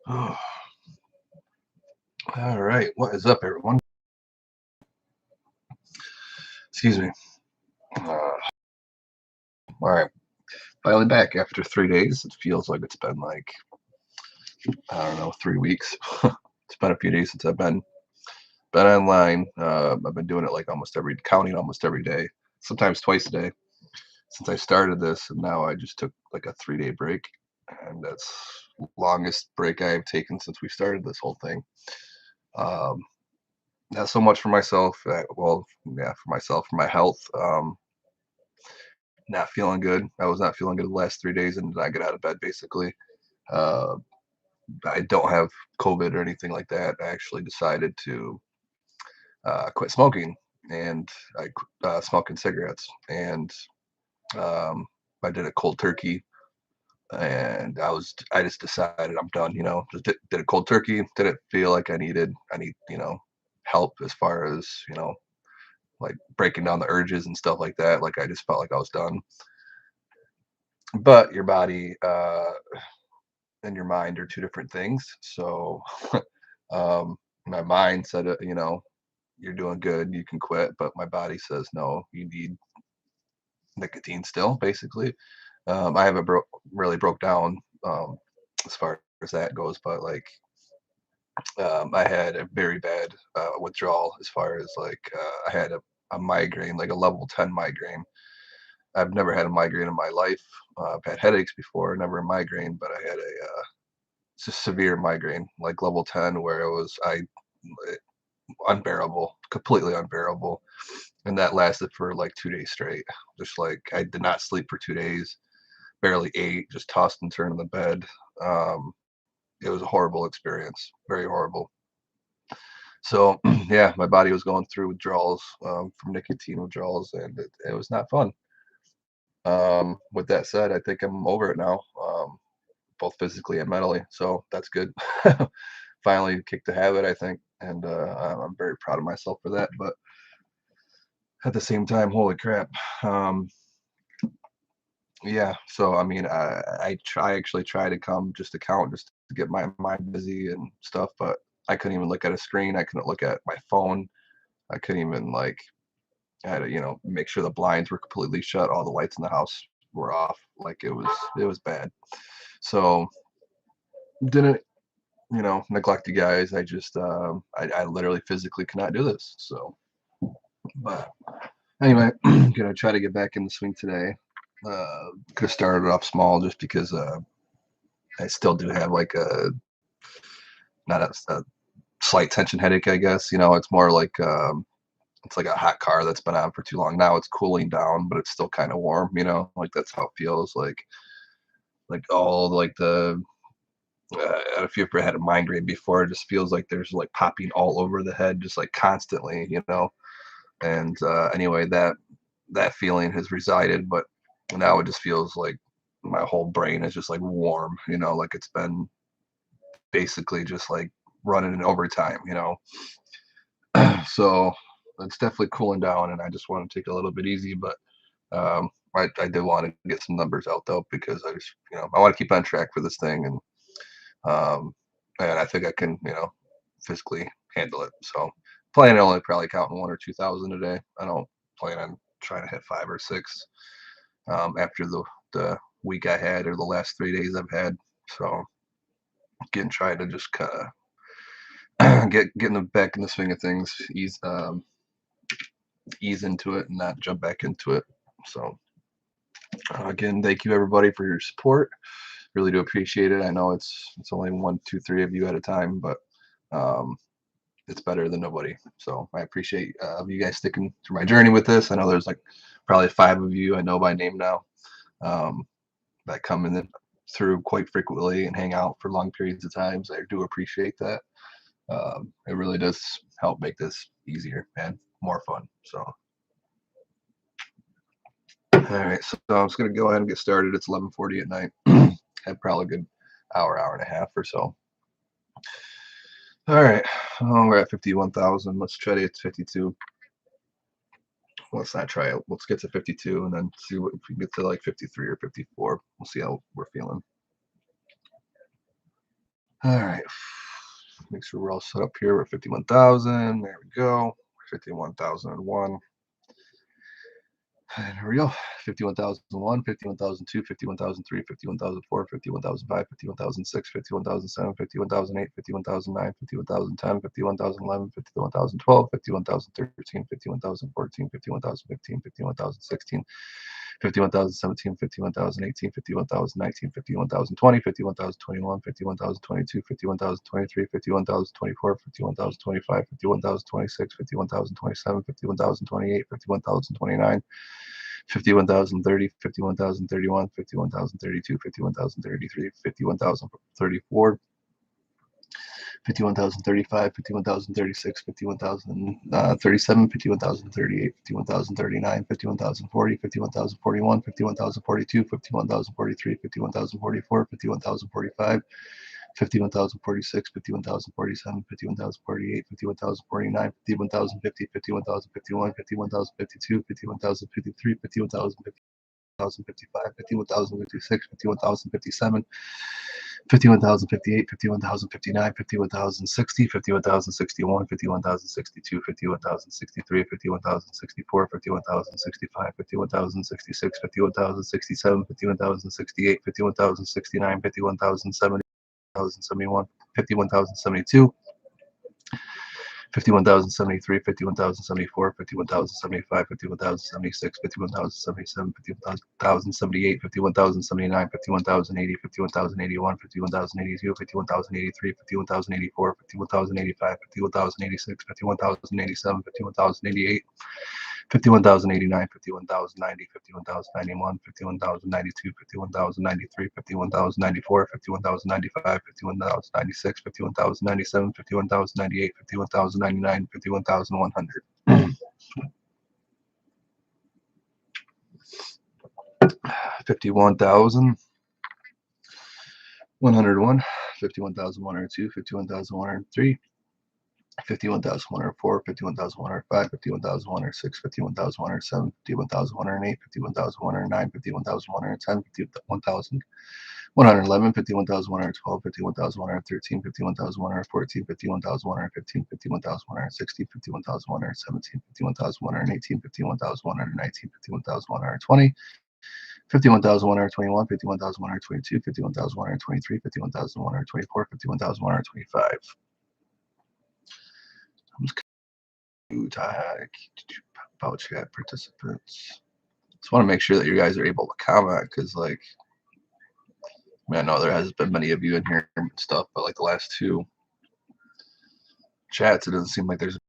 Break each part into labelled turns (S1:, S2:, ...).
S1: Oh, all right. What is up, everyone? Excuse me. All right. Finally back after 3 days. It feels like it's been like, I don't know, 3 weeks. It's been a few days since I've been online. I've been doing it like counting almost every day, sometimes twice a day since I started this. And now I just took like a 3-day break. And that's longest break I've taken since we started this whole thing. Um, Not so much for myself. Well, yeah, for myself, for my health. Not feeling good. I was not feeling good the last 3 days and did not get out of bed basically. Uh, I don't have COVID or anything like that. I actually decided to quit smoking and smoking cigarettes. And um, I did a cold turkey and I just decided I'm done, just did a cold turkey. Didn't feel like I need, help as far as, like breaking down the urges and stuff like that. Like I just felt like I was done. But your body, and your mind are two different things. So my mind said, you're doing good, you can quit. But my body says, no, you need nicotine still, basically. I haven't really broke down as far as that goes, but like I had a very bad withdrawal as far as like I had a migraine, like a level 10 migraine. I've never had a migraine in my life. I've had headaches before, never a migraine, but I had a just severe migraine, like level 10, where it was unbearable, completely unbearable. And that lasted for like 2 days straight. Just like I did not sleep for 2 days, barely ate, just tossed and turned in the bed. Um, it was a horrible experience, very horrible. So yeah, my body was going through withdrawals from nicotine withdrawals, and it was not fun. With that said, I think I'm over it now, both physically and mentally. So that's good. Finally kicked the habit, I think, and I'm very proud of myself for that. But at the same time, holy crap. Um, yeah, so I mean, I actually try to come just to count, just to get my mind busy and stuff, but I couldn't even look at a screen. I couldn't look at my phone. I couldn't even like I had to, make sure the blinds were completely shut, all the lights in the house were off. Like it was bad. So didn't neglect you guys. I literally physically cannot do this. So, but anyway, gonna try to get back in the swing today. Could have started off small just because I still do have like not a slight tension headache, I guess. It's more like it's like a hot car that's been on for too long. Now it's cooling down, but it's still kind of warm. Like that's how it feels. Like all like the if you ever had a migraine before, it just feels like there's like popping all over the head, just like constantly. And anyway, that feeling has resided, but now it just feels like my whole brain is just like warm, like it's been basically just like running in overtime. So it's definitely cooling down, and I just want to take it a little bit easy, but I did want to get some numbers out though because I want to keep on track for this thing, um, and I think I can, physically handle it. So plan on only probably counting 1 or 2 thousand a day. I don't plan on trying to hit 5 or 6 after the week I had or the last 3 days I've had. So again, trying to just kind of get in the back in the swing of things, ease into it and not jump back into it. So again, thank you everybody for your support. Really do appreciate it. I know it's only one, two, three of you at a time, but um, it's better than nobody. So I appreciate you guys sticking through my journey with this. I know there's like probably 5 of you I know by name now um, that come in through quite frequently and hang out for long periods of times. I do appreciate that. It really does help make this easier and more fun. So, all right. So I'm just gonna go ahead and get started. It's 11:40 at night. Had probably a good hour and a half or so. All right. Oh, we're at 51,000. Let's try to get to 52. Let's not try it. Let's get to 52 and then see what if we get to like 53 or 54. We'll see how we're feeling. All right. Make sure we're all set up here. We're 51,000. There we go. 51,001. And here we go. 51,001, 51,002, 51,003, 51,004, 51,005, 51,006, 51,007, 51,008, 51,009, 51,010, 51,011, 51,012, 51,013, 51,014, 51,015, 51,016, 51,017, 51,018, 51,019, 51,020, 51,021, 51,022, 51,023, 51,024, 51,025, 51,026, 51,027, 51,028, 51,029, 51,030, 51,031, 51,032, 51,033, 51,034, 51,035, 51,036, 51,037, 51,038, 51,039, 51,040, 51,041, 51,042, 51,043, 51,044, 51,045, 51,046, 51,047, 51,048, 51,049, 51,050, 51,051, 51,052, 51,053, 51,055, 51,056, 51,057, 51,058, 51,059, 51,060, 51,061, 51,062, 51,063, 51,064, 51,065, 51,066, 51,067, 51,068, 51,069, 51,070, 51,071, 51,072, 51,073, 51,074, 51,075, 51,076, 51,077, 51,078, 51,079, 51,080, 51,081, 51,082, 51,083, 51,084, 51,085, 51,086, 51,087, 51,088, 51,089, 51,090, 51,091, 51,092, 51,093, 51,094, 51,095, 51,096, 51,097, 51,098, 51,099, 51,100. 51,101, 51,102, 51,103, 51,104, 51,105, 51,106, 51,107, 51,108, 51,109, 51,110, 51,111, 51,112, 51,113, 51,114, 51,115, 51,116, 51,117, 51,118, 51,119, 51,120, 51,121, 51,122, 51,123, 51,124, 51,125. About chat participants. Just want to make sure that you guys are able to comment because, like, I mean, I know there hasn't been many of you in here and stuff, but like the last two chats, it doesn't seem like there's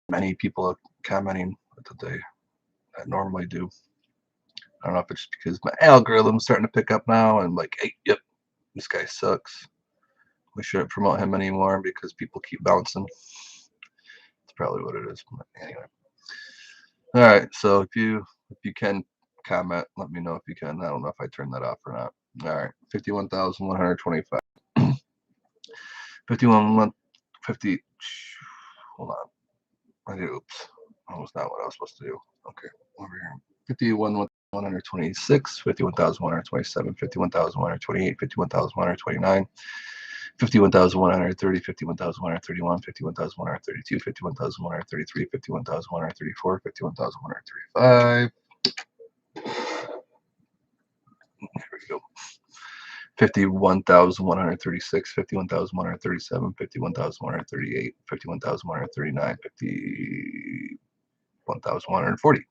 S1: many people commenting that normally do. I don't know if it's because my algorithm's starting to pick up now and like, hey, yep, this guy sucks. We shouldn't promote him anymore because people keep bouncing. That's probably what it is. But anyway. All right, so if you can comment, let me know if you can. I don't know if I turned that off or not. All right, 51,125. 51,150. Hold on. Oops. That was not what I was supposed to do. Okay, over here. 51,126, 51,127, 51,128, 51,129, 51,130, 51,131, 51,132, 51,133, 51,134, 51,135. Here we go. 51,136, 51,137, 51,138, 51,139, 51,140.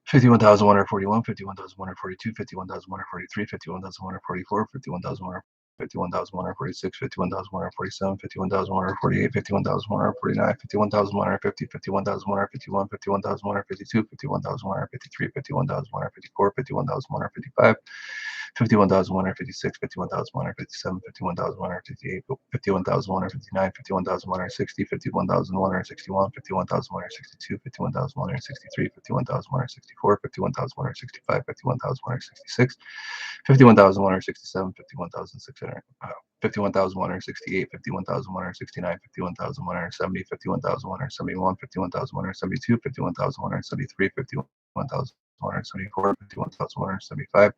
S1: 51,141, 51,142, 51,143, 51,144, 51,146, 51,147, 51,148, 51,149, 51,150, 51,151, 51,152, 51,153, 51,154, 51,155, 51,156, 51,157, 51,158, 51,159, 51,160, 51,161, 51,162, 51,163, 51,164, 51,165, 51,166, 51,167, 51,600, 51,168, 51,169, 51,170, 51,171, 51,172, 51,173, 51,174, 51,174, 51,175,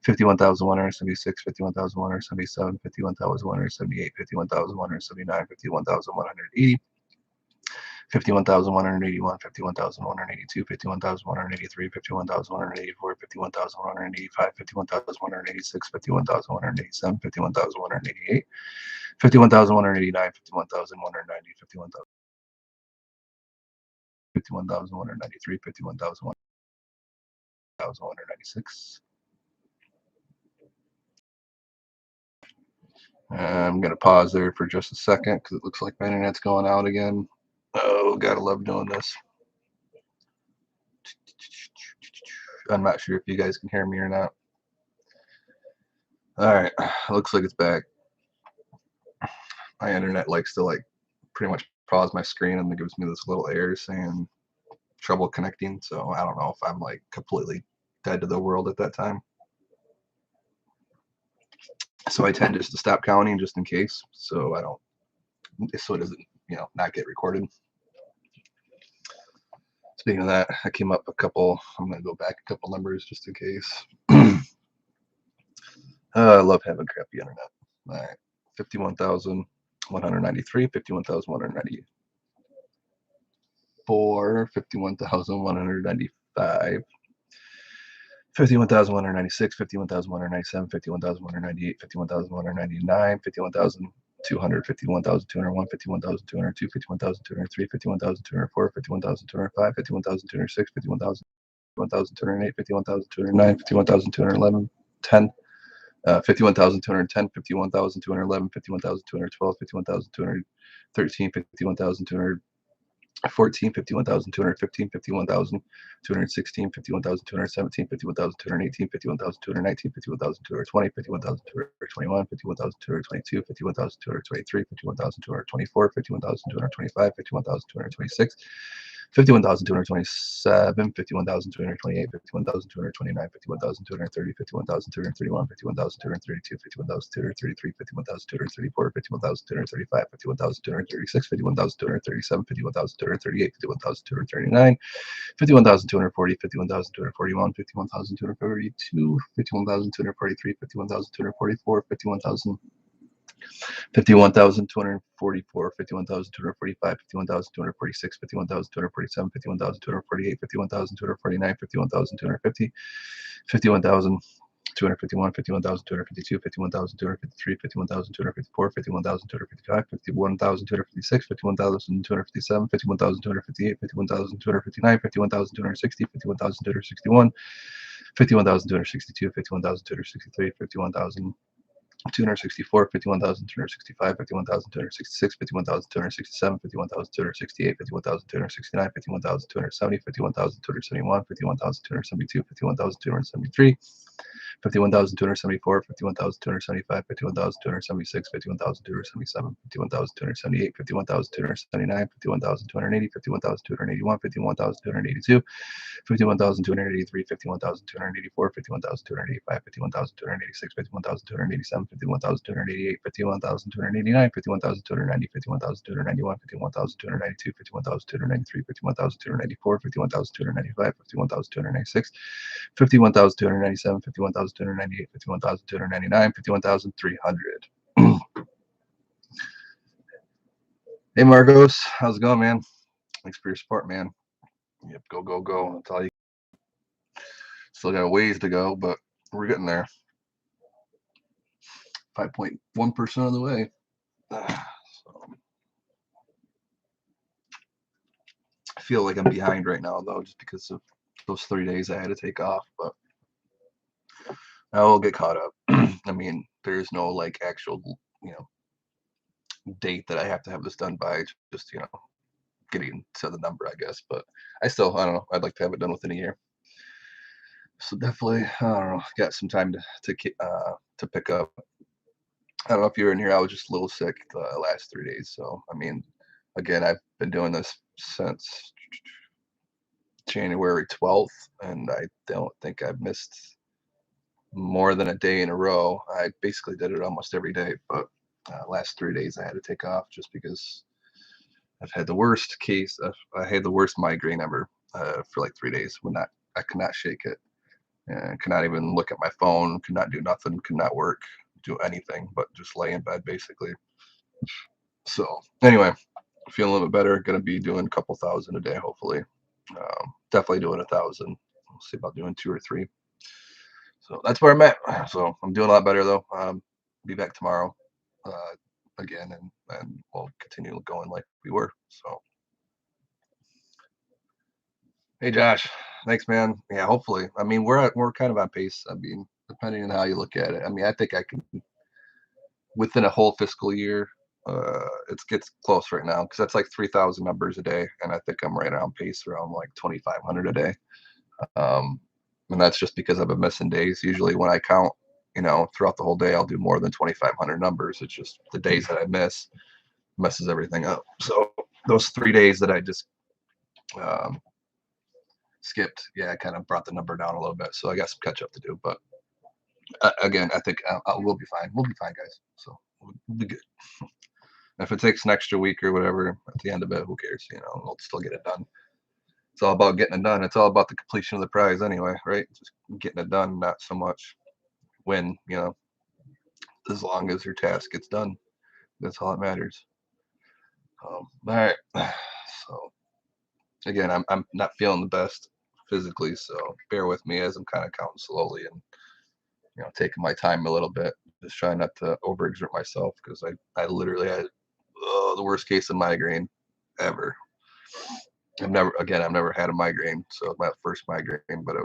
S1: 51,176, 51,177, 51,178, 51,179, 51,180, 51,181, 51,182, 51,183, 51,184, 51,185, 51,186, 51,187, 51,188, 51,189, 51,190, 51,193, 51,196. I'm going to pause there for just a second because it looks like my internet's going out again. Oh, gotta love doing this. I'm not sure if you guys can hear me or not. Alright, looks like it's back. My internet likes to pretty much pause my screen and it gives me this little error saying trouble connecting, so I don't know if I'm completely dead to the world at that time. So I tend just to stop counting just in case, so it doesn't, not get recorded. Speaking of that, I came up a couple, I'm going to go back a couple numbers just in case. I love having crappy internet. Alright, 51,193, 51,194, 51,195, 51,196, 51,197, 51,198, 51,199, 51,200, 51,201, 51,202, 51,203, 51,204, 51,205, 51,206, 51,208, 51,209, 51,211, 10. 51,210, 51,211, 51,212, 51,213, 51,214, 51,215, 51,216, 51,217, 51,218, 51,219, 51,220, 51,221, 51,222, 51,223, 51,224, 51,225, 51,226, 51,227, 51,228, 51,229, 51,230, 51,231, 51,232, 51,233, 51,234, 51,235, 51,236, 51,237, 51,238, 51,239, 51,240, 51,241, 51,242, 51,243, 51,244, 51,000. 51,244, 51,245, 51,246, 51,247, 51,248, 51,249, 51,250, 51,251, 51,252, 51,253, 51,254, 51,255, 51,256, 51,257, 51,258, 51,259, 51,260, 51,261, 51,262, 51,263, 51,000. 264, 51,265, 51,266, 51,267, 51,268, 51,269, 51,270, 51,271, 51,272, 51,273, 51,274, 51,275, 51,276, 51,277, 51,278, 51,279, 51,280, 51,281, 51,282, 51,283, 51,284, 51,285, 51,286, 51,287, 51,288, 51,289, 51,290, 51,291, 51,292, 51,293, 51,294, 51,295, 51,296, 51,297, 51,298, 51,299, 51,300. Hey Marcos, how's it going, man? Thanks for your support, man. Yep, go, go, go. That's all you. Still got a ways to go, but we're getting there. 5.1% of the way. So, I feel like I'm behind right now, though, just because of those 3 days I had to take off, but I will get caught up. I mean, there's no actual, date that I have to have this done by. Just getting to the number, I guess. But I don't know. I'd like to have it done within a year. So definitely, I don't know. Got some time to pick up. I don't know if you were in here. I was just a little sick the last 3 days. So I mean, again, I've been doing this since January 12th, and I don't think I've missed more than a day in a row. I basically did it almost every day, but last 3 days I had to take off just because I've had the worst case. I had the worst migraine ever for 3 days. Well, not I could not shake it, and could not even look at my phone, could not do nothing, could not work, do anything but just lay in bed basically. So anyway, feeling a little bit better. Gonna be doing a couple thousand a day, hopefully. Definitely doing 1,000. We'll see about doing 2 or 3. So that's where I'm at. So I'm doing a lot better though. Be back tomorrow again, and we'll continue going like we were. So hey Josh, thanks man. Yeah, hopefully. I mean, we're kind of on pace. I mean, depending on how you look at it. I mean, I think I can within a whole fiscal year. It gets close right now because that's like 3,000 numbers a day, and I think I'm right around pace around like 2,500 a day. Um, and that's just because I've been missing days. Usually when I count, throughout the whole day, I'll do more than 2,500 numbers. It's just the days that I miss messes everything up. So those 3 days that I just um, skipped, yeah, I kind of brought the number down a little bit. So I got some catch up to do. But again, I think we'll be fine. We'll be fine, guys. So we'll be good. If it takes an extra week or whatever at the end of it, who cares? We'll still get it done. It's all about getting it done. It's all about the completion of the prize anyway, right? Just getting it done, not so much when, as long as your task gets done. That's all that matters. All right. So again, I'm not feeling the best physically, so bear with me as I'm kind of counting slowly and taking my time a little bit. Just trying not to overexert myself because I literally had the worst case of migraine ever. I've never had a migraine, so my first migraine, but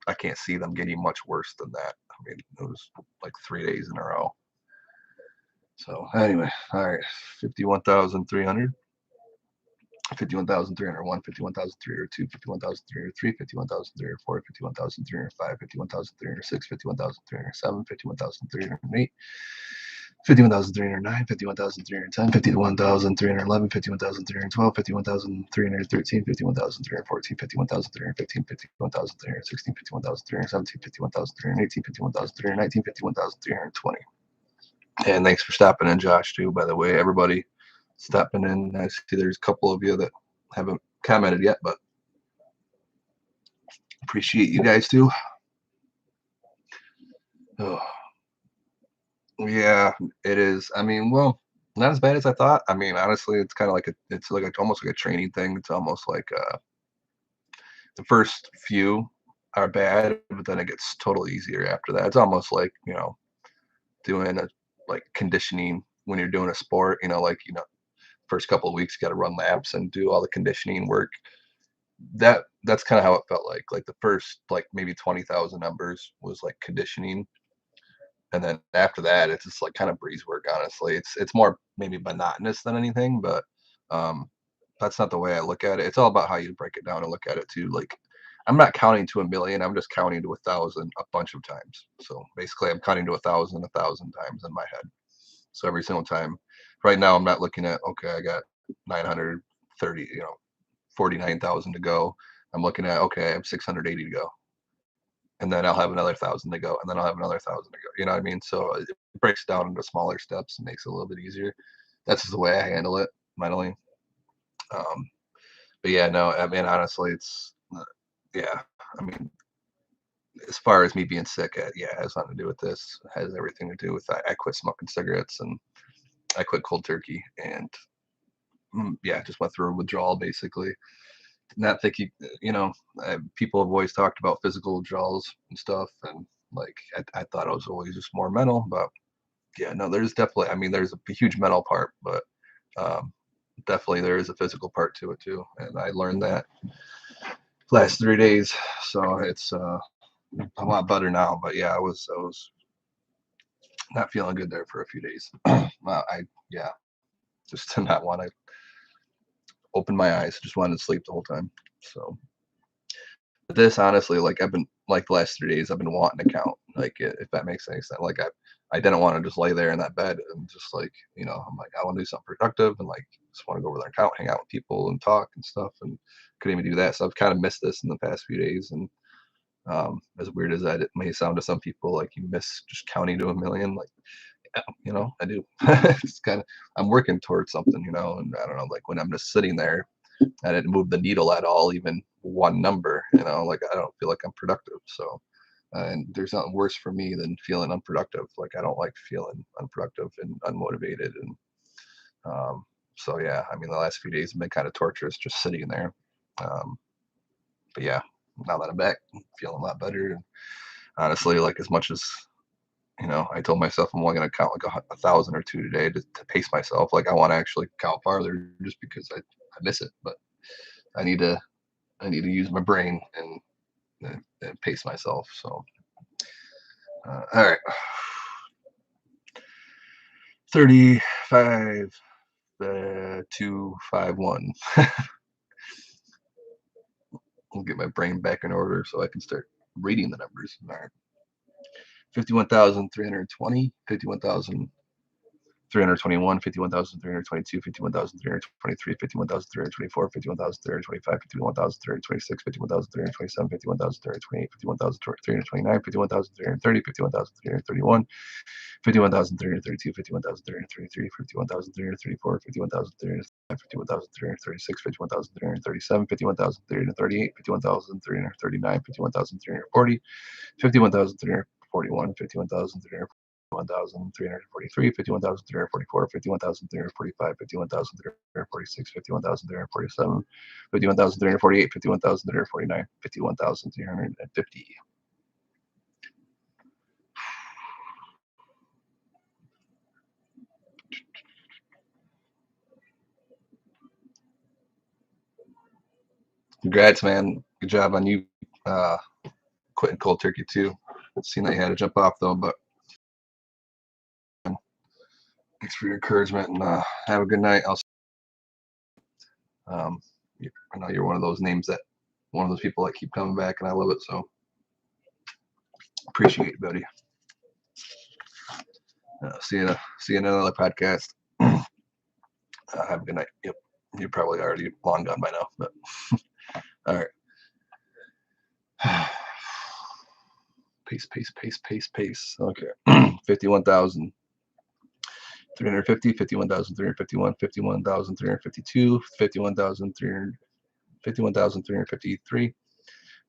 S1: I can't see them getting much worse than that. I mean, it was like 3 days in a row. So anyway, all right, 51,300, 51,301, 51,302, 51,303, 51,304, 51,305, 51,306, 51,307, 51,308. 51,309, 51,310, 51,311, 51,312, 51,313, 51,314, 51,315, 51,316, 51,317, 51,318, 51,319, 51,320. And thanks for stopping in, Josh, too, by the way. Everybody stopping in. I see there's a couple of you that haven't commented yet, but appreciate you guys, too. Oh. Yeah, it is. I mean, well, not as bad as I thought. I mean, honestly, it's kind of like it's like almost like a training thing. It's almost like the first few are bad, but then it gets totally easier after that. It's almost like, doing a like conditioning when you're doing a sport, like, first couple of weeks you got to run laps and do all the conditioning work. That's kind of how it felt like. Like the first like maybe 20,000 numbers was like conditioning, and then after that it's just like kind of breeze work. Honestly, it's more maybe monotonous than anything, but um that's not the way I look at it. It's all about how you break it down and look at it too. Like I'm not counting to 1,000,000, I'm just counting to 1,000 a bunch of times. So basically I'm counting to 1,000 times in my head. So every single time. Right now I'm not looking at, okay, I got 930, 49,000 to go. I'm looking at, okay, I have 680 to go, and then I'll have another 1,000 to go, and then I'll have another 1,000 to go. You know what I mean? So it breaks down into smaller steps and makes it a little bit easier. That's just the way I handle it mentally. Um, but yeah, no, I mean, honestly, it's yeah. I mean, as far as me being sick, yeah, it has nothing to do with this. It has everything to do with I quit smoking cigarettes and I quit cold turkey, and yeah, just went through a withdrawal basically. Not think people have always talked about physical withdrawals and stuff, and like I thought it was always just more mental, but yeah, no, there's definitely, I mean, there's a huge mental part, but um, definitely there is a physical part to it too, and I learned that last 3 days, so it's a lot better now. But yeah, I was not feeling good there for a few days. Yeah, just did not want to open my eyes, just wanted to sleep the whole time. So this honestly, like I've been like the last 3 days, I've been wanting to count, like if that makes any sense. Like I didn't want to just lay there in that bed and just like, I'm like, I want to do something productive and like just want to go over there and count, hang out with people and talk and stuff, and couldn't even do that. So I've kind of missed this in the past few days. And as weird as that it may sound to some people, like you miss just counting to 1,000,000, like yeah, I do. It's kind of, I'm working towards something, and I don't know, like when I'm just sitting there I didn't move the needle at all, even one number, you know, like I don't feel like I'm productive. So, and there's nothing worse for me than feeling unproductive. Like I don't like feeling unproductive and unmotivated. And so, yeah, I mean, the last few days have been kind of torturous just sitting there. Um, but yeah, now that I'm back, I'm feeling a lot better. And honestly, like as much as, you know, I told myself I'm only going to count like 1,000 or two today to pace myself. Like I want to actually count farther just because I miss it, but I need to use my brain and pace myself. So, all right, 35, 251. I'll get my brain back in order so I can start reading the numbers. All right, 51,320, 51,000. 321, 51,322, 51,323, 51,324, 51,325, 51,326, 51,327, 51,328, 51,329, 51,330, 51,331, 51,332, 51,333, 51,334, 51,335, 51,336, 51,337, 51,338, 51,339, 51,340, 51,341, 51,341. 51,343, 51,344, 51,345, 51,346, 51,347, 51,348, 51,349, 51,350. Congrats, man. Good job on you quitting cold turkey too. Seen that you had to jump off though, but thanks for your encouragement and have a good night. Um, I know you're one of those names that one of those people that keep coming back, and I love it. So appreciate it, buddy. See you in another podcast. Have a good night. Yep, you're probably already long gone by now, but all right. Pace, pace, pace, pace, pace. Okay, 51,000. 350, 51,351, 51,352, 51,300, 51,353,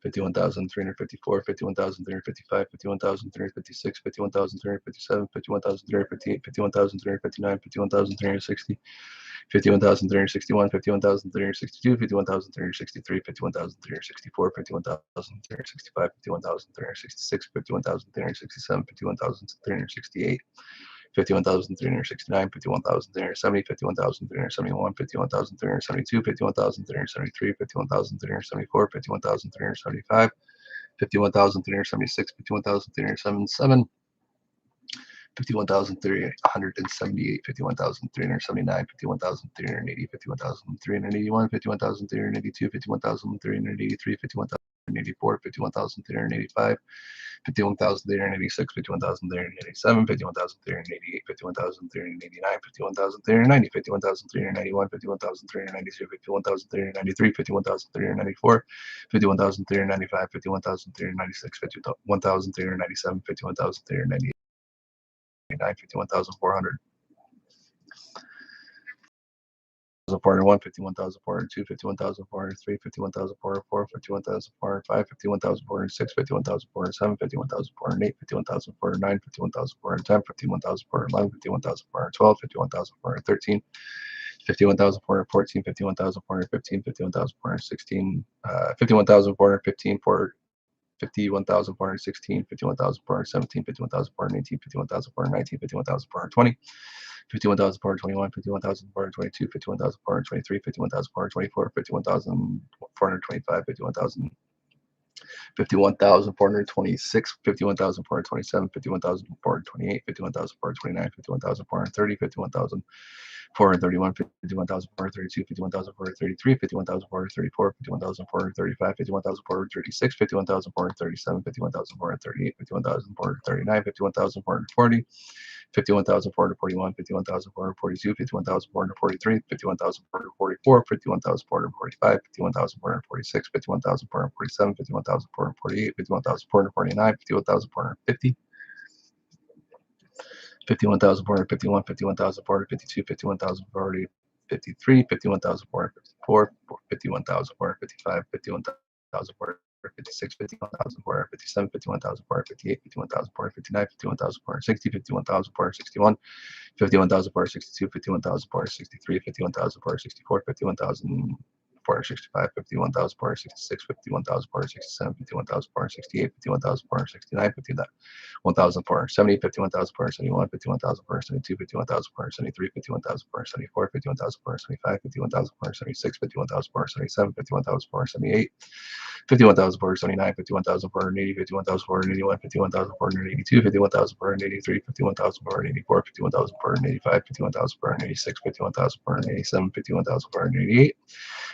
S1: 51,354, 51,355, 51,356, 51,357, 51,358, 51,359, 51,360, 51,361, 51,362, 51,363, 51,364, 51,365, 51,366, 51,367, 51,368. 51,369, 51,370, 51,371, 51,372, 51,373, 51,374, 51,375, 51,376, 51,377, 51,378, 51,379, 51,380, 51,381, 51,382, 51,383, 51,384, 51,385, 51,386, 51,387, 51,388, 51,389, 51,390, 51,391, 51,392, 51,393, 51,394, 51,395, 51,396, 51,397, 51,398. 51,400. 401, 51,402, 51,403, 51,404, 51,405, 51,406, 51,407, 51,408, 51,409, 51,410, 51,411, 51,412, 51,413, 51,414, 51,415, 51,416, 51,415, 51,416, 51,417, 51,418, 51,419, 51,420, 51,421, 51,422, 51,423, 51,424, 51,425, 51,426, 51,427, 51,428, 51,429, 51,430, 51,431, 51,432, 51,433, 51,434, 51,435, 51,436, 51,437, 51,438, 51,439, 51,440, 51,441, 51,442, 51,443, 51,444, 51,445, 51,446, 51,447, 51,448, 51,449, 51,450, 51,451, 51,452, 51,440, 51,453, 51,454, 51,455, 51,456, 51,457, 51,458, 51,459, 51,460, 51,461, 51,462, 51,463, 51,464, 51,465, 51,466, 51,467, 51,468, 51,469, 51,470, 51,471, 51,472, 51,473, 51,474, 51,475, 51,476, 51,477, 51,478, 51,479, 51,480, 51,481, 51,482, 51,483, 51,484, 51,485, 51,486, 51,487, 51,488,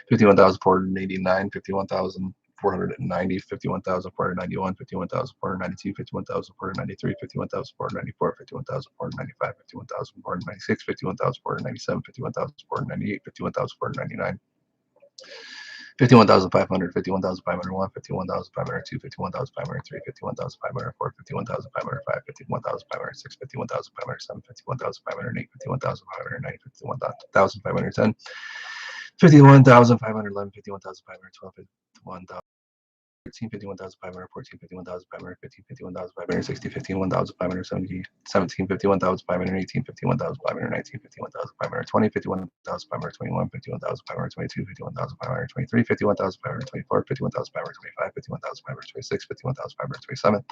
S1: 51,489, 51,490, 51,491, 51,492, 51,493, 51,494, 51,495, 51,496, 51,497, 51,498, 51,499, 51,500, 51,501, 51,502, 51,503, 51,504, 51,505, 51,506, 51,507, 51,508, 51,509, 51,510, 51,511, 51,512, 51,013, 51,514, 51,515, 51,560, 51,570, 17, 51,518, 51,519, 51,520, 51,521, 51,522, 51,523, 51,524, 51,525, 51,526, 51,527,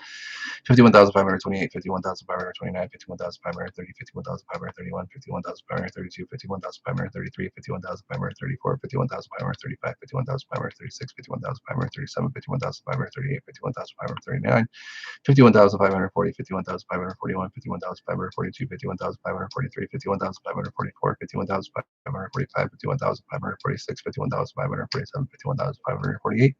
S1: 51,528, 51,529, 51,530, 51,531, 51,532, 51,533, 51,534, 51,535, 51,536, 51,537, 51,538, 51,539, 51,540, 51,541, 51,542, 51,543, 51,544, 51,545, 51,546, 51,547, 51,548,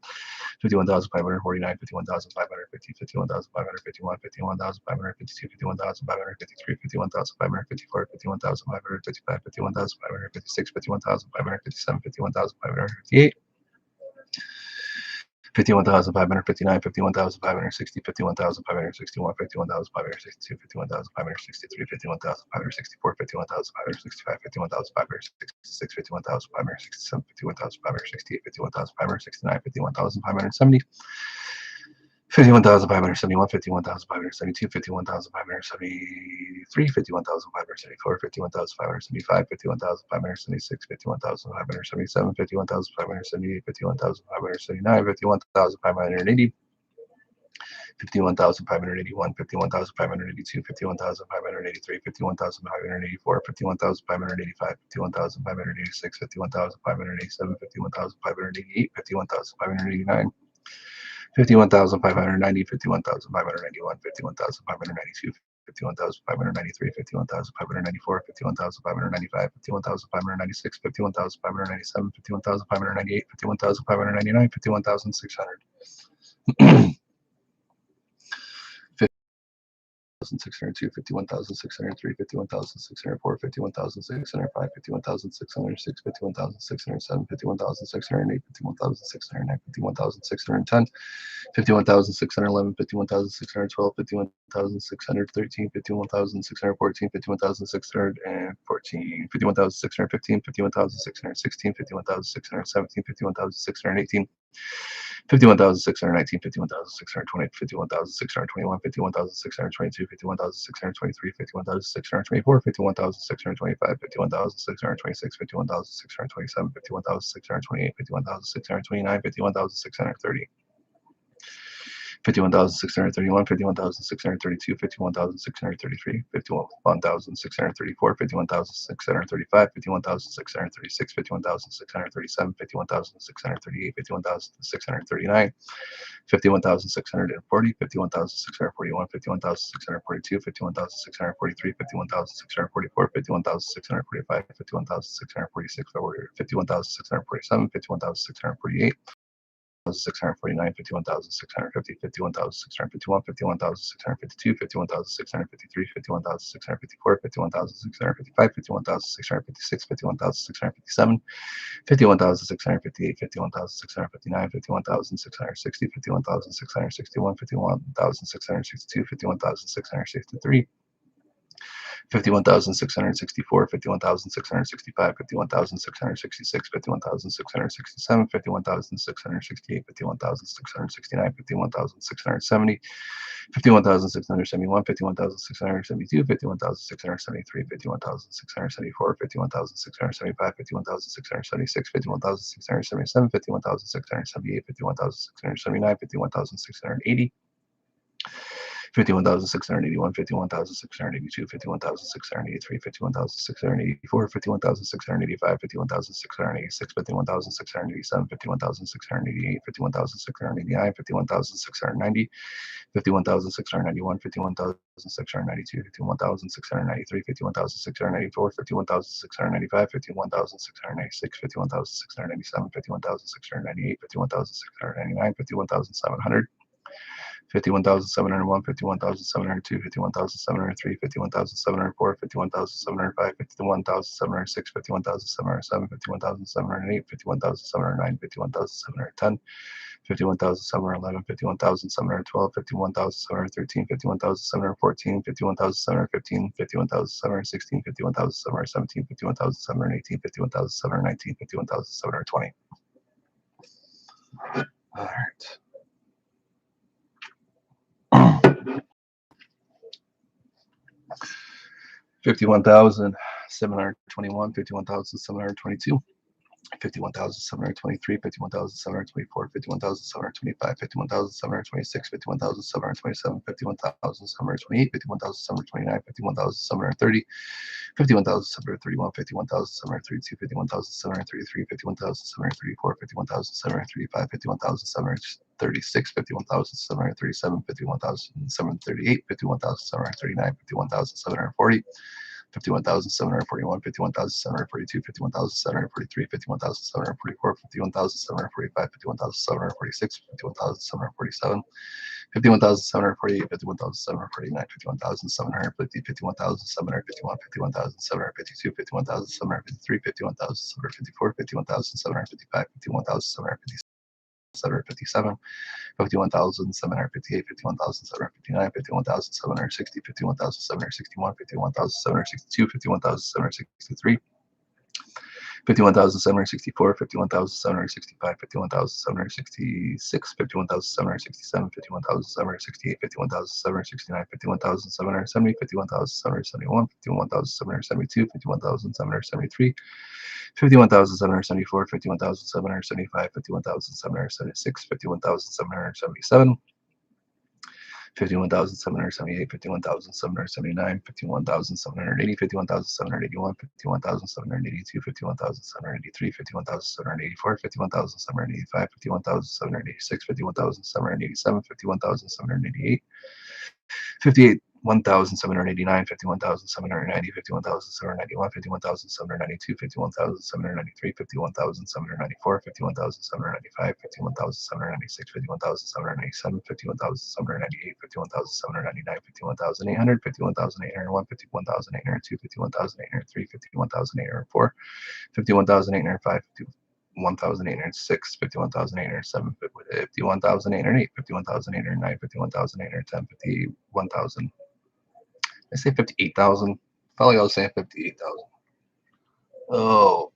S1: 51,549, 51,550, 51,551, 51,552, 51,553, 51,554, 51,555, 51,556, 51,557, 51,558, 51,559, 51,560, 51,561, 51,562, 51,563, 51,564, 51,565, 51,566, 51,567, 51,568, 51,569, 51,570, 51,571, 51,572, 51,573, 51,574, 51,575, 51,576, 51,577, 51,578, 51,579, 51,580, 51,581, 51,582, 51,583, 51,584, 51,585, 51,586, 51,587, 51,588, 51,589, 51,590, 51,591, 51,592, 51,593, 51,594, 51,595, 51,596, 51,597, 51,598, 51,599, 51,600. 51,602, 51,603, 51,604, 51,605, 51,606, 51,607, 51,608, 51,609, 51,610, 51,611, 51,612, 51,613, 51,614, 51,614, 51,615, 51,616, 51,617, 51,618, 51,619, 51,620, 51,621, 51,622, 51,623, 51,624, 51,625, 51,626, 51,627, 51,628, 51,629, 51,630. 51,631, 51,632, 51,633, 51,634, 51,635, 51,636, 51,637, 51,638, 51,639, 51,640, 51,641, 51,642, 51,643, 51,644, 51,645, 51,646, 51,647, 51,648, 649, 51,650, 51,651, 51,652, 51,653, 51,654, 51,655, 51,656, 51,657, 51,658, 51,659, 51,660, 51,661, 51,662, 51,663, 51,664, 51,665, 51,666, 51,667, 51,668, 51,669, 51,670, 51,671, 51,672, 51,673, 51,674, 51,675, 51,676, 51,677, 51,678, 51,679, 51,680. 51,681, 51,682, 51,683, 51,684, 51,685, 51,686, 51,687, 51,688, 51,689, 51,690, 51,691, 51,692, 51,693, 51,694, 51,695, 51,696, 51,697, 51,698, 51,699, 51,700. 51,701, 51,702, 51,703, 51,704, 51,705, 51,706, 51,707, 51,708, 51,709, 51,710, 51,711, 51,712, 51,713, 51,714, 51,715, 51,716, 51,717, 51,718, 51,719, 51,720. All right. 51,721, 51,722, 51,723, 51,724, 51,725, 51,726, 51,727, 51,728, 51,729, 51,730, 51,731, 51,732, 51,733, 51,734, 51,735, 51,736, 51,737, 51,738, 51,739, 51,740, 51,741, 51,742, 51,743, 51,744, 51,745, 51,746, 51,747, 51,748, 51,749, 51,750, 51,751, 51,752, 51,753, 51,754, 51,755, 51,756. 757, 51,758, 51,759, 51,760, 51,761, 51,762, 51,763, 51,764, 51,765, 51,766, 51,767, 51,768, 51,769, 51,770, 51,771, 51,772, 51,773, 51,774, 51,775, 51,776, 51,777, 51,778, 51,779, 51,780, 51,781, 51,782, 51,783, 51,784, 51,785, 51,786, 51,787, 51,788, 51,789, 51,790, 51,791, 51,792, 51,793, 51,794, 51,795, 51,796, 51,797, 51,798, 51,799, 51,800, 51,801, 51,802, 51,803, 51,804, 51,805, 51,806, 51,807, 51,808, 51,809, 51,810, 51,000. I say 58,000. Felt like I was saying 58,000. Oh,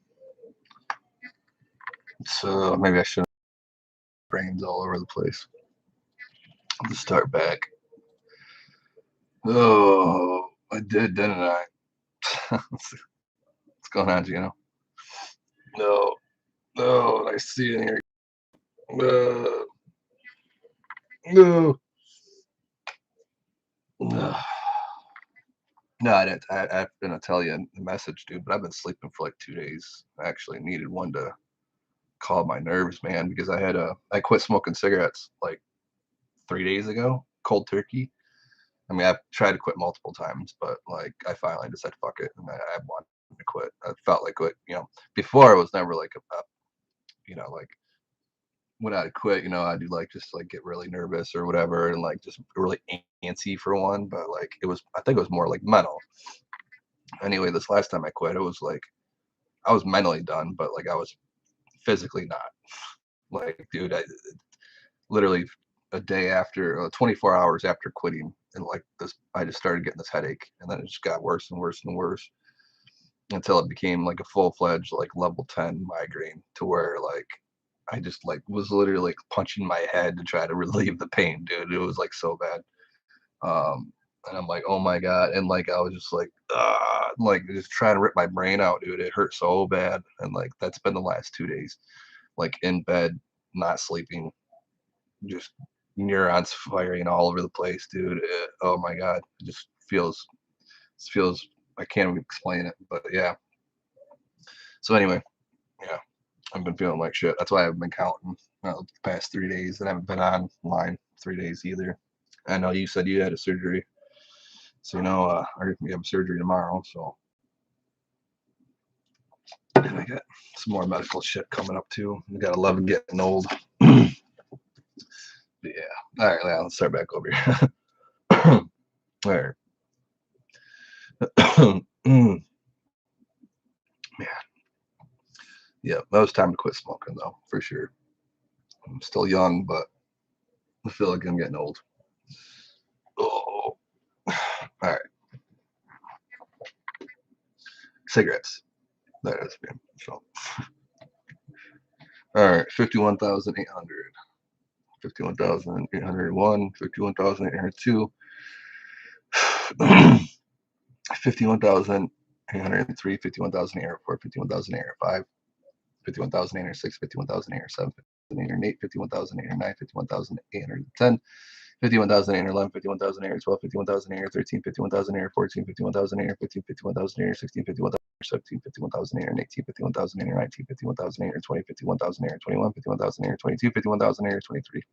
S1: so maybe I shouldn't. Brains all over the place. Let's start back. Oh, I did, didn't I? What's going on, Gino? No, no, I see it here. No. No. No, I didn't. I'm gonna tell you a message, dude. But I've been sleeping for like 2 days. I actually needed one to calm my nerves, man, because I quit smoking cigarettes like 3 days ago, cold turkey. I mean, I've tried to quit multiple times, but like I finally just said fuck it, and I wanted to quit. I felt like what before it was never like like when I'd quit, I'd do like just like get really nervous or whatever, and like just really antsy for one. But like I think it was more like mental. Anyway, this last time I quit, it was like I was mentally done, but like I was physically not. Like, dude, I literally, 3 days ago, I was like, fuck it, I'm just gonna quit. And I quit. And like, I was like, a day after, 24 hours after quitting, and like this, I just started getting this headache, and then it just got worse and worse and worse until it became like a full-fledged like level 10 migraine, to where like I just like was literally like punching my head to try to relieve the pain, dude. It was like so bad. And I'm like, oh my God. And like, I was just like just trying to rip my brain out, dude. It hurt so bad. And like, that's been the last 2 days, like in bed, not sleeping, just neurons firing all over the place, dude. Oh my God. It just feels, I can't even explain it, but yeah. So anyway, yeah, I've been feeling like shit. That's why I've been counting the past 3 days that I haven't been online 3 days either. I know you said you had a surgery. So, we have surgery tomorrow. So, and I got some more medical shit coming up too. I got 11 getting old. Yeah. All right, let's start back over here. All right. Man. Yeah, that was time to quit smoking, though, for sure. I'm still young, but I feel like I'm getting old. Oh. All right. Cigarettes. That is, man. So. All right, 51,800. 51,801, 51,802, 51,803, 51,804, 51,805, 51,806, 51,807, 51,808, 51,809, 51,810, 51,811, 51,812, 51,813, 51,814, 51,815, 51,816, 51,817, 51,818, 51,819, 51,820, 51,821, 51,822, 51,823.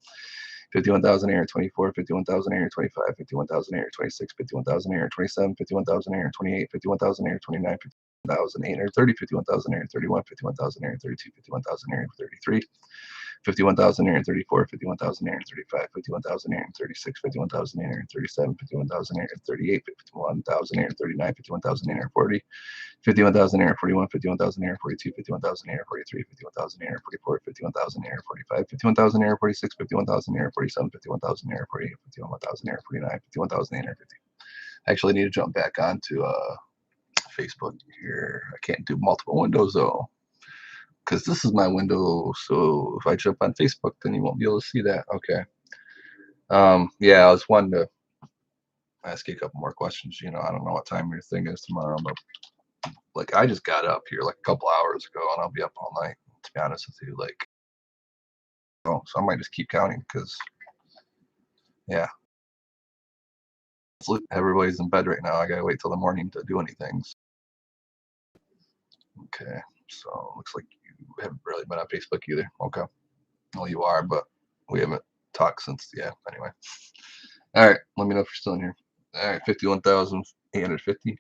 S1: 51,824, 51,825, 51,826, 51,827, 51,828, 51,829, 51,830, 51,831, 51,832, 51,833, 51,834, 51,835, 51,836, 51,837, 51,838, 51,839, 51,840, 51,841, 51,842, 51,843, 51,844, 51,845, 51,846, 51,847, 51,848, 51,849, 51,850. I actually need to jump back onto Facebook here. I can't do multiple windows though, because this is my window. So if I jump on Facebook, then you won't be able to see that. Okay. Yeah, I was wanting to ask you a couple more questions. I don't know what time your thing is tomorrow, but like I just got up here like a couple hours ago, and I'll be up all night. To be honest with you, so I might just keep counting because, yeah, everybody's in bed right now. I gotta wait till the morning to do anything. Okay, so looks like you haven't really been on Facebook either. Okay, well you are, but we haven't talked since. Yeah. Anyway, all right. Let me know if you're still in here. All right, 51,850.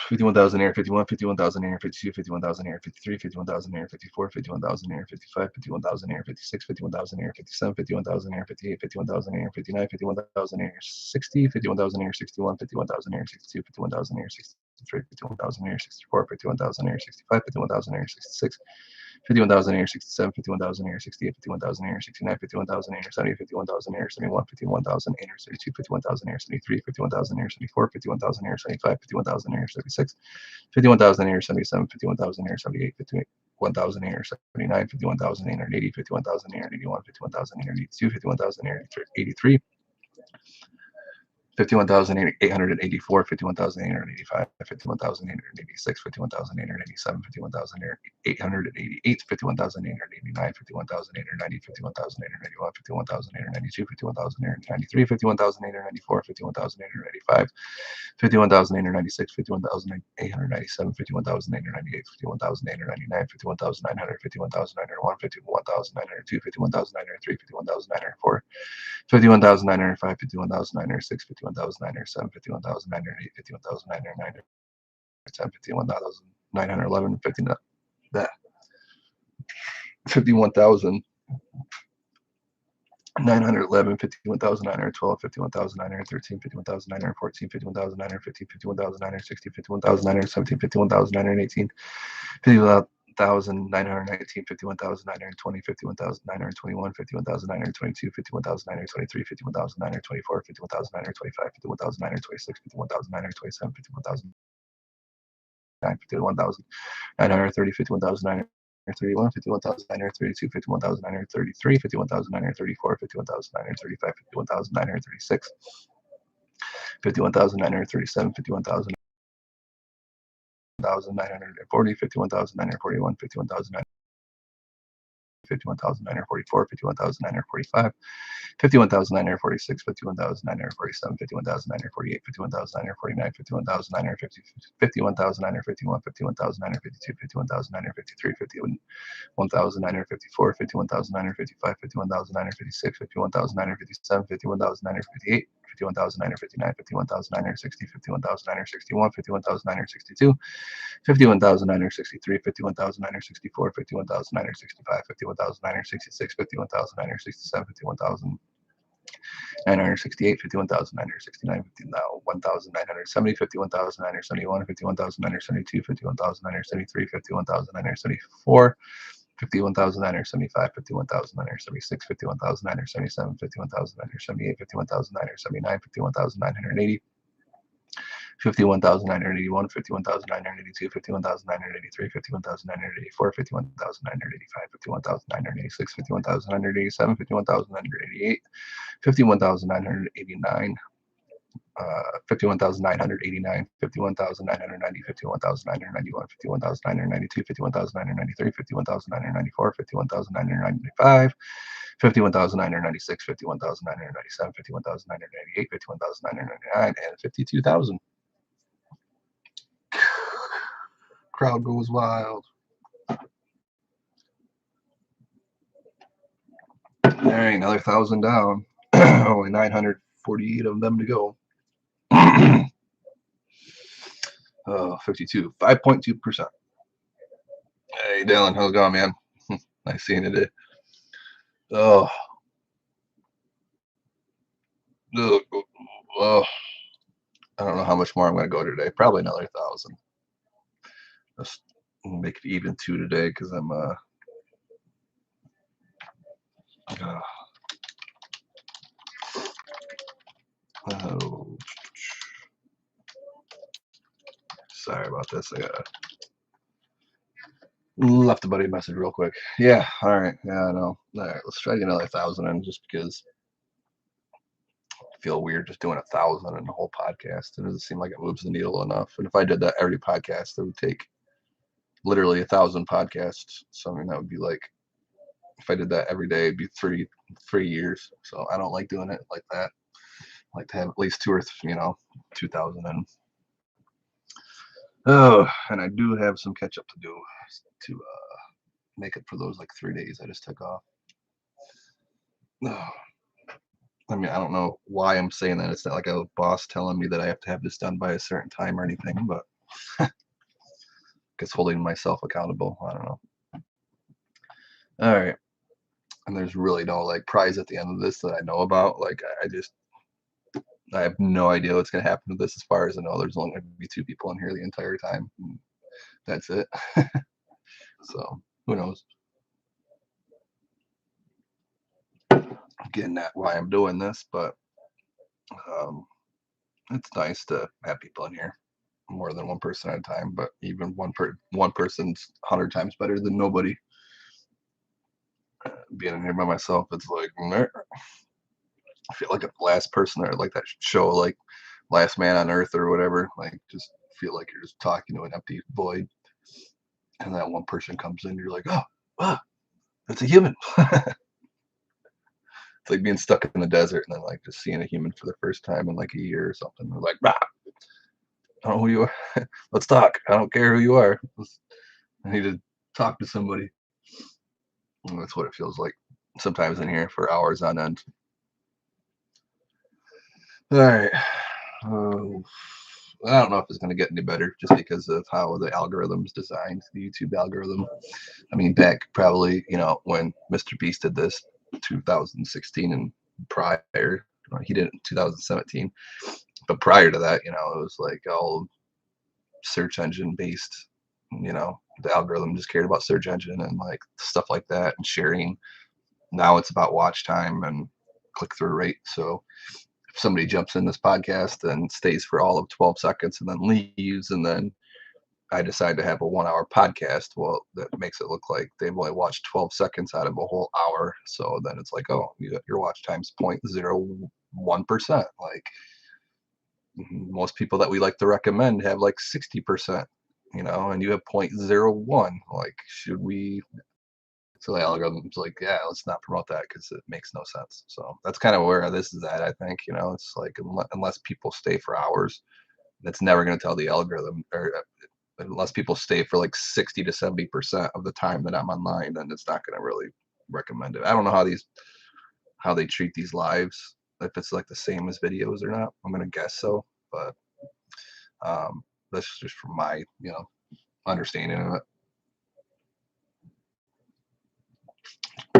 S1: 51,000 air, 51, 51,000 air, 52, 51,000 air, 53, 51,000 air, 54, 51,000 air, 55, 51,000 air, 56, 51,000 air, 57, 51,000 air, 58, 51,000 air, 59, 51,000 air, 60, 51,000 air, 61, 51,000 air, 62, 51,000 air, 63, 51,000 air, 64, 51,000 air, 65, 51,000 air, 66, 51,000 air, 67, 51,000 air, 68, 51,000 air, 69, 51,000 air, 70, 51,000 air, 71, 51,000 air, 72, 51,000 air, 73, 51,000 air, 74, 51,000 air, 75, 51,000 air, 76, 51,000 air, 77, 51,000 air, 78, 51,000 air, 79, 51,000 air, 80, 51,000 air, 81, 51,000 air, 82, 51,000 air, 83. 51,884, 51,885, 51,886, 51,887, 51,888, 51,889, 51,890, 51,891, 51,892, 51,893, 51,894, 51,895, 51,896, 51,897, 51,898, 51,899, 51,900, 51,901, 51,902, 51,903, 51,904. 51,905, 51,906, 51,907, 51,908, 51,909, 51,911, 51,911, 51,912, 51,913, 51,914, 51,915, 51,960, 51,917, 51,918, 51,919, 51,920, 51,921, 51,922, 51,923, 51,924, 51,925, 51,926, 51,927, 51,930, 51,931, 51,932, 51,933, 51,934, 51,935, 51,936, 51,937, 51,940, 51,941, 51,944, 51,945, 51,946, 51,947, 51,948, 51,949, 51,950, 51,951, 51,952, 51,953, 51,954, 51,955, 51,956, 51,957, 51,958, 51,959, 51,960, 51,961, 51,962, 51,963, 51,964, 51,965, 51,966, 51,967, 51,968, 51,969, 51,970, 51,971, 51,972, 51,973, 51,974, 51,975, 51,976, 51,977, 51,978, 51,979, 51,980, 51,981, 51,982, 51,983, 51,984, 51,985, 51,986, 51,987, 51,988, 51,989, 51,989, 51,990, 51,991, 51,992, 51,993, 51,994, 51,995, 51,996, 51,997, 51,998, 51,999, and 52,000. Crowd goes wild. All right, another 1,000 down. Only 948 of them to go. 52, 5.2%. Hey, Dylan, how's it going, man? Nice seeing you today. Oh, oh, I don't know how much more I'm going to go today. Probably another 1,000. Let's make it even 2 today because I'm oh, sorry about this. I left a buddy a message real quick. Yeah, all right. Yeah, I know. All right, let's try to get another 1,000 in just because I feel weird just doing 1,000 in the whole podcast. It doesn't seem like it moves the needle enough. And if I did that every podcast, it would take literally 1,000 podcasts. So I mean, that would be like, if I did that every day, it'd be three years. So I don't like doing it like that. I like to have at least 2,000 in. Oh, and I do have some catch up to do to make up for those like 3 days I just took off. Oh. I mean, I don't know why I'm saying that. It's not like a boss telling me that I have to have this done by a certain time or anything, but it's holding myself accountable. I don't know. All right. And there's really no like prize at the end of this that I know about. Like I have no idea what's gonna happen to this. As far as I know, there's only gonna be 2 people in here the entire time. That's it. So who knows? Getting at why I'm doing this, but it's nice to have people in here, more than one person at a time. But even one person's 100 times better than nobody. Being in here by myself, it's like I feel like a last person, or like that show, like Last Man on Earth or whatever. Like just feel like you're just talking to an empty void, and that one person comes in, you're like, oh, wow, that's a human. It's like being stuck in the desert and then like just seeing a human for the first time in like a year or something. They're like, I don't know who you are. Let's talk. I don't care who you are. I need to talk to somebody. And that's what it feels like sometimes in here for hours on end. All right. I don't know if it's going to get any better just because of how the algorithm's designed, the YouTube algorithm. I mean, back probably, when Mr. Beast did this, 2016 and prior, he did it in 2017. But prior to that, it was like all search engine based, the algorithm just cared about search engine and like stuff like that and sharing. Now it's about watch time and click through rate. So if somebody jumps in this podcast and stays for all of 12 seconds and then leaves, and then I decide to have a 1 hour podcast, well, that makes it look like they've only watched 12 seconds out of a whole hour. So then it's like, oh, your watch time's 0.01%. Like most people that we like to recommend have like 60%, and you have 0.01. Like, should we? So the algorithm's like, yeah, let's not promote that because it makes no sense. So that's kind of where this is at, I think. It's like unless people stay for hours, it's never going to tell the algorithm, or unless people stay for like 60 to 70% of the time that I'm online, then it's not going to really recommend it. I don't know how they treat these lives, if it's like the same as videos or not. I'm going to guess so, but that's just from my understanding of it.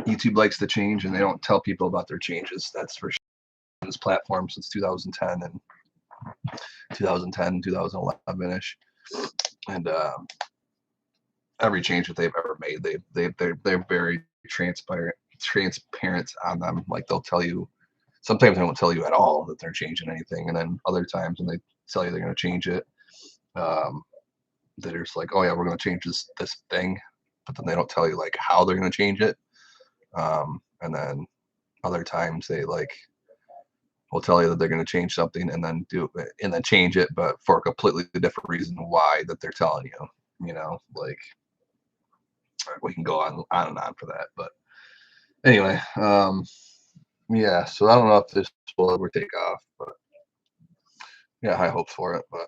S1: YouTube likes to change, and they don't tell people about their changes. That's for sure. This platform since 2010 and 2011ish, and every change that they've ever made, they're very transparent on them. Like they'll tell you. Sometimes they don't tell you at all that they're changing anything, and then other times when they tell you they're going to change it, they're just like, oh yeah, we're going to change this thing, but then they don't tell you like how they're going to change it. And then other times they like will tell you that they're going to change something and then change it, but for a completely different reason why that they're telling you. Like we can go on and on for that, but anyway, yeah. So I don't know if this will ever take off, but yeah, high hopes for it. But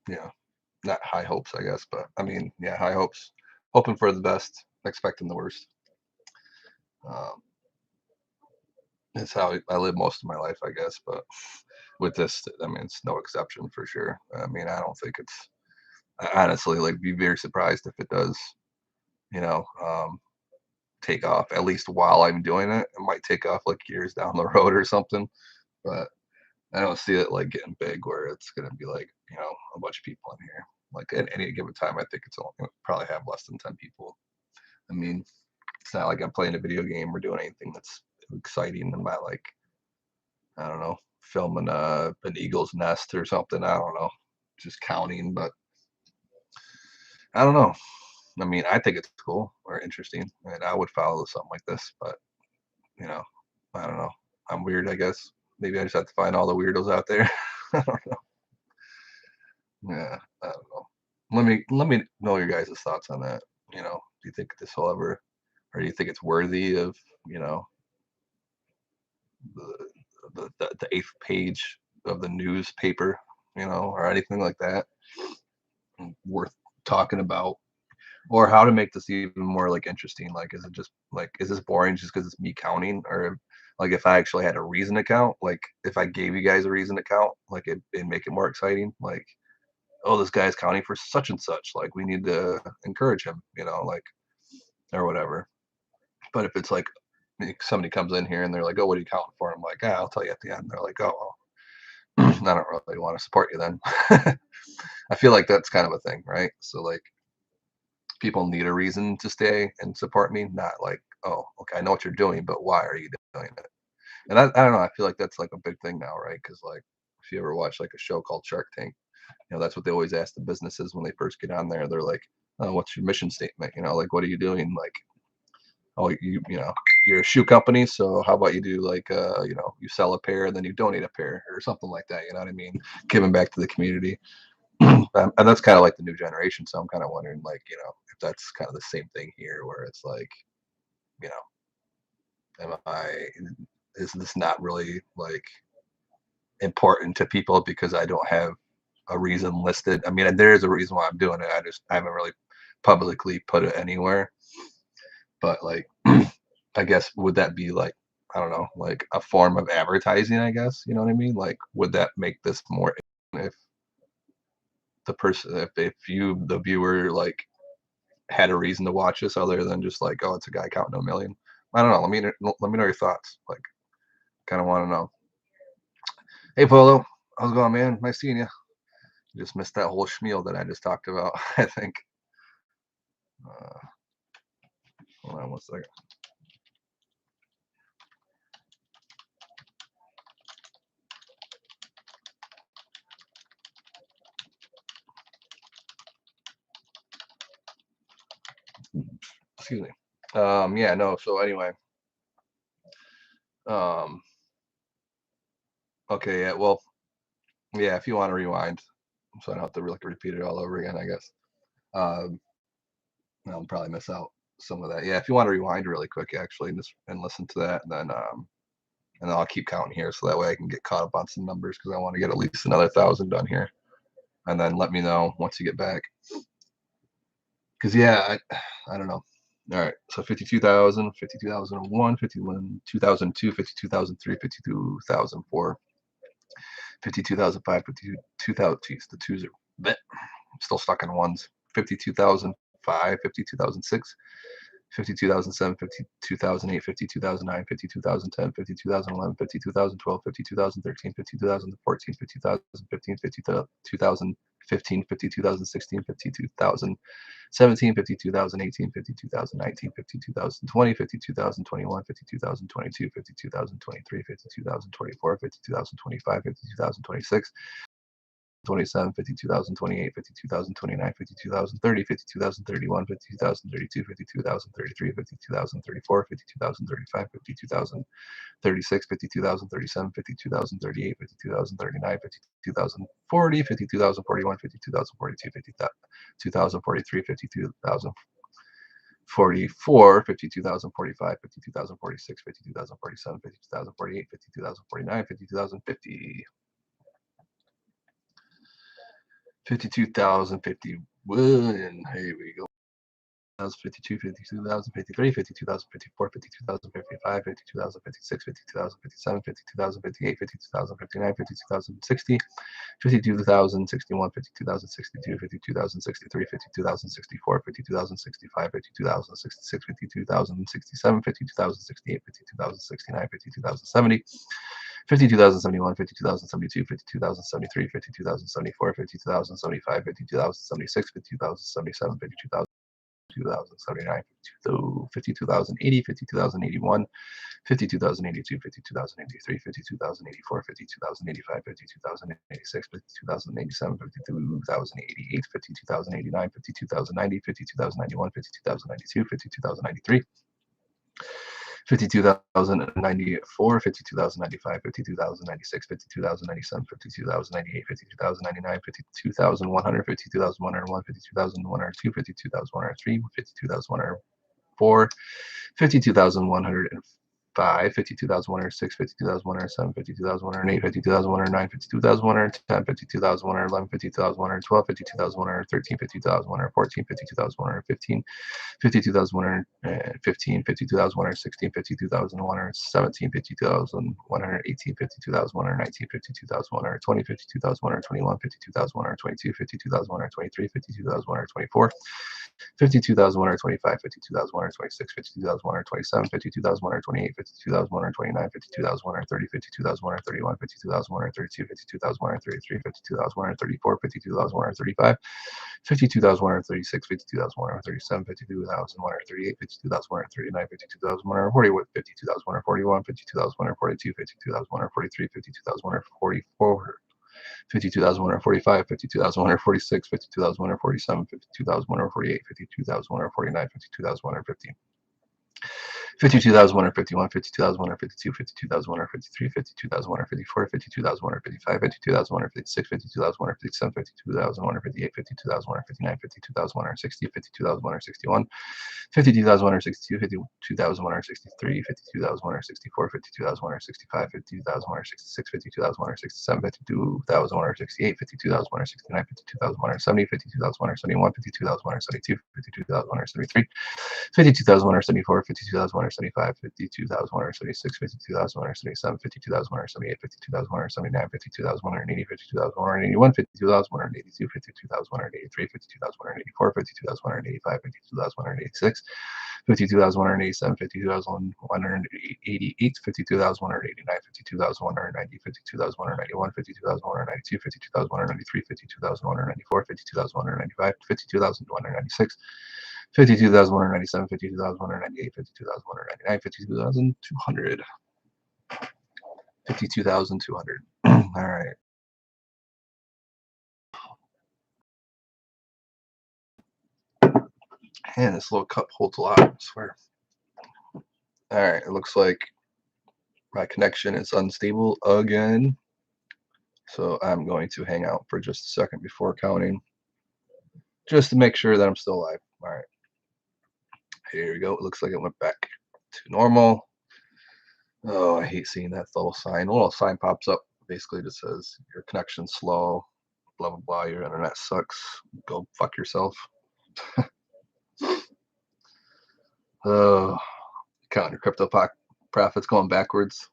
S1: yeah, not high hopes, I guess, but I mean, yeah, high hopes, hoping for the best, expecting the worst. It's how I live most of my life, I guess. But with this, I mean, it's no exception for sure. I mean, I don't think I honestly like be very surprised if it does, you know, take off. At least while I'm doing it, it might take off like years down the road or something. But I don't see it like getting big where it's gonna be like, a bunch of people in here. Like at any given time, I think it's only probably have less than 10 people. I mean, it's not like I'm playing a video game or doing anything that's exciting. I'm not like, I don't know, filming an eagle's nest or something. I don't know, just counting. But I don't know. I mean, I think it's cool or interesting, and I would follow something like this. But you know, I don't know. I'm weird, I guess. Maybe I just have to find all the weirdos out there. I don't know. Yeah, I don't know. Let me know your guys' thoughts on that. Do you think this will ever, or do you think it's worthy of, the the eighth page of the newspaper, or anything like that, worth talking about, or how to make this even more like interesting? Like, is it just like, is this boring just because it's me counting, or like if I actually had a reason to count, like if I gave you guys a reason to count, like it'd make it more exciting, like, oh, this guy's counting for such and such, like we need to encourage him, like, or whatever. But if it's like somebody comes in here and they're like, oh, what are you counting for? I'm like, I'll tell you at the end. They're like, oh, well, I don't really want to support you then. I feel like that's kind of a thing, right? So like people need a reason to stay and support me, not like, oh, okay, I know what you're doing, but why are you doing it? And I don't know, I feel like that's like a big thing now, right? Because like if you ever watch like a show called Shark Tank, that's what they always ask the businesses when they first get on there. They're like, oh, what's your mission statement? Like what are you doing? Like, oh, you're a shoe company, so how about you do like you sell a pair and then you donate a pair or something like that, you know what I mean? Giving back to the community. And that's kind of like the new generation, so I'm kind of wondering, like, if that's kind of the same thing here, where it's like, you know am I is this not really like important to people because I don't have a reason listed? I mean, there is a reason why I'm doing it, I haven't really publicly put it anywhere. But like, I guess would that be like, I don't know, like a form of advertising, I guess, you know what I mean? Like, would that make this more, if the person, if you, the viewer, like had a reason to watch this other than just like, oh, it's a guy counting a million? I don't know. Let me know your thoughts. Like, kind of want to know. Hey, Polo, how's it going, man? Nice seeing you. You just missed that whole schmeal that I just talked about, I think. Uh, Hold on one second. Excuse me. Yeah, no. So anyway, um, okay, yeah. Well, yeah. If you want to rewind, so I don't have to really repeat it all over again, I guess. Um, I'll probably miss out some of that. Yeah, if you want to rewind really quick, actually, and listen to that, and then I'll keep counting here, so that way I can get caught up on some numbers because I want to get at least another 1,000 done here, and then let me know once you get back. Because yeah, I don't know. All right, so 52,000, 52,001, 51, 2002, 52,003, 52,004, 52,005, 52,000. Geez, the twos are bit. I'm still stuck in ones. 52,005, 52,006, 52,007, 52,008, 52,009, 52,010, 52,011, 52,012, 52,013, 52,014, 50,015, 52,015, 52,016, 52,017, 52,018, 52,019, 52,020, 52,021, 52,022, 52,023, 52,024, 52,025, 52,026. 27, 52,028, 52,029, 52,030, 52,031, 52,032, 52,033, 52,034, 52,035, 52,036, 52,037, 52,038, 52,039, 52,040, 52,041, 52,042, 52,043, 52,044, 52,045, 52,046, 52,047, 52,048, 52,049, 52,050. 52,051. Here we go. 52, 52,053, 52,054, 52,055, 52,056, 52,057, 52,058, 52,059, 52,060, 52,061, 52,062, 52,063, 52,064, 52,065, 52,066, 52,067, 52,068, 52,069, 52,070. 52,071, 52,072, 52,073, 52,074, 52,075, 52,076, 52,077, 52,079, 52,080, 52,081, 52,082, 52,083, 52,084, 52,085, 52,086, 52,087, 52,088, 52,089, 52,090, 52,091, 52,092, 52,093. 52,094, 52,095, 52,096, 52,097, 52,098, 52,099, 52,100, 52,101, 52,102, 52,103, 52,104, 52,105, 52,106, 52,107, 52,108, 52,109, 52,110, 52,111, 52,112, 52,113, 52,114, 52,115, 52,115, 52,116, 52,117, 52,118, 52,119, 52,120, 52,121, 52,122, 52,123, 52,124, 52,125, 52,126, 52,127, 52,128, 52,129, 52,130, 52,131, 52,132, 52,133, 52,134, 52,135, 52,136, 52,137, 52,138, 52,139, 52,140, 52,141, 52,142, 52,143, 52,144. 52,145, 52,146, 52,147, 52,148, 52,149, 52,150. 52,151, 52,152, 52,153, 52,154, 52,155, 52,156, 52,157, 52,158, 52,159, 52,160, 52,161, 52,162, 52,163, 52,164, 52,165, 52,166, 52,167, 52,168, 52,169, 52,170, 52,171, 52,172, 52,173. 52,174, 52,175, 52,175, 52,176, 52,177, 52,178, 52,179, 52,180, 52,181, 52,182, 52,183, 52,184, 52,185, 52,186, 52,187, 52,188, 52,189, 52,190, 52,191, 52,192, 52,193, 52,194, 52,195, 52,196, 52,197, 52,198, 52,199, 52,200, 52,200. All right. Man, this little cup holds a lot, I swear. All right, it looks like my connection is unstable again. So I'm going to hang out for just a second before counting, just to make sure that I'm still alive. All right. Here we go. It looks like it went back to normal. Oh, I hate seeing that little sign. A little sign pops up. Basically just says your connection's slow, blah, blah, blah. Your internet sucks. Go fuck yourself. Oh, counting your crypto profits going backwards.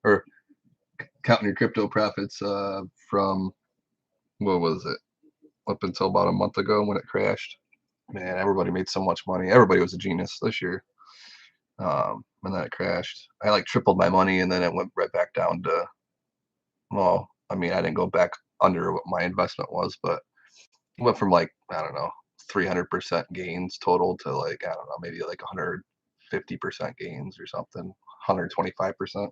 S1: Or counting your crypto profits from, what was it? Up until about a month ago when it crashed. Man, everybody made so much money. Everybody was a genius this year. And then it crashed. I like tripled my money, and then it went right back down to, well, I mean, I didn't go back under what my investment was, but it went from like, I don't know, 300% gains total to like, I don't know, maybe like 150% gains or something, 125%.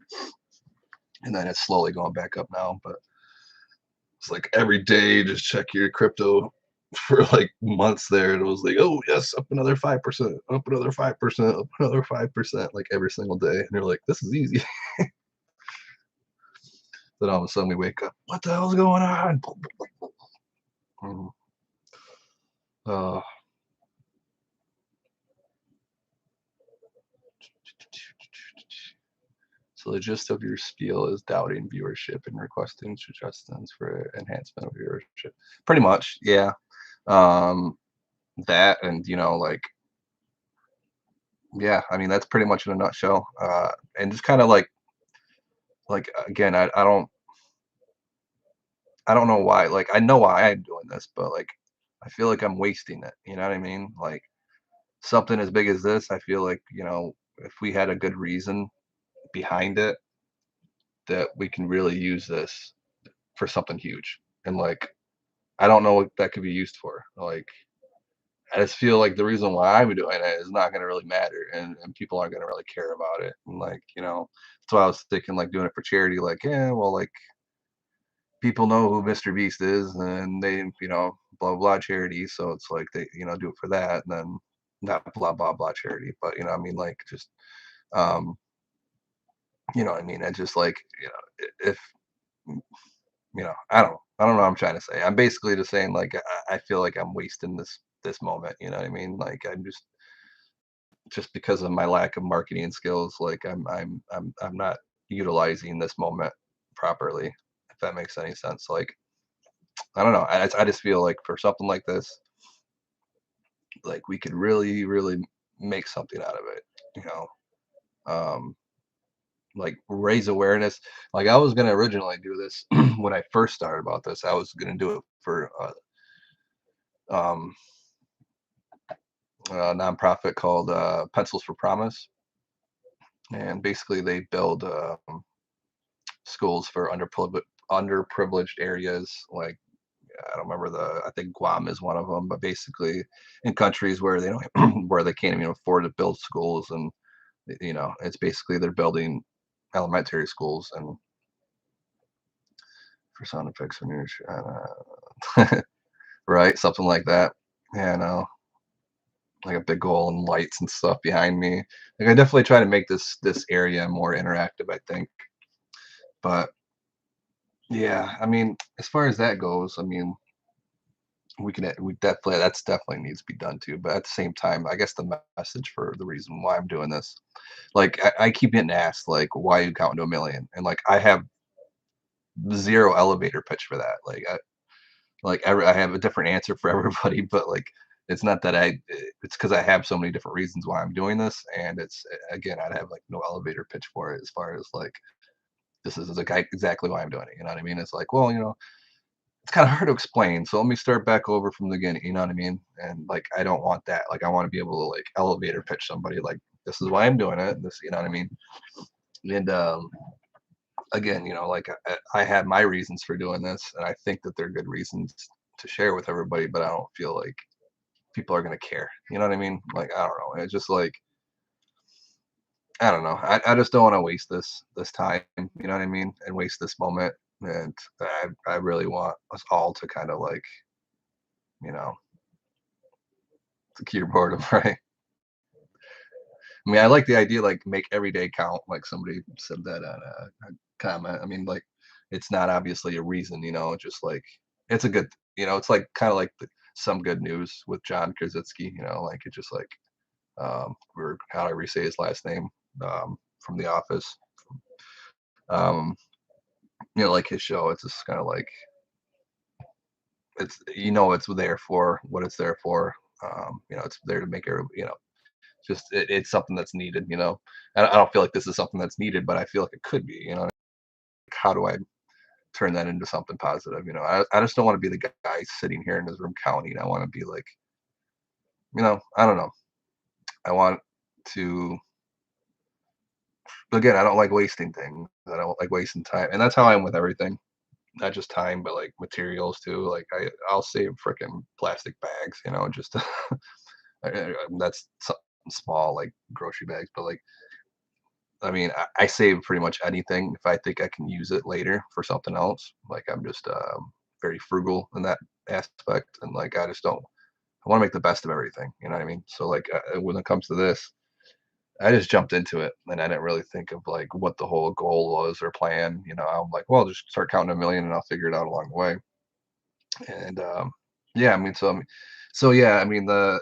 S1: And then it's slowly going back up now, but it's like every day just check your crypto for like months there, and it was like, oh yes, up another 5%, up another 5%, up another 5%, like every single day. And you're like, this is easy. Then all of a sudden we wake up, what the hell's going on? Uh, so the gist of your spiel is doubting viewership and requesting suggestions for enhancement of viewership. Pretty much, yeah. That, and like, yeah, I mean that's pretty much in a nutshell. And just kind of like again, I don't know why. Like I know why I'm doing this, but like I feel like I'm wasting it. You know what I mean? Like something as big as this, I feel like, if we had a good reason behind it, that we can really use this for something huge. And like I don't know what that could be used for. Like I just feel like the reason why I'm doing it is not going to really matter, and people aren't going to really care about it. And like, that's why I was thinking like doing it for charity. Like, yeah, well, like people know who Mr. Beast is, and they, blah blah charity. So it's like they, do it for that, and then not blah blah blah charity, but I mean, like just, um, I mean, I just like, if I don't know what I'm trying to say. I'm basically just saying like I feel like I'm wasting this moment. You know what I mean? Like I'm just because of my lack of marketing skills, like I'm not utilizing this moment properly. If that makes any sense. Like I don't know. I just feel like for something like this, like we could really, really make something out of it. You know, um, like raise awareness. Like I was gonna originally do this when I first started about this. I was gonna do it for um, a nonprofit called Pencils for Promise, and basically they build schools for underprivileged areas. Like I don't remember I think Guam is one of them, but basically in countries where they don't where they can't even afford to build schools, and it's basically they're building elementary schools. And for sound effects when you're right, something like that. Yeah, no, like a big goal and lights and stuff behind me. Like I definitely try to make this area more interactive, I think. But yeah, I mean, as far as that goes, I mean, we definitely, that's definitely needs to be done too. But at the same time, I guess the message for the reason why I'm doing this, like I keep getting asked like, why are you counting to a million? And like I have zero elevator pitch for that. Like I have a different answer for everybody, but like It's not that it's because I have so many different reasons why I'm doing this, and it's again, I'd have like no elevator pitch for it as far as like this is like exactly why I'm doing it. You know what I mean? It's like, well, it's kind of hard to explain. So let me start back over from the beginning. You know what I mean? And like, I don't want that. Like, I want to be able to like elevator pitch somebody. Like, this is why I'm doing it. This, you know what I mean? And again, like I had my reasons for doing this, and I think that they're good reasons to share with everybody. But I don't feel like people are gonna care. You know what I mean? Like, I don't know. It's just like I don't know. I just don't want to waste this time. You know what I mean? And waste this moment. And I really want us all to kind of like you know to cure boredom, right? I mean, I like the idea, like, make every day count, like somebody said that on a comment. I mean, like, it's not obviously a reason, just like it's a good, it's like kind of like some good news with John Krasinski, like it just like, or how do I re say his last name, from The Office. Um, like his show, it's just kind of like, it's there for what it's there for. It's there to make everybody, just it's something that's needed. I don't feel like this is something that's needed, but I feel like it could be. How do I turn that into something positive? I just don't want to be the guy sitting here in his room counting. I want to be like, I don't know. I want to again. I don't like wasting things. I don't like wasting time, and that's how I am with everything. Not just time, but like materials too. Like I'll save freaking plastic bags. Just that's something small like grocery bags, but like I mean, I save pretty much anything if I think I can use it later for something else. Like I'm just very frugal in that aspect, and like I just don't. I want to make the best of everything. You know what I mean? So like when it comes to this, I just jumped into it, and I didn't really think of like what the whole goal was or plan. I'm like, well, just start counting a million, and I'll figure it out along the way. And yeah, I mean, so yeah, I mean, the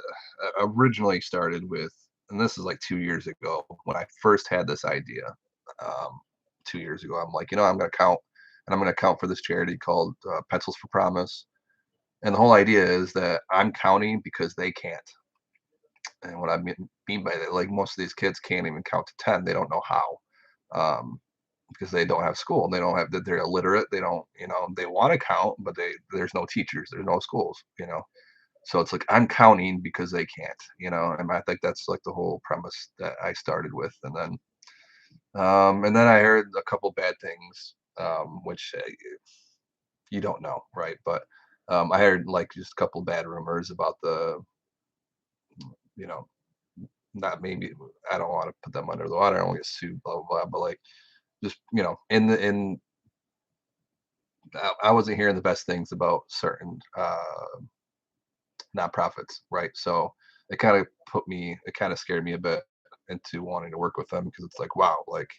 S1: originally started with, and this is like 2 years ago when I first had this idea. Um, 2 years ago, I'm like, I'm gonna count, and I'm gonna count for this charity called Pencils for Promise. And the whole idea is that I'm counting because they can't. And what I mean by that, like most of these kids can't even count to 10. They don't know how. Because they don't have school. They don't have that they're illiterate. They don't, they want to count, but there's no teachers, there's no schools. So it's like I'm counting because they can't, and I think that's like the whole premise that I started with. And then I heard a couple bad things, which you don't know, right? But I heard like just a couple bad rumors about you know, not maybe I don't want to put them under the water. I don't want to get sued, blah blah blah. But like just in I wasn't hearing the best things about certain nonprofits, right? So it kind of scared me a bit into wanting to work with them because it's like, wow, like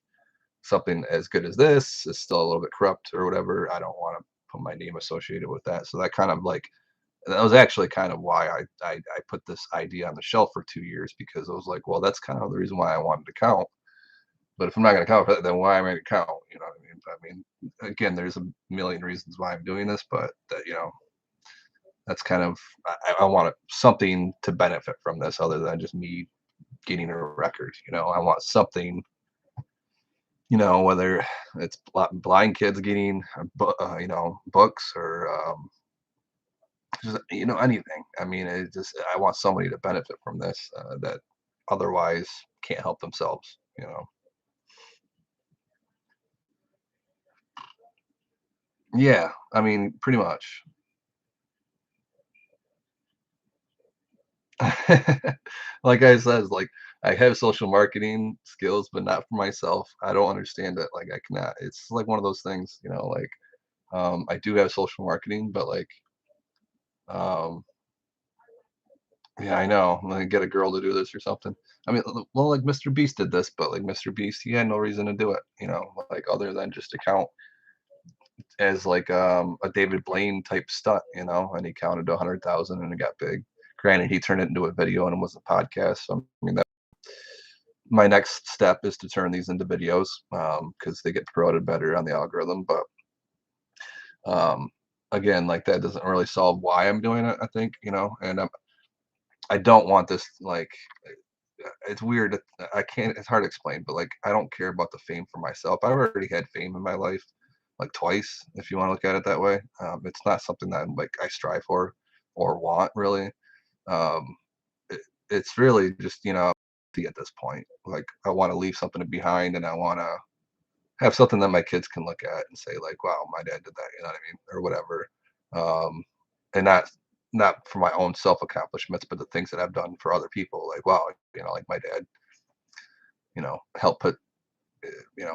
S1: something as good as this is still a little bit corrupt or whatever. I don't want to put my name associated with that. So that kind of like that was actually kind of why I put this idea on the shelf for 2 years because I was like, well, that's kind of the reason why I wanted to count. But if I'm not going to count for that, then why am I going to count? You know what I mean? Again, there's a million reasons why I'm doing this, but that that's kind of I want something to benefit from this other than just me getting a record. I want something. Whether it's blind kids getting books or just anything. I mean, it just I want somebody to benefit from this that otherwise can't help themselves. Yeah, I mean, pretty much. Like I said, like I have social marketing skills, but not for myself. I don't understand it. Like I cannot. It's like one of those things, like I do have social marketing, but like um, yeah, I know. Like get a girl to do this or something. I mean, well, like Mr. Beast did this, but like Mr. Beast, he had no reason to do it, like other than just to count as like a David Blaine type stunt, and he counted to 100,000 and it got big. Granted, he turned it into a video and it was a podcast. So I mean, my next step is to turn these into videos because they get promoted better on the algorithm. But um, again, like that doesn't really solve why I'm doing it. I think and I don't want this like it's weird. I can't. It's hard to explain, but like I don't care about the fame for myself. I've already had fame in my life, like twice, if you want to look at it that way. It's not something that like I strive for or want really. Um, it, it's really just at this point. Like I want to leave something behind, and I want to have something that my kids can look at and say like, "Wow, my dad did that," you know what I mean, or whatever. Um, and not for my own self accomplishments, but the things that I've done for other people. Like, wow, like my dad, helped put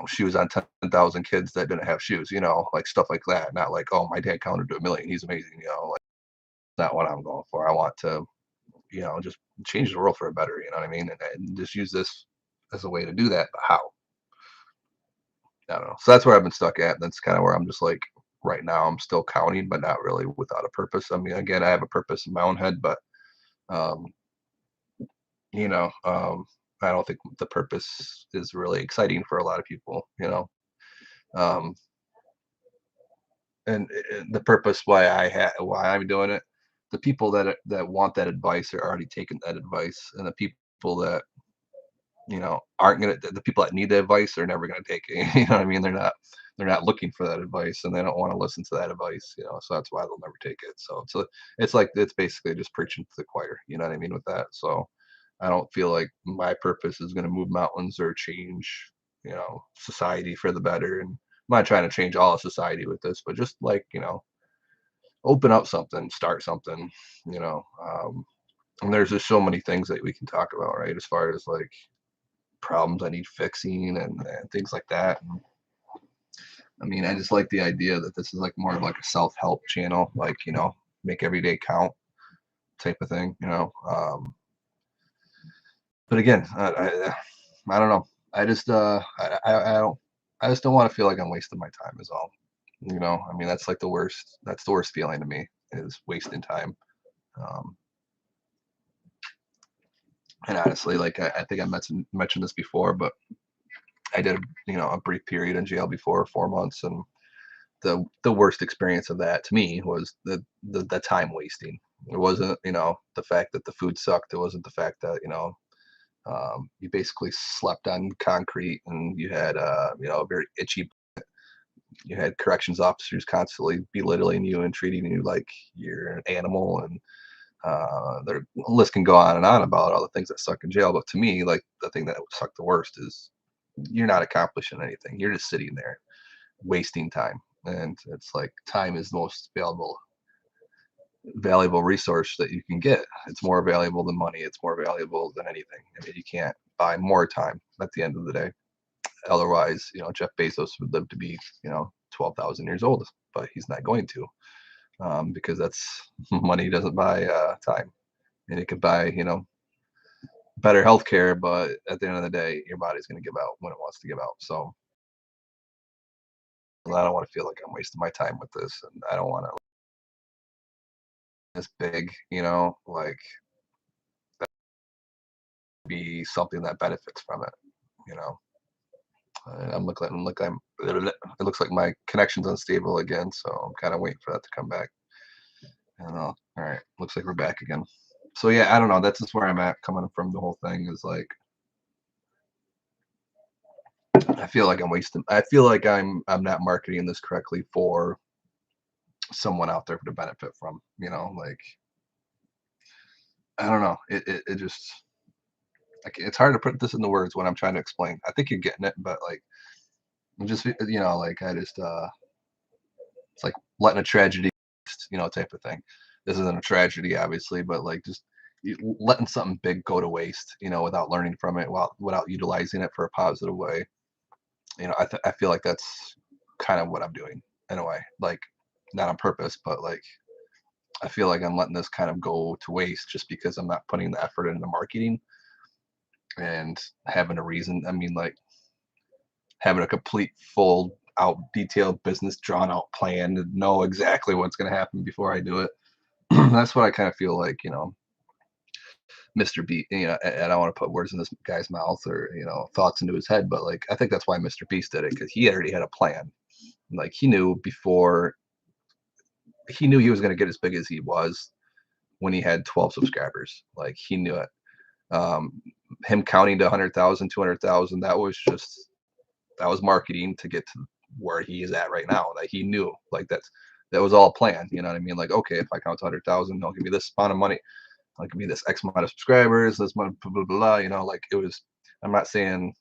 S1: shoes on 10,000 kids that didn't have shoes. Like stuff like that. Not like, oh, my dad counted to a million. He's amazing. Like not what I'm going for. I want to just change the world for a better. You know what I mean? And just use this as a way to do that. But how? I don't know. So that's where I've been stuck at. That's kind of where I'm just like right now. I'm still counting, but not really without a purpose. I mean, again, I have a purpose in my own head, but um, you know, um, I don't think the purpose is really exciting for a lot of people. Um, and the purpose why I'm doing it. The people that want that advice are already taking that advice, and the people that aren't gonna the people that need the advice are never gonna take it. You know what I mean? They're not looking for that advice, and they don't want to listen to that advice. So that's why they'll never take it. So it's like it's basically just preaching to the choir. You know what I mean with that. So I don't feel like my purpose is gonna move mountains or change society for the better. And I'm not trying to change all of society with this, but just like open up something, start something. And there's just so many things that we can talk about, right? As far as like problems I need fixing and things like that. And, I mean, I just like the idea that this is like more of like a self-help channel, like, make every day count type of thing. But again, I don't know. I just I just don't want to feel like I'm wasting my time is all. I mean, that's the worst feeling to me is wasting time. Um, and honestly, like I think I mentioned this before, but I did a brief period in jail before, 4 months, and the worst experience of that to me was the time wasting. It wasn't the fact that the food sucked. It wasn't the fact that you basically slept on concrete and you had a very itchy. You had corrections officers constantly belittling you and treating you like you're an animal, and their list can go on and on about all the things that suck in jail. But to me, like the thing that sucked the worst is you're not accomplishing anything. You're just sitting there wasting time. And it's like time is the most valuable resource that you can get. It's more valuable than money. It's more valuable than anything. I mean, you can't buy more time at the end of the day. Otherwise, Jeff Bezos would live to be, 12,000 years old, but he's not going to, because that's money doesn't buy time. And it could buy, better health care, but at the end of the day, your body's going to give out when it wants to give out. So I don't want to feel like I'm wasting my time with this, and I don't want to this big, like be something that benefits from it, you know. I'm looking like it looks like my connection's unstable again, so I'm kind of waiting for that to come back. I don't know. All right, looks like we're back again. So yeah, I don't know. That's just where I'm at coming from the whole thing is like I feel like I'm wasting. I feel like I'm not marketing this correctly for someone out there to benefit from. Like I don't know. It just like it's hard to put this into words when I'm trying to explain. I think you're getting it, but like I'm just like I just it's like letting a tragedy type of thing. This isn't a tragedy obviously, but like just letting something big go to waste, without learning from it, without utilizing it for a positive way. I feel like that's kind of what I'm doing in a way, like not on purpose, but like I feel like I'm letting this kind of go to waste just because I'm not putting the effort into marketing and having a reason. I mean, like having a complete, full out, detailed business drawn out plan to know exactly what's going to happen before I do it. That's what I kind of feel like, Mr. B, and I don't want to put words in this guy's mouth or, thoughts into his head, but like, I think that's why Mr. Beast did it because he already had a plan. Like he knew before he knew he was going to get as big as he was. when he had 12 subscribers. Like he knew it. Um, him counting to 100,000, 200,000, that was marketing to get to where he is at right now. That he knew, like that was all planned. You know what I mean? Like, okay, if I count to 100,000, they'll give me this amount of money. I'll give me this X amount of subscribers. This month, blah blah blah. You know, like it was. I'm not saying,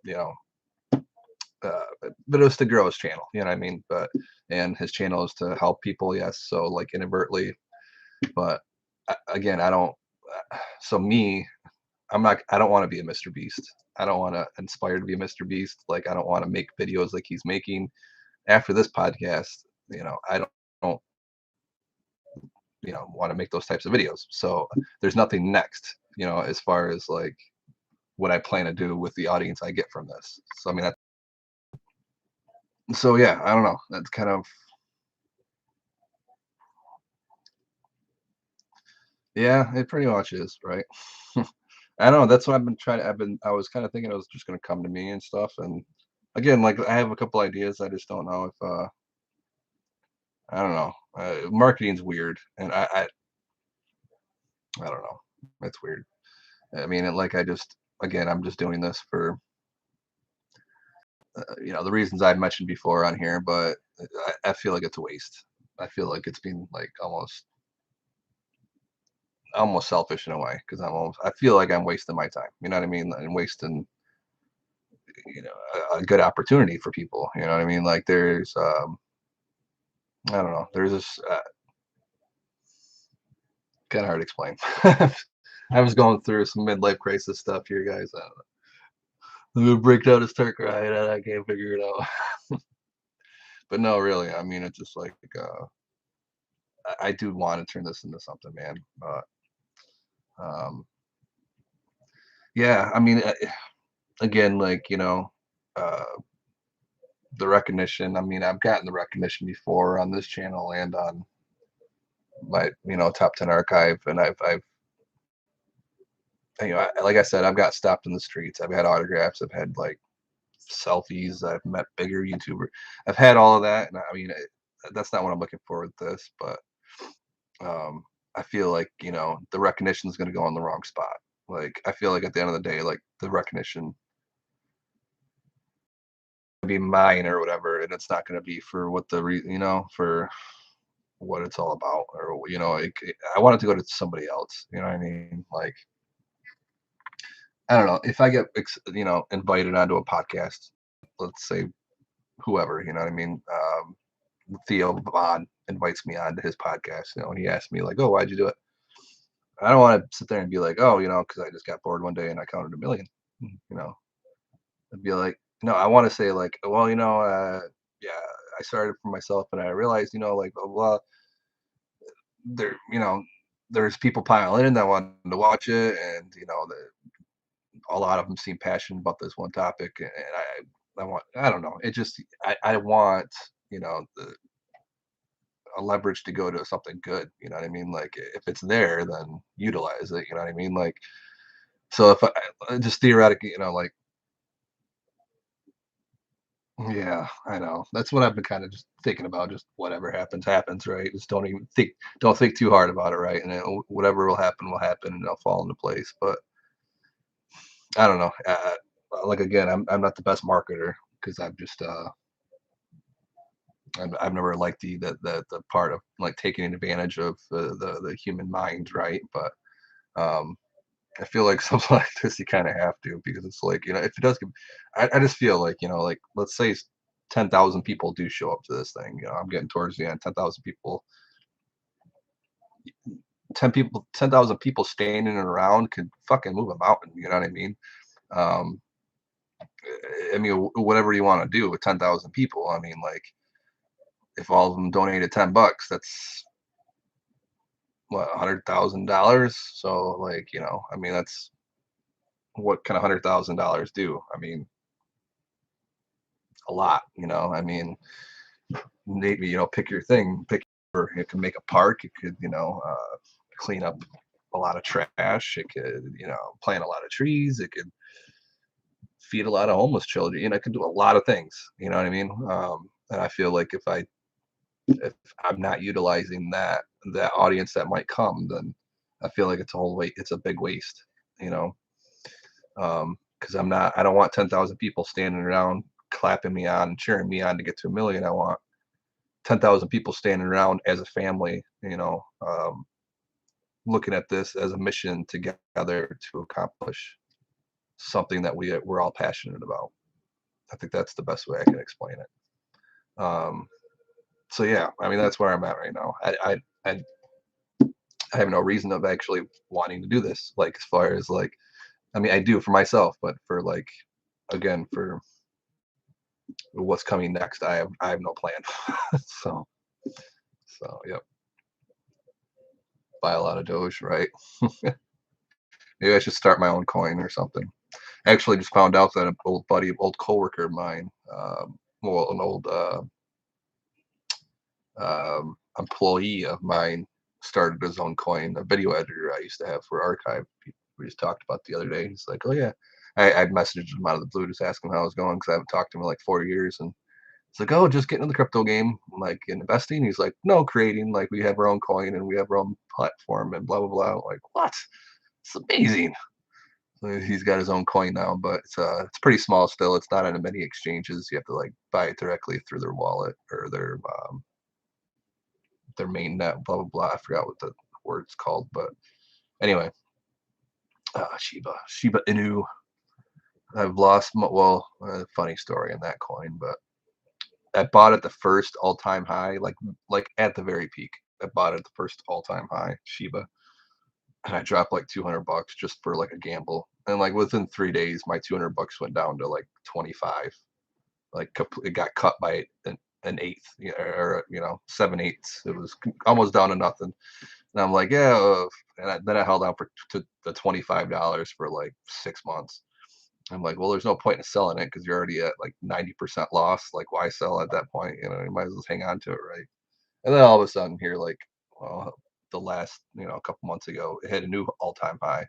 S1: you know, but it was to grow his channel. You know what I mean? But and his channel is to help people. Yes, so like inadvertently, but again, I don't. So me, I'm not. I don't want to be a Mr. Beast. I don't want to inspire to be a Mr. Beast. Like I don't want to make videos like he's making. After this podcast, I don't want to make those types of videos. So there's nothing next. As far as like what I plan to do with the audience I get from this. So I mean that. So yeah, I don't know. That's kind of. Yeah, it pretty much is, right? I know that's what I've been trying to. I was kind of thinking it was just going to come to me and stuff. And again, like I have a couple ideas. I just don't know if I don't know. Marketing's weird, and I don't know. It's weird. I mean, like again, I'm just doing this for the reasons I've mentioned before on here, but I feel like it's a waste. I feel like it's been like almost selfish in a way because I feel like I'm wasting my time. You know what I mean? And wasting a good opportunity for people. You know what I mean? Like there's I don't know. There's this kind of hard to explain. I was going through some midlife crisis stuff here, guys. I don't know. I'm gonna break down his turk right, and I can't figure it out. But no, really, I mean, it's just like I do want to turn this into something, man. But um, yeah, I mean, again, like uh, the recognition. I mean, I've gotten the recognition before on this channel and on my top 10 archive, and I've like I said, I've got stopped in the streets. I've had autographs. I've had like selfies. I've met bigger YouTuber. I've had all of that, and I mean, that's not what I'm looking for with this. But I feel like the recognition is going to go in the wrong spot. Like I feel like at the end of the day, like the recognition will be mine or whatever, and it's not going to be for what for what it's all about, or I want it to go to somebody else. You know what I mean? Like I don't know if I get invited onto a podcast, let's say whoever, you know what I mean? Theo Vaughn invites me on to his podcast, and he asks me like, "Oh, why'd you do it?" I don't want to sit there and be like, "Oh, because I just got bored one day and I counted 1 million." You know, I'd be like, no, I want to say like, well, yeah, I started for myself and I realized, like, blah, blah, there, there's people piling in that wanted to watch it, and a lot of them seem passionate about this one topic, and I don't know, it just, I want, the a leverage to go to something good. You know what I mean? Like if it's there, then utilize it. You know what I mean? Like so if just theoretically, like yeah, I know. That's what I've been kind of just thinking about. Just whatever happens, happens, right? Just don't think too hard about it, right? And then whatever will happen, and it'll fall into place. But I don't know. Like again, I'm not the best marketer because I've just I've never liked the part of like taking advantage of the human mind, right? But um, I feel like something like this you kind of have to because it's like if it does, I just feel like like let's say 10,000 people do show up to this thing. I'm getting towards the end. 10,000 people, 10,000 people standing around could fucking move a mountain. You know what I mean? Um, I mean, whatever you want to do with 10,000 people. I mean, like if all of them donated $10, that's what $100,000. So like I mean that's what can $100,000 do? I mean a lot. I mean maybe pick your thing. Or it can make a park. It could clean up a lot of trash. It could plant a lot of trees. It could feed a lot of homeless children. It could do a lot of things. You know what I mean? And I feel like if I if I'm not utilizing that audience that might come, then I feel like it's a big waste, you know. Because I don't want 10,000 people standing around clapping me on, cheering me on to get to a million. I want 10,000 people standing around as a family, looking at this as a mission together to accomplish something that we're all passionate about. I think that's the best way I can explain it. So yeah, I mean that's where I'm at right now. I have no reason of actually wanting to do this. Like as far as like, I mean I do for myself, but for like again for what's coming next, I have no plan. so yep, buy a lot of Doge, right? Maybe I should start my own coin or something. I actually just found out that an old buddy, old coworker of mine, well, an old employee of mine started his own coin, a video editor I used to have for Archive. We just talked about the other day. He's like, "Oh yeah," I'd messaged him out of the blue, just asking how it was going because I haven't talked to him in like 4 years, and it's like, "Oh, just getting in the crypto game, like investing." He's like, "No, creating. Like we have our own coin and we have our own platform and blah blah blah." I'm like, what? It's amazing. He's got his own coin now, but it's pretty small still. It's not on many exchanges. You have to like buy it directly through their wallet or their main net. Blah blah blah. I forgot what the word's called, but anyway, Shiba Inu. I've lost well, funny story on that coin, but I bought it the first all-time high, like at the very peak. I bought it the first all-time high, Shiba, and I dropped like $200 just for like a gamble. And like within 3 days, my $200 went down to like 25. Like it got cut by an eighth, or 7/8. It was almost down to nothing. And I'm like, yeah. Then I held out to the $25 for like 6 months. I'm like, well, there's no point in selling it because you're already at like 90% loss. Like, why sell at that point? You might as well hang on to it, right? And then all of a sudden, here, like, well, the last, a couple months ago, it hit a new all-time high,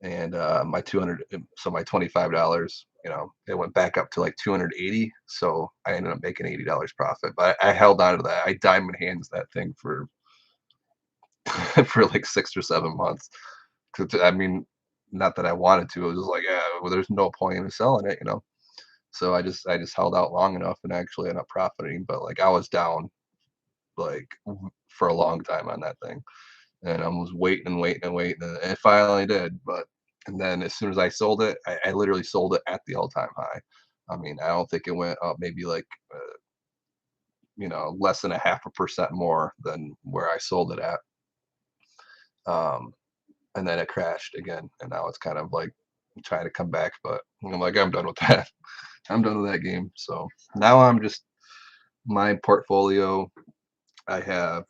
S1: and my 200, so my $25, it went back up to like 280. So I ended up making $80 profit. But I held on to that. I diamond hands that thing for for like 6 or 7 months. 'Cause I mean, not that I wanted to. It was just like, yeah, well, there's no point in selling it. So I just held out long enough and actually ended up profiting. But like I was down like for a long time on that thing, and I was waiting and waiting and waiting, and it finally did. But and then as soon as I sold it, I literally sold it at the all-time high. I mean, I don't think it went up maybe like less than a 0.5% more than where I sold it at. Um, and then it crashed again, and now it's kind of like trying to come back. But I'm like, I'm done with that. I'm done with that game. So now I'm just my portfolio. I have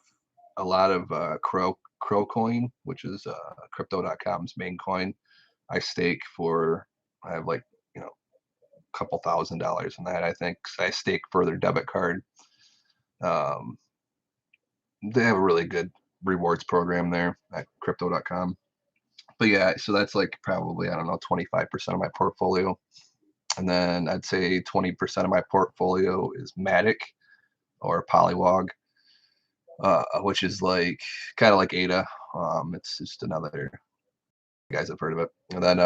S1: a lot of Crow coin, which is crypto.com's main coin. I stake for I have like a couple $1,000s in that. I think I stake for their debit card. Um, they have a really good rewards program there at crypto.com. But yeah, so that's like probably I don't know 25% of my portfolio, and then I'd say 20% of my portfolio is Matic or Polywog, which is like kind of like ADA. It's just another, you guys have heard of it. And then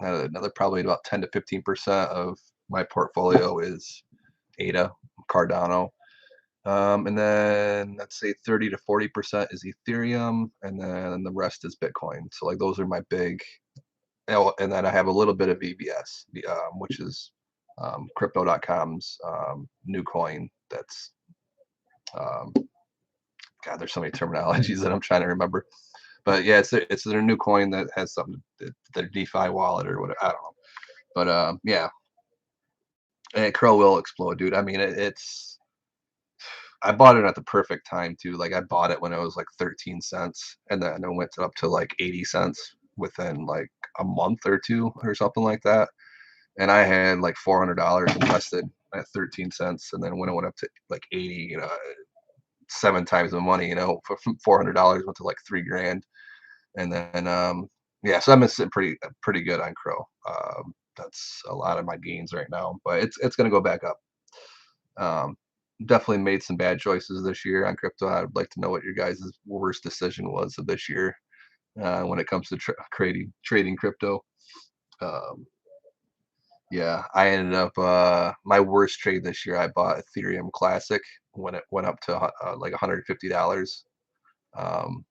S1: another probably about 10 to 15% of my portfolio is ADA, Cardano. And then let's say 30 to 40% is Ethereum, and then the rest is Bitcoin. So like those are my big. Oh, and then I have a little bit of EBS, which is Crypto.com's new coin. That's um, God. There's so many terminologies that I'm trying to remember. But yeah, it's their new coin that has something, their DeFi wallet or whatever. I don't know. But yeah, and Crow will explode, dude. I mean, it's. I bought it at the perfect time too. Like I bought it when it was like 13 cents, and then it went up to like 80 cents within like a month or two or something like that. And I had like $400 invested at 13 cents, and then when it went up to like 80, 7 times the money, from $400 went to like 3 grand. And then yeah, so I'm sitting pretty good on Crow. That's a lot of my gains right now, but it's gonna go back up. Um, definitely made some bad choices this year on crypto. I'd like to know what your guys' worst decision was of this year when it comes to trading crypto. Um, yeah, I ended up my worst trade this year. I bought Ethereum Classic when it went up to like $150 um,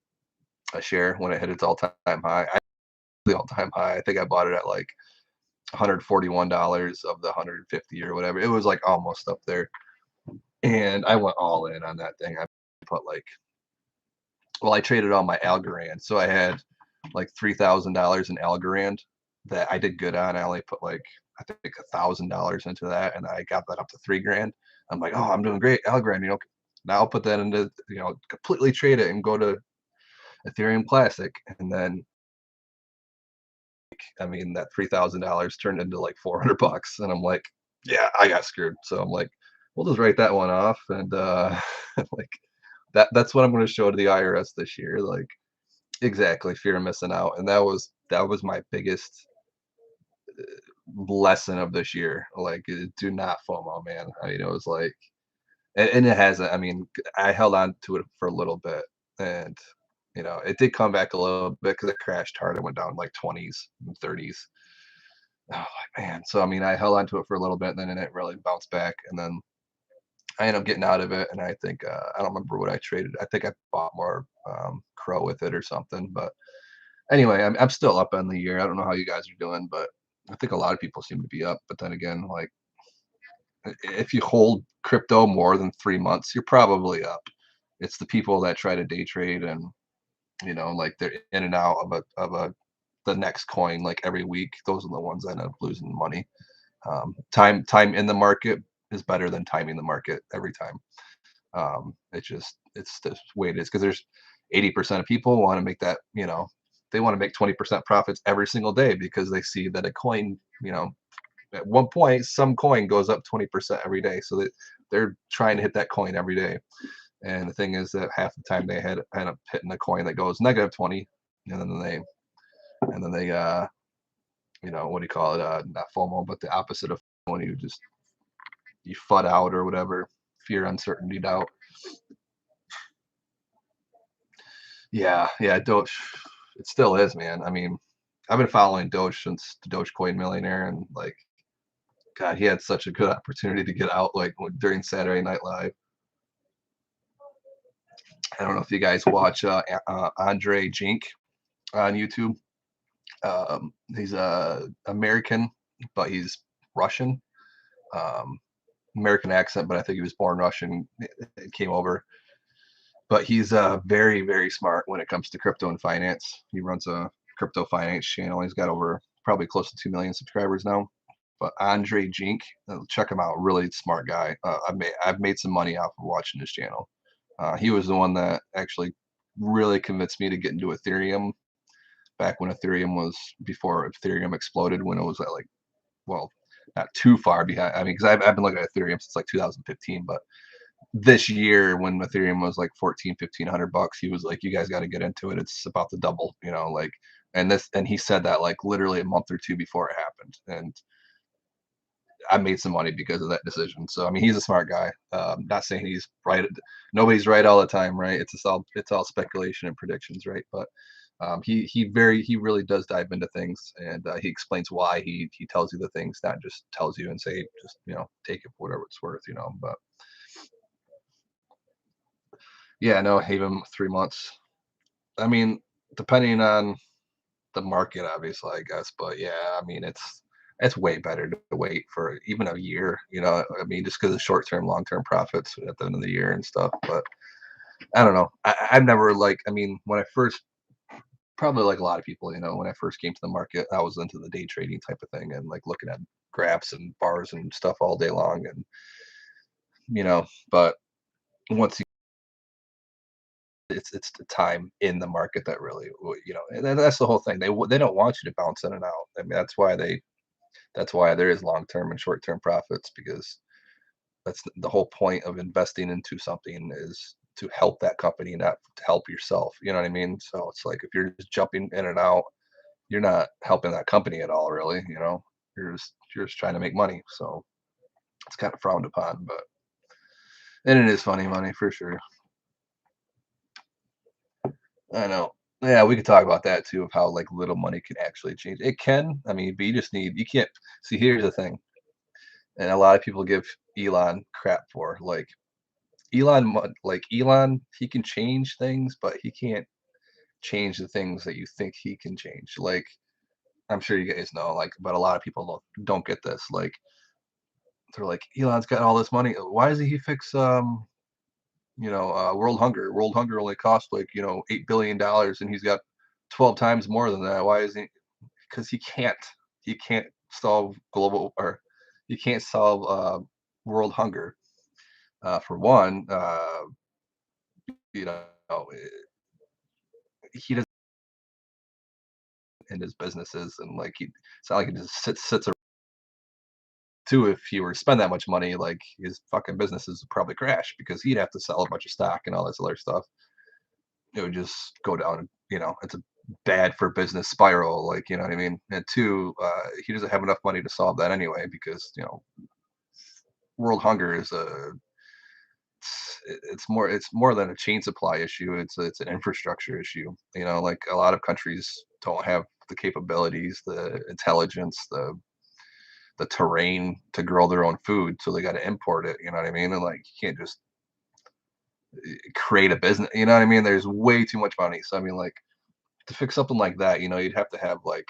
S1: a share when it hit its all-time high. The all-time high. I think I bought it at like $141 of the 150 or whatever. It was like almost up there. And I went all in on that thing. I put like, well, I traded all my Algorand. So I had like $3,000 in Algorand that I did good on. I only put like, I think $1,000 into that and I got that up to 3 grand. I'm like, oh, I'm doing great. Algorand, now I'll put that into, completely trade it and go to Ethereum Classic. And then, I mean, that $3,000 turned into like 400 bucks. And I'm like, yeah, I got screwed. So I'm like, we'll just write that one off. And like that's what I'm going to show to the IRS this year. Like exactly, fear of missing out. And that was my biggest lesson of this year. Like do not FOMO, man. I mean, it was like, and it hasn't. I mean, I held on to it for a little bit and it did come back a little bit because it crashed hard. It went down like 20s and 30s. Oh man. So I mean, I held on to it for a little bit, and then it really bounced back, and then I ended up getting out of it. And I think I don't remember what I traded. I think I bought more Crow with it or something. But anyway, I'm still up on the year. I don't know how you guys are doing, but I think a lot of people seem to be up. But then again, like if you hold crypto more than 3 months, you're probably up. It's the people that try to day trade and like they're in and out of a the next coin like every week. Those are the ones that end up losing money. Time in the market is better than timing the market every time. It's the way it is because there's 80% of people want to make that, they want to make 20% profits every single day because they see that a coin, at one point some coin goes up 20% every day. So they're trying to hit that coin every day. And the thing is that half the time they end up hitting a coin that goes negative 20, and then they what do you call it? Not FOMO, but the opposite of when you FUD out or whatever, fear, uncertainty, doubt. Yeah, yeah, Doge. It still is, man. I mean, I've been following Doge since the Dogecoin Millionaire, and like, God, he had such a good opportunity to get out, like during Saturday Night Live. I don't know if you guys watch Andre Jink on YouTube. He's American, but he's Russian. Um, American accent, but I think he was born Russian. It came over, but he's very, very smart when it comes to crypto and finance. He runs a crypto finance channel. He's got over probably close to 2 million subscribers now. But Andre Jink, check him out. Really smart guy. I've made some money off of watching his channel. He was the one that actually really convinced me to get into Ethereum back when Ethereum was before Ethereum exploded, when it was at like, well, not too far behind. I mean, because I've been looking at Ethereum since like 2015, but this year when Ethereum was like 14, 1500 bucks, he was like, you guys got to get into it. It's about to double, like, and he said that like literally a month or two before it happened. And I made some money because of that decision. So, I mean, he's a smart guy. Not saying he's right. Nobody's right all the time, right? It's all speculation and predictions, right? But he really does dive into things, and he explains why he tells you the things, not just tells you and say just take it for whatever it's worth, But yeah, no, even 3 months. I mean, depending on the market, obviously, I guess. But yeah, I mean, it's way better to wait for even a year. I mean, just because of short-term, long-term profits at the end of the year and stuff. But I don't know. I've never like. I mean, when I first, probably like a lot of people, when I first came to the market, I was into the day trading type of thing and like looking at graphs and bars and stuff all day long, and but once it's the time in the market that really and that's the whole thing. They don't want you to bounce in and out. I mean, that's why there is long term and short term profits, because that's the whole point of investing into something, is to help that company, not to help yourself. You know what I mean? So it's like if you're just jumping in and out, you're not helping that company at all, really. You're just trying to make money. So it's kind of frowned upon. But And it is funny money for sure. I know. Yeah, we could talk about that too, of how like little money can actually change. It can. I mean, but you can't see. Here's the thing, and a lot of people give Elon crap for like Elon, he can change things, but he can't change the things that you think he can change. Like I'm sure you guys know, like, but a lot of people don't get this. Like they're like, Elon's got all this money. Why doesn't he fix world hunger? World hunger only costs like, $8 billion and he's got 12 times more than that. Why isn't because he can't solve global or he can't solve world hunger. For one, you know, he doesn't in his businesses and like it's not like he just sits around too. If he were to spend that much money, like his fucking businesses would probably crash because he'd have to sell a bunch of stock and all this other stuff. It would just go down. It's a bad for business spiral. Like, you know what I mean? And two, he doesn't have enough money to solve that anyway because world hunger is it's more than a chain supply issue. It's an infrastructure issue. Like a lot of countries don't have the capabilities, the intelligence, the terrain to grow their own food, so they got to import it. You know what I mean? And like you can't just create a business. You know what I mean? There's way too much money. So I mean, like to fix something like that, you'd have to have like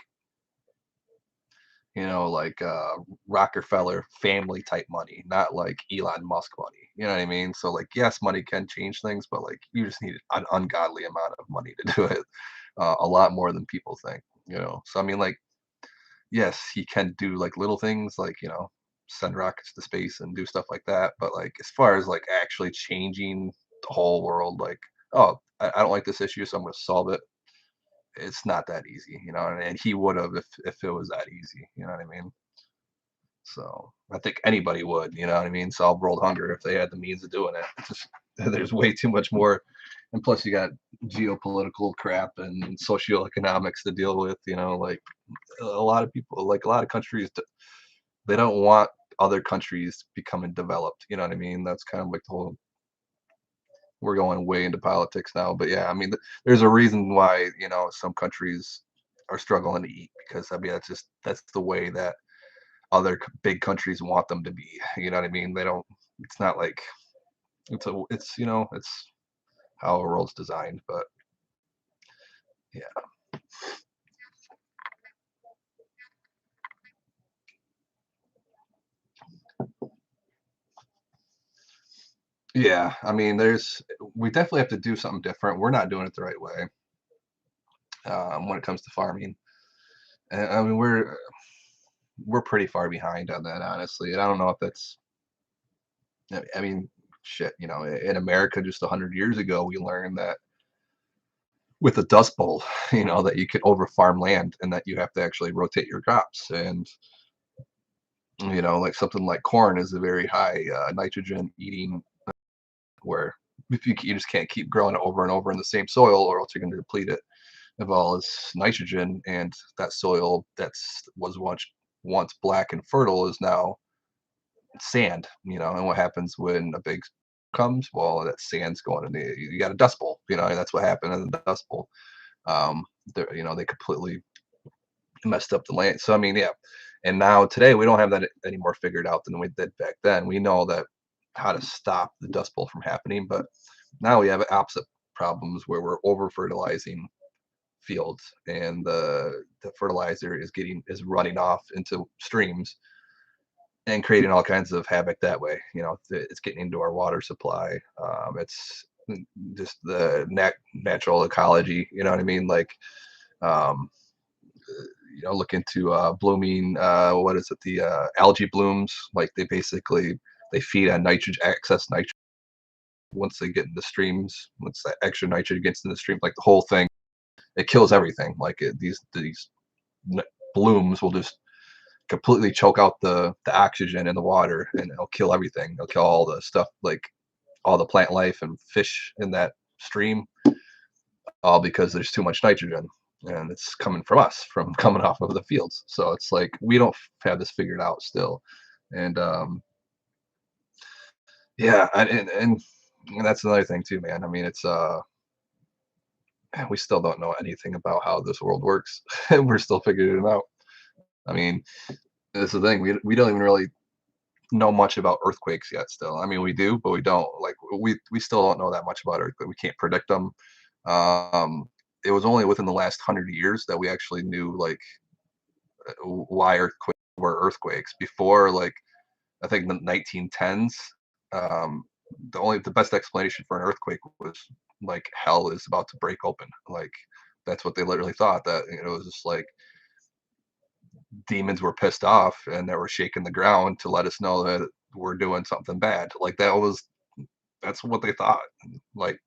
S1: Rockefeller family type money, not like Elon Musk money. You know what I mean? So like, yes, money can change things, but like you just need an ungodly amount of money to do it. A lot more than people think. So I mean, like, yes, he can do like little things, like send rockets to space and do stuff like that. But like, as far as like actually changing the whole world, like, oh, I don't like this issue, so I'm going to solve it. It's not that easy, and he would have if it was that easy. You know what I mean? So I think anybody would, you know what I mean, solve world hunger if they had the means of doing it. It's just there's way too much more, and plus you got geopolitical crap and socioeconomics to deal with. Like a lot of people, like a lot of countries, they don't want other countries becoming developed. You know what I mean? That's kind of like the whole. We're going way into politics now, but yeah, I mean, there's a reason why some countries are struggling to eat because I mean that's the way that other big countries want them to be. You know what I mean? They don't. It's not like it's how a world's designed. But yeah, yeah. I mean, we definitely have to do something different. We're not doing it the right way when it comes to farming. And I mean, we're pretty far behind on that, honestly. And I don't know if that's. I mean, shit. In America, just 100 years ago, we learned that with the Dust Bowl, that you can over farm land and that you have to actually rotate your crops. And like something like corn is a very high nitrogen eating, where if you just can't keep growing it over and over in the same soil, or else you're going to deplete it of all its nitrogen. And that soil was once black and fertile is now sand. And what happens when a big comes? Well, that sand's going in you got a dust bowl. And that's what happened in the dust bowl. They completely messed up the land. So I mean, yeah. And now today we don't have that any more figured out than we did back then. We know that how to stop the dust bowl from happening, but now we have opposite problems where we're over fertilizing fields, and the fertilizer is running off into streams and creating all kinds of havoc that way. It's getting into our water supply. It's just the natural ecology. You know what I mean? Like um, look into blooming. What is it? The algae blooms. Like they feed on nitrogen, excess nitrogen. Once they get into streams, once that extra nitrogen gets in the stream, like the whole thing, it kills everything. Like these blooms will just completely choke out the oxygen in the water, and it'll kill everything. It'll kill all the stuff, like all the plant life and fish in that stream, all because there's too much nitrogen, and it's coming from us, from coming off of the fields. So it's like we don't have this figured out still. And Yeah, and that's another thing too, man. I mean, it's we still don't know anything about how this world works. We're still figuring it out. I mean, that's the thing. We don't even really know much about earthquakes yet. Still, I mean, we do, but we don't. Like we still don't know that much about earthquakes. We can't predict them. Um, it was only within the last 100 years that we actually knew like why earthquakes were earthquakes. Before, like I think the 1910s, um, the best explanation for an earthquake was like hell is about to break open. Like that's what they literally thought, that it was just like demons were pissed off and they were shaking the ground to let us know that we're doing something bad. Like that's what they thought. Like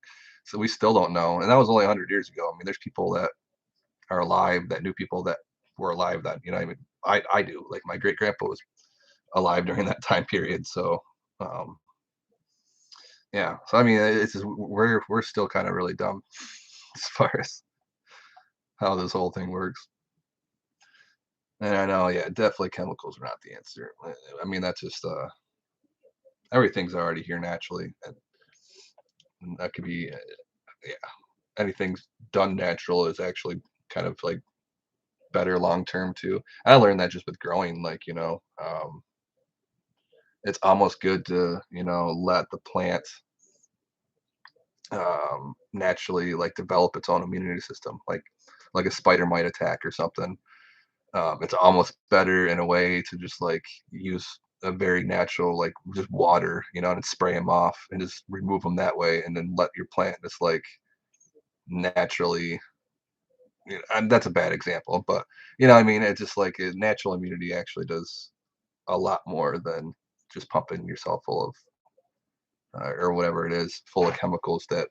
S1: so we still don't know, and that was only 100 years ago. I mean, there's people that are alive that knew people that were alive that, I mean, I do. Like my great grandpa was alive during that time period. So um, yeah. So I mean, it's just, we're still kind of really dumb as far as how this whole thing works. And I know, yeah, definitely chemicals are not the answer. I mean, that's just everything's already here naturally, and that could be yeah, anything's done natural is actually kind of like better long term too. I learned that just with growing, like it's almost good to let the plant naturally like develop its own immunity system, like a spider might attack or something. It's almost better in a way to just like use a very natural like just water, and spray them off and just remove them that way, and then let your plant just like naturally. And that's a bad example, but I mean, it's just like natural immunity actually does a lot more than just pumping yourself full of or whatever it is, full of chemicals that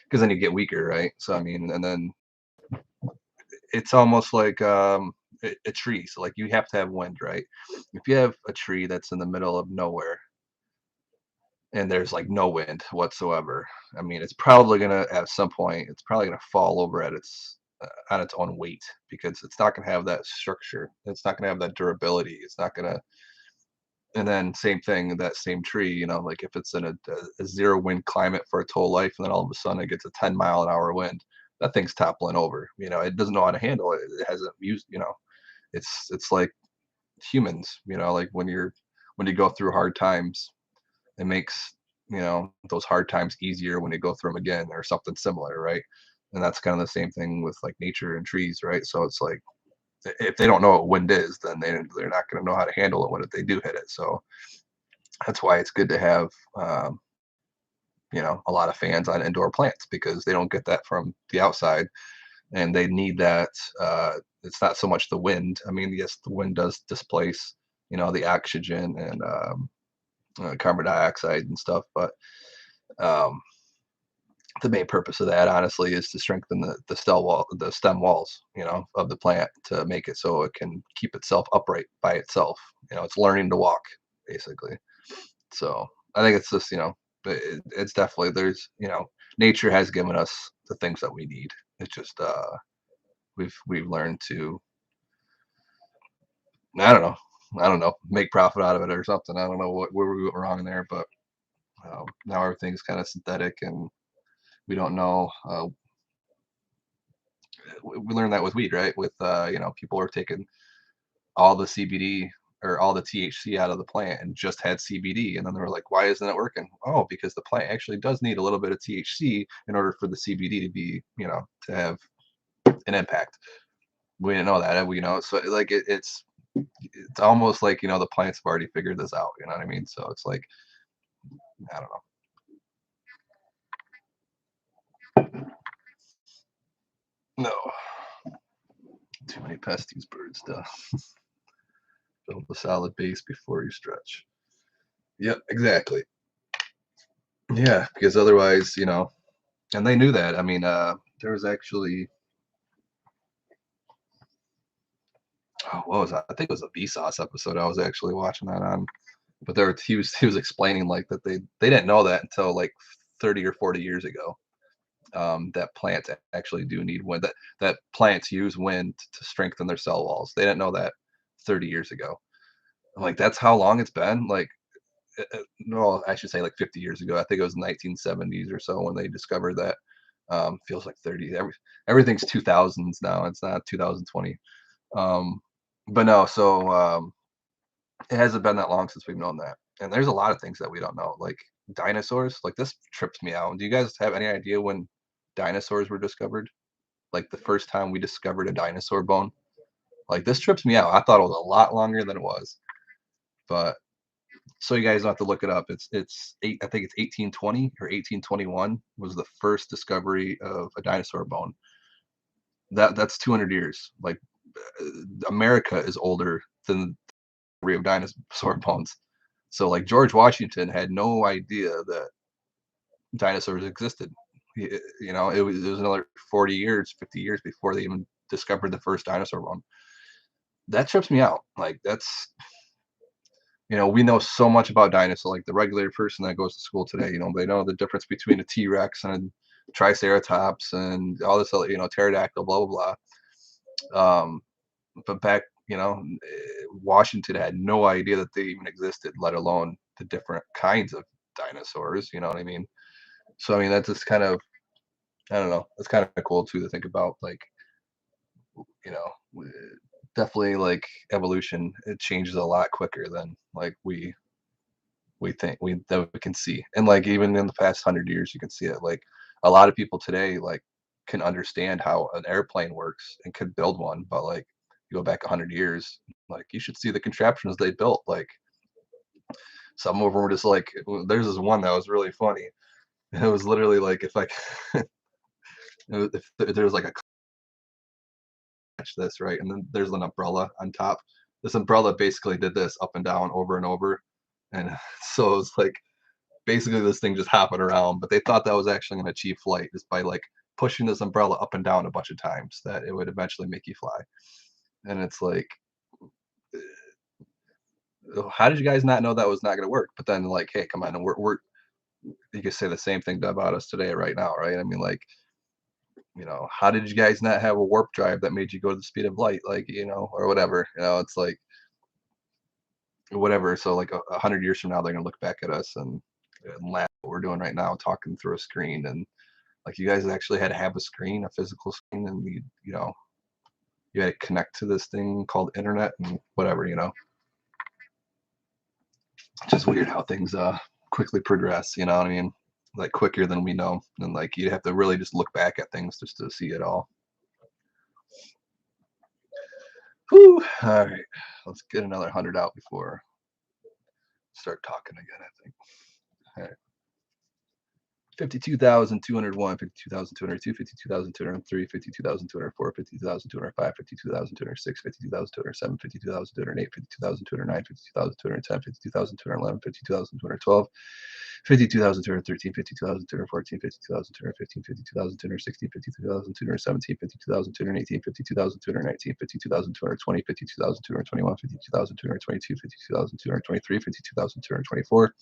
S1: because then you get weaker, right? So I mean, and then it's almost like a tree. So like you have to have wind, right? If you have a tree that's in the middle of nowhere and there's like no wind whatsoever, I mean, it's probably gonna at some point it's probably gonna fall over at its on its own weight because it's not gonna have that structure. It's not gonna have that durability. It's not gonna. And then same thing, that same tree, like if it's in a zero wind climate for its whole life, and then all of a sudden it gets a 10-mile-an-hour wind, that thing's toppling over. It doesn't know how to handle it. It hasn't used. It's like humans. Like when you go through hard times, it makes those hard times easier when you go through them again, or something similar, right? And that's kind of the same thing with like nature and trees, right? So it's like if they don't know what wind is, then they're not going to know how to handle it when they do hit it. So that's why it's good to have a lot of fans on indoor plants because they don't get that from the outside, and they need that. It's not so much the wind. I mean, yes, the wind does displace the oxygen and carbon dioxide and stuff, but um, the main purpose of that honestly is to strengthen the stem walls of the plant, to make it so it can keep itself upright by itself. It's learning to walk basically. So I think it's just it's definitely, there's nature has given us the things that we need. It's just we've learned to, I don't know, make profit out of it or something. I don't know where we went wrong there, but now everything's kind of synthetic, and we don't know. We learned that with weed, right? With people are taking all the CBD or all the THC out of the plant and just had CBD. And then they were like, why isn't it working? Oh, because the plant actually does need a little bit of THC in order for the CBD to be, to have an impact. We didn't know that. So like it's almost like, the plants have already figured this out. You know what I mean? So it's like, I don't know. No, too many pests, these birds, duh. Build a solid base before you stretch. Yep, exactly. Yeah, because otherwise, and they knew that. I mean, there was actually, oh, what was that? I think it was a Vsauce episode I was actually watching that on. But he was explaining like that they didn't know that until like 30 or 40 years ago. That plants actually do need wind. That plants use wind to strengthen their cell walls. They didn't know that 30 years ago. I'm like, that's how long it's been. Like no, I should say like 50 years ago. I think it was 1970s or so when they discovered that. Feels like 30. Everything's 2000s now. It's not 2020. Um, but no, so it hasn't been that long since we've known that. And there's a lot of things that we don't know, like dinosaurs. Like this trips me out. Do you guys have any idea when dinosaurs were discovered? Like the first time we discovered a dinosaur bone? Like this trips me out. I thought it was a lot longer than it was. But so you guys don't have to look it up. It's eight. I think it's 1820 or 1821 was the first discovery of a dinosaur bone. That's 200 years. Like America is older than the discovery of dinosaur bones. So like George Washington had no idea that dinosaurs existed. It was another 40 years, 50 years before they even discovered the first dinosaur bone. That trips me out. Like we know so much about dinosaurs. Like the regular person that goes to school today, they know the difference between a T-Rex and a Triceratops and all this other, pterodactyl, blah blah blah. But back, Washington had no idea that they even existed, let alone the different kinds of dinosaurs. You know what I mean? So I mean that's just kind of, I don't know. It's kind of cool too to think about. Like you know, definitely like evolution. It changes a lot quicker than like we think we can see. And like even in the past 100 years you can see it. Like a lot of people today like can understand how an airplane works and could build one, but like you go back 100 years, like you should see the contraptions they built. Like some of them were just like, there's this one that was really funny. It was literally like if like if there was like a catch this right, and then there's an umbrella on top. This umbrella basically did this up and down over and over, and so it's like basically this thing just hopping around, but they thought that was actually going to achieve flight just by like pushing this umbrella up and down a bunch of times, that it would eventually make you fly. And it's like, how did you guys not know that was not going to work? But then like, hey, come on, we're you could say the same thing about us today right now, right? I mean, like, how did you guys not have a warp drive that made you go to the speed of light, like, or whatever? It's like whatever. So like 100 years from now, they're gonna look back at us and laugh at what we're doing right now, talking through a screen. And like you guys actually had to have a screen, a physical screen, and you had to connect to this thing called internet and whatever. It's just weird how things quickly progress, you know what I mean? Like quicker than we know. And like you'd have to really just look back at things just to see it all. Whew. All right. Let's get another 100 out before I start talking again, I think. All right. 52,201, 52,202, 52,203, 52,204, 52,205, 52,206, 52,207, 52,208, 52,209, 52,210, 52,211, 52,212, 52,213, 52,214, 52,215, 52,216, 52,217, 52,218, 52,219, 52,220, 52,221, 52,222, 52,223, 52,224,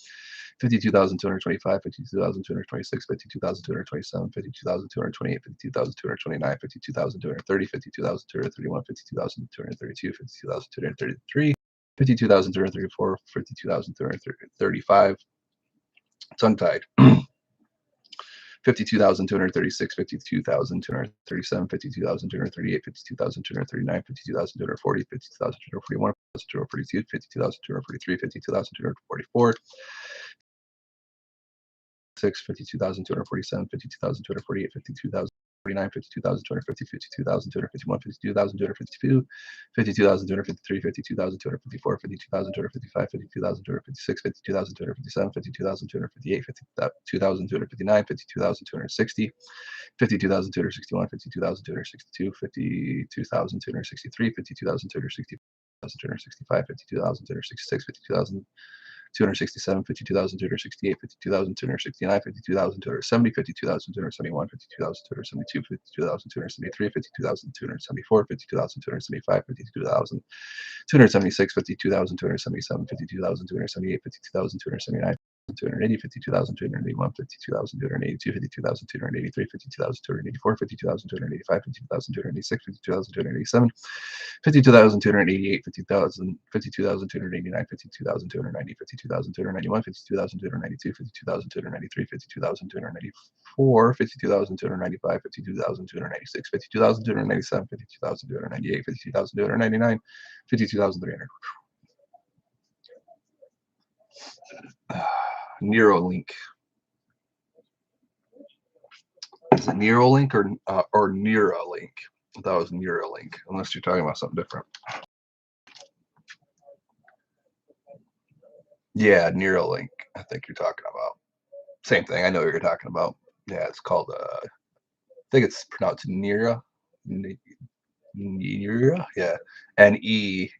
S1: 52,225, 52,226, 52,227, 52,228, 52,229, 52,230, 52,231, 52,232, 52,233, 52,234, 52,235. Tongue tied. 52,236, 52,237, 52,238, 52,239, 52,240, 52,241, 52,242, 52,243, 52,244. 52,247, 52,248, 52,049, 52,250, 52,251, 52,252, 52,253, 52,254, 52,255, 52,256, 52,257, 52,258, 52,259, 52,260, 52,261, 52,262, 52,263, 52,260. 265, 52,266, 52,267, 52,268, 52,269, 52,270, 52,271, 52,272, 52,273, 52,274, 52,275, 52,276, 52,277, 52,278, 52,279. 280, 52,281, 52,282, 52,283, 52,284, 52,285, 52,286, 52,287, 52,288, 50,000, 52,289, 52,290, 52,291, 52,292, 52,293, 52,294, 52,295, 52,296, 52,297, 52,298, 52,299, 52,300. Neuralink. Is it Neuralink or Neuralink? I thought it was Neuralink, unless you're talking about something different. Yeah, Neuralink. I think you're talking about. Same thing. I know what you're talking about. Yeah, it's called. I think it's pronounced Neura. Neura. Yeah, Neura.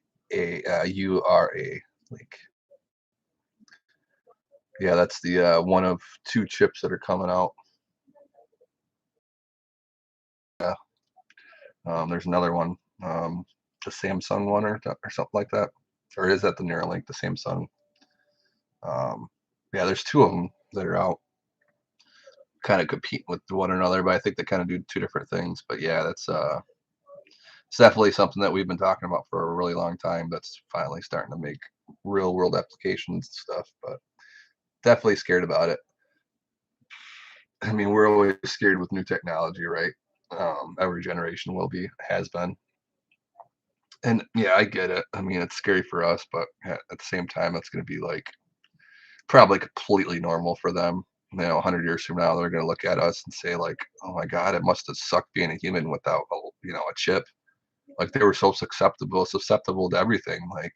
S1: Link. Yeah, that's the one of two chips that are coming out. Yeah. There's another one, the Samsung one or something like that, or is that the Neuralink, the Samsung? Yeah, there's two of them that are out, kind of competing with one another, but I think they kind of do two different things. But yeah, that's it's definitely something that we've been talking about for a really long time. That's finally starting to make real world applications and stuff. But definitely scared about it. I mean, we're always scared with new technology, right? Every generation will be, has been. And yeah, I get it. I mean, it's scary for us, but at the same time, it's going to be like probably completely normal for them. 100 years from now, they're going to look at us and say, like, "Oh my God, it must have sucked being a human without, a chip." Like they were so susceptible to everything. Like,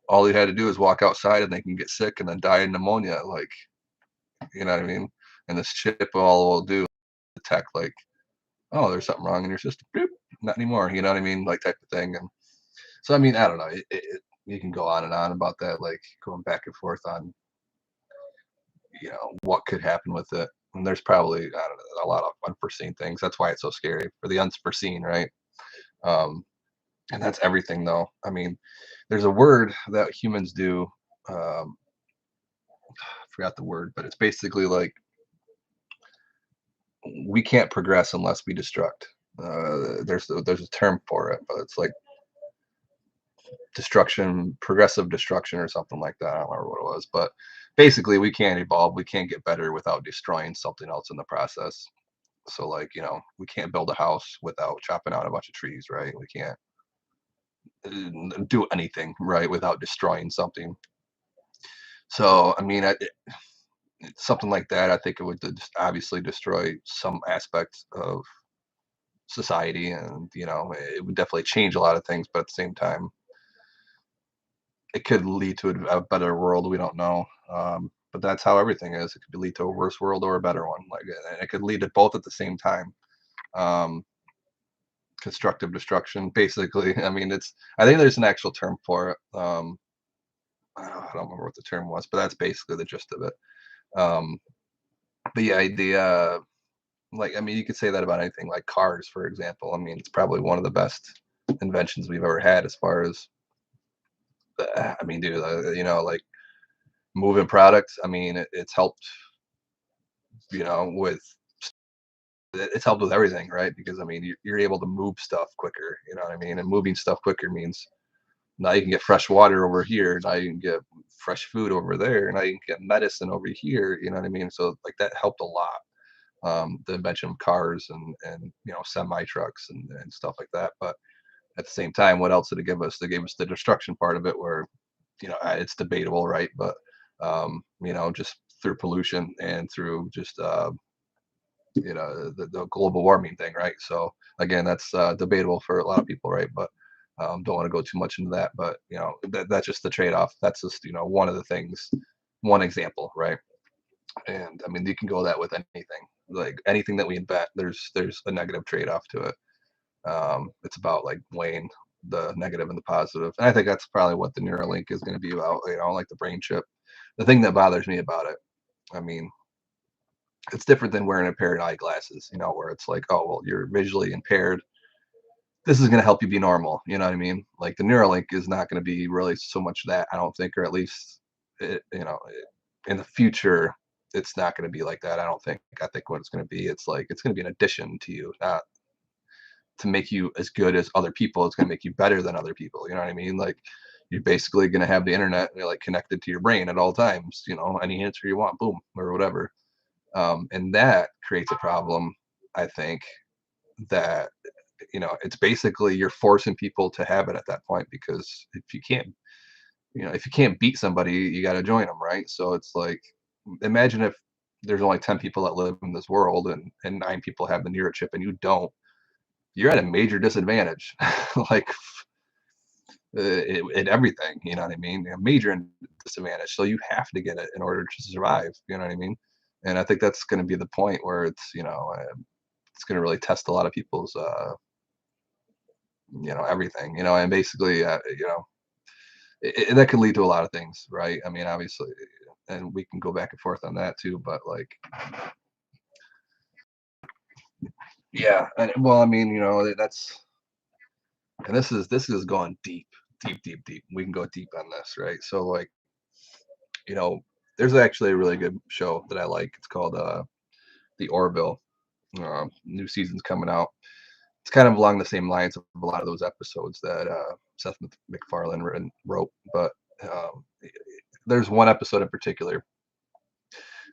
S1: all you had to do is walk outside and they can get sick and then die of pneumonia. Like, you know what I mean? And this chip all will do detect, like, oh, there's something wrong in your system. Boop, not anymore. You know what I mean? Like type of thing. And so, I mean, I don't know. You can go on and on about that, like going back and forth on, what could happen with it. And there's probably, I don't know, a lot of unforeseen things. That's why it's so scary for the unforeseen, right? Um, and that's everything, though. I mean, there's a word that humans do. Um, I forgot the word, but it's basically like we can't progress unless we destruct. There's a term for it, but it's like destruction, progressive destruction, or something like that. I don't remember what it was, but basically, we can't evolve. We can't get better without destroying something else in the process. So, like, we can't build a house without chopping out a bunch of trees, right? We can't do anything, right, without destroying something. So, I mean, something like that, I think it would just obviously destroy some aspects of society, and it would definitely change a lot of things. But at the same time, it could lead to a better world. We don't know. But that's how everything is. It could lead to a worse world or a better one. Like, and it could lead to both at the same time. Um, Constructive destruction, basically. I mean, I think there's an actual term for it. I don't remember what the term was, but that's basically the gist of it. Um, but yeah, like, I mean, you could say that about anything, like cars, for example. I mean, it's probably one of the best inventions we've ever had as far as, I mean, dude, like moving products. I mean, it's helped, with it's helped with everything, right? Because I mean, you're able to move stuff quicker. You know what I mean? And moving stuff quicker means now you can get fresh water over here. Now you can get fresh food over there. Now you can get medicine over here. You know what I mean? So like that helped a lot. The invention of cars and semi trucks and stuff like that. But at the same time, what else did it give us? They gave us the destruction part of it, where it's debatable, right? But just through pollution and through just the global warming thing, right? So again, that's debatable for a lot of people, right? But don't want to go too much into that. But that's just the trade-off. That's just one of the things, one example, right? And I mean, you can go that with anything. Like anything that we invent, there's a negative trade-off to it. It's about like weighing the negative and the positive. And I think that's probably what the Neuralink is going to be about. Like the brain chip. The thing that bothers me about it, I mean, it's different than wearing a pair of eyeglasses, where it's like, oh, well, you're visually impaired. This is going to help you be normal. You know what I mean? Like the Neuralink is not going to be really so much that, I don't think, or at least in the future, it's not going to be like that. I don't think. I think what it's going to be, it's like it's going to be an addition to you, not to make you as good as other people. It's going to make you better than other people. You know what I mean? Like you're basically going to have the internet like connected to your brain at all times. Any answer you want, boom, or whatever. And that creates a problem, I think, that it's basically you're forcing people to have it at that point, because if you can't beat somebody, you got to join them, right? So it's like, imagine if there's only 10 people that live in this world, and 9 people have the neurochip and you don't. You're at a major disadvantage, like in everything. You know what I mean? A major disadvantage. So you have to get it in order to survive. You know what I mean? And I think that's going to be the point where it's going to really test a lot of people's everything. And basically that could lead to a lot of things, right? I mean, obviously, and we can go back and forth on that too, but like, yeah, and well, I mean, that's and this is going deep, deep, deep, deep. We can go deep on this, right? So like, you know, there's actually a really good show that I like. It's called The Orville. New season's coming out. It's kind of along the same lines of a lot of those episodes that Seth MacFarlane wrote, but um, there's one episode in particular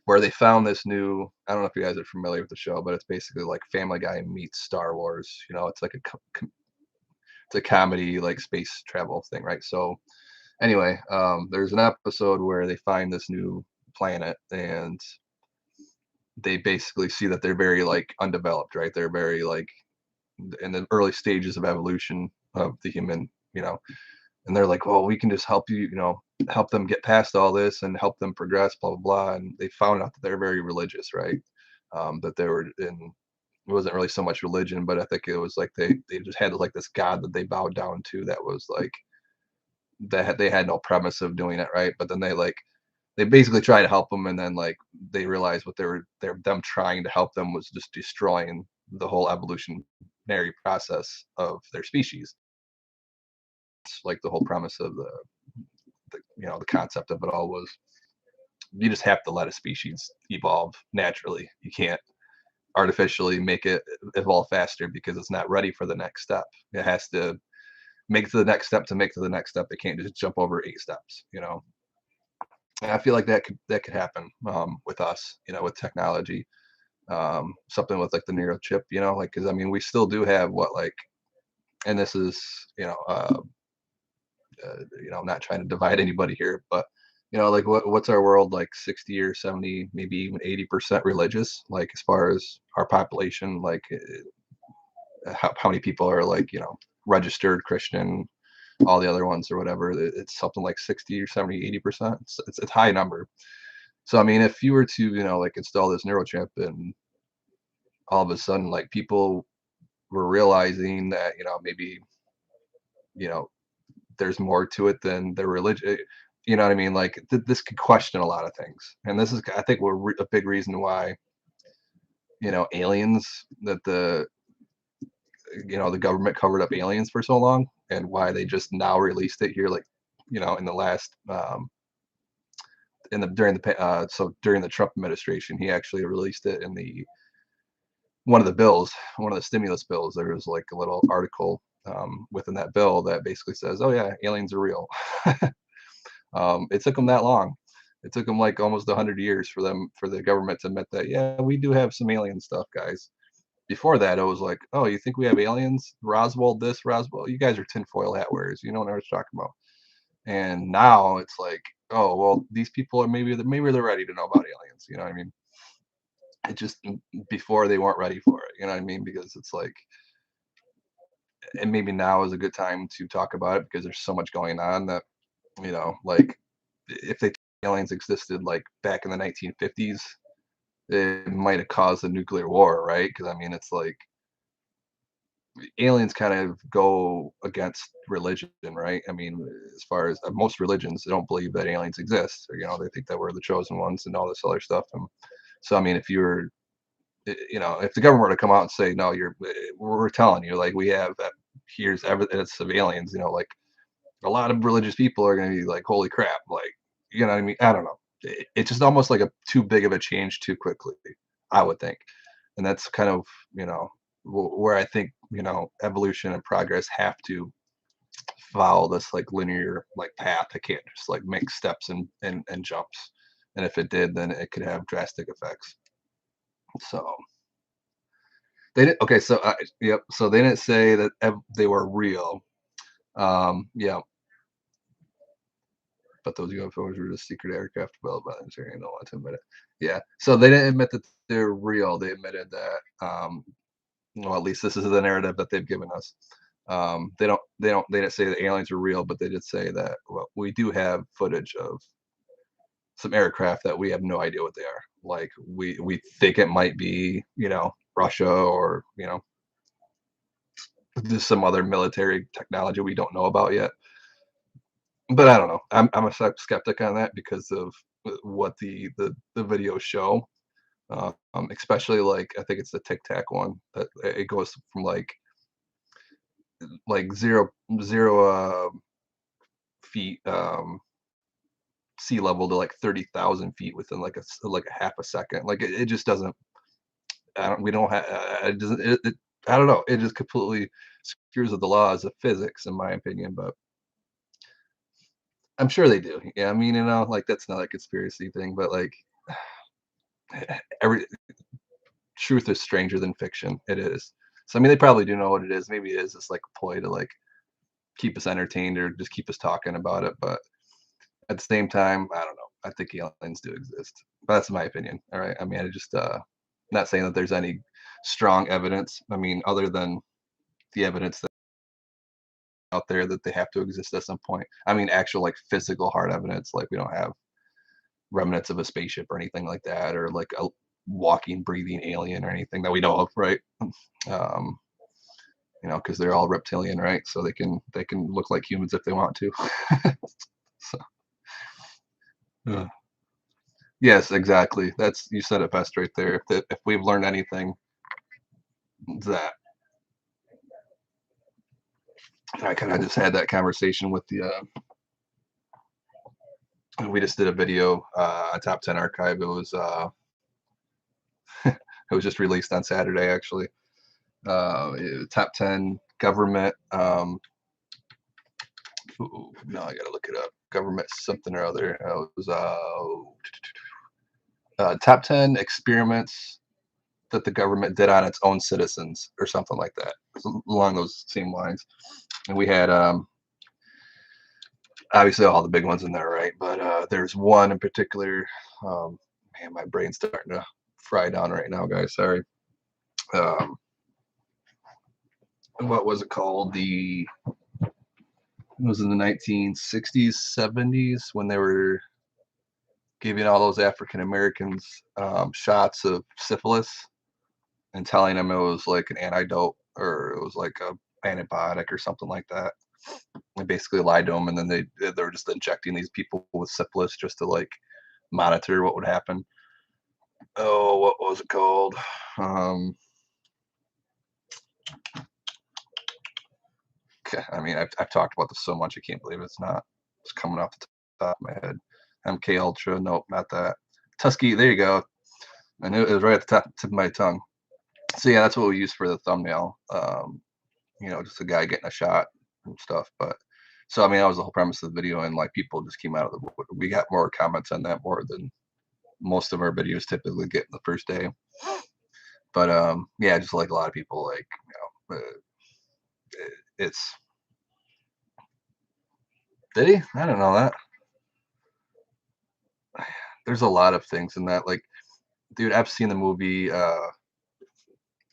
S1: where they found this new. I don't know if you guys are familiar with the show, but it's basically like Family Guy meets Star Wars. It's like it's a comedy like space travel thing, right? So anyway, there's an episode where they find this new planet, and they basically see that they're very like undeveloped, right? They're very like in the early stages of evolution of the human, and they're like, well, we can just help you, help them get past all this and help them progress, blah blah blah. And they found out that they're very religious, right? That they were in. It wasn't really so much religion, but I think it was like they just had like this god that they bowed down to, that was like that they had no premise of doing it, right? But then they basically try to help them, and then like they realized what they're them trying to help them was just destroying the whole evolutionary process of their species. It's like the whole premise of the concept of it all was, you just have to let a species evolve naturally. You can't artificially make it evolve faster, because it's not ready for the next step. It has to make to the next step to make to the next step. It can't just jump over 8 steps. And I feel like that could happen with us, with technology, something with like the neural chip, like, because I mean, we still do have what like, and this is, I'm not trying to divide anybody here, but like what's our world like, 60 or 70, maybe even 80% religious, like as far as our population, like how many people are like, registered Christian, all the other ones or whatever. It's something like 60 or 70, 80%. It's a high number. So I mean, if you were to, like install this neurochip, and all of a sudden like people were realizing that, maybe, you know, there's more to it than their religion. You know what I mean? Like this could question a lot of things, and this is, I think, a big reason why, aliens, that the government covered up aliens for so long, and why they just now released it here, like, in the last in the during the Trump administration, he actually released it in the one of the bills, one of the stimulus bills. There was like a little article within that bill that basically says, "Oh yeah, aliens are real." It took them that long. It took them like almost 100 years for the government to admit that, yeah, we do have some alien stuff, guys. Before that, it was like, oh, you think we have aliens? Roswell, this Roswell, you guys are tinfoil hat wearers. You don't know what you're talking about. And now it's like, oh, well, these people are maybe they're ready to know about aliens. You know what I mean? It just, before they weren't ready for it. You know what I mean? Because it's like, and maybe now is a good time to talk about it, because there's so much going on that, like, if the aliens existed like back in the 1950s, it might have caused a nuclear war, right? Because I mean, it's like aliens kind of go against religion, right? I mean, as far as most religions, they don't believe that aliens exist, or they think that we're the chosen ones and all this other stuff. And so, I mean, if you were, if the government were to come out and say, no, we're telling you, like, we have that, here's evidence of aliens, like, a lot of religious people are going to be like, holy crap, like, You know what I mean? I don't know. It's just almost like a too big of a change too quickly, I would think. And that's kind of, you know, where I think, evolution and progress have to follow this like linear like path. It can't just like make steps and jumps. And if it did, then it could have drastic effects. So they didn't. Okay, so yep. So they didn't say that they were real. Yeah, but those UFOs were just secret aircraft developed by the Syrian. I don't want to admit it. Yeah. So they didn't admit that they're real. They admitted that. Well, at least this is the narrative that they've given us. They didn't say the aliens are real, but they did say that, well, we do have footage of some aircraft that we have no idea what they are. Like we think it might be, Russia or, just some other military technology we don't know about yet. But I don't know. I'm a skeptic on that because of what the videos show. Especially like I think it's the Tic Tac one that it goes from like zero feet sea level to like 30,000 feet within like a half a second. Like it just doesn't. I don't. We don't have. It doesn't. I don't know. It just completely screws with the laws of physics, in my opinion. But I'm sure they do. Yeah, I mean, like that's not a conspiracy thing, but like every truth is stranger than fiction. It is. So I mean, they probably do know what it is. Maybe it is just like a ploy to like keep us entertained or just keep us talking about it. But at the same time, I don't know. I think aliens do exist. But that's my opinion. All right. I mean, I just not saying that there's any strong evidence. I mean, other than the evidence that's out there that they have to exist at some point. I mean, actual like physical hard evidence. Like we don't have remnants of a spaceship or anything like that, or like a walking, breathing alien or anything that we know of, right? Um, because they're all reptilian, right? So they can look like humans if they want to. So, yeah. Yes, exactly. That's you said it best right there. If we've learned anything, it's that I kind of just had that conversation with the. We just did a video, a top 10 archive. It was just released on Saturday, actually. Top 10 government. No, I gotta look it up. Government something or other. It was top 10 experiments that the government did on its own citizens, or something like that, along those same lines. And we had obviously all the big ones in there, right? But there's one in particular. Man, my brain's starting to fry down right now, guys. Sorry. Um, what was it called? It was in the 1960s, 70s when they were giving all those African Americans shots of syphilis and telling them it was like an antidote or it was like a antibiotic or something like that. They basically lied to them, and then they were just injecting these people with syphilis just to like monitor what would happen. Oh, what was it called? Um, I mean, I've talked about this so much, I can't believe it's coming off the top of my head. MK Ultra, nope, not that. Tuskegee, there you go. I knew it was right at the tip of my tongue. So yeah, that's what we used for the thumbnail. Just a guy getting a shot and stuff. But so I mean, that was the whole premise of the video, and like people just came out of the wood. We got more comments on that more than most of our videos typically get in the first day. But yeah, just like a lot of people, like it's did he? I don't know that. There's a lot of things in that. Like, dude, I've seen the movie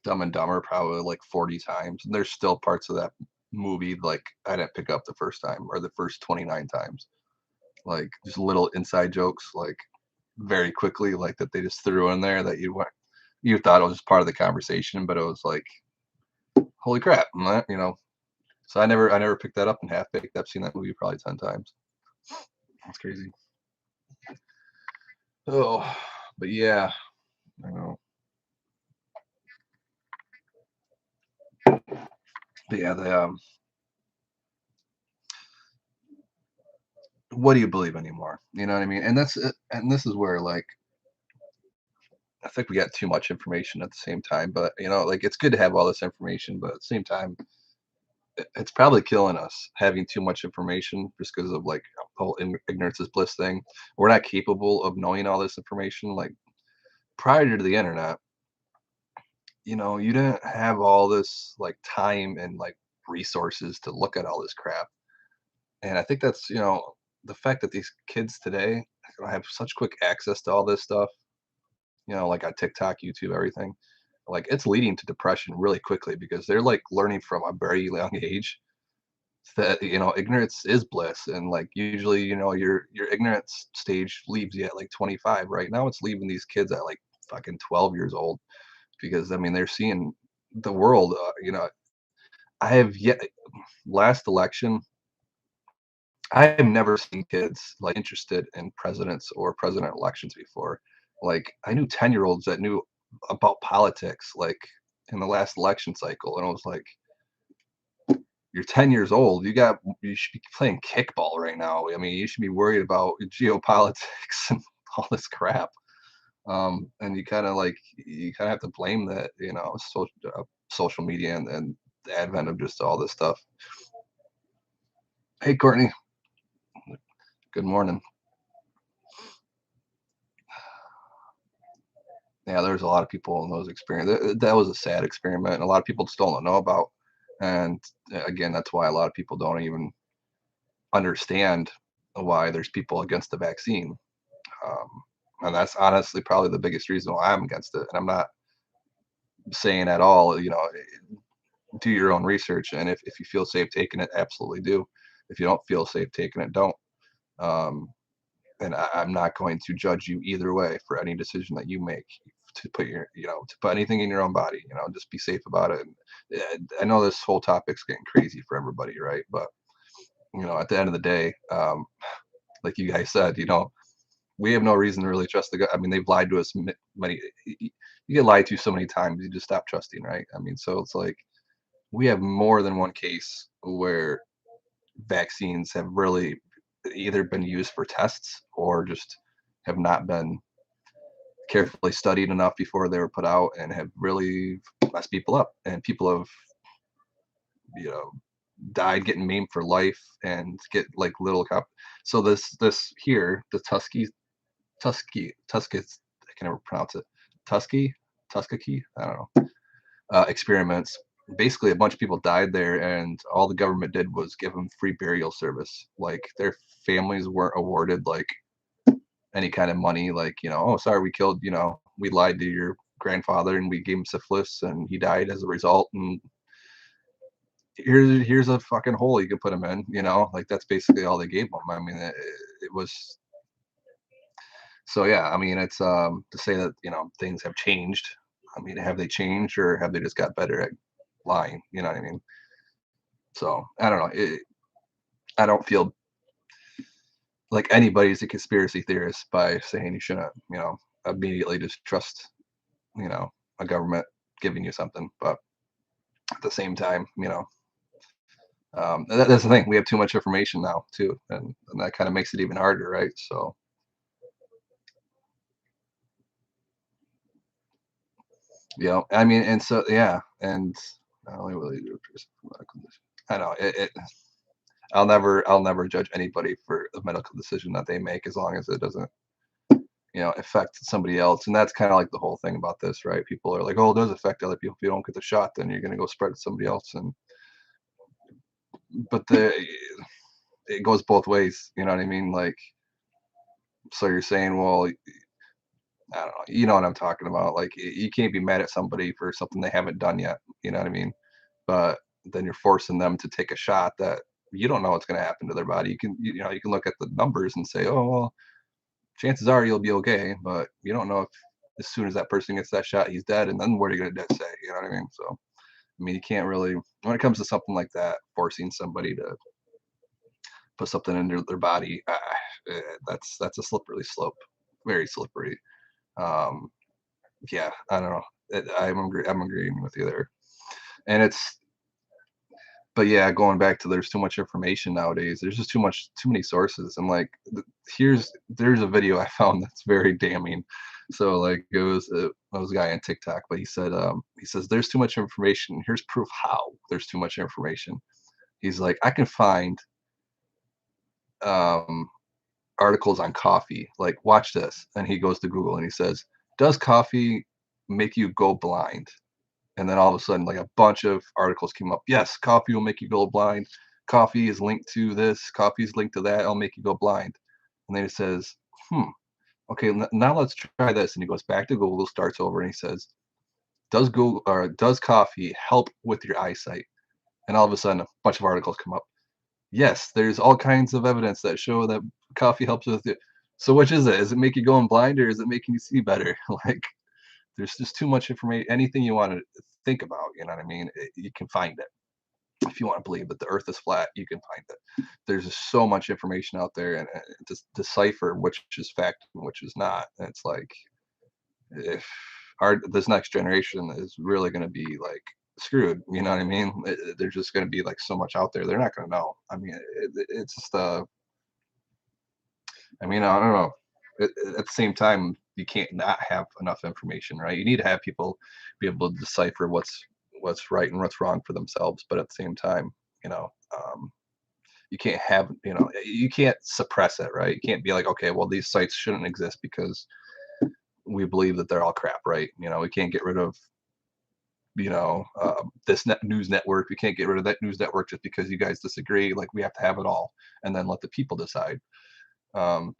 S1: Dumb and Dumber probably like 40 times, and there's still parts of that movie like I didn't pick up the first time or the first 29 times. Like just little inside jokes, like very quickly, like that they just threw in there that you thought it was just part of the conversation, but it was like, holy crap, So I never picked that up in half baked. I've seen that movie probably 10 times. That's crazy. Oh, but yeah, I know. But yeah, what do you believe anymore? You know what I mean? And that's and this is where like I think we got too much information at the same time. But like it's good to have all this information, but at the same time, it's probably killing us having too much information just because of like the whole ignorance is bliss thing. We're not capable of knowing all this information. Like prior to the internet, you didn't have all this like time and like resources to look at all this crap. And I think that's, the fact that these kids today have such quick access to all this stuff, like on TikTok, YouTube, everything. Like it's leading to depression really quickly because they're like learning from a very young age that ignorance is bliss, and like usually your ignorance stage leaves you at like 25. Right now it's leaving these kids at like fucking 12 years old because I mean they're seeing the world. I have yet last election I have never seen kids like interested in presidents or president elections before. Like I knew 10-year-olds that knew about politics like in the last election cycle, and I was like, you're 10 years old. You should be playing kickball right now. I mean, you should be worried about geopolitics and all this crap. And you kind of have to blame that, social media and the advent of just all this stuff. Hey, Courtney, good morning. Yeah, there's a lot of people in those experience. That was a sad experiment, and a lot of people still don't know about. And again, that's why a lot of people don't even understand why there's people against the vaccine. Um, and that's honestly probably the biggest reason why I'm against it. And I'm not saying at all, do your own research. And if you feel safe taking it, absolutely do. If you don't feel safe taking it, don't. Um, and I'm not going to judge you either way for any decision that you make to put anything in your own body. Just be safe about it. And I know this whole topic's getting crazy for everybody, right? But at the end of the day, like you guys said, we have no reason to really trust the guy. I mean, they've lied to us many. You get lied to so many times, you just stop trusting, right? I mean, so it's like we have more than one case where vaccines have really either been used for tests or just have not been carefully studied enough before they were put out and have really messed people up. And people have, you know, died getting maimed for life and get like little cop. So this here, the Tusky, I can never pronounce it. Tuskegee, I don't know. Experiments. Basically, a bunch of people died there, and all the government did was give them free burial service. Like their families weren't awarded like any kind of money. Like oh sorry, we lied to your grandfather and we gave him syphilis and he died as a result. And here's a fucking hole you can put him in. Like that's basically all they gave him. I mean, it was so yeah. I mean, it's to say that things have changed. I mean, have they changed or have they just got better at lying? You know what I mean? So I don't know. I don't feel like anybody's a conspiracy theorist by saying you shouldn't, immediately just trust, you know, a government giving you something. But at the same time, that's the thing. We have too much information now too, and that kind of makes it even harder, right? So I mean, and so yeah, and not only will they do it for medical condition. I know I'll never judge anybody for a medical decision that they make as long as it doesn't affect somebody else. And that's kind of like the whole thing about this, right? People are like, oh, it does affect other people. If you don't get the shot, then you're going to go spread it to somebody else. And but it goes both ways. You know what I mean? Like, so you're saying, well, I don't know. You know what I'm talking about? Like, you can't be mad at somebody for something they haven't done yet. You know what I mean? But then you're forcing them to take a shot that you don't know what's going to happen to their body. You can look at the numbers and say, oh, well, chances are you'll be okay, but you don't know if as soon as that person gets that shot, he's dead, and then what are you gonna say? You know what I mean? So, I mean, you can't really, when it comes to something like that, forcing somebody to put something into their body, that's a slippery slope, very slippery. Um, yeah, I don't know. I'm agreeing with you there, and it's but yeah, going back to there's too much information nowadays. There's just too many sources. And like, there's a video I found that's very damning. So like, it was a guy on TikTok, but he says there's too much information. Here's proof how there's too much information. He's like, I can find um, articles on coffee. Like, watch this. And he goes to Google and he says, does coffee make you go blind? And then all of a sudden, like a bunch of articles came up. Yes, coffee will make you go blind. Coffee is linked to this. Coffee is linked to that. It'll make you go blind. And then he says, okay, now let's try this. And he goes back to Google, starts over, and he says, does coffee help with your eyesight? And all of a sudden, a bunch of articles come up. Yes, there's all kinds of evidence that show that coffee helps with it. So which is it? Is it make you going blind or is it making you see better? Like, there's just too much information. Anything you want to think about, you know what I mean? You can find it. If you want to believe that the Earth is flat, you can find it. There's just so much information out there, and to decipher which is fact and which is not. And it's like, if our this next generation is really going to be like screwed, you know what I mean? There's just going to be like so much out there, they're not going to know. I mean, it's just I mean, I don't know. At the same time, you can't not have enough information, right? You need to have people be able to decipher what's right and what's wrong for themselves. But at the same time, you know, you can't have, you can't suppress it, right? You can't be like, okay, well, these sites shouldn't exist because we believe that they're all crap, right? We can't get rid of, this news network. We can't get rid of that news network just because you guys disagree. Like, we have to have it all, and then let the people decide. Um,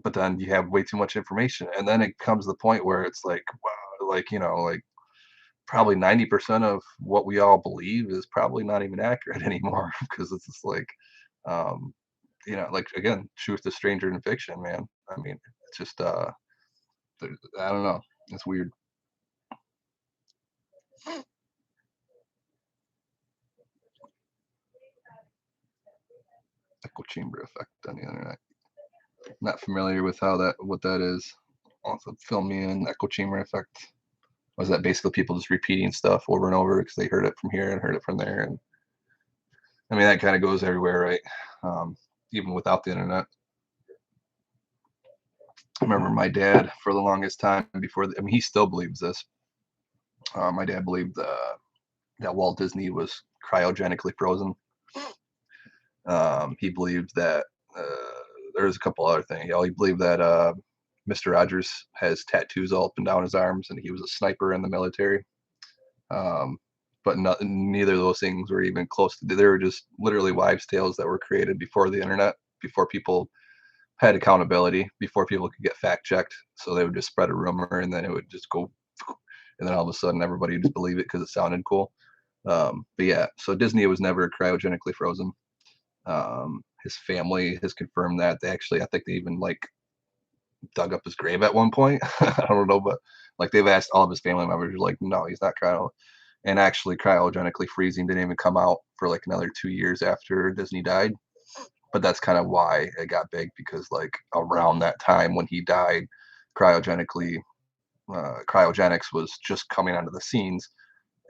S1: but then you have way too much information, and then it comes to the point where it's like, wow, like, like probably 90% of what we all believe is probably not even accurate anymore, because it's just like, um like, again, truth is stranger than fiction, man. I mean, it's just I don't know, it's weird. Echo chamber effect on the internet. Not familiar with what that is. Also, fill me in. Echo chamber effect. Was that basically people just repeating stuff over and over because they heard it from here and heard it from there? And I mean, that kind of goes everywhere, right? Um, Even without the internet. I remember my dad for the longest time I mean, he still believes this. My dad believed that Walt Disney was cryogenically frozen. He believed that there's a couple other things. He believed that Mr. Rogers has tattoos all up and down his arms, and he was a sniper in the military. Um, but neither of those things were even close to. They were just literally wives' tales that were created before the internet, before people had accountability, before people could get fact checked. So they would just spread a rumor, and then it would just go, and then all of a sudden everybody would just believe it because it sounded cool. But yeah, so Disney was never cryogenically frozen. His family has confirmed that. They actually, I think they even like dug up his grave at one point. I don't know, but like, they've asked all of his family members, like, no, he's not cryo. And actually, cryogenically freezing didn't even come out for like another 2 years after Disney died. But that's kind of why it got big, because like around that time when he died, cryogenically cryogenics was just coming onto the scenes,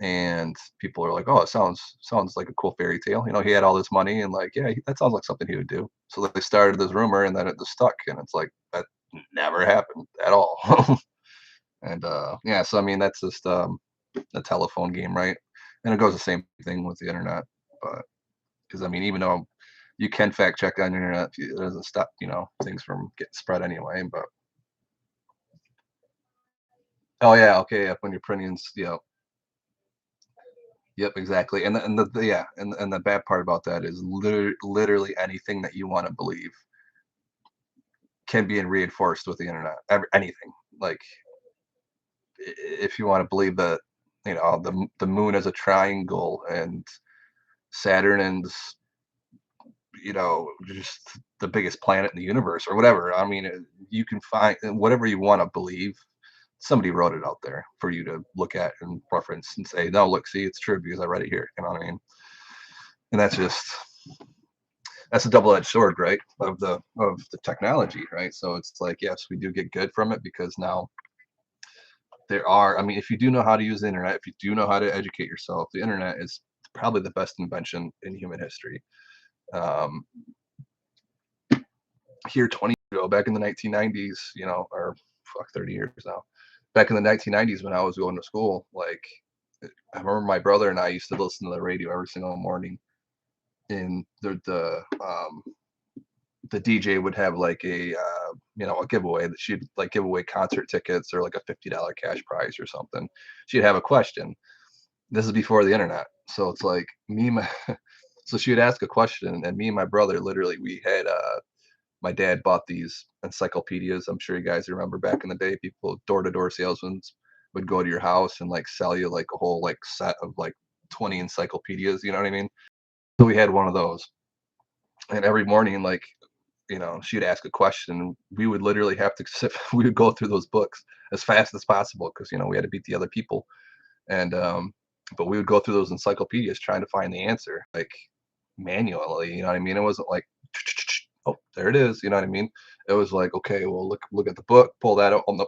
S1: and people are like, "Oh, it sounds like a cool fairy tale." He had all this money, and like, yeah, that sounds like something he would do. So they started this rumor, and then it just stuck, and it's like that never happened at all. And yeah, so I mean, that's just a telephone game, right? And it goes the same thing with the internet, but because I mean, even though you can fact check on the internet, it doesn't stop things from getting spread anyway. But oh yeah, okay, yeah, when you're printing, yeah. Yep, exactly. Yeah, and the bad part about that is literally anything that you want to believe can be reinforced with the internet. Anything. Like, if you want to believe that, the moon is a triangle, and Saturn is, just the biggest planet in the universe, or whatever. I mean, you can find whatever you want to believe. Somebody wrote it out there for you to look at and reference and say, no, look, see, it's true because I read it here. You know what I mean? And that's a double-edged sword, right? Of the technology, right? So it's like, yes, we do get good from it, because now I mean, if you do know how to use the internet, if you do know how to educate yourself, the internet is probably the best invention in human history. Um, Here 20 years ago, back in the 1990s, or fuck, 30 years now. Back in the 1990s when I was going to school, like I remember my brother and I used to listen to the radio every single morning, and the DJ would have like a giveaway that she'd like give away concert tickets or like a $50 cash prize or something. She'd have a question. This is before the internet, so it's like me and my so she would ask a question, and me and my brother literally we had my dad bought these encyclopedias. I'm sure you guys remember back in the day, people door-to-door salesmen would go to your house and like sell you like a whole like set of like 20 encyclopedias, you know what I mean? So we had one of those. And every morning, like, she'd ask a question. We would literally have to sit, we would go through those books as fast as possible because, we had to beat the other people. And, but we would go through those encyclopedias trying to find the answer, like manually, you know what I mean? It wasn't like, oh, there it is, you know what I mean? It was like, okay, well, look at the book, pull that out. Oh, no,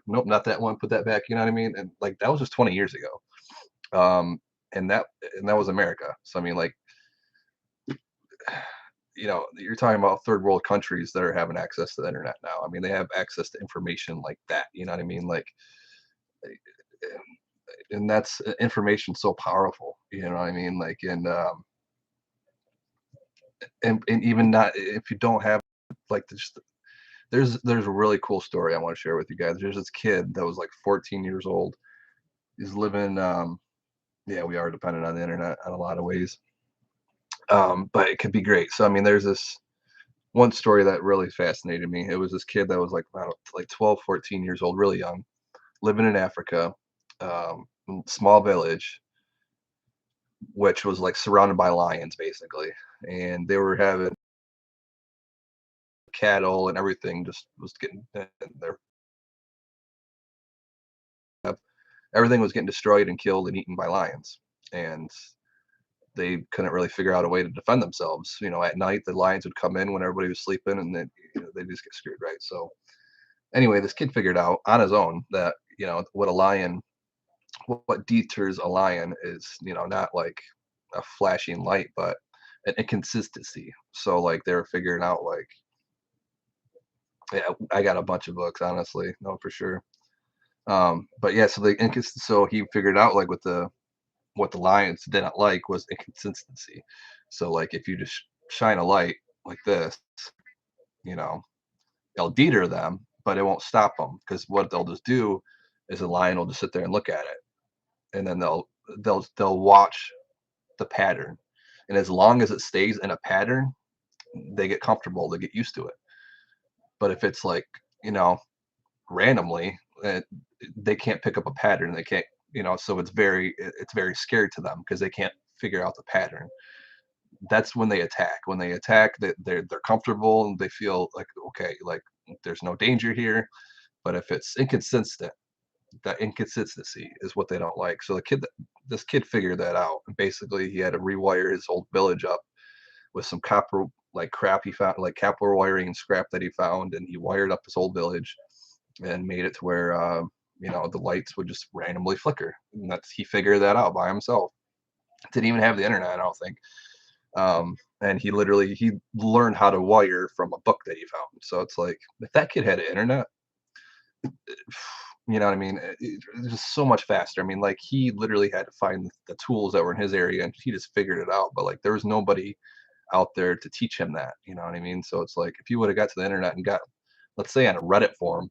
S1: nope, not that one. Put that back. You know what I mean? And like that was just 20 years ago. Um, and that was America. So I mean, like, you're talking about third world countries that are having access to the internet now. I mean, they have access to information like that. You know what I mean? Like, and that's information so powerful. You know what I mean? Like, and even not if you don't have like just there's a really cool story I want to share with you guys. There's this kid that was like 14 years old. He's living. Yeah, we are dependent on the internet in a lot of ways. But it could be great. So I mean, there's this one story that really fascinated me. It was this kid that was like I don't know, like 12, 14 years old, really young, living in Africa, small village, which was like surrounded by lions basically, and they were having cattle and everything just was getting their everything was getting destroyed and killed and eaten by lions, and they couldn't really figure out a way to defend themselves. At night the lions would come in when everybody was sleeping, and then they just get screwed, right? So anyway, this kid figured out on his own that what deters a lion is not like a flashing light, but an inconsistency. So like they were figuring out like, yeah, I got a bunch of books, honestly, no, for sure. But yeah, so he figured out like what the lions didn't like was inconsistency. So like if you just shine a light like this, you know it'll deter them, but it won't stop them, because what they'll just do is the lion will just sit there and look at it, and then they'll watch the pattern, and as long as it stays in a pattern, they get comfortable, they get used to it. But if it's like, you know randomly, they can't pick up a pattern, they can't, so it's very scary to them because they can't figure out the pattern. That's when they attack. When they attack, they're comfortable and they feel like, okay, like there's no danger here. But if it's inconsistent, that inconsistency is what they don't like. So this kid figured that out, and basically he had to rewire his whole village up with some copper like crap he found, like copper wiring and scrap that he found, and he wired up his whole village and made it to where the lights would just randomly flicker. And he figured that out by himself. Didn't even have the internet, I don't think. And he learned how to wire from a book that he found. So it's like if that kid had the internet, you know what I mean? It's just so much faster. I mean, like he literally had to find the tools that were in his area, and he just figured it out. But like there was nobody out there to teach him that. You know what I mean? So it's like if you would have got to the internet and got, let's say, on a Reddit forum,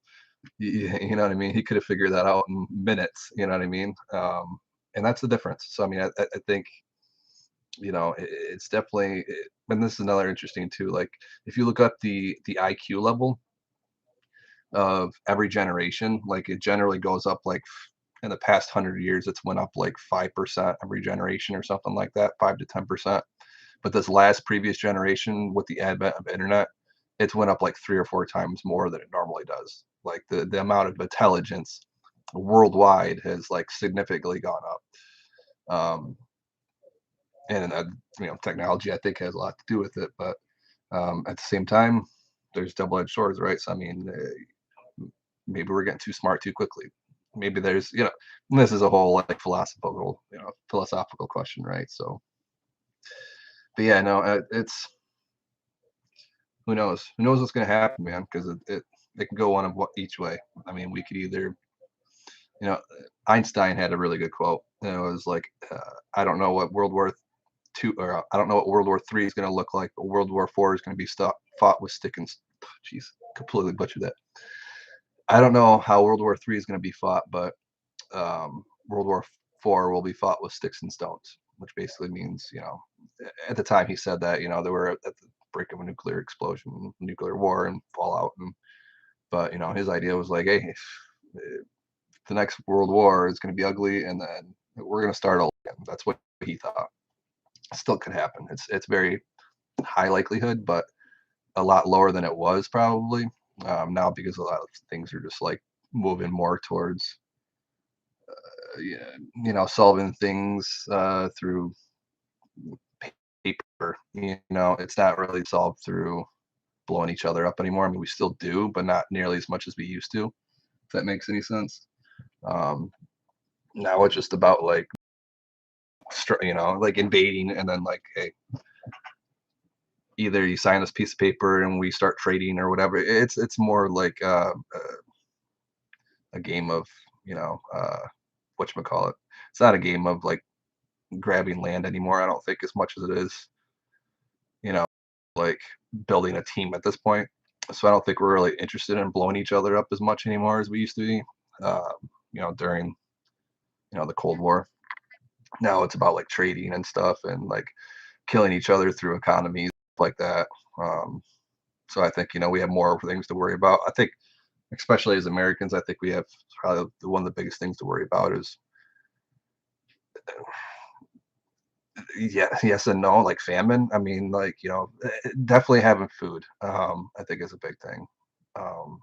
S1: you know what I mean? He could have figured that out in minutes. You know what I mean? And that's the difference. So I mean, I think it's definitely. And this is another interesting too. Like if you look up the IQ level of every generation, like it generally goes up like in the past 100 years, it's went up like 5% every generation or something like that, 5 to 10%. But this last previous generation with the advent of internet, it's went up like 3 or 4 times more than it normally does. Like the amount of intelligence worldwide has like significantly gone up. And technology I think has a lot to do with it. But at the same time, there's double-edged swords, right? So I mean, maybe we're getting too smart too quickly. maybe there's, this is a whole like philosophical question, right? So, but yeah, no, it's who knows what's gonna happen, man, because it can go one of what each way. I mean, we could either, you know, Einstein had a really good quote, and it was like, I don't know what World War II, or I don't know what World War III is going to look like, but World War IV is going to be fought with stick and jeez, completely butchered that. I don't know how World War III is going to be fought, but World War IV will be fought with sticks and stones, which basically means, at the time he said that, they were at the brink of a nuclear explosion, nuclear war, and fallout, and but his idea was like, hey, if the next world war is going to be ugly, and then we're going to start all again. That's what he thought. Still could happen. It's very high likelihood, but a lot lower than it was probably now, because a lot of things are just like moving more towards yeah, solving things through paper. It's not really solved through blowing each other up anymore. I mean, we still do, but not nearly as much as we used to. If that makes any sense. Um, Now it's just about like like invading, and then like, hey, either you sign this piece of paper and we start trading or whatever. It's more like a game of, whatchamacallit. It's not a game of like grabbing land anymore, I don't think, as much as it is, you know, like building a team at this point. So I don't think we're really interested in blowing each other up as much anymore as we used to be, um, during, the Cold War. Now it's about like trading and stuff, and like killing each other through economies like that. Um, so I think, we have more things to worry about. I think, especially as Americans, I think we have probably one of the biggest things to worry about is, yeah, yes and no, like famine. I mean, like, definitely having food, I think is a big thing. Um,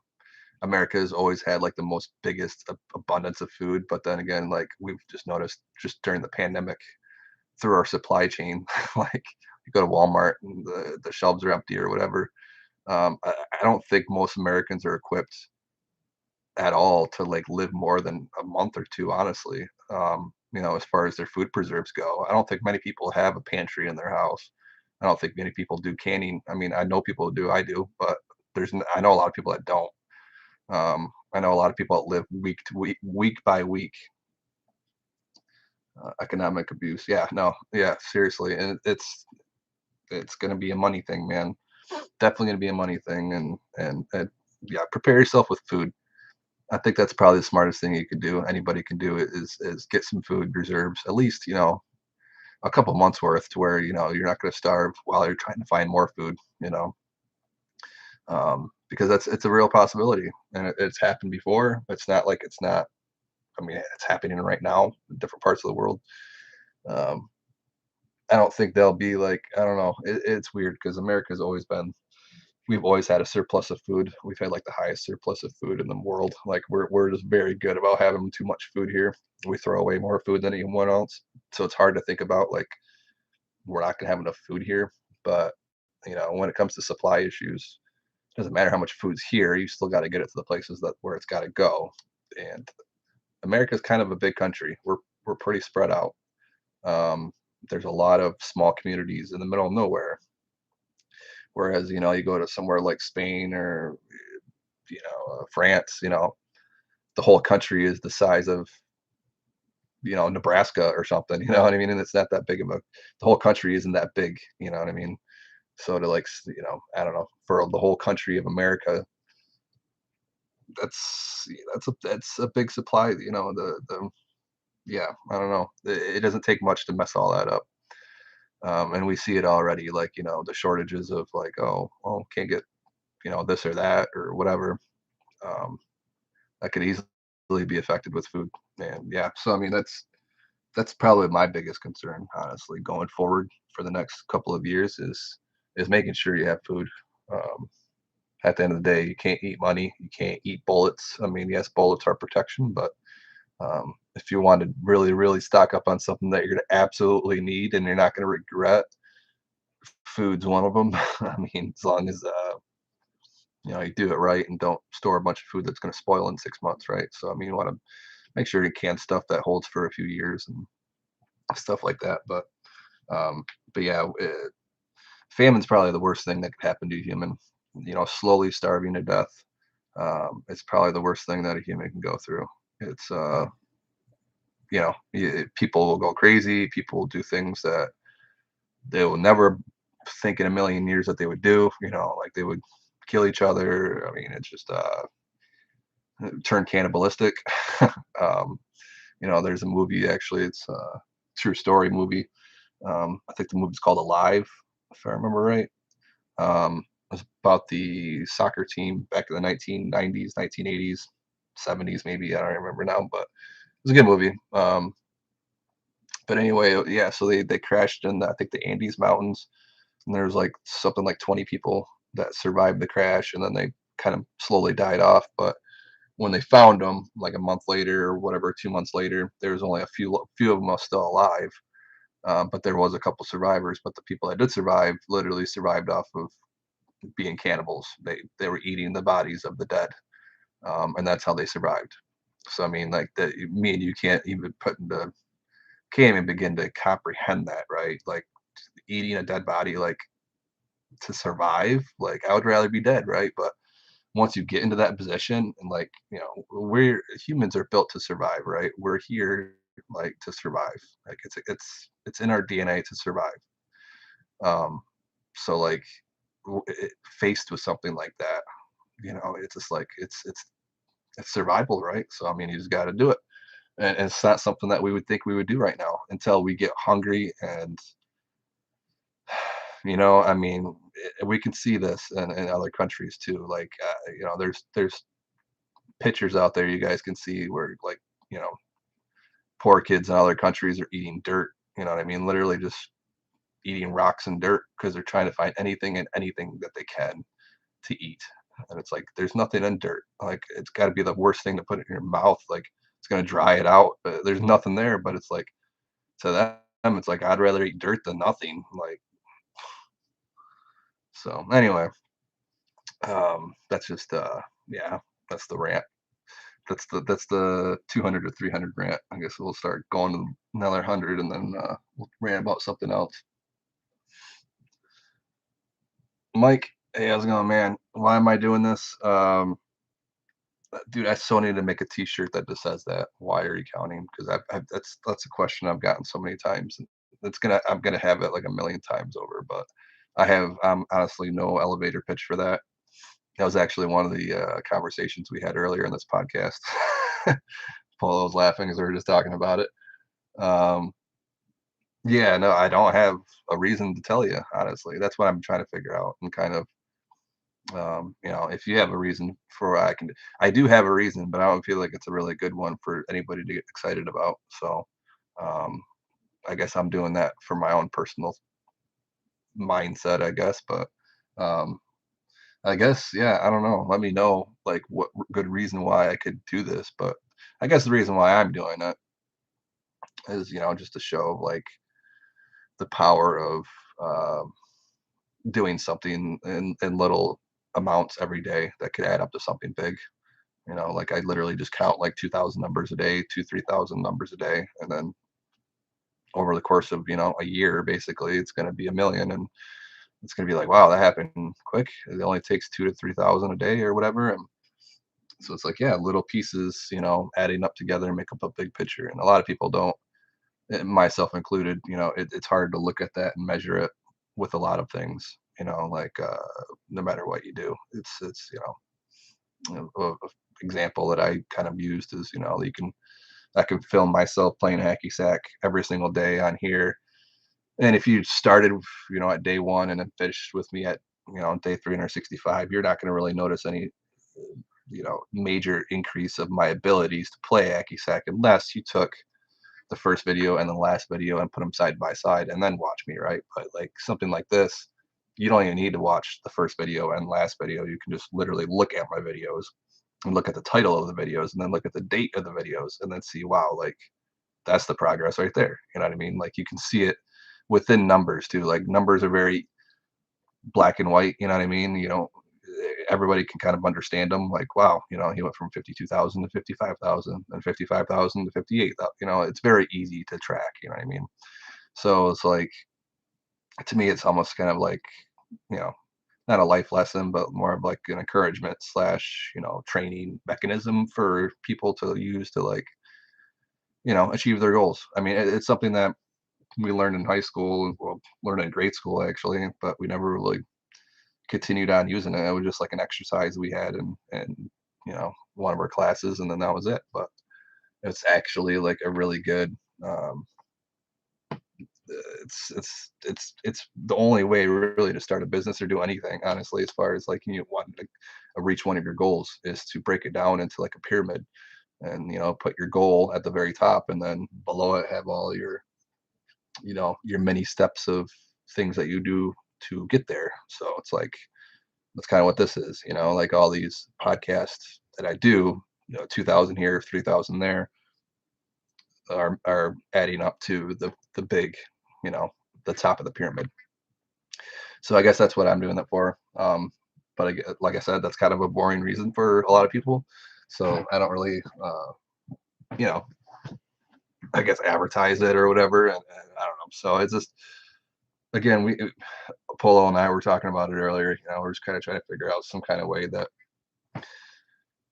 S1: America has always had like the most biggest abundance of food, but then again, like we've just noticed just during the pandemic, through our supply chain, like you go to Walmart and the shelves are empty or whatever. I don't think most Americans are equipped at all to like live more than a month or two, honestly. As far as their food preserves go, I don't think many people have a pantry in their house. I don't think many people do canning. I mean, I know people who do, I do, but I know a lot of people that don't. I know a lot of people that live week to week, week by week. Economic abuse. Yeah, no, yeah, seriously, and it's going to be a money thing, man. Definitely going to be a money thing, and yeah, prepare yourself with food. I think that's probably the smartest thing you could do. Anybody can do it, is get some food reserves, at least, a couple months worth, to where you're not going to starve while you're trying to find more food. Because it's a real possibility, and it's happened before. It's not like it's not. I mean, it's happening right now in different parts of the world. Um, I don't think they'll be like, I don't know. It's weird because America's always been we've always had a surplus of food. We've had like the highest surplus of food in the world. Like we're just very good about having too much food here. We throw away more food than anyone else. So it's hard to think about like we're not gonna have enough food here. But when it comes to supply issues, it doesn't matter how much food's here, you still gotta get it to the places that where it's gotta go. And America's kind of a big country. We're pretty spread out. Um, there's a lot of small communities in the middle of nowhere. Whereas, you go to somewhere like Spain or France, the whole country is the size of, Nebraska or something, you know what I mean? And it's not that big of a the whole country isn't that big, you know what I mean? So to like, I don't know, for the whole country of America, that's a big supply, the yeah, I don't know. It doesn't take much to mess all that up. And we see it already, like, the shortages of like, oh, can't get, this or that or whatever. Um, that could easily be affected with food. And yeah, so I mean that's probably my biggest concern, honestly, going forward for the next couple of years is making sure you have food. Um, at the end of the day, you can't eat money, you can't eat bullets. I mean, yes, bullets are protection, but if you want to really, really stock up on something that you're going to absolutely need and you're not going to regret, food's one of them. I mean, as long as you do it right and don't store a bunch of food that's going to spoil in 6 months, right? So I mean, you want to make sure to can stuff that holds for a few years and stuff like that. Um, but yeah, famine's probably the worst thing that could happen to a human. Slowly starving to death. It's probably the worst thing that a human can go through. It's people will go crazy. People will do things that they will never think in a million years that they would do. Like they would kill each other. I mean, it's just turn cannibalistic. um, there's a movie actually. It's a true story movie. I think the movie's called Alive, if I remember right. It was about the soccer team back in the 1990s, 1980s, 70s, maybe. I don't remember now, but it was a good movie. But anyway, yeah. So they crashed in I think the Andes Mountains, and there's like something like 20 people that survived the crash, and then they kind of slowly died off. But when they found them, like a month later or whatever, 2 months later, there was only a few of them are still alive. But there was a couple survivors. But the people that did survive literally survived off of being cannibals. They were eating the bodies of the dead, and that's how they survived. So I mean, like that, me and you can't even begin to comprehend that, right? Like eating a dead body, like to survive. Like I would rather be dead, right? But once you get into that position, and like we're humans are built to survive, right? We're here like to survive. Like it's in our DNA to survive. Um, so like faced with something like that, it's just like it's survival, right? So I mean, you just got to do it, and it's not something that we would think we would do right now until we get hungry. And I mean, we can see this in other countries too. Like there's pictures out there you guys can see where like you know poor kids in other countries are eating dirt. You know what I mean? Literally just eating rocks and dirt because they're trying to find anything and anything that they can to eat. And it's like there's nothing in dirt. Like it's got to be the worst thing to put in your mouth. Like it's gonna dry it out. There's nothing there. But it's like to them, it's like I'd rather eat dirt than nothing. Like so. Anyway, that's just yeah, that's the rant. That's the 200 to 300 rant. I guess we'll start going to another 100 and then we'll rant about something else. Mike, hey, how's it going, man? Why am I doing this? Dude, I so need to make a T-shirt that just says that. Why are you counting? Because that's a question I've gotten so many times. And I'm gonna have it like a million times over. But I have honestly no elevator pitch for that. That was actually one of the conversations we had earlier in this podcast. Paul was laughing as we were just talking about it. Um, yeah, no, I don't have a reason to tell you. Honestly, that's what I'm trying to figure out and kind of if you have a reason for what I do have a reason, but I don't feel like it's a really good one for anybody to get excited about. So, um, I guess I'm doing that for my own personal mindset, I guess. But, um, I guess, yeah, I don't know. Let me know like what good reason why I could do this. But I guess the reason why I'm doing it is, just to show like the power of, um, doing something in little amounts every day that could add up to something big. Like I literally just count like 2,000 numbers a day, 3,000 numbers a day. And then over the course of, a year, basically it's going to be a million. And it's going to be like, wow, that happened quick. It only takes 2 to 3,000 a day or whatever. And so it's like, yeah, little pieces, adding up together make up a big picture. And a lot of people don't, myself included, it's hard to look at that and measure it with a lot of things, like, no matter what you do, it's, example that I kind of used is, I can film myself playing hacky sack every single day on here. And if you started, at day one and then finished with me at, day 365, you're not going to really notice any, major increase of my abilities to play hacky sack unless you took the first video and the last video and put them side by side and then watch me, right? But like something like this, you don't even need to watch the first video and last video. You can just literally look at my videos and look at the title of the videos and then look at the date of the videos and then see, wow, like that's the progress right there. You know what I mean? Like you can see it within numbers too. Like numbers are very black and white. You know what I mean? everybody can kind of understand him. Like, wow, he went from 52,000 to 55,000 and 55,000 to 58,000. It's very easy to track. You know what I mean? So it's like, to me, it's almost kind of like, you know, not a life lesson, but more of like an encouragement slash, training mechanism for people to use to like, achieve their goals. I mean, it's something that we learned in high school, well, learned in grade school actually, but we never really continued on using it. It was just like an exercise we had in one of our classes, and then that was it. But it's actually like a really good. It's the only way really to start a business or do anything, honestly, as far as like you want to reach one of your goals is to break it down into like a pyramid, and put your goal at the very top, and then below it have all your many steps of things that you do to get there. So it's like that's kind of what this is, like all these podcasts that I do, 2,000 here, 3,000 there, are adding up to the big, you know, the top of the pyramid. So I guess that's what I'm doing that for. But like I said, that's kind of a boring reason for a lot of people. So I don't really, you know, I guess advertise it or whatever. And I don't know. So it's just, again, Polo and I were talking about it earlier. We're just kind of trying to figure out some kind of way that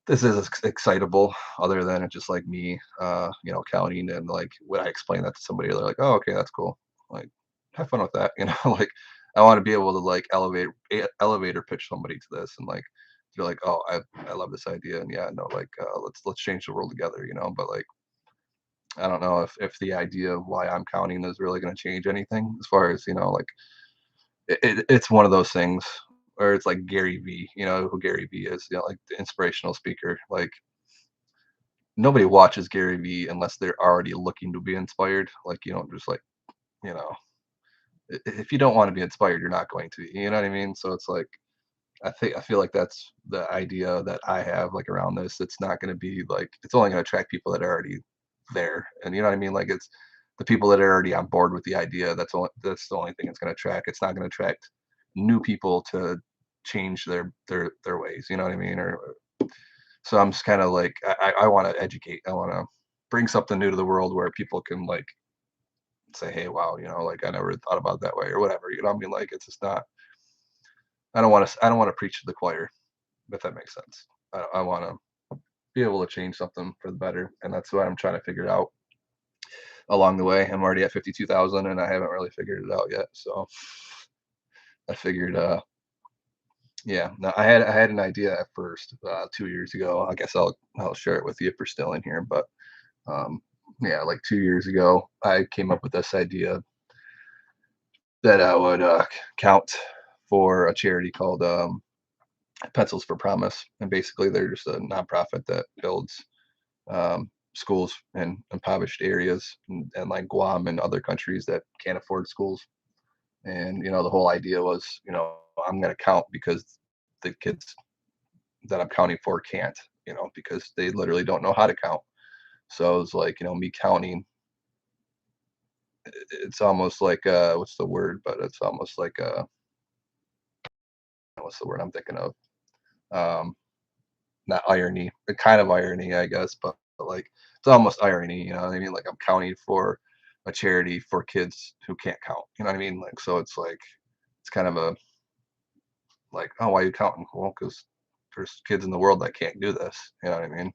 S1: this is excitable other than it's just like me, counting, and like when I explain that to somebody, they're like, oh, okay, that's cool. Like, have fun with that. Like I want to be able to like elevator pitch somebody to this, and like they're like, oh, I love this idea, and yeah, no, like let's change the world together, but like I don't know if the idea of why I'm counting is really going to change anything as far as, like it's one of those things where it's like Gary V, who Gary V is, like the inspirational speaker. Like nobody watches Gary V unless they're already looking to be inspired. Like you don't just like, you know, if you don't want to be inspired, you're not going to. You know what I mean? So it's like I feel like that's the idea that I have like around this. It's not going to be like it's only going to attract people that are already there, and you know what I mean. Like it's the people that are already on board with the idea. That's the only thing it's going to attract. It's not going to attract new people to change their ways. You know what I mean? Or so I'm just kind of like I want to educate. I want to bring something new to the world where people can like say, hey, wow, like I never thought about it that way or whatever. You know what I mean? Like it's just not. I don't want to preach to the choir, if that makes sense. I want to be able to change something for the better, and that's what I'm trying to figure out along the way. I'm already at 52,000, and I haven't really figured it out yet. So I figured, yeah. No, I had an idea at first 2 years ago. I guess I'll share it with you if you're still in here. But um, yeah, like 2 years ago, I came up with this idea that I would count for a charity called Pencils for Promise, and basically they're just a nonprofit that builds schools in impoverished areas and like Guam and other countries that can't afford schools. And the whole idea was, I'm going to count because the kids that I'm counting for can't, because they literally don't know how to count. So it's like, me counting. It's almost like what's the word? But it's almost like what's the word I'm thinking of? Um, Not irony, a kind of irony, I guess, but like it's almost irony, you know what I mean? Like I'm counting for a charity for kids who can't count, you know what I mean? Like so it's like it's kind of a like, oh, why are you counting? Well, because there's kids in the world that can't do this, you know what I mean?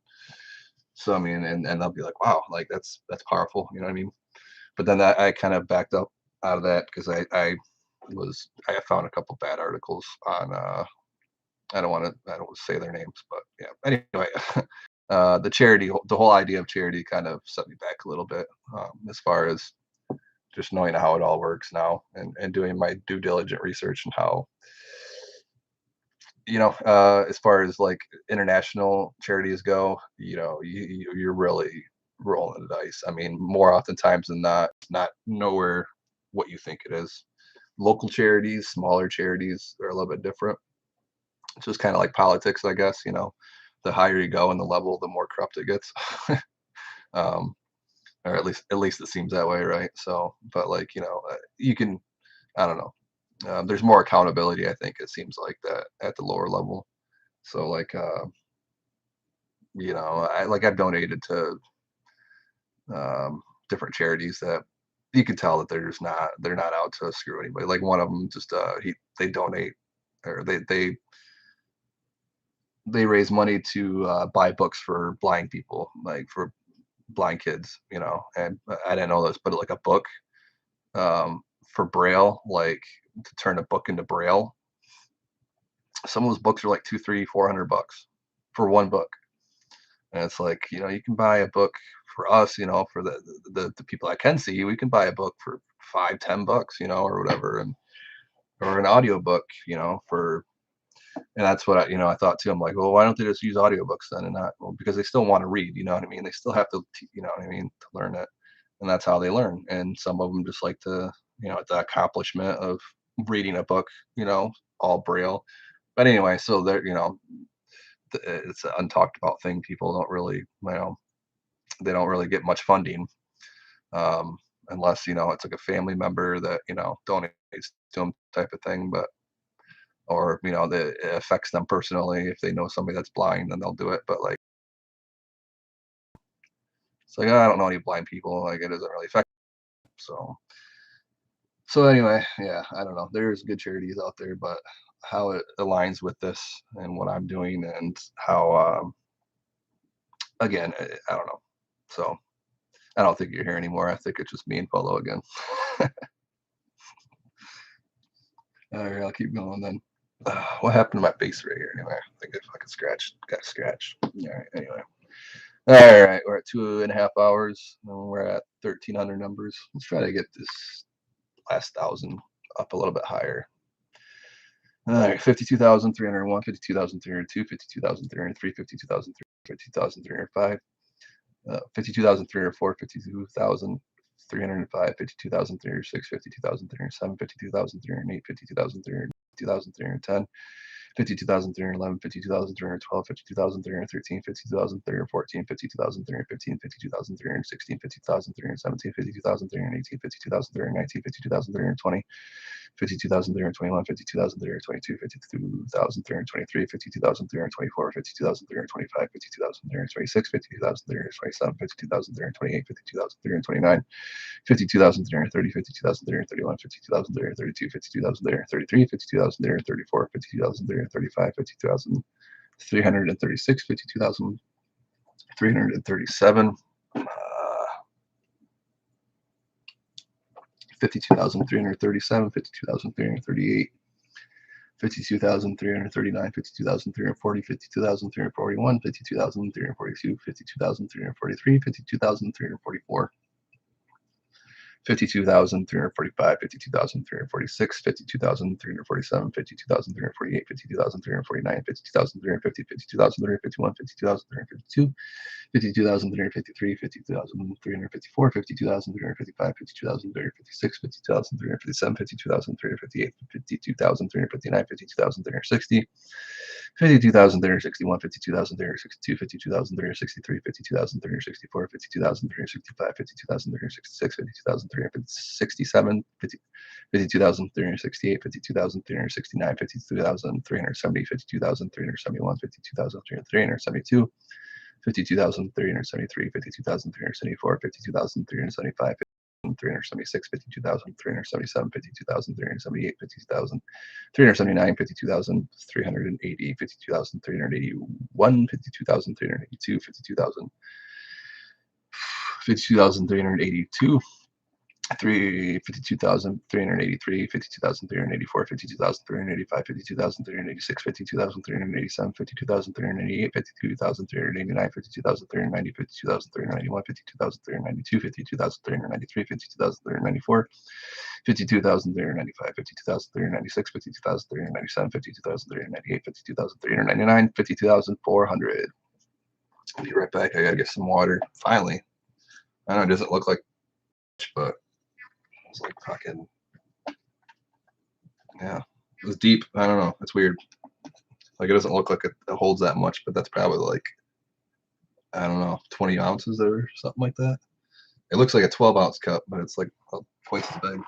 S1: So I mean, and they'll be like, wow, like that's powerful, you know what I mean? But then I kind of backed up out of that because I found a couple bad articles on I don't want to say their names, but yeah. Anyway, the whole idea of charity kind of set me back a little bit, as far as just knowing how it all works now, and doing my due diligent research and how, as far as like international charities go, you're really rolling the dice. I mean, more oftentimes than not, it's not nowhere what you think it is. Local charities, smaller charities, are a little bit different. It's just kind of like politics, I guess. The higher you go in the level, the more corrupt it gets. um, or at least it seems that way, right? So, but like you can, I don't know. There's more accountability, I think. It seems like that at the lower level. So like, I've donated to different charities that you can tell that they're not out to screw anybody. Like one of them, just they donate, or they raise money to buy books for blind people, like for blind kids, and I didn't know this, but like a book for Braille, like to turn a book into Braille. Some of those books are like 2, 3, $400 for one book. And it's like, you can buy a book for us, for the people I can see, we can buy a book for $5, $10, or whatever, or an audio book, and that's what I thought too. I'm like, well, why don't they just use audiobooks then, and not, well, because they still want to read, you know what I mean? They still have to, you know what I mean, to learn it, and that's how they learn. And some of them just like to, the accomplishment of reading a book, all Braille. But anyway, so there, it's an untalked about thing. People don't really, they don't really get much funding, um, unless it's like a family member that donates to them type of thing. But or that it affects them personally. If they know somebody that's blind, then they'll do it. But like, it's like, I don't know any blind people. Like, it doesn't really affect them. So anyway, yeah, I don't know. There's good charities out there, but how it aligns with this and what I'm doing, and how again, I don't know. So I don't think you're here anymore. I think it's just me and Polo again. All right, I'll keep going then. What happened to my base right here anyway? I think if I could got scratched. All right, anyway. All right, we're at 2.5 hours. And we're at 1,300 numbers. Let's try to get this last 1,000 up a little bit higher. All right, 52,301, 52,302, 52,303, 52,300, 52,305, 52,304, 52,305, 52,306, 52,307, 52,308, 52,300, 52,310, 52,311, 52,312, 52,313, 52,314, 52,315, 52,316, 52,317, 52,318, 52,319, 52,320, 52,321, 52,322, 52,323, 52,324, 52,325, 52,326, 52,327, 52,328, 52,329, 52,330, 52,331, 52,332, 52,333, 52,334, 52,335, 52,336, 52,337, 52,337, 52,338, 52,339, 52,340, 52,341, 52,342, 52,343, 52,344. 52,345, 52,346, 52,347, 52,348, 52,349, 52,350, 52,351, 52,352, 52,353, 52,354, 52,355, 52,356, 52,357, 52,358, 52,359, 52,360, 52,361, 52,362, 52,363, 52,364, 52,365, 52,366, 52,367, 52,368, 52,369, 52,370, 52,371, 52,372, 52,373, 52,374, 52,375, 376, 52,377, 52,378, 52,379, 52,380, 52,381, 52,382, 52,382, 52,383, 52,384, 52,385, 52,386, 52,387, 52,388, 52,389, 52,390, 52,391, 52,392, 52,393, 52,394, 52,395, 52,396, 52,397, 52,398, 52,399, 52,400. I'll be right back. I gotta get some water. Finally. I know it doesn't look like much, but it's like fucking, yeah. It was deep. I don't know. It's weird. Like, it doesn't look like it holds that much, but that's probably like, I don't know, 20 ounces or something like that. It looks like a 12-ounce cup, but it's like twice as big.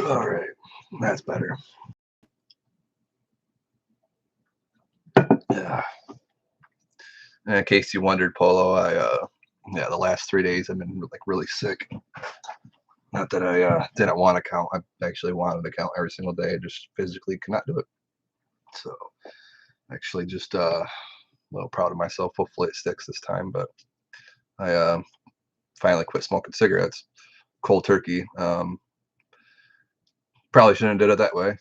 S1: All right, that's better. Yeah. In case you wondered, Polo, yeah, the last 3 days I've been like really sick. Not that I didn't want to count. I actually wanted to count every single day. I just physically could not do it. So actually, just a little proud of myself. Hopefully, it sticks this time. But I finally quit smoking cigarettes, cold turkey. Probably shouldn't have did it that way,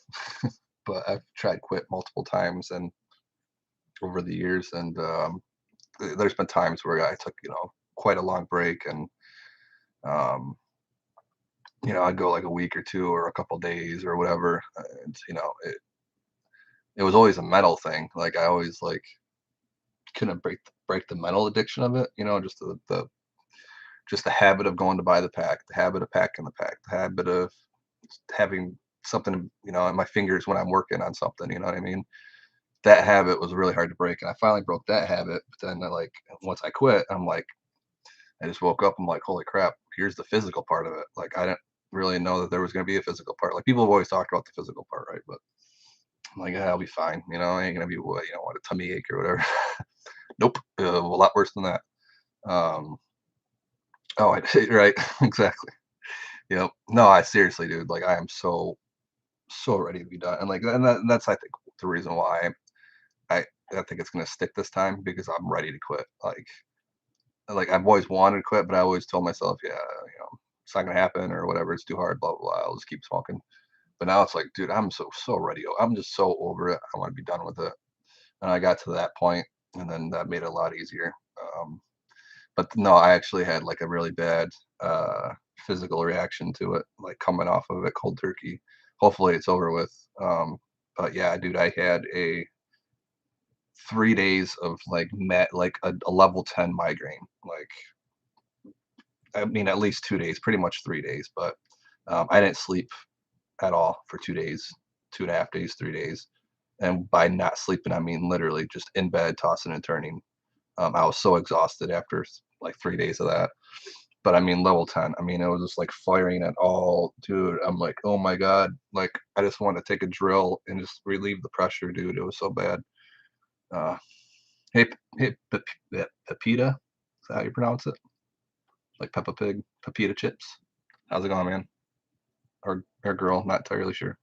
S1: but I've tried quit multiple times and over the years, and there's been times where I took quite a long break, and um, I'd go like a week or two or a couple days or whatever. And it was always a mental thing. Like I always like couldn't break the mental addiction of it. Just the habit of going to buy the pack, the habit of packing the pack, the habit of having something in my fingers when I'm working on something. You know what I mean? That habit was really hard to break, and I finally broke that habit. But then, like once I quit, I'm like, I just woke up. I'm like, holy crap! Here's the physical part of it. Like I didn't really know that there was going to be a physical part. Like people have always talked about the physical part, right? But I'm like, yeah, I'll be fine. I ain't gonna be what a tummy ache or whatever. Nope, a lot worse than that. Um, oh, I right, exactly. Yep. No, I seriously, dude. Like I am so ready to be done, and that's I think the reason why I I think it's gonna stick this time because I'm ready to quit. Like I've always wanted to quit, but I always told myself, yeah, it's not gonna happen or whatever. It's too hard. Blah blah blah. I'll just keep smoking. But now it's like, dude, I'm so ready. I'm just so over it. I want to be done with it. And I got to that point, and then that made it a lot easier. Um, but no, I actually had like a really bad uh, physical reaction to it, like coming off of it cold turkey. Hopefully, it's over with. But yeah, dude, I had a 3 days of like a level 10 migraine. Like, I mean, at least 2 days, pretty much 3 days. But I didn't sleep at all for 2 days, 2.5 days, 3 days. And by not sleeping, I mean literally just in bed, tossing and turning. I was so exhausted after like 3 days of that. But I mean, level 10. I mean, it was just like firing at all, dude. I'm like, oh my God. Like, I just want to take a drill and just relieve the pressure, dude. It was so bad. Uh, hey, hey, Pepita. Is that how you pronounce it? Like Peppa Pig, Pepita chips. How's it going, man? Or girl, not entirely sure.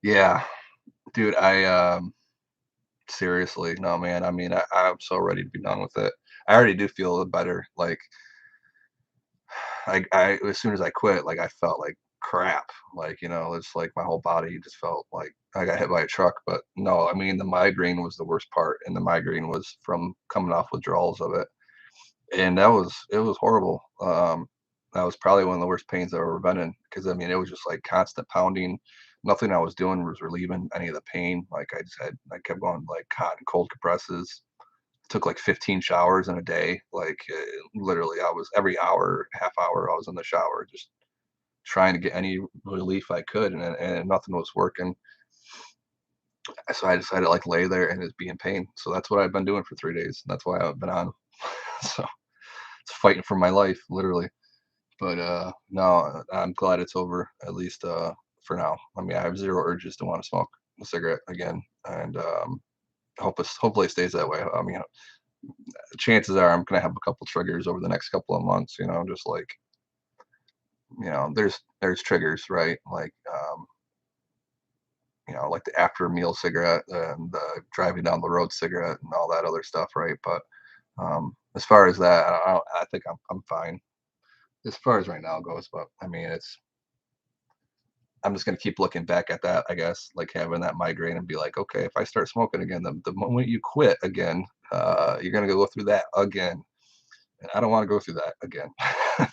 S1: Yeah, dude. Seriously, no, man. I mean, I'm so ready to be done with it. I already do feel better. Like I as soon as I quit, like I felt like crap. Like, it's like my whole body just felt like I got hit by a truck. But no, I mean the migraine was the worst part, and the migraine was from coming off withdrawals of it. And it was horrible. That was probably one of the worst pains I've ever been in because I mean it was just like constant pounding. Nothing I was doing was relieving any of the pain. Like I kept going like hot and cold compresses, took like 15 showers in a day. Like literally, I was every hour, half hour, I was in the shower just trying to get any relief I could, and nothing was working. So I decided to like lay there and just be in pain. So that's what I've been doing for 3 days. That's why I've been on. So it's fighting for my life, literally. But no, I'm glad it's over at least for now. I mean, I have zero urges to want to smoke a cigarette again, and hopefully it stays that way. I mean, chances are I'm gonna have a couple triggers over the next couple of months. Just like there's triggers, right? Like the after meal cigarette and the driving down the road cigarette and all that other stuff, right? But as far as that, I think I'm fine as far as right now goes. But I mean, I'm just gonna keep looking back at that, I guess, like having that migraine and be like, okay, if I start smoking again, the moment you quit again, you're gonna go through that again. And I don't want to go through that again.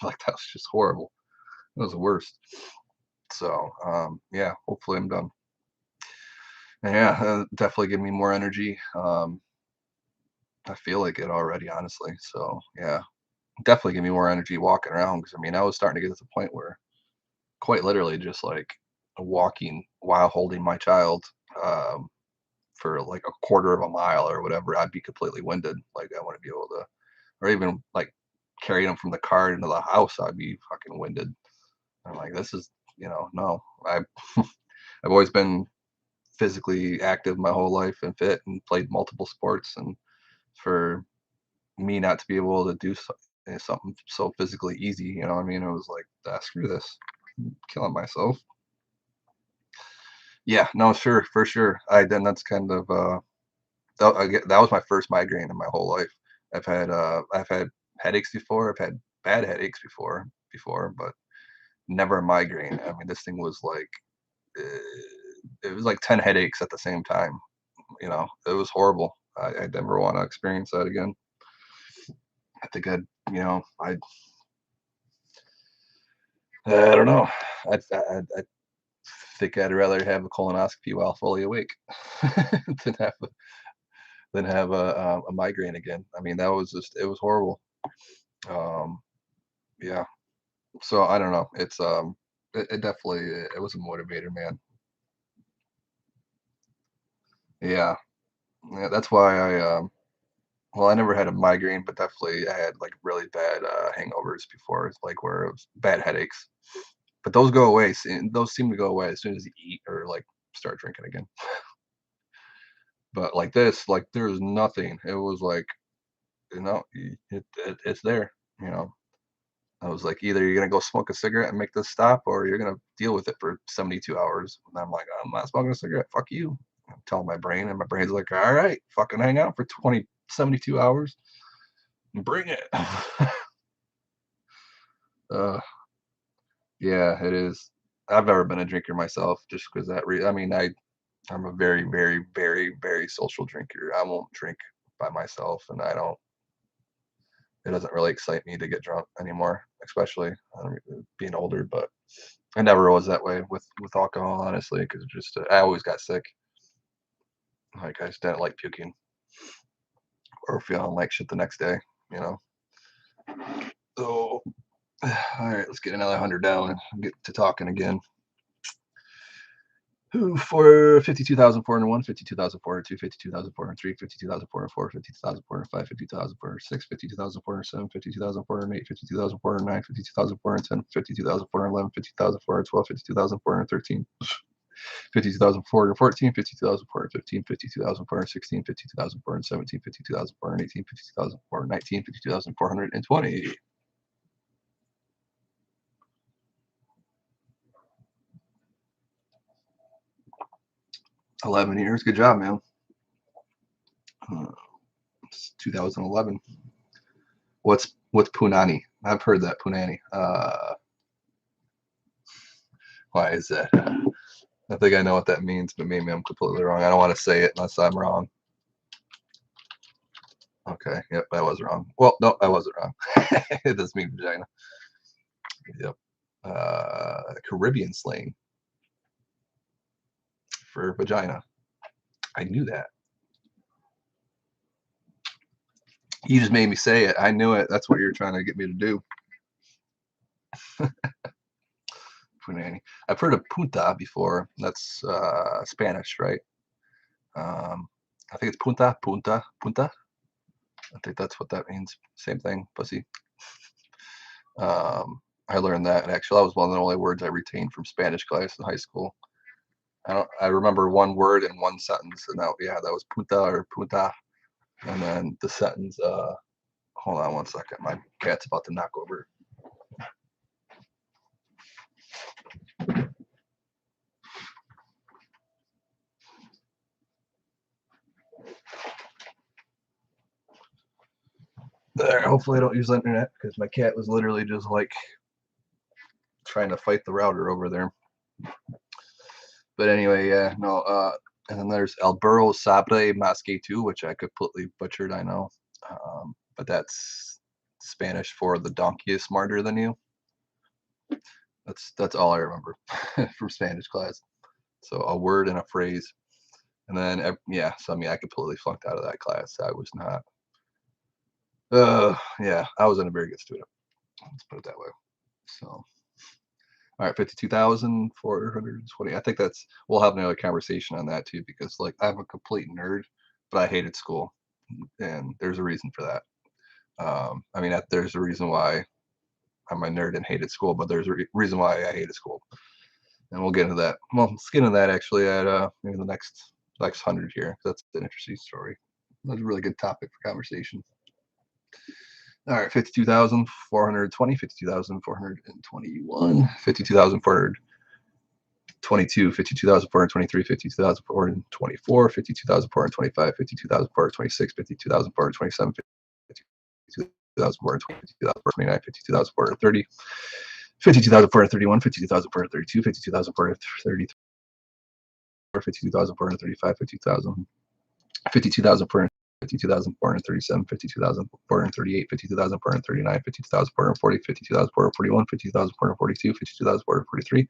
S1: Like that was just horrible. It was the worst. So yeah, hopefully I'm done. And yeah, definitely give me more energy. I feel like it already, honestly. So yeah, definitely give me more energy walking around because I mean I was starting to get to the point where quite literally just like walking while holding my child um, for like a quarter of a mile or whatever, I'd be completely winded. Like I want to be able to, or even like carrying them from the car into the house, I'd be fucking winded. I'm like, this is, no. I've always been physically active my whole life and fit and played multiple sports, and for me not to be able to do something so physically easy, what I mean? It was like, screw this, I'm killing myself. Yeah, no, sure, for sure. Then that's kind of that was my first migraine in my whole life. I've had headaches before. I've had bad headaches before, but never a migraine. I mean, this thing was like it was like 10 headaches at the same time. It was horrible. I never want to experience that again. I think I don't know. I think I'd rather have a colonoscopy while fully awake than have a migraine again. I mean, that was just it was horrible. Um, yeah. So I don't know. It definitely it was a motivator, man. Yeah. Yeah, that's why well, I never had a migraine, but definitely I had like really bad hangovers before, like where it was bad headaches. But those go away. Those seem to go away as soon as you eat or like start drinking again. But like this, like there was nothing. It was like, it's there. You know, I was like, either you're gonna go smoke a cigarette and make this stop, or you're gonna deal with it for 72 hours. And I'm like, I'm not smoking a cigarette. Fuck you. I'm telling my brain, and my brain's like, all right, fucking hang out for 72 hours. Bring it. uh, yeah, it is. I've never been a drinker myself, just because I mean, I'm a very, very, very, very social drinker. I won't drink by myself, and I don't. It doesn't really excite me to get drunk anymore, especially being older. But I never was that way with alcohol, honestly, because just I always got sick. Like I just didn't like puking or feeling like shit the next day. You know. So, all right, let's get another 100 down and get to talking again. Who for 52,401, 52,402, 52,403, 52,404, 52,405, 52,406, 52,407, 52,408, 52,409, 52,410, 52,411, 52,412, 52,413, 52,414, 52,415, 52,416, 52,417, 52,418, 52,419, 52,420. 11 years. Good job, man. Uh, it's 2011. What's punani? I've heard that punani. Why is that? I think I know what that means, but maybe I'm completely wrong. I don't want to say it unless I'm wrong. Okay, yep, I was wrong. Well, no, I wasn't wrong. It does mean vagina. Yep. Caribbean slang for vagina. I knew that. You just made me say it. I knew it. That's what you're trying to get me to do. Punani. I've heard of punta before. That's Spanish, right? Um, I think it's punta, punta, punta. I think that's what that means. Same thing, pussy. I learned that, and actually, that was one of the only words I retained from Spanish class in high school. I remember one word in one sentence, and that was punta or punta, and then the sentence. Hold on one second, my cat's about to knock over. There, hopefully I don't use the internet because my cat was literally just like trying to fight the router over there. But anyway, yeah, no. And then there's El Burro Sabre Masque too, which I completely butchered. I know, but that's Spanish for the donkey is smarter than you. That's all I remember from Spanish class. So a word and a phrase, and then yeah. So I mean, I completely flunked out of that class. I was not. Yeah, I wasn't a very good student. Let's put it that way. So, all right, 52,420. I think we'll have another conversation on that too, because like I'm a complete nerd, but I hated school, and there's a reason for that. I mean, there's a reason why. I'm a nerd and hated school, but there's a reason why I hated school, and we'll get into that. Well, let's get into that actually at maybe the next 100 here. That's an interesting story. That's a really good topic for conversation. All right, 52,420, 52,421, 52,422, 52,423, 52,424, 52,425, 52,426, 52,427, 52,429, 52,430, 52,431, 52,432, 52,433, 52,435, 50,000. 52,437, 52,438, 52,439, 52,440, 52,441, 52,442, 52,443,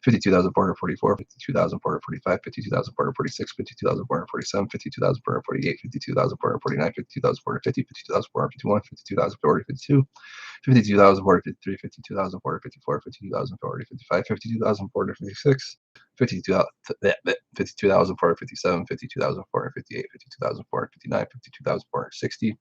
S1: 52,444, 52,445, 52,446, 52,447, 52,448, 52,449, 52,450, 52,451, 52,452, 52,453, 52,454, 52,455, 52,456, 52,457, 52,458, 52,459, 52,460,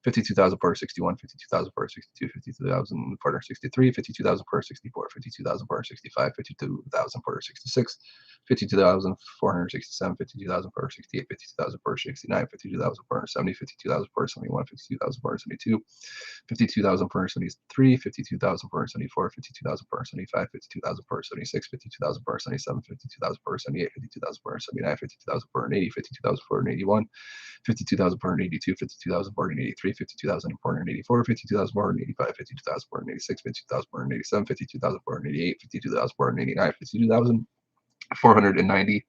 S1: 52,461, 52,462, 52,463, 52,464, 52,465, 52,466, 52,467, 52,468, 52,469, 52,470, 52,471, 52,472, 52,473, 52,474, 52,475, 52,476, 52,477, 52,478, 52,479, 52,480, 52,481, 52,482, 52,483, 52,484, 52,485, 52,486, 52,487, 52,488, 52,489, 52,490,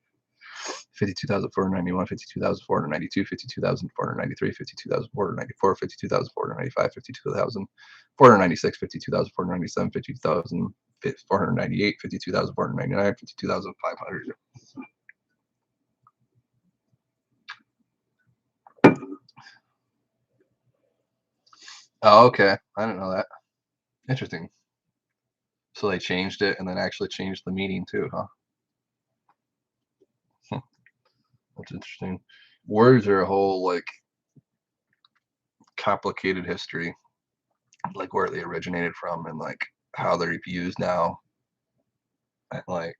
S1: 52,491, 52,492, 52,493, 52,494, 52,495, 52,496, 52,497, 52,498, 52,499, 52,500. Oh, okay. I didn't know that. Interesting. So they changed it and then actually changed the meaning too, huh? That's interesting. Words are a whole like complicated history, like where they originated from and like how they're used now. And like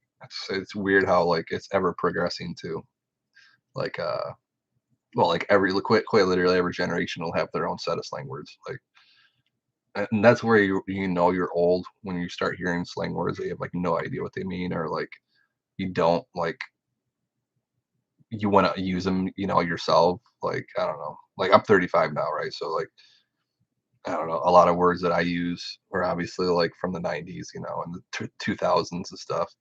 S1: it's weird how like it's ever progressing too. Like well like quite literally every generation will have their own set of slang words. Like and that's where you know you're old when you start hearing slang words that you have like no idea what they mean or like you don't like you want to use them, you know, yourself. Like I don't know. Like I'm 35 now, right? So like I don't know, a lot of words that I use are obviously like from the 90s, you know, and the 2000s and stuff.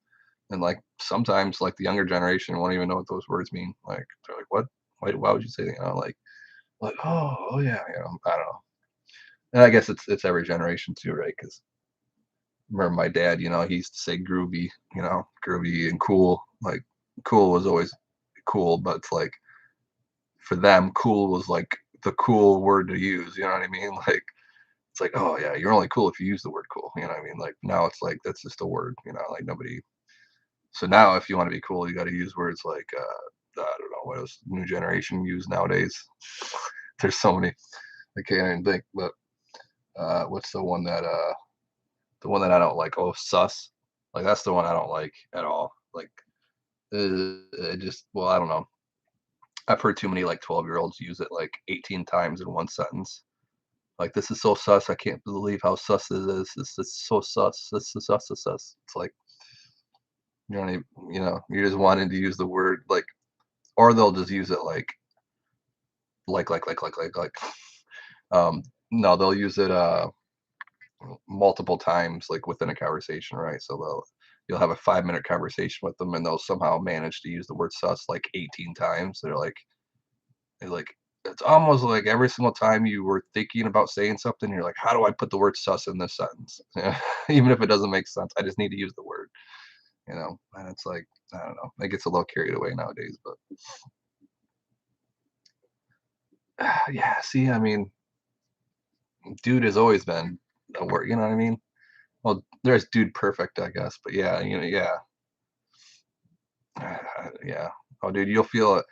S1: And like sometimes like the younger generation won't even know what those words mean. Like they're like, "What? Why would you say that?" You know, like oh yeah, you know, I don't know. And I guess it's every generation too, right? Because remember my dad, you know, he used to say groovy, you know, groovy and cool. Like cool was always cool, but it's like for them, cool was like the cool word to use. You know what I mean? Like it's like, oh yeah, you're only cool if you use the word cool. You know what I mean? Like now it's like that's just a word. You know, like nobody. So now if you want to be cool, you got to use words like I don't know what else new generation use nowadays. There's so many I can't even think. But what's the one that I don't like? Oh, sus. Like that's the one I don't like at all. Like it just well I don't know. I've heard too many like 12-year-olds use it like 18 times in one sentence. Like this is so sus. I can't believe how sus this is. This is so sus. This is sus. Sus, sus. It's like you don't even, you know, you're just wanting to use the word like, or they'll just use it like. No, they'll use it multiple times like within a conversation, right? So you'll have a 5-minute conversation with them, and they'll somehow manage to use the word sus like 18 times. They're like it's almost like every single time you were thinking about saying something, you're like, how do I put the word sus in this sentence? Even if it doesn't make sense, I just need to use the word, you know? And it's like, I don't know, it gets a little carried away nowadays, but yeah, see, I mean, dude has always been a word, you know what I mean? Well, there's dude perfect, I guess, but yeah, you know, yeah, yeah. Oh, dude, you'll feel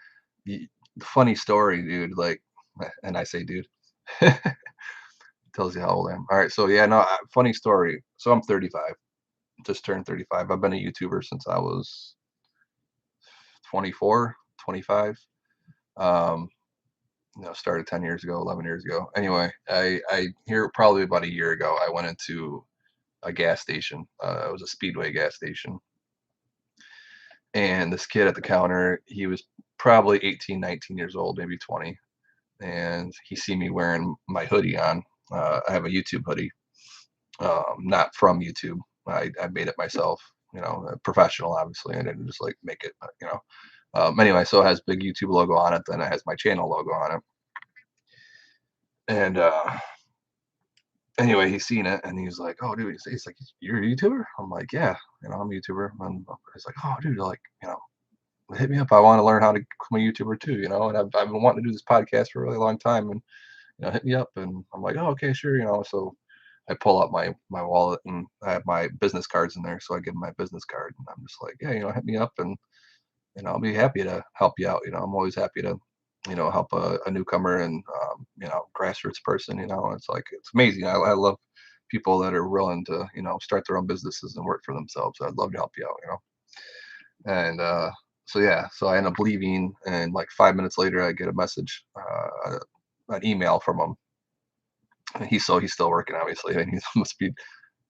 S1: it. Funny story, dude. Like, and I say, dude, tells you how old I am. All right, so yeah, no, funny story. So I'm 35, just turned 35. I've been a YouTuber since I was 24, 25. Um, started 10 years ago, 11 years ago. Anyway, I here probably about a year ago, I went into a gas station. It was a Speedway gas station, and this kid at the counter, he was probably 18, 19 years old, maybe 20, and he see me wearing my hoodie on. I have a YouTube hoodie, not from YouTube. I made it myself, professional, obviously. I didn't just like make it, Anyway, so it has big YouTube logo on it, then it has my channel logo on it. And anyway, he's seen it and he's like, "Oh, dude," he's like, "You're a YouTuber?" I'm like, "Yeah, I'm a YouTuber." And he's like, "Oh, dude, like, hit me up. I want to learn how to become a YouTuber too, And I've been wanting to do this podcast for a really long time, and hit me up." And I'm like, "Oh, okay, sure." So I pull out my wallet and I have my business cards in there, so I give him my business card, and I'm just like, "Yeah, hit me up, and I'll be happy to help you out. I'm always happy to, help a newcomer and grassroots person. It's like it's amazing. I love people that are willing to start their own businesses and work for themselves. I'd love to help you out. And so yeah, so I end up leaving, and like 5 minutes later, I get a message, an email from him. And he's still working, obviously, and he must be.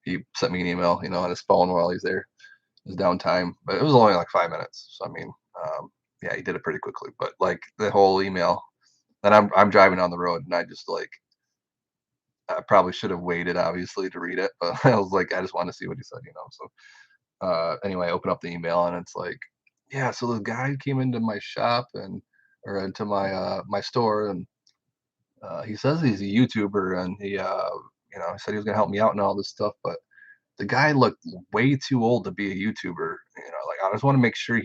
S1: He sent me an email, on his phone while he's there, his downtime, but it was only like 5 minutes. So I mean, yeah, he did it pretty quickly. But like the whole email, and I'm driving on the road, and I just like I probably should have waited, obviously, to read it, but I was like, I just want to see what he said. So anyway, I open up the email, and it's like, yeah, so the guy came into my shop and or into my store, and he says he's a YouTuber, and he said he was gonna help me out and all this stuff, but the guy looked way too old to be a YouTuber. Like I just want to make sure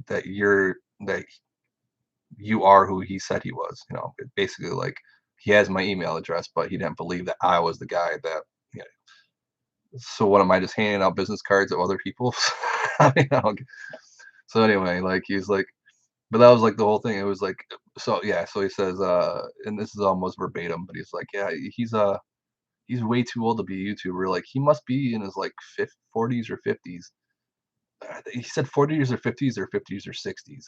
S1: that you're that you are who he said he was. Basically like he has my email address, but he didn't believe that I was the guy that. You know, so what am I just handing out business cards of other people? I mean, so anyway, like he's like, but that was like the whole thing. It was like, so yeah. So he says, and this is almost verbatim, but he's like, yeah, he's way too old to be a YouTuber. Like he must be in his like 40s or 50s. He said 40s or 50s or 50s or 60s.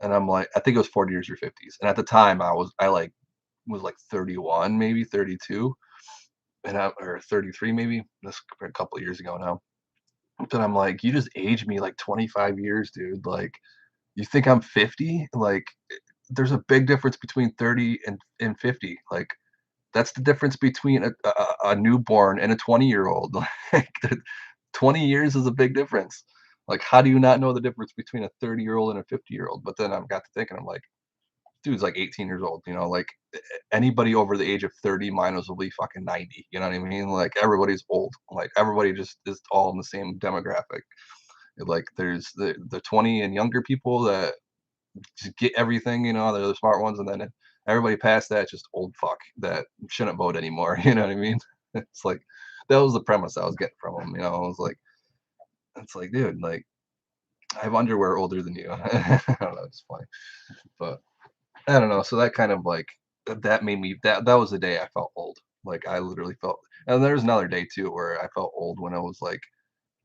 S1: And I'm like, I think it was 40s or 50s. And at the time I like was like 31, maybe 32, or 33 maybe. That's a couple of years ago now. But I'm like, you just aged me like 25 years, dude. Like, you think I'm 50? Like, there's a big difference between 30 and 50. Like, that's the difference between a newborn and a 20-year-old. Like, 20 years is a big difference. Like, how do you not know the difference between a 30-year-old and a 50-year-old? But then I got to thinking, I'm like, dude's like 18 years old, like anybody over the age of 30 minus will be fucking 90. You know what I mean? Like everybody's old. Like everybody just is all in the same demographic. Like there's the 20 and younger people that just get everything, they're the smart ones, and then everybody past that just old fuck that shouldn't vote anymore. You know what I mean? It's like that was the premise I was getting from him. I was like, it's like, dude, like I have underwear older than you. I don't know, it's funny, but I don't know. So that kind of like that made me that was the day I felt old. Like I literally felt, and there's another day too where I felt old when I was like,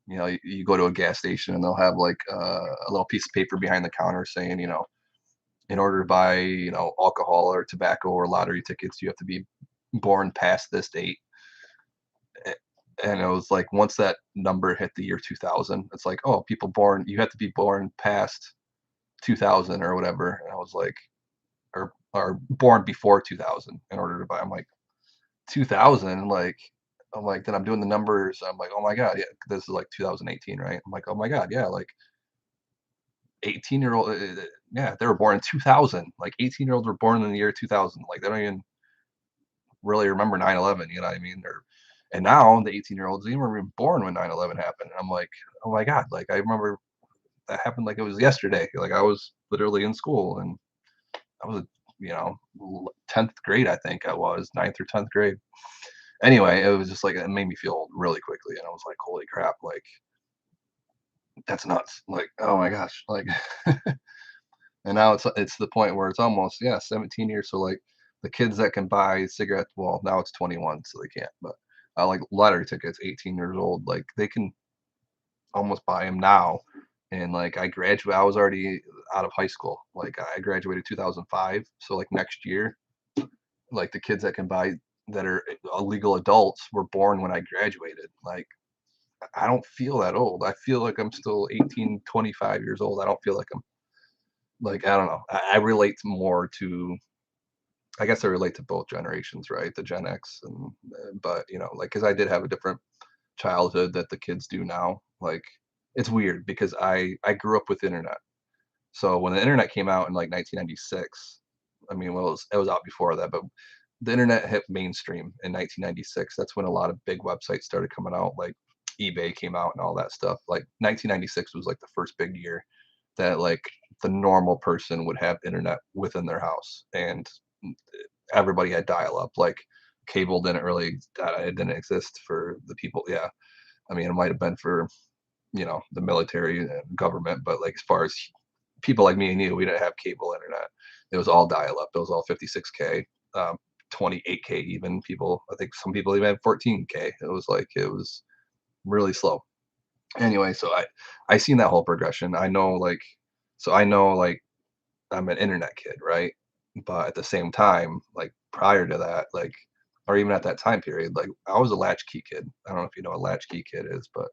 S1: you go to a gas station and they'll have like a little piece of paper behind the counter saying, in order to buy, alcohol or tobacco or lottery tickets, you have to be born past this date. And it was like once that number hit the year 2000, it's like, oh, you have to be born past 2000 or whatever. And I was like, or born before 2000 in order to buy. I'm like 2000, like I'm like then I'm doing the numbers. I'm like, oh my god, yeah, this is like 2018, right? I'm like, oh my god, yeah, like 18-year-old, yeah, they were born in 2000. Like 18-year-olds were born in the year 2000. Like they don't even really remember 9/11. You know what I mean? And now the 18-year-olds even were even born when 9/11 happened. And I'm like, oh my god, like I remember that happened like it was yesterday. Like I was literally in school, and I was, 10th grade, I think I was, ninth or 10th grade. Anyway, it was just like, it made me feel old really quickly. And I was like, holy crap, like, that's nuts. Like, oh my gosh. Like, and now it's the point where it's almost, yeah, 17 years. So, like, The kids that can buy cigarettes, well, now it's 21, so they can't, but, like, lottery tickets, 18 years old, like, they can almost buy them now, and, like, I was already out of high school, like, I graduated 2005, so, like, next year, like, the kids that can buy that are legal adults were born when I graduated, like, I don't feel that old. I feel like I'm still 18, 25 years old. I don't feel like I'm like, I don't know. I relate more to I guess I relate to both generations, right? The Gen X and but, like, 'cause I did have a different childhood that the kids do now. Like, it's weird because I grew up with internet. So when the internet came out in, like, 1996, I mean, well, it was out before that, but the internet hit mainstream in 1996. That's when a lot of big websites started coming out, like eBay came out and all that stuff. Like, 1996 was, like, the first big year that, like, the normal person would have internet within their house, and everybody had dial-up, like, cable didn't really it didn't exist for the people, yeah. I mean, it might have been for, the military and government, but, like, as far as people like me and you, we didn't have cable internet. It was all dial-up. It was all 56K, 28K even. I think some people even had 14K. It was really slow. Anyway, so I seen that whole progression. I know, like, I'm an internet kid, right? But at the same time, like, prior to that, like, or even at that time period, like, I was a latchkey kid. I don't know if you know what a latchkey kid is, but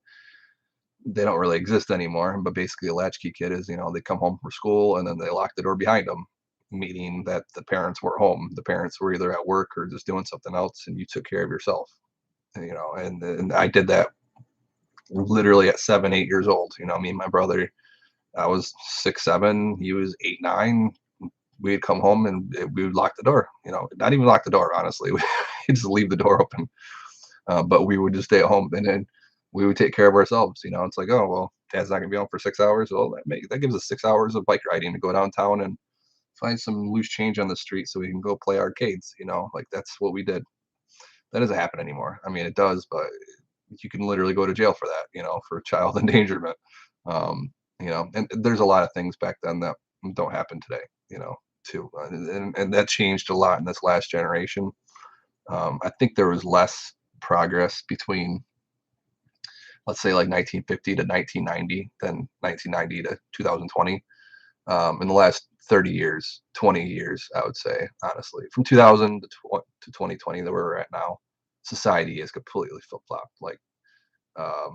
S1: they don't really exist anymore. But basically, a latchkey kid is, they come home from school and then they lock the door behind them, meaning that the parents were home. The parents were either at work or just doing something else, and you took care of yourself. And I did that literally at 7, 8 years old. Me and my brother, I was 6, 7, he was 8, 9. We'd come home and we would lock the door. Not even lock the door, honestly. We'd just leave the door open. But we would just stay at home, and then we would take care of ourselves. It's like, oh well, Dad's not gonna be home for 6 hours. Well, that gives us 6 hours of bike riding to go downtown and find some loose change on the street so we can go play arcades. Like, that's what we did. That doesn't happen anymore. I mean, it does, but you can literally go to jail for that. For child endangerment. And there's a lot of things back then that don't happen today. Too, and that changed a lot in this last generation. I think there was less progress between, let's say, like 1950 to 1990 than 1990 to 2020. In the last 30 years, 20 years, I would say, honestly, from 2000 to 2020, that we're at now, society is completely flip-flopped. Like,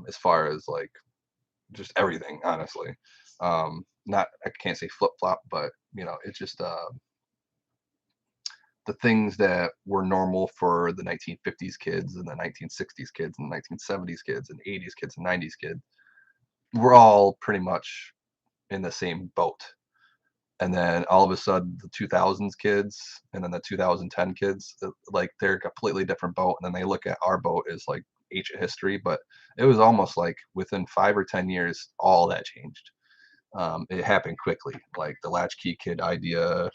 S1: as far as, like, just everything, honestly. Not, I can't say flip-flop, but it's just the things that were normal for the 1950s kids and the 1960s kids and the 1970s kids and 80s kids and 90s kids, we're all pretty much in the same boat. And then all of a sudden, the 2000s kids and then the 2010 kids, like, they're a completely different boat. And then they look at our boat as like ancient history, but it was almost like within 5 or 10 years, all that changed. It happened quickly, like the latchkey kid idea.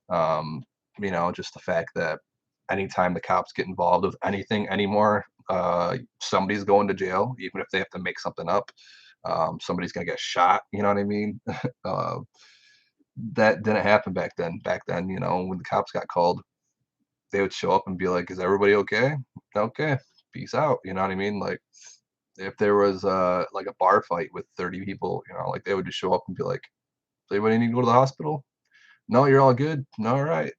S1: Um, just the fact that anytime the cops get involved with anything anymore, somebody's going to jail, even if they have to make something up. Somebody's gonna get shot. You know what I mean? uh, that didn't happen back then. Back then, when the cops got called, they would show up and be like, "Is everybody okay? Okay, peace out." You know what I mean? Like, if there was like a bar fight with 30 people, like, they would just show up and be like, "Does anybody need to go to the hospital? No, you're all good. No, all right."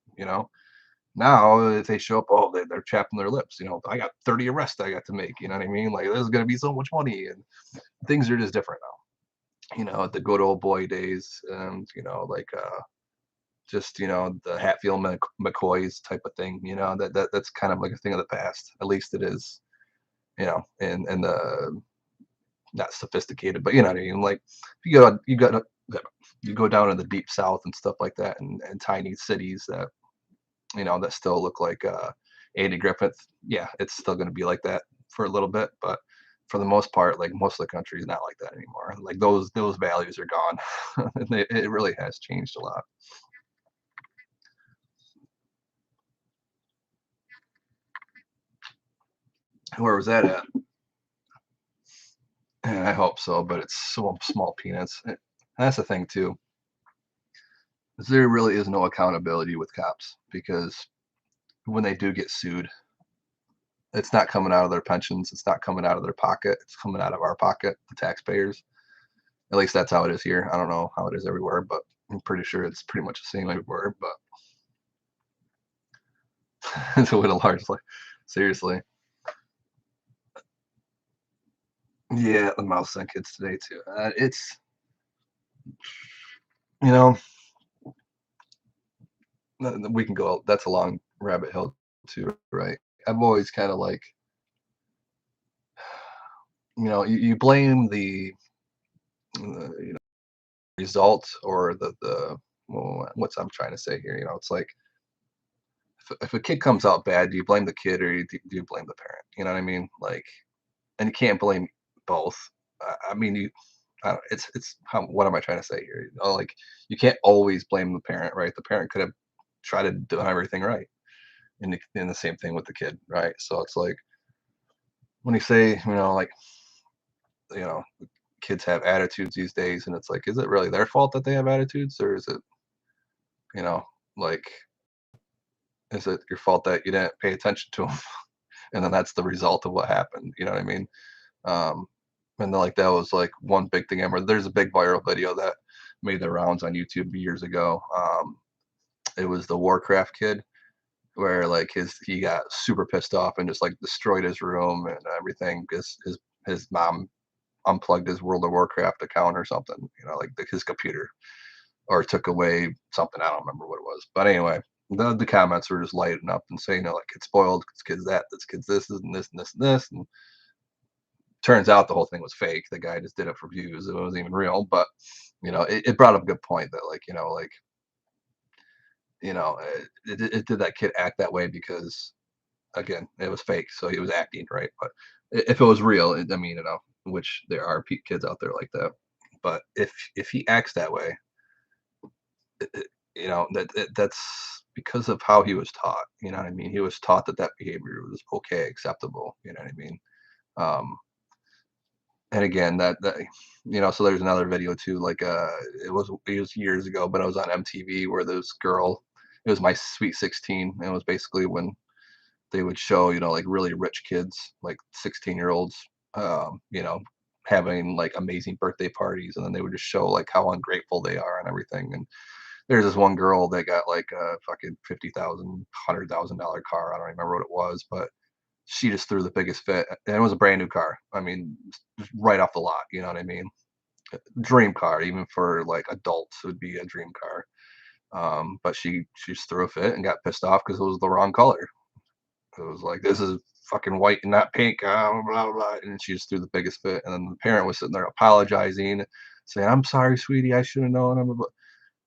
S1: Now, if they show up, oh, they're chapping their lips. I got 30 arrests I got to make. You know what I mean? Like, there's gonna be so much money, and things are just different now. At the good old boy days, and like, just, the Hatfield McCoys type of thing. That's kind of like a thing of the past. At least it is. And the not sophisticated, but you know what I mean. Like, if you go down in the deep south and stuff like that, and tiny cities that still look like Andy Griffith. Yeah, it's still going to be like that for a little bit, but for the most part, like, most of the country is not like that anymore. Like, those values are gone. It really has changed a lot. Where was that at? I hope so, but it's so small peanuts. That's the thing too. Is there really is no accountability with cops, because when they do get sued, it's not coming out of their pensions. It's not coming out of their pocket. It's coming out of our pocket, the taxpayers. At least that's how it is here. I don't know how it is everywhere, but I'm pretty sure it's pretty much the same everywhere. But it's a little largely, seriously. Yeah, the mouse on kids today too. It's you know we can go. That's a long rabbit hole too, right? I've always kind of like you blame the result or the well, what's I'm trying to say here. It's like if a kid comes out bad, do you blame the kid or do you blame the parent? You know what I mean? Like, and you can't blame both. I mean, I don't, it's what am I trying to say here? Like, you can't always blame the parent, right? The parent could have tried to do everything right, and the same thing with the kid, right? So it's like when you say, like, you know, kids have attitudes these days, and it's like, is it really their fault that they have attitudes, or is it, you know, like, is it your fault that you didn't pay attention to them, and then that's the result of what happened? You know what I mean? Um, and then, like, that was like one big thing. I remember there's a big viral video that made the rounds on YouTube years ago. It was the Warcraft kid where like he got super pissed off and just like destroyed his room and everything because his mom unplugged his World of Warcraft account or something, like his computer, or took away something. I don't remember what it was, but anyway, the comments were just lighting up and saying, like, it's spoiled, this kid's that, this kid's this, and this, and this, and this, and turns out the whole thing was fake. The guy just did it for views. It wasn't even real, but it brought up a good point that, like, it did that kid act that way because, again, it was fake, so he was acting, right? But if it was real, I mean, which there are kids out there like that. But if he acts that way, that's because of how he was taught. You know what I mean? He was taught that behavior was okay, acceptable. You know what I mean? Um, and again, so there's another video too. Like, it was years ago, but I was on MTV where this girl, it was My Sweet 16, and it was basically when they would show, like, really rich kids, like 16-year-olds, having like amazing birthday parties, and then they would just show like how ungrateful they are and everything. And there's this one girl that got like a fucking 50,000, $100,000 car. I don't remember what it was, but she just threw the biggest fit, and it was a brand new car. I mean, just right off the lot. You know what I mean? Dream car, even for like adults, it would be a dream car. But she just threw a fit and got pissed off because it was the wrong color. It was like, this is fucking white and not pink, blah, blah, blah. And she just threw the biggest fit. And then the parent was sitting there apologizing, saying, I'm sorry, sweetie, I should have known.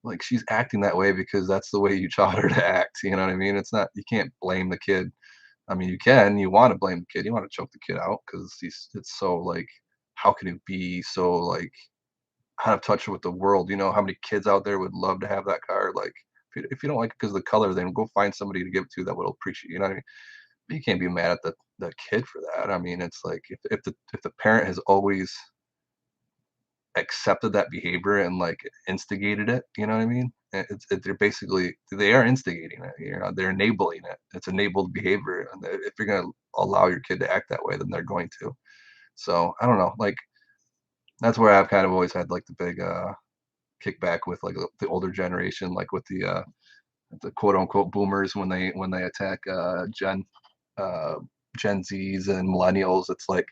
S1: Like, she's acting that way because that's the way you taught her to act. You know what I mean? It's not, you can't blame the kid. I mean, you want to blame the kid. You want to choke the kid out because it's so like, how can it be so like out of touch with the world? You know how many kids out there would love to have that car? Like, if you don't like it because of the color, then go find somebody to give it to that will appreciate. You know what I mean? You can't be mad at the kid for that. I mean, it's like if the parent has always accepted that behavior and like instigated it, you know what I mean? They are instigating it. They're enabling it. It's enabled behavior, and if you're gonna allow your kid to act that way, then they're going to. So I don't know. Like, that's where I've kind of always had like the big kickback with like the older generation, like with the quote unquote boomers when they attack uh, Gen Zs and millennials. It's like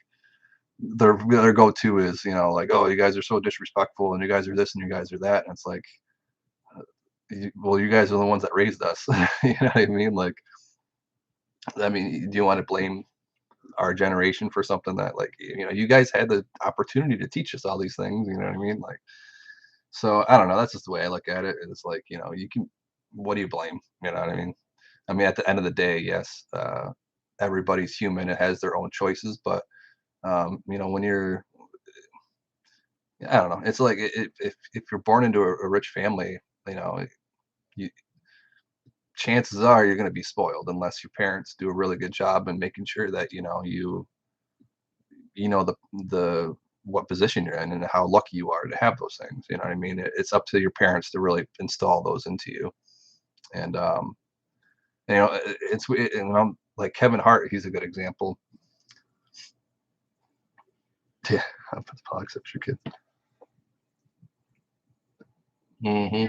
S1: their go-to is, like, oh, you guys are so disrespectful and you guys are this and you guys are that. And it's like, well, you guys are the ones that raised us. You know what I mean? Like, I mean, do you want to blame our generation for something that, like, you guys had the opportunity to teach us all these things? You know what I mean? Like, so I don't know. That's just the way I look at it. It's like, you can, what do you blame? You know what I mean? I mean, at the end of the day, yes, everybody's human. It has their own choices, but when you're, I don't know. It's like, if you're born into a rich family, you know, you, chances are you're going to be spoiled unless your parents do a really good job in making sure that the what position you're in and how lucky you are to have those things. You know what I mean? It's up to your parents to really install those into you. And You know, and I'm like Kevin Hart, he's a good example. Yeah, I'll put the politics up your kid. Hmm.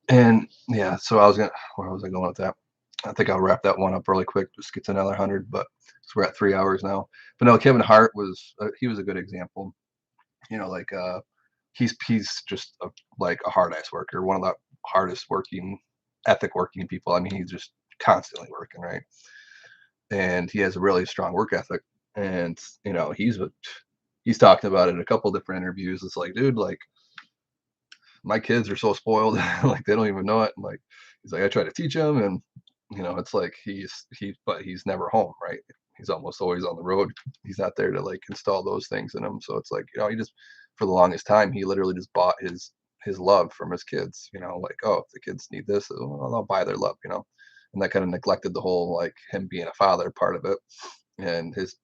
S1: And yeah, so where was I going with that? I think I'll wrap that one up really quick. Just get to another 100, but so we're at 3 hours now. But no, Kevin Hart he was a good example. You know, like he's just like a hard ass worker, one of the hardest working, ethic working people. I mean, he's just constantly working, right? And he has a really strong work ethic. And you know, he's talked about it in a couple different interviews. It's like, dude, like my kids are so spoiled, like they don't even know it. And like he's like, I try to teach them, and you know, it's like but he's never home, right? He's almost always on the road. He's not there to like install those things in them. So it's like, you know, he just for the longest time he literally just bought his love from his kids. You know, like, oh, if the kids need this, well, I'll buy their love. You know, and that kind of neglected the whole like him being a father part of it. And his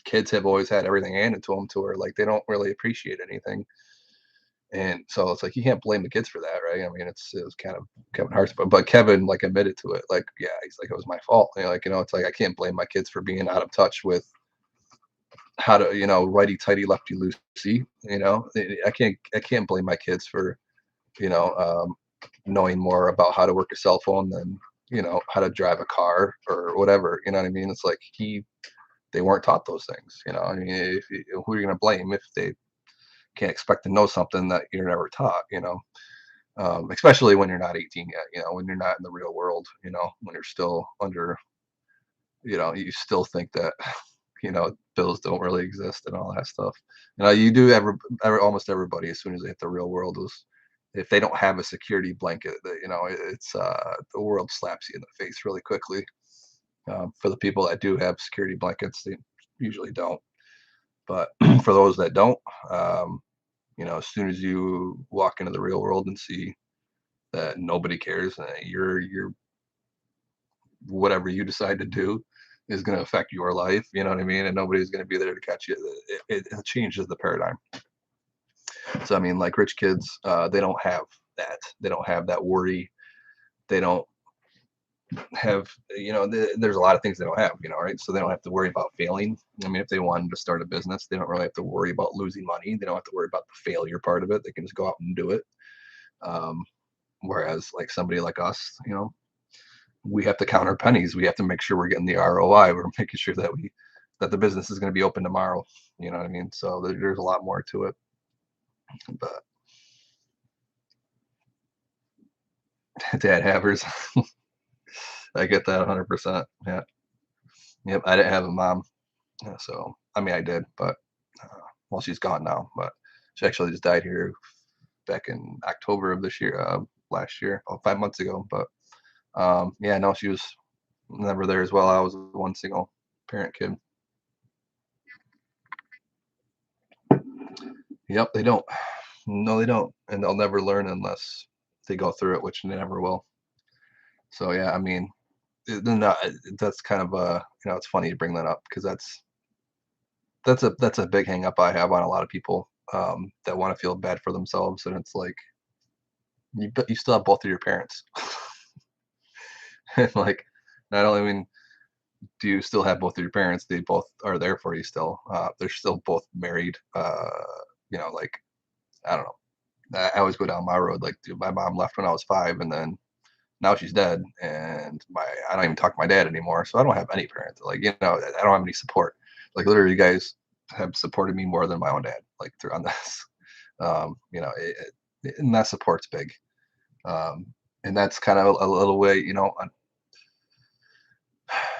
S1: kids have always had everything handed to them to where like they don't really appreciate anything. And so it's like you can't blame the kids for that, right? I mean, it was kind of Kevin Hart's, but Kevin like admitted to it, like, yeah, he's like, it was my fault. You know, like, you know, it's like I can't blame my kids for being out of touch with how to, you know, righty tighty, lefty loosey. You know, I can't blame my kids for, you know, knowing more about how to work a cell phone than you know how to drive a car or whatever. You know what I mean? It's like they weren't taught those things. You know, I mean, who are you gonna blame if they can't expect to know something that you're never taught? You know. Especially when you're not 18 yet, you know, when you're not in the real world, you know, when you're still under, you know, you still think that, you know, bills don't really exist and all that stuff. You know, you do almost everybody as soon as they hit the real world is if they don't have a security blanket, that you know, it's the world slaps you in the face really quickly. For the people that do have security blankets, they usually don't. But for those that don't, um, you know, as soon as you walk into the real world and see that nobody cares. You're whatever you decide to do is going to affect your life. You know what I mean? And nobody's going to be there to catch you. It changes the paradigm. So I mean, like rich kids, they don't have that. They don't have that worry. They don't have, you know, there's a lot of things they don't have, you know, right? So they don't have to worry about failing. I mean, if they wanted to start a business, they don't really have to worry about losing money. They don't have to worry about the failure part of it. They can just go out and do it. Um, whereas like somebody like us, you know, we have to count our pennies. We have to make sure we're getting the ROI. We're making sure that the business is going to be open tomorrow. You know what I mean? So there's a lot more to it. But dad havers, I get that 100%. Yeah. Yep. I didn't have a mom, so I mean I did, but well she's gone now. But she actually just died here back in October of this year, last year, 5 months ago. But yeah, no, she was never there as well. I was one single parent kid. Yep, they don't. No, they don't, and they'll never learn unless they go through it, which they never will. So yeah, I mean, that's kind of you know, it's funny you bring that up because that's a big hang up I have on a lot of people that want to feel bad for themselves, and it's like you still have both of your parents, and like not only I mean do you still have both of your parents, they both are there for you still. They're still both married. You know, like I don't know. I always go down my road. Like, dude, my mom left when I was 5, and then now she's dead, and I don't even talk to my dad anymore, so I don't have any parents. Like, you know, I don't have any support. Like, literally, you guys have supported me more than my own dad. Like, through on this, you know, and that support's big. Um, and that's kind of a little way, you know,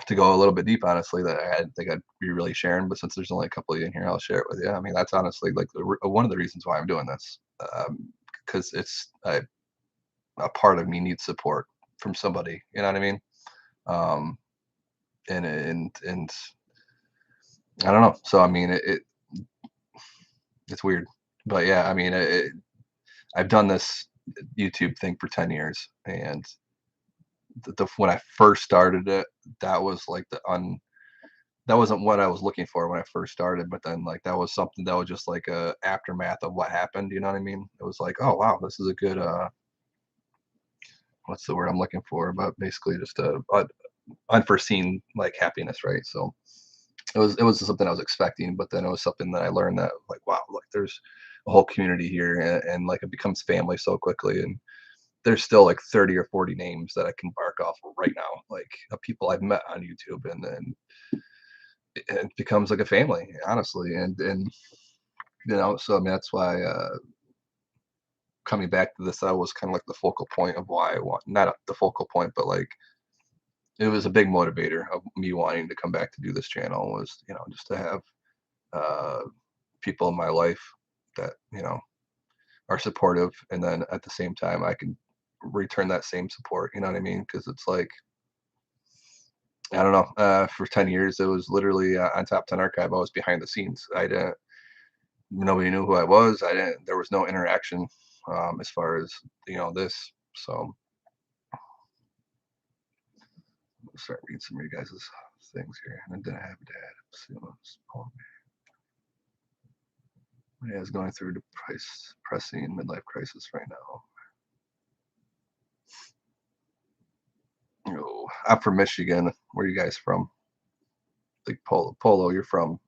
S1: to go a little bit deep, honestly, that I didn't think I'd be really sharing. But since there's only a couple of you in here, I'll share it with you. I mean, that's honestly like one of the reasons why I'm doing this, because a part of me needs support from somebody. You know what I mean? Um, and I don't know. So I mean, it's weird, but yeah, I mean, I've done this YouTube thing for 10 years, and when I first started it, that was like that wasn't what I was looking for when I first started, but then like that was something that was just like a aftermath of what happened. You know what I mean? It was like, oh wow, this is a good what's the word I'm looking for? But basically just a unforeseen like happiness, right? So it was something I was expecting, but then it was something that I learned that like wow, like there's a whole community here, and like it becomes family so quickly, and there's still like 30 or 40 names that I can bark off right now, like of people I've met on YouTube, and then it becomes like a family, honestly, and so I mean that's why coming back to this, that was kind of like the focal point of why I want, not the focal point, but like it was a big motivator of me wanting to come back to do this channel was, just to have uh, people in my life that, are supportive. And then at the same time, I can return that same support. You know what I mean? Because it's like, I don't know, for 10 years, it was literally on Top 10 Archive. I was behind the scenes. Nobody knew who I was. There was no interaction as far as, this. So I'll start reading some of you guys' things here. And then I have dad. Let's see what's yeah, is going through the pressing midlife crisis right now. Oh, I'm from Michigan. Where are you guys from? Like Polo, you're from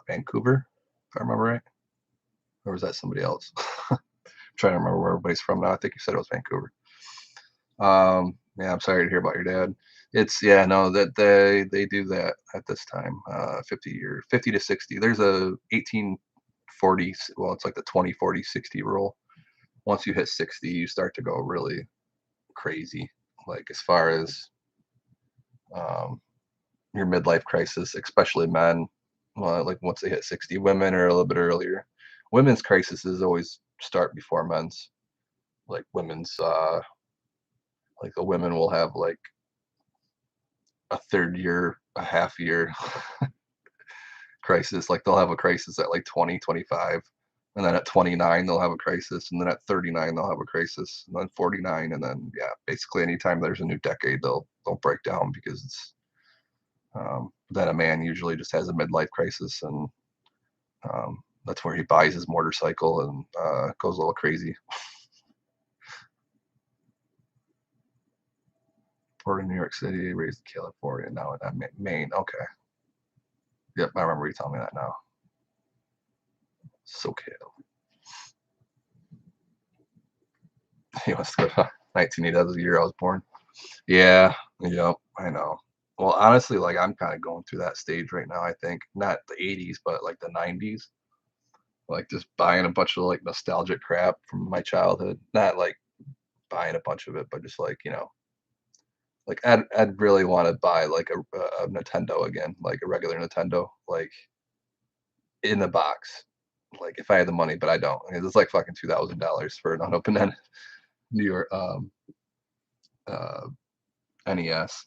S1: Vancouver, if I remember right. Or was that somebody else? I'm trying to remember where everybody's from now. I think you said it was Vancouver. Yeah, I'm sorry to hear about your dad. It's yeah, no, that they do that at this time. 50 to 60. There's a 1840. Well, it's like the 20-40-60 rule. Once you hit 60, you start to go really crazy. Like as far as um, your midlife crisis, especially men. Well, like once they hit 60, women are a little bit earlier. Women's crises always start before men's. Like like the women will have like a third year, a half year crisis. Like they'll have a crisis at like 20, 25. And then at 29, they'll have a crisis. And then at 39, they'll have a crisis. And then 49. And then, yeah, basically anytime there's a new decade, they'll break down because then a man usually just has a midlife crisis, and that's where he buys his motorcycle and goes a little crazy. Born in New York City, raised in California, now in Maine. Okay. Yep, I remember you telling me that now. SoCal. He wants to go 1980, that was the year I was born. Yeah, yep, I know. Well, honestly, like I'm kind of going through that stage right now, I think. Not the 80s, but like the 90s. Like just buying a bunch of like nostalgic crap from my childhood. Not like buying a bunch of it, but just like, like I'd really want to buy like a Nintendo again, like a regular Nintendo, like in the box. Like if I had the money, but I don't. I mean, it's like fucking $2,000 for an unopened New York uh, NES.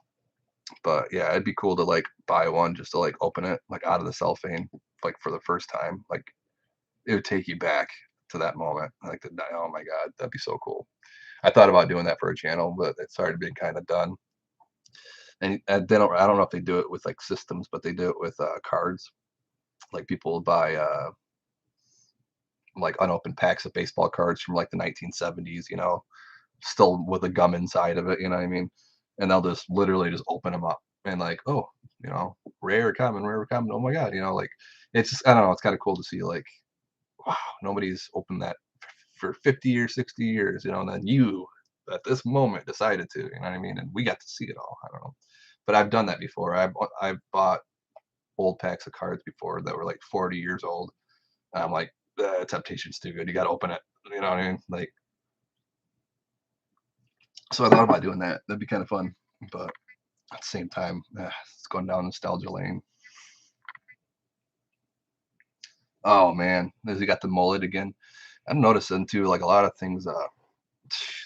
S1: But yeah, it'd be cool to like buy one just to like open it like out of the cellophane, like for the first time. Like it would take you back to that moment. Like oh my god, that'd be so cool. I thought about doing that for a channel, but it's already been kind of done. And they don't. I don't know if they do it with like systems, but they do it with cards. Like people will buy like unopened packs of baseball cards from like the 1970s, still with a gum inside of it. You know what I mean? And they'll just literally just open them up and like, oh, rare or common. Oh my god, like it's just I don't know. It's kind of cool to see like, wow, nobody's opened that for 50 or 60 years, and then you at this moment decided to, you know what I mean? And we got to see it all. I don't know. But I've done that before. I've bought old packs of cards before that were like 40 years old. And I'm like, temptation's too good. You got to open it. You know what I mean? Like, so I thought about doing that. That'd be kind of fun. But at the same time, it's going down nostalgia lane. Oh man, has he got the mullet again? I'm noticing too, like a lot of things. A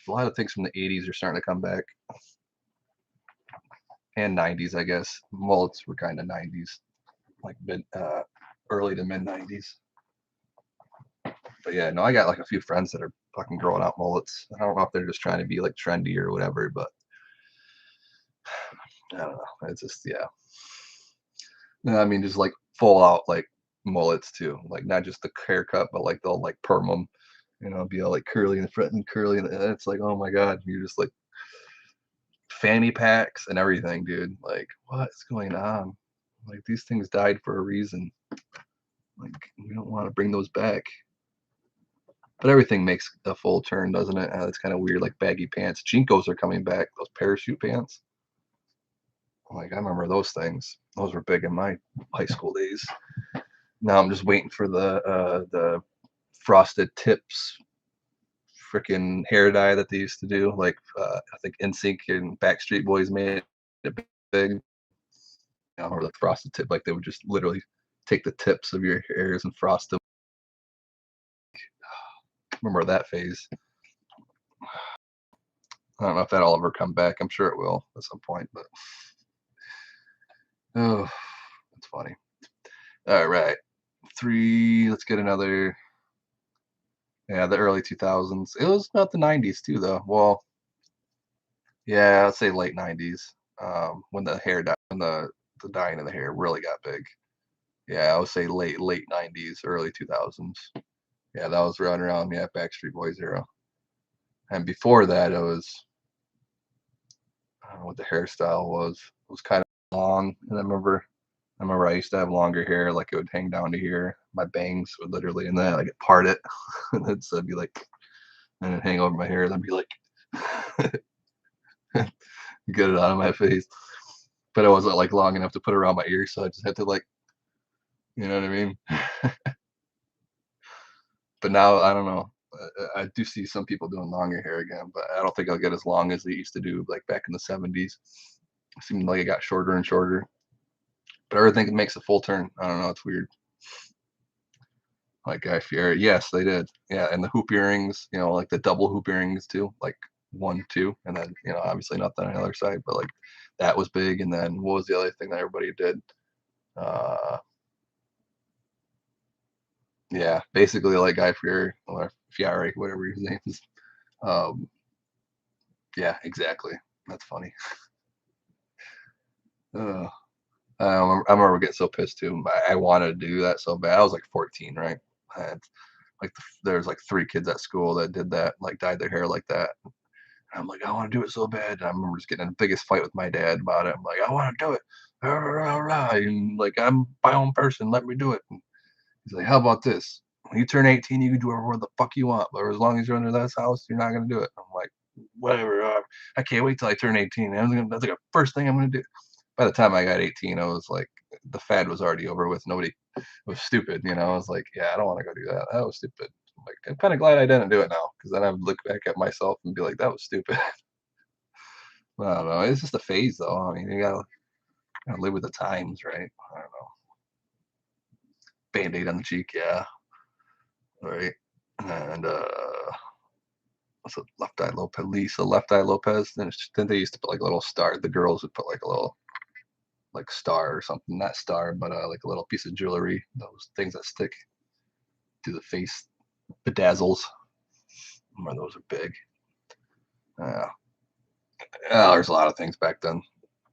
S1: lot of things from the 80s are starting to come back, and 90s, I guess. Mullets were kind of 90s, like early to mid 90s. But yeah, no, I got like a few friends that are fucking growing out mullets. I don't know if they're just trying to be like trendy or whatever, but I don't know. It's just yeah. No, I mean just like full out like mullets too, like not just the haircut, but like they'll like perm them, be all like curly in the front and curly, and it's like oh my god, you're just like fanny packs and everything, dude. Like, what's going on? Like, these things died for a reason. Like, we don't want to bring those back. But everything makes a full turn, doesn't it? It's kind of weird, like baggy pants. Jinkos are coming back, those parachute pants. Like, I remember those things. Those were big in my high school days. Now I'm just waiting for the frosted tips freaking hair dye that they used to do. Like, I think NSYNC and Backstreet Boys made it big. Or the frosted tip, like they would just literally take the tips of your hairs and frost them. Remember that phase? I don't know if that'll ever come back. I'm sure it will at some point, but oh, that's funny. All right, three. Let's get another. Yeah, the early 2000s. It was not the 90s too, though. Well, yeah, I'd say late 90s. When the hair dye, when the dyeing of the hair really got big. Yeah, I would say late 90s, early 2000s. Yeah, that was right around, yeah, Backstreet Boys era. And before that, it was, I don't know what the hairstyle was. It was kind of long, and I remember I used to have longer hair, like it would hang down to here. My bangs would literally, and then I get part it, and it'd be like, and it'd hang over my hair, and I'd be like, get it out of my face. But it wasn't like long enough to put around my ears, so I just had to like, you know what I mean? But now I don't know. I do see some people doing longer hair again, but I don't think I'll get as long as they used to do, like back in the 70s. It seemed like it got shorter and shorter. But everything makes a full turn. I don't know. It's weird. Like Guy Fieri, yes, they did. Yeah, and the hoop earrings, like the double hoop earrings too, like one, two, and then obviously not on the other side, but like that was big. And then what was the other thing that everybody did? Uh, yeah, basically like Guy Fieri or Fieri, whatever his name is. Um, yeah, exactly. That's funny. Uh, I remember getting so pissed too. I wanted to do that so bad. I was like 14, right? And like there's like three kids at school that did that, like dyed their hair like that. I'm like, I want to do it so bad. And I remember just getting in the biggest fight with my dad about it. I'm like, I want to do it. And like, I'm my own person. Let me do it. And he's like, how about this? When you turn 18, you can do whatever the fuck you want. But as long as you're under this house, you're not going to do it. I'm like, whatever. I can't wait till I turn 18. That's like the first thing I'm going to do. By the time I got 18, I was like, the fad was already over with. Nobody, it was stupid. I was like, yeah, I don't want to go do that. That was stupid. Like, I'm kind of glad I didn't do it now, because then I would look back at myself and be like, that was stupid. I don't know. It's just a phase, though. I mean, you gotta live with the times, right? I don't know. Band-Aid on the cheek, yeah, right. And what's it? Left Eye Lopez, Lisa Left Eye Lopez. Then they used to put like a little star. The girls would put like a little like star or something, not star, but like a little piece of jewelry. Those things that stick to the face, bedazzles. Remember those are big. Uh, there's a lot of things back then.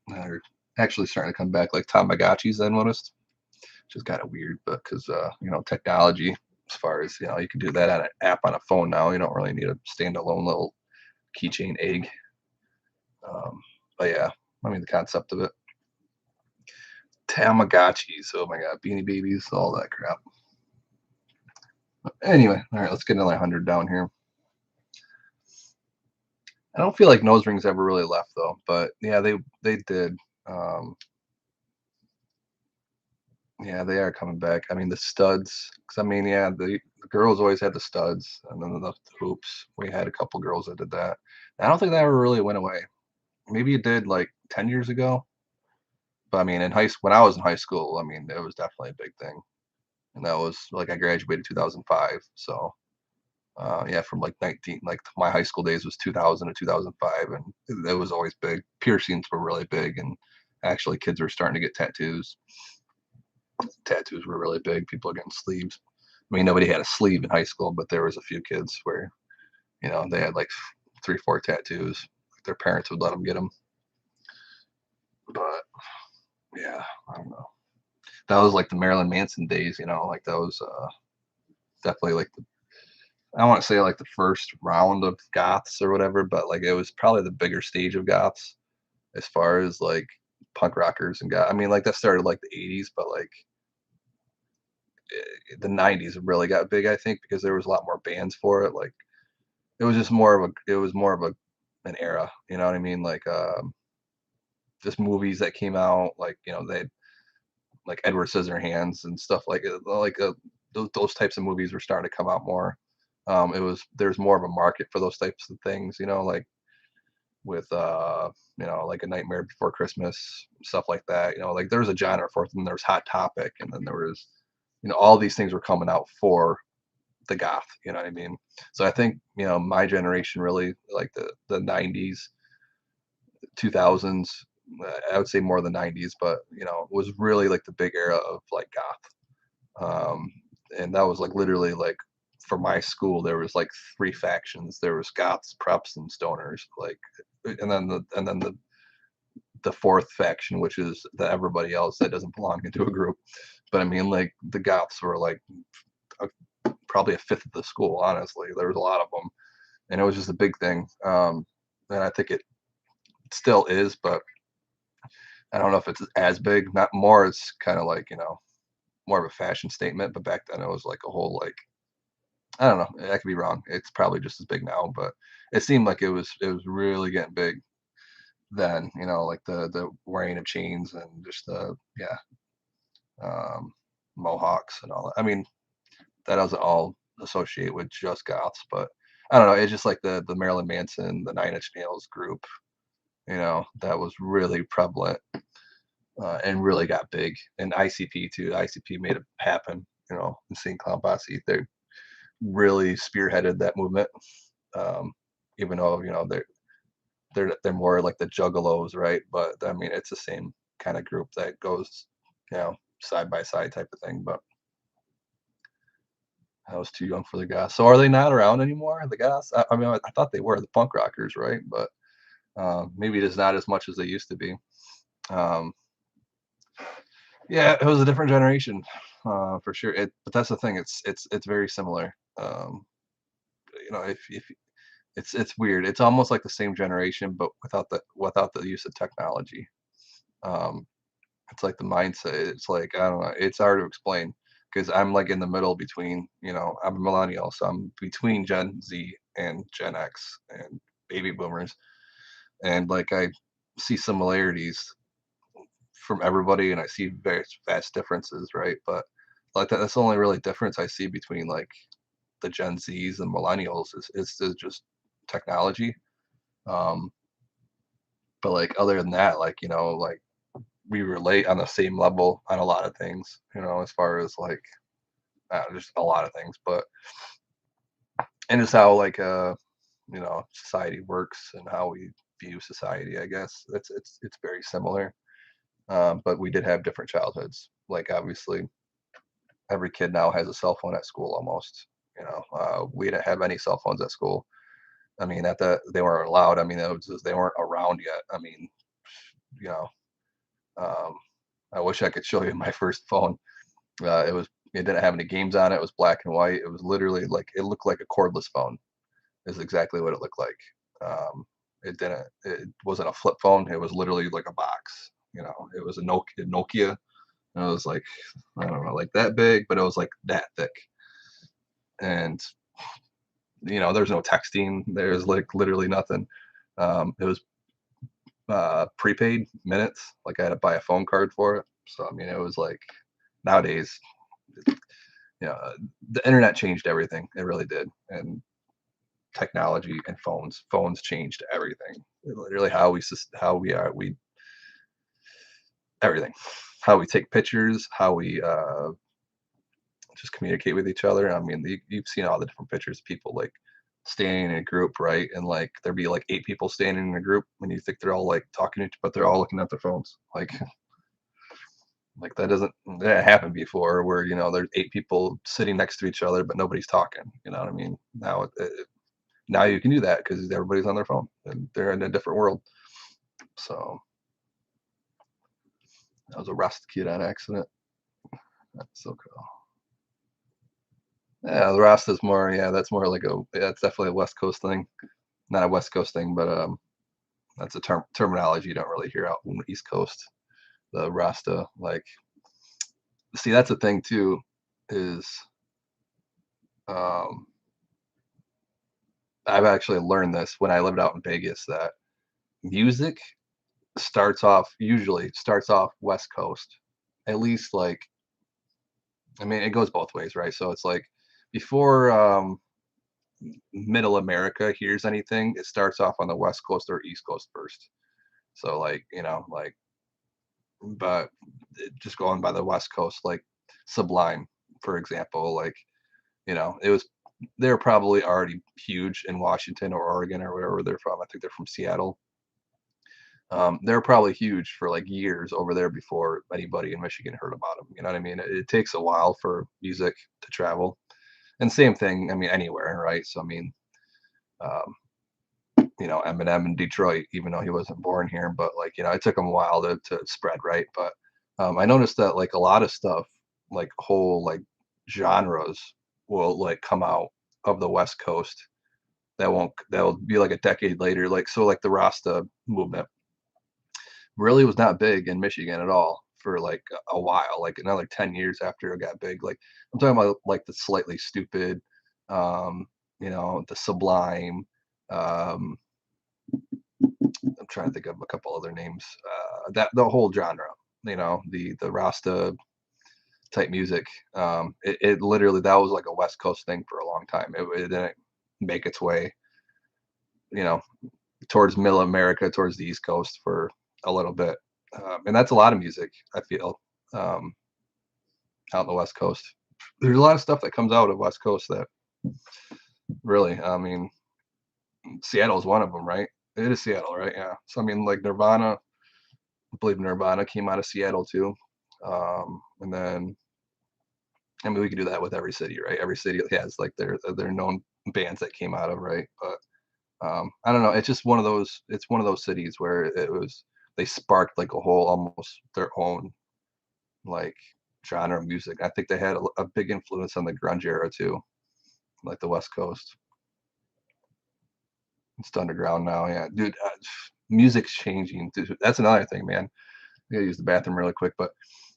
S1: They're actually starting to come back, like Tamagotchis. I noticed, which is kind of weird, but because technology, as far as you can do that on an app on a phone now. You don't really need a standalone little keychain egg. Um, but yeah, I mean the concept of it. Tamagotchis. Oh my god, Beanie Babies, all that crap. Anyway, all right, let's get another 100 down here. I don't feel like nose rings ever really left though, but yeah, they did. Um, yeah, they are coming back. I mean, the studs. Cause I mean, yeah, the girls always had the studs, and then the hoops. We had a couple girls that did that. I don't think that ever really went away. Maybe it did like 10 years ago. But I mean, when I was in high school, I mean, it was definitely a big thing. And that was like I graduated 2005. So yeah, from like 19, like my high school days was 2000 to 2005, and it was always big. Piercings were really big, and actually, kids were starting to get tattoos. Tattoos were really big. People are getting sleeves. I mean, nobody had a sleeve in high school, but there was a few kids where they had like 3, 4 tattoos. Their parents would let them get them. But yeah, I don't know. That was like the Marilyn Manson days. Like that was definitely like I want to say like the first round of goths or whatever, but like it was probably the bigger stage of goths. as far as like punk rockers and got. I mean, like that started like the '80s, but like the '90s really got big, I think, because there was a lot more bands for it. Like it was just more of a, it was more of a an era, you know what I mean? Like just movies that came out, like they like Edward Scissorhands and stuff those types of movies were starting to come out more. It was there's more of a market for those types of things, like with like A Nightmare Before Christmas, stuff like that. Like there was a genre for it, and there was Hot Topic, and then there was all these things were coming out for the goth, you know what I mean? So I think, my generation really like the 90s, 2000s, I would say more the 90s, but was really like the big era of like goth. And that was like literally like for my school there was like three factions. There was goths, preps, and stoners. Like and then the fourth faction, which is the everybody else that doesn't belong into a group. But I mean, like the goths were like a, probably a fifth of the school. Honestly, there was a lot of them, and it was just a big thing. And I think it still is, but I don't know if it's as big. Not more. It's kind of like more of a fashion statement. But back then it was like a whole like I don't know. I could be wrong. It's probably just as big now, but it seemed like it was really getting big then. Like the wearing of chains and just the yeah um, mohawks and all that. I mean, that doesn't all associate with just goths, but I don't know. It's just like the Marilyn Manson, the Nine Inch Nails group. That was really prevalent and really got big. And ICP too. ICP made it happen. Insane Clown Posse. They really spearheaded that movement. Um, even though they're more like the Juggalos, right? But I mean, it's the same kind of group that goes, side by side type of thing. But I was too young for the Goths. So are they not around anymore? The Goths? I mean, I thought they were the punk rockers, right? But maybe just not as much as they used to be. Um, yeah, it was a different generation, for sure. But that's the thing. It's very similar. If it's weird. It's almost like the same generation, but without the use of technology. Um, it's like the mindset. It's like I don't know. It's hard to explain because I'm like in the middle between. I'm a millennial, so I'm between Gen Z and Gen X and baby boomers, and like I see similarities from everybody, and I see very vast differences, right? But like that's the only really difference I see between like the Gen Zs and millennials is just technology. Um, but like other than that, like like we relate on the same level on a lot of things, as far as like just a lot of things, but and just how like society works and how we view society. I guess it's very similar, but we did have different childhoods. Like obviously, every kid now has a cell phone at school almost. We didn't have any cell phones at school. I mean, they weren't allowed. I mean, it was just, they weren't around yet. I mean, you know, um, I wish I could show you my first phone. It didn't have any games on it. It was black and white. It was literally like it looked like a cordless phone. Is exactly what it looked like. It didn't. It wasn't a flip phone. It was literally like a box. It was a Nokia. And it was like I don't know, like that big, but it was like that thick. And there's no texting. There's like literally nothing. It was prepaid minutes. Like I had to buy a phone card for it. So I mean, it was like nowadays, the internet changed everything. It really did, and technology and phones changed everything. Literally, how we are, we everything, how we take pictures, how we just communicate with each other. I mean, you've seen all the different pictures of people like standing in a group, right? And like there'd be like 8 people standing in a group, and you think they're all like talking, but they're all looking at their phones. Like that happened before, where there's 8 people sitting next to each other, but nobody's talking. You know what I mean? Now you can do that because everybody's on their phone and they're in a different world. So I was a Rust kid on accident. That's so cool. Yeah, the Rust is more. Yeah, that's more like that's definitely a West Coast thing. Not a West Coast thing, but That's a terminology you don't really hear out on the East Coast. The Rasta, like, see, that's the thing too, is um, I've actually learned this when I lived out in Vegas that music usually starts off West Coast. At least like, I mean, it goes both ways, right? So it's like before Middle America hears anything, it starts off on the West Coast or East Coast first. So like, like, but just going by the West Coast, like Sublime, for example, like, it was they're probably already huge in Washington or Oregon or wherever they're from. I think they're from Seattle. They're probably huge for like years over there before anybody in Michigan heard about them. You know what I mean? It takes a while for music to travel, and same thing. I mean, anywhere, right? So I mean, um, Eminem in Detroit, even though he wasn't born here, but like, it took him a while to spread, right? But I noticed that like a lot of stuff, like whole like genres, will like come out of the West Coast. That'll be like a decade later. Like, so like the Rasta movement really was not big in Michigan at all for like a while, like another 10 years after it got big. Like, I'm talking about like the Slightly Stoopid, um, the Sublime. Um, I'm trying to think of a couple other names. That the whole genre, the Rasta type music. It literally, that was like a West Coast thing for a long time. It didn't make its way, you know, towards Middle America, towards the East Coast for a little bit. And that's a lot of music, I feel, um, out in the West Coast. There's a lot of stuff that comes out of West Coast that really, I mean, Seattle is one of them, right? It is Seattle, right? Yeah. So I mean, like Nirvana, I believe Nirvana came out of Seattle too. And then, I mean, we could do that with every city, right? Every city has like their known bands that came out of, right? But I don't know. It's just one of those. It's one of those cities where they sparked like a whole almost their own like genre of music. I think they had a big influence on the grunge era too, like the West Coast. It's underground now, yeah, dude. Music's changing. Dude, that's another thing, man. I gotta use the bathroom really quick, but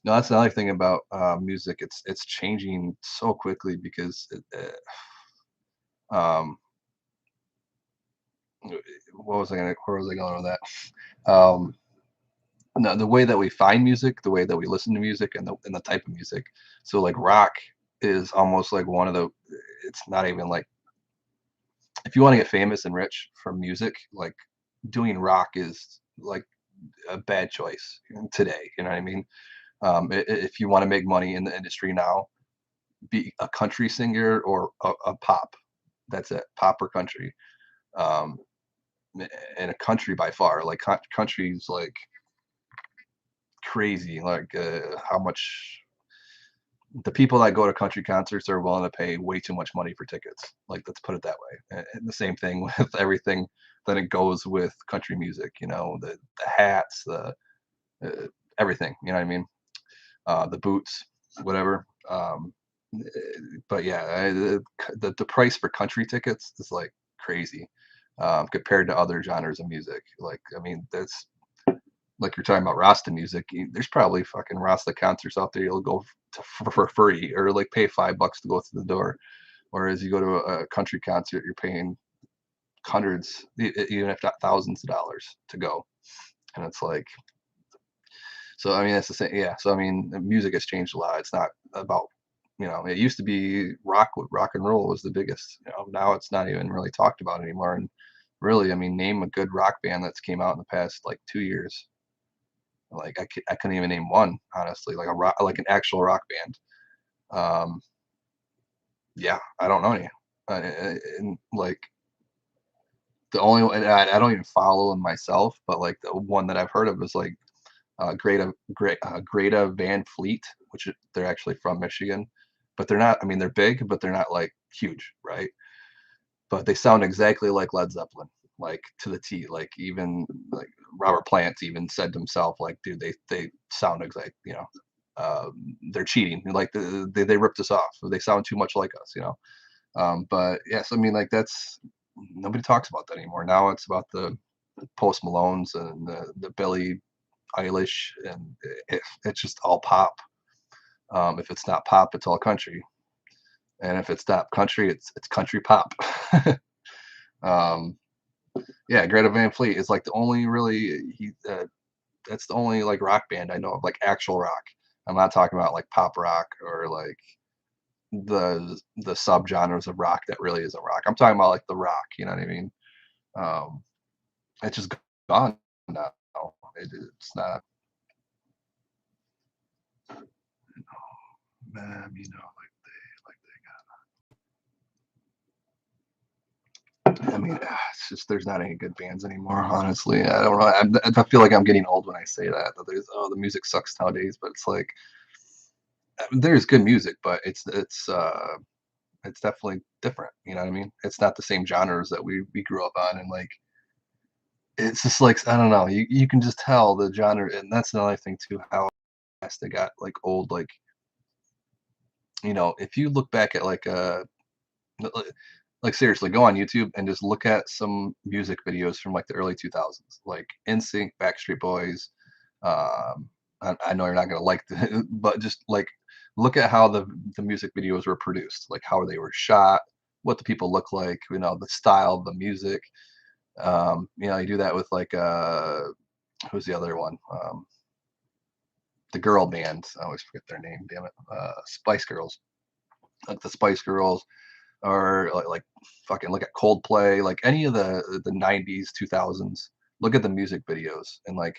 S1: no, that's another thing about music. It's changing so quickly because um, where was I going with that? No, the way that we find music, the way that we listen to music, and the type of music. So like rock is almost like one of the. It's not even like, if you want to get famous and rich from music, like doing rock is like a bad choice today. You know what I mean? If you want to make money in the industry now, be a country singer or a pop. That's it, pop or country. Um, and a country by far, like country's like crazy, like how much the people that go to country concerts are willing to pay way too much money for tickets. Like, let's put it that way. And the same thing with everything that it goes with country music. The hats, the uh, everything. You know what I mean? The boots, whatever. But yeah, the price for country tickets is like crazy compared to other genres of music. Like, I mean, that's like you're talking about Rasta music. There's probably fucking Rasta concerts out there you'll go to for free or like pay $5 to go through the door. Whereas you go to a country concert, you're paying hundreds, even if not thousands of dollars to go. And it's like, so I mean, that's the same. Yeah. So I mean, the music has changed a lot. It's not about, it used to be rock and roll was the biggest. Now it's not even really talked about anymore. And really, I mean, name a good rock band that's came out in the past like 2 years. Like I couldn't even name one, honestly. Like a rock, like an actual rock band. Um, yeah, I don't know any. And like the only one, and I don't even follow them myself, but like the one that I've heard of is like Greta Van Fleet, they're actually from Michigan, but they're not. I mean, they're big, but they're not like huge, right? But they sound exactly like Led Zeppelin, like to the T. Like even like Robert Plant even said to himself, like, dude, they sound exact, they're cheating. Like they ripped us off. They sound too much like us. But yes, I mean, like, that's nobody talks about that anymore. Now it's about the Post Malone's and the Billie Eilish, and it's just all pop. If it's not pop, it's all country, and if it's not country, it's country pop. um, yeah, Greta Van Fleet is like the only really that's the only like rock band I know of, like actual rock. I'm not talking about like pop rock or like the subgenres of rock that really isn't rock. I'm talking about like the rock. You know what I mean? Um, it's just gone now. It's not, man. I mean, it's just there's not any good bands anymore. Honestly, I don't know. I feel like I'm getting old when I say that. That there's the music sucks nowadays, but it's like there's good music, but it's definitely different. You know what I mean? It's not the same genres that we grew up on, and like it's just like I don't know. You can just tell the genre, and that's another thing too. How fast they got like old. Like if you look back at like seriously, go on YouTube and just look at some music videos from like the early 2000s, like NSYNC, Backstreet Boys. I know you're not gonna like the, but just like look at how the music videos were produced, like how they were shot, what the people look like, the style of the music. You do that with like who's the other one? The girl band. I always forget their name. Damn it. Spice Girls. Like the Spice Girls, or like fucking look at Coldplay, like any of the 90s, 2000s. Look at the music videos, and like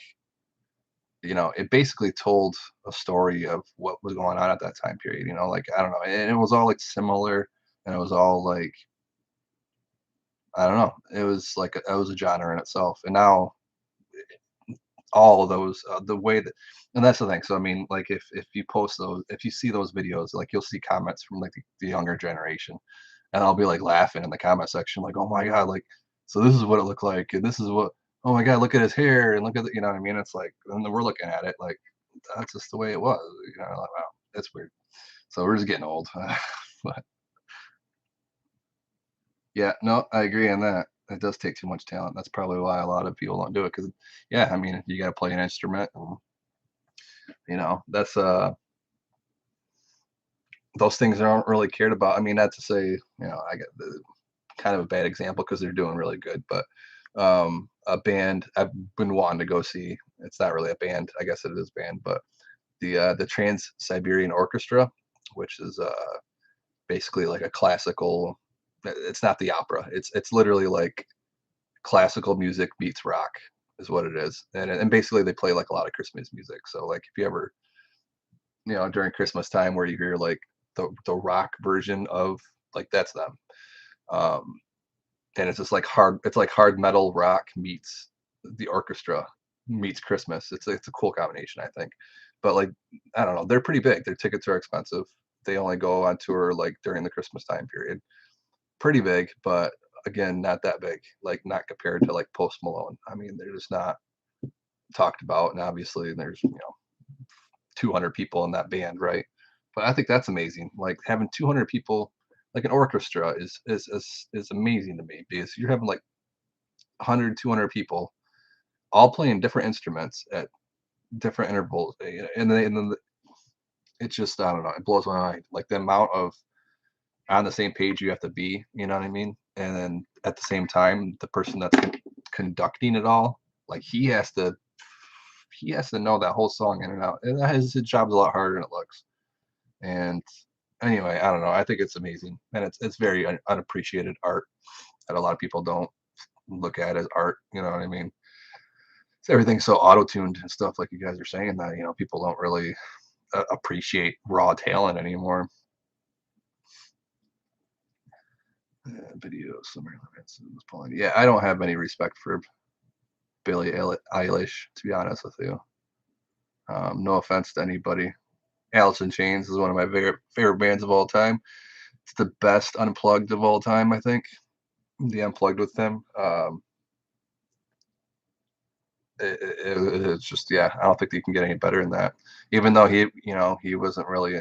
S1: it basically told a story of what was going on at that time period. Like I don't know, and it was all like similar, and it was all like I don't know. It was like it was a genre in itself, and now all of those the way that and that's the thing. So I mean, like if you post those, if you see those videos, like you'll see comments from like the younger generation, and I'll be like laughing in the comment section, like, oh my god, like so this is what it looked like, and this is what, oh my god, look at his hair, and look at what I mean. It's like, and then we're looking at it like that's just the way it was, like wow, that's weird. So we're just getting old. But yeah, no, I agree on that. It does take too much talent. That's probably why a lot of people don't do it. Because yeah, I mean, you got to play an instrument, and that's those things aren't really cared about. I mean, not to say, I get the kind of a bad example because they're doing really good, but a band I've been wanting to go see. It's not really a band, I guess it is band, but the Trans Siberian Orchestra, which is basically like a classical. It's not the opera. It's literally like classical music beats rock is what it is, and basically they play like a lot of Christmas music. So like if you ever during Christmas time where you hear like the rock version of like that's them. Um, and it's just like hard metal rock meets the orchestra meets Christmas. It's a cool combination, I think. But like I don't know, they're pretty big. Their tickets are expensive. They only go on tour like during the Christmas time period. Pretty big, but again, not that big. Like not compared to like Post Malone. I mean, they're just not talked about, and obviously there's 200 people in that band, right? But I think that's amazing. Like having 200 people, like an orchestra, is amazing to me because you're having like 100, 200 people all playing different instruments at different intervals, and then it's just I don't know, it blows my mind. Like the amount of on the same page you have to be, you know what I mean? And then at the same time, the person that's conducting it all, like he has to know that whole song in and out. And his job's a lot harder than it looks. And anyway, I don't know. I think it's amazing, and it's very unappreciated art that a lot of people don't look at as art. You know what I mean? So everything's so auto-tuned and stuff, like you guys are saying, that people don't really appreciate raw talent anymore. Videos, summary limits. Yeah, I don't have any respect for Billie Eilish, to be honest with you. No offense to anybody. Alice in Chains is one of my favorite bands of all time. It's the best unplugged of all time, I think. The unplugged with them. It's just yeah, I don't think you can get any better than that. Even though he wasn't really.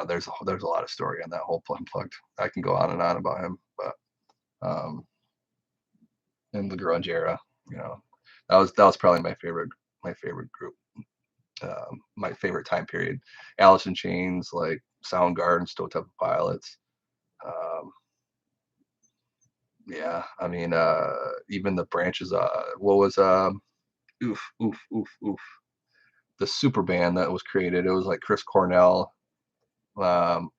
S1: There's a lot of story on that whole unplugged. I can go on and on about him, but um, in the grunge era. You know, that was probably my favorite group, my favorite time period. Alice in Chains, like Soundgarden, Stone Temple Pilots. Um, yeah, I mean, even the branches. What was oof, oof, oof, oof. The super band that was created. It was like Chris Cornell, um,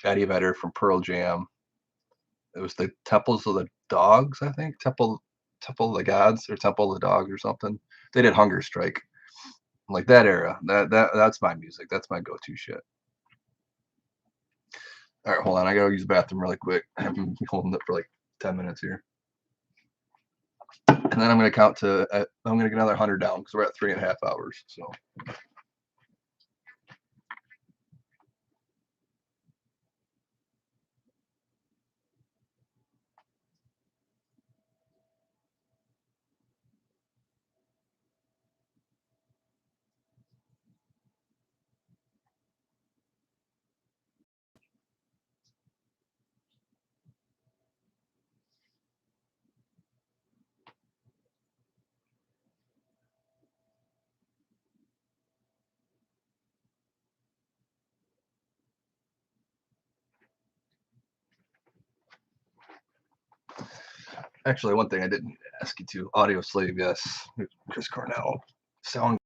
S1: Eddie Vedder from Pearl Jam. It was the Temples of the Dogs, I think. Temple of the Gods or Temple of the Dogs or something. They did Hunger Strike. Like that era. That's my music. That's my go-to shit. All right, hold on. I gotta use the bathroom really quick. I've been holding it for like 10 minutes here, and then I'm gonna count to. I'm gonna get another 100 down because we're at 3.5 hours. So actually, one thing I didn't ask you to Audio Slave, yes, Chris Cornell, Sound,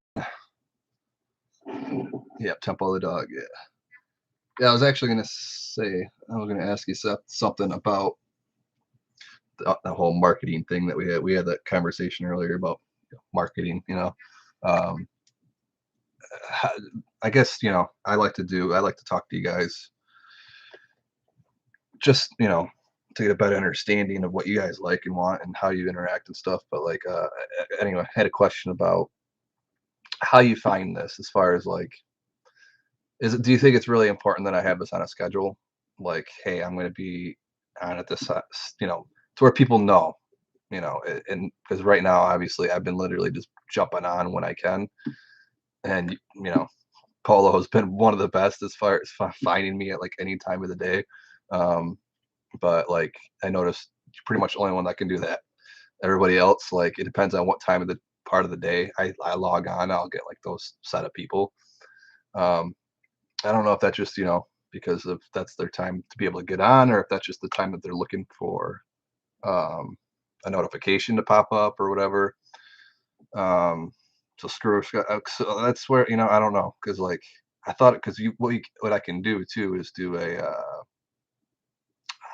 S1: yeah, Temple of the Dog, yeah. Yeah, I was actually gonna say I was gonna ask you something about the whole marketing thing that we had. We had that conversation earlier about marketing. Um, I guess I like to talk to you guys just to get a better understanding of what you guys like and want and how you interact and stuff. But like, anyway, I had a question about how you find this as far as like, do you think it's really important that I have this on a schedule? Like, hey, I'm going to be on at this, to where people know, and because right now, obviously, I've been literally just jumping on when I can, and Polo has been one of the best as far as finding me at like any time of the day. Um, but like, I noticed pretty much the only one that can do that. Everybody else, like, it depends on what time of the part of the day I log on. I'll get like those set of people. Um, I don't know if that's just, because of that's their time to be able to get on, or if that's just the time that they're looking for um, a notification to pop up or whatever. Um, so so that's where, I don't know, because like I thought, because what I can do too is do I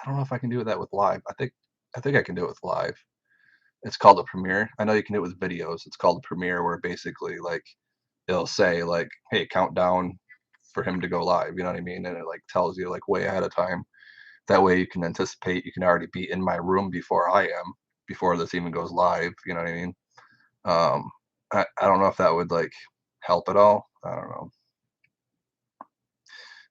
S1: don't know if I can do that with live. I think I can do it with live. It's called a premiere. I know you can do it with videos. It's called a premiere, where basically like it'll say like, hey, countdown for him to go live. You know what I mean? And it like tells you like way ahead of time. That way you can anticipate. You can already be in my room before I am, before this even goes live. You know what I mean? Um, I don't know if that would like help at all. I don't know.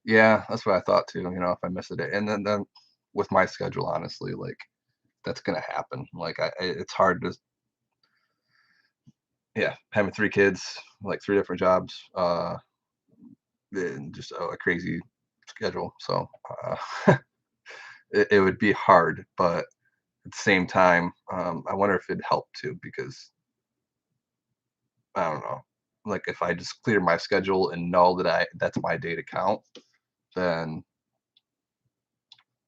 S1: Yeah, that's what I thought too. If I miss a day, and then with my schedule, honestly, like that's gonna happen. Like it's hard to, yeah, having 3 kids, like 3 different jobs, and just a crazy schedule. So it would be hard, but at the same time, I wonder if it'd help too, because I don't know. Like if I just clear my schedule and know that that's my day to count, then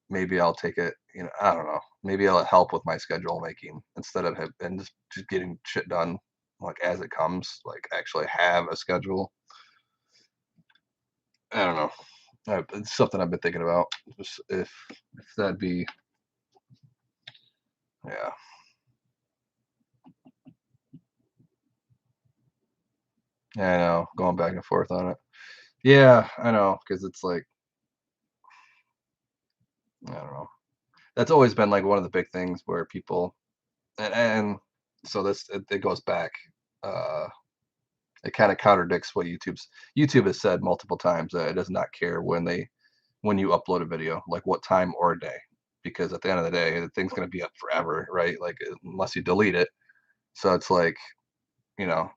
S1: maybe I'll take it. I don't know. Maybe it'll help with my schedule making instead of and just getting shit done like as it comes. Like actually have a schedule. I don't know. It's something I've been thinking about. Just if that'd be, yeah. Yeah, I know. Going back and forth on it. Yeah, I know, because it's like, I don't know. That's always been like one of the big things where people, and so it goes back. Uh, it kind of contradicts what YouTube has said multiple times, that it does not care when you upload a video, like what time or day, because at the end of the day, the thing's going to be up forever, right? Like unless you delete it. So it's like, you know,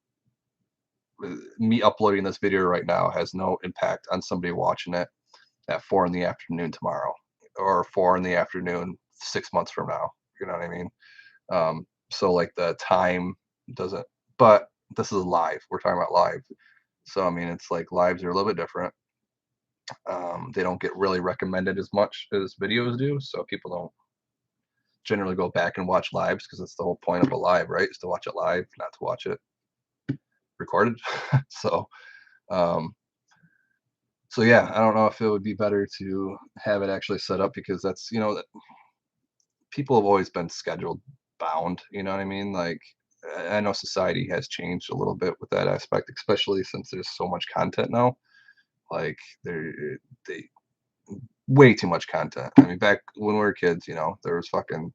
S1: me uploading this video right now has no impact on somebody watching it at 4 in the afternoon tomorrow, or 4 in the afternoon 6 months from now. You know what I mean? So like the time doesn't, but this is live. We're talking about live. So I mean, it's like lives are a little bit different. They don't get really recommended as much as videos do, so people don't generally go back and watch lives because that's the whole point of a live, right? Is to watch it live, not to watch it recorded. So, um, so yeah, I don't know if it would be better to have it actually set up because that's, people have always been scheduled bound, you know what I mean? Like, I know society has changed a little bit with that aspect, especially since there's so much content now. Like, they way too much content. I mean, back when we were kids, there was fucking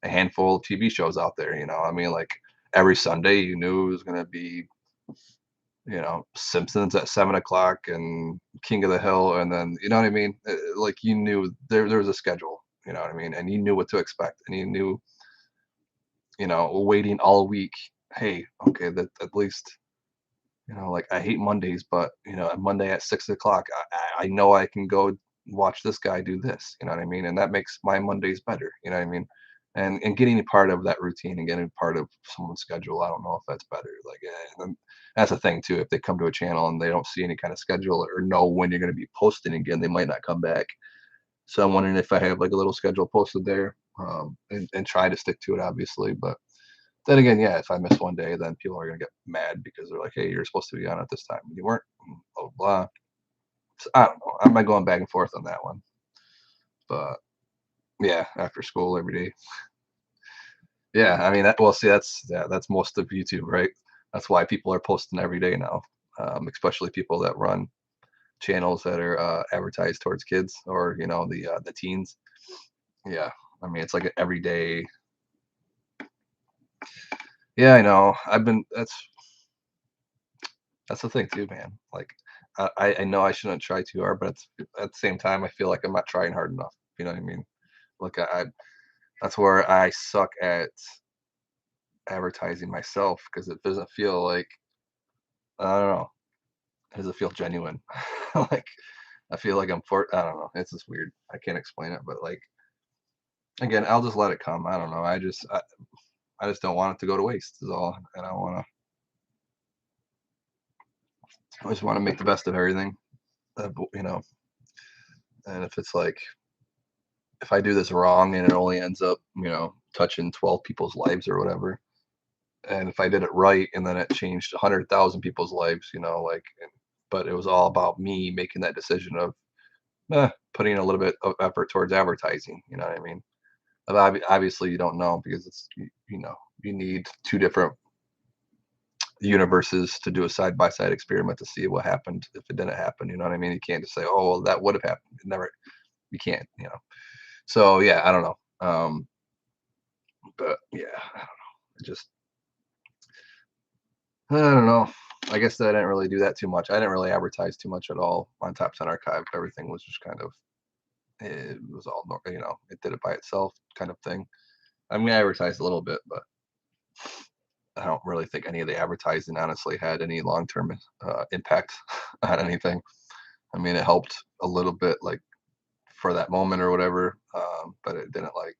S1: a handful of TV shows out there. I mean, like every Sunday, you knew it was gonna be, Simpsons at 7 o'clock and King of the Hill, and then you know what I mean. Like you knew there was a schedule. You know what I mean, and you knew what to expect, and you knew, waiting all week. Hey, okay, that at least. Like I hate Mondays, but a Monday at 6 o'clock, I know I can go watch this guy do this. You know what I mean? And that makes my Mondays better. You know what I mean? And getting a part of that routine and getting part of someone's schedule, I don't know if that's better. Like, and that's a thing too. If they come to a channel and they don't see any kind of schedule or know when you're going to be posting again, they might not come back. So I'm wondering if I have like a little schedule posted there, and try to stick to it, obviously. But then again, yeah, if I miss one day, then people are gonna get mad because they're like, "Hey, you're supposed to be on at this time, and you weren't." And blah blah blah. So, I don't know. I'm going back and forth on that one, but yeah, after school every day. Yeah, I mean that. Well, see, that's most of YouTube, right? That's why people are posting every day now, especially people that run channels that are advertised towards kids or the teens. Yeah, I mean it's like an everyday. Yeah, I know. I've been. That's the thing too, man. Like, I know I shouldn't try too hard, but at the same time, I feel like I'm not trying hard enough. You know what I mean? Like, that's where I suck at advertising myself because it doesn't feel like, I don't know. It doesn't feel genuine. Like, I feel like I don't know. It's just weird. I can't explain it, but like, again, I'll just let it come. I don't know. I just don't want it to go to waste. Is all, and I just want to make the best of everything. You know, and if it's like if I do this wrong and it only ends up, touching 12 people's lives or whatever, and if I did it right and then it changed 100,000 people's lives, like, but it was all about me making that decision of putting a little bit of effort towards advertising. You know what I mean? But obviously, you don't know because you need two different universes to do a side by side experiment to see what happened if it didn't happen. You know what I mean? You can't just say, oh, well, that would have happened. It never, you can't. So yeah, I don't know. But yeah, I don't know. Just I don't know. I guess I didn't really do that too much. I didn't really advertise too much at all on Top 10 Archive. Everything was just kind of it was all it did it by itself kind of thing. I mean, I advertised a little bit, but I don't really think any of the advertising honestly had any long term impact on anything. I mean, it helped a little bit, like for that moment or whatever, but it didn't like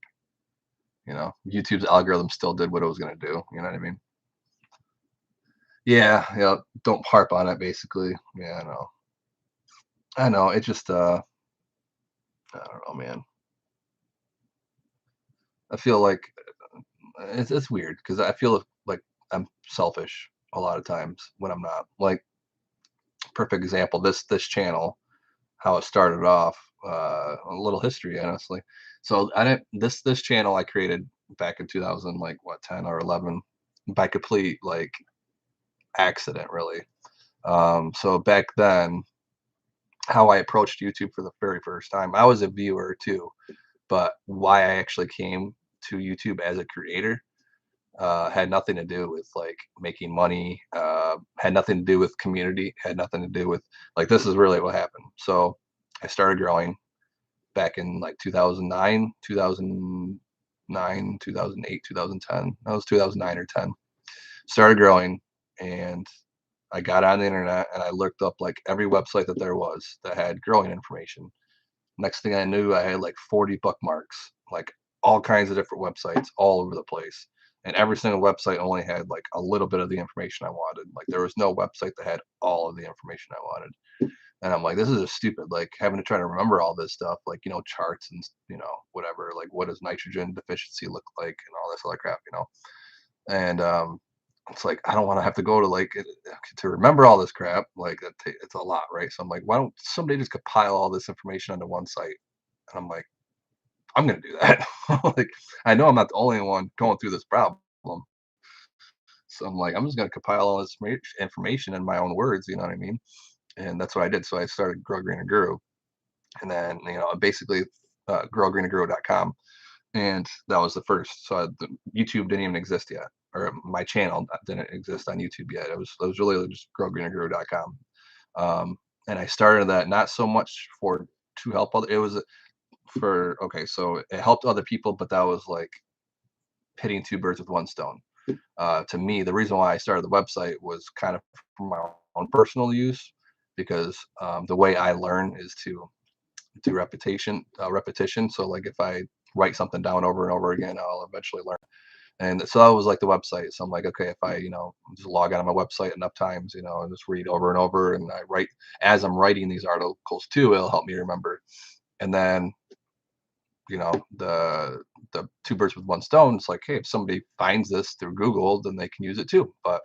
S1: YouTube's algorithm still did what it was going to do. You know what I mean? Yeah, yeah. Don't harp on it, basically. Yeah, I know. I know. It just I don't know, man. I feel like it's weird because I feel like I'm selfish a lot of times when I'm not. Like perfect example, this channel, how it started off, a little history, honestly. So I didn't this channel I created back in 2000, like what 10 or 11, by complete like accident, really. So back then, how I approached YouTube for the very first time, I was a viewer too, but why I actually came to YouTube as a creator had nothing to do with like making money, had nothing to do with community, had nothing to do with like this is really what happened. So I started growing back in like 2009, 2009, 2008, 2010. That was 2009 or 10. Started growing and I got on the internet and I looked up like every website that there was that had growing information. Next thing I knew, I had like 40 bookmarks, like all kinds of different websites all over the place. and every single website only had like a little bit of the information I wanted. Like there was no website that had all of the information I wanted. And I'm like, this is just stupid. Like having to try to remember all this stuff, like, charts and, whatever, like what does nitrogen deficiency look like and all this other crap, And it's like, I don't want to have to go to like to remember all this crap. Like it's a lot, right? So I'm like, why don't somebody just compile all this information onto one site? And I'm like, I'm gonna do that. Like I know I'm not the only one going through this problem. So I'm like, I'm just gonna compile all this information in my own words, you know what I mean? And that's what I did. So I started Grow Green and Guru, and then basically growgreenandguru.com, and that was the first. So YouTube didn't even exist yet, or my channel didn't exist on YouTube yet. It was really just growgreenandguru.com. And I started that not so much for to help other. It was for okay, so it helped other people, but that was like hitting two birds with one stone. To me, the reason why I started the website was kind of for my own personal use, because the way I learn is to do repetition. So like if I write something down over and over again, I'll eventually learn. And so that was like the website. So I'm like, okay, if I, just log on to my website enough times, and just read over and over, and I write as I'm writing these articles too, it'll help me remember. And then, the two birds with one stone. It's like, hey, if somebody finds this through Google, then they can use it too. But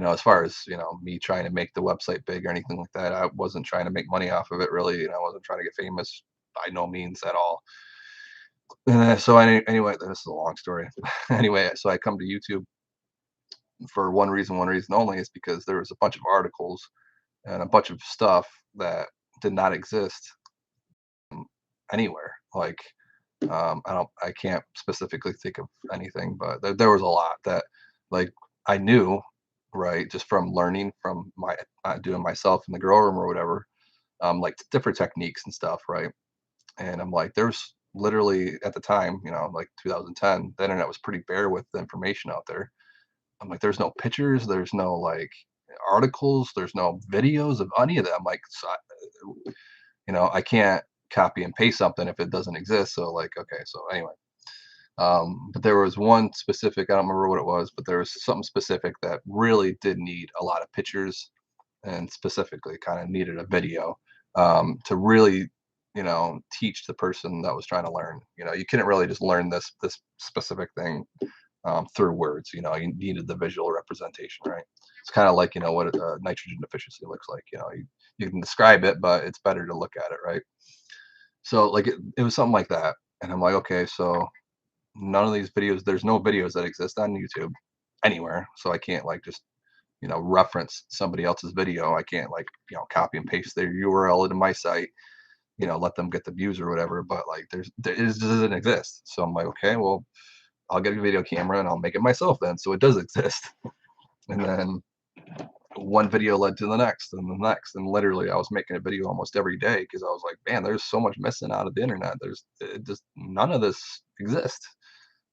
S1: as far as me trying to make the website big or anything like that, I wasn't trying to make money off of it really. I wasn't trying to get famous by no means at all. So anyway, this is a long story. Anyway, so I come to YouTube for one reason only, is because there was a bunch of articles and a bunch of stuff that did not exist anywhere. Like I can't specifically think of anything, but there was a lot that like I knew, right, just from learning from my doing myself in the grow room or whatever, like different techniques and stuff, right? And I'm like, there's literally at the time, like 2010, the internet was pretty bare with the information out there. I'm like, there's no pictures, there's no like articles, there's no videos of any of that. I'm like, so I can't copy and paste something if it doesn't exist. So like, okay, so anyway, but there was one specific, I don't remember what it was, but there was something specific that really did need a lot of pictures, and specifically kind of needed a video to really, teach the person that was trying to learn. You couldn't really just learn this specific thing through words. You needed the visual representation, right? It's kind of like what a nitrogen deficiency looks like. You can describe it, but it's better to look at it, right? So like it was something like that, and I'm like, okay, so none of these videos, there's no videos that exist on YouTube anywhere, so I can't like just reference somebody else's video. I can't like copy and paste their URL into my site, let them get the views or whatever. But like it just doesn't exist. So I'm like, okay, well, I'll get a video camera and I'll make it myself then, so it does exist. And then one video led to the next and the next, and literally I was making a video almost every day because I was like, man, there's so much missing out of the internet. There's just none of this exists.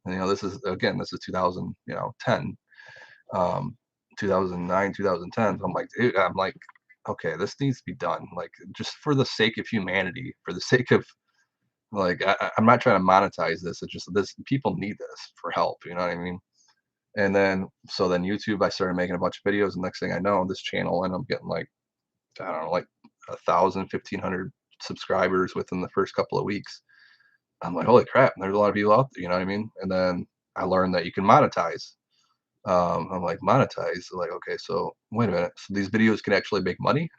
S1: And, this is 2010, 2009, 2010. So I'm like, dude, I'm like, okay, this needs to be done. Like, just for the sake of humanity, for the sake of like, I'm not trying to monetize this. It's just this people need this for help. You know what I mean? And then, so then YouTube, I started making a bunch of videos. And next thing I know, this channel, and I'm getting like, I don't know, like 1,000, 1,500 subscribers within the first couple of weeks. I'm like, holy crap, there's a lot of people out there, you know what I mean? And then I learned that you can monetize. I'm like, monetize? Like, okay, so wait a minute. So these videos can actually make money?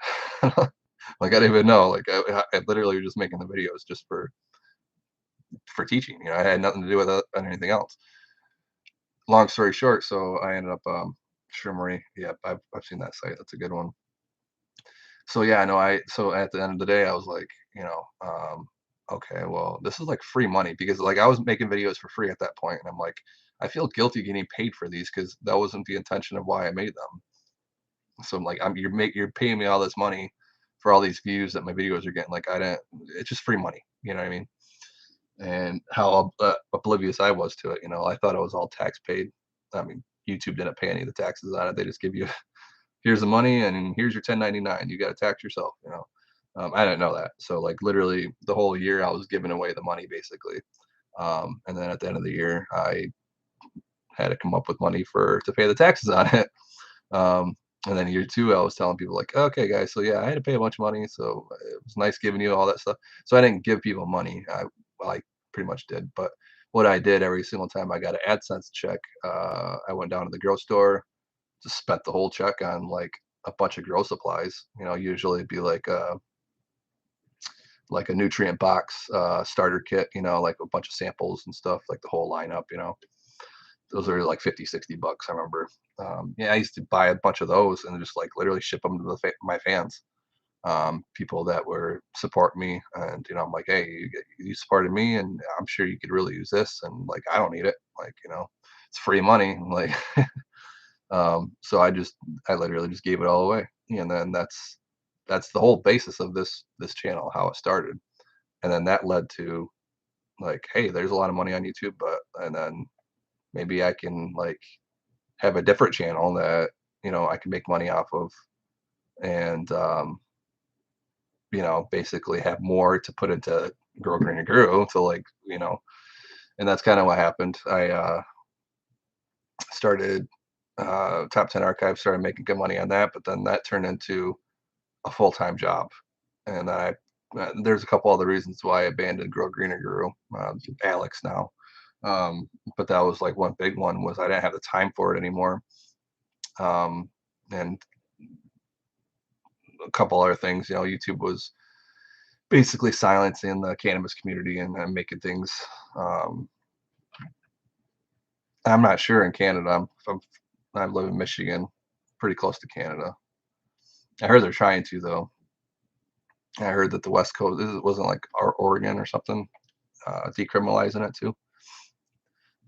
S1: Like, I didn't even know. Like, I literally was just making the videos just for teaching. I had nothing to do with it and anything else. Long story short, so I ended up Shrimmery. Yeah, I've seen that site. That's a good one. So yeah, no, so at the end of the day, I was like, okay, well, this is like free money, because like I was making videos for free at that point, and I'm like, I feel guilty getting paid for these because that wasn't the intention of why I made them. So I'm like, you're paying me all this money for all these views that my videos are getting. Like I didn't, it's just free money. You know what I mean? And how oblivious I was to it. I thought it was all tax paid. I mean, YouTube didn't pay any of the taxes on it. They just give you here's the money and here's your 1099. You got to tax yourself. I didn't know that. So like literally the whole year I was giving away the money basically. And then at the end of the year, I had to come up with money for to pay the taxes on it. Um, and then year two, I was telling people like, okay, guys, so yeah, I had to pay a bunch of money, so it was nice giving you all that stuff. So I didn't give people money. Well, I pretty much did, but what I did every single time I got an AdSense check, I went down to the grocery store, just spent the whole check on like a bunch of grow supplies. Usually it'd be like a nutrient box starter kit, like a bunch of samples and stuff, like the whole lineup. Those are like 50, 60 bucks, I remember. Yeah, I used to buy a bunch of those and just like literally ship them to my fans, people that were support me. And, I'm like, hey, you supported me and I'm sure you could really use this. And like, I don't need it. Like, it's free money. Like, so I literally just gave it all away. And then that's the whole basis of this channel, how it started. And then that led to like, hey, there's a lot of money on YouTube, and then maybe I can like have a different channel that I can make money off of, and basically have more to put into Grow Greener Grew to like, and that's kind of what happened. I started Top 10 Archive, started making good money on that, but then that turned into a full-time job. And there's a couple other reasons why I abandoned Grow Greener Grew, Alex now. But that was like one big one was I didn't have the time for it anymore. And a couple other things, YouTube was basically silencing the cannabis community and making things. Um, I'm not sure in Canada. I live in Michigan, pretty close to Canada. I heard they're trying to though. I heard that the West Coast it wasn't like Oregon or something, decriminalizing it too.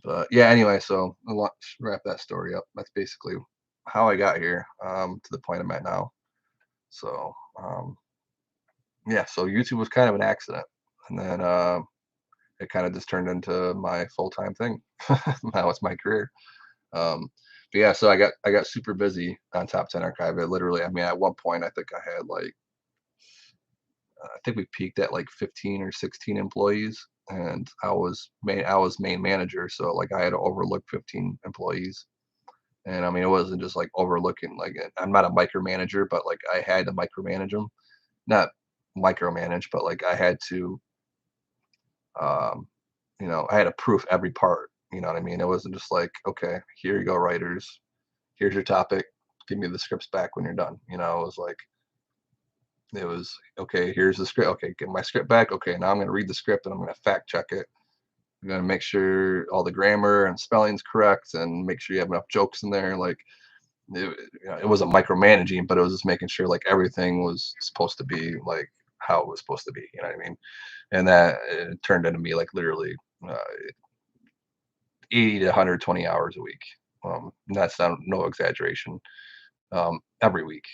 S1: But yeah, anyway, so let's wrap that story up. That's basically how I got here, to the point I'm at now. So yeah, so YouTube was kind of an accident, and then it kind of just turned into my full-time thing. Now it's my career. Um, but yeah, so I got super busy on Top 10 Archive. It literally, I mean, at one point, I think I had like, I think we peaked at like 15 or 16 employees, and I was main manager, so like I had to overlook 15 employees. And I mean, it wasn't just like overlooking. Like I'm not a micromanager, but like I had to micromanage them, not micromanage, but like I had to, um, I had to proof every part. You know what I mean? It wasn't just like, okay, here you go, writers. Here's your topic. Give me the scripts back when you're done. It was okay. Here's the script. Okay, get my script back. Okay, now I'm going to read the script and I'm going to fact check it. I'm going to make sure all the grammar and spelling's correct and make sure you have enough jokes in there. Like it wasn't micromanaging, but it was just making sure like everything was supposed to be like how it was supposed to be. You know what I mean? And that it turned into me like literally uh, 80 to 120 hours a week. That's not no exaggeration. Every week,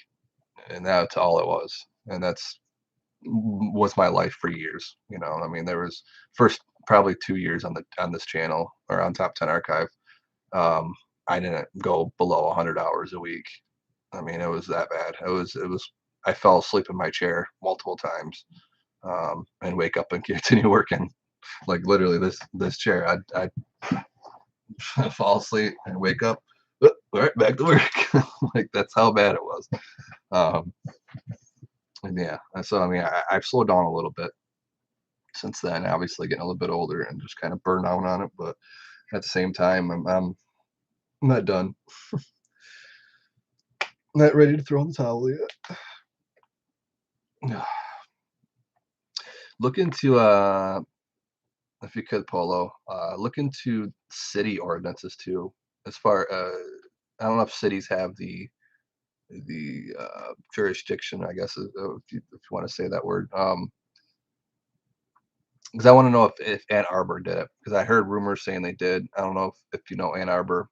S1: and that's all it was. And that's was my life for years. I mean, there was first probably 2 years on this channel or on Top 10 Archive. Um, I didn't go below 100 hours a week. I mean, it was that bad. It was. I fell asleep in my chair multiple times, and wake up and continue working. Like literally, this chair, I'd fall asleep and wake up. All right, back to work. Like that's how bad it was. Um, and yeah, so I mean, I've slowed down a little bit since then. Obviously, getting a little bit older and just kind of burn out on it. But at the same time, I'm not done. Not ready to throw in the towel yet. Look into if you could, Polo, look into city ordinances too. As far I don't know if cities have the jurisdiction, I guess, if you want to say that word. Because I want to know if Ann Arbor did it, because I heard rumors saying they did. I don't know if you know Ann Arbor,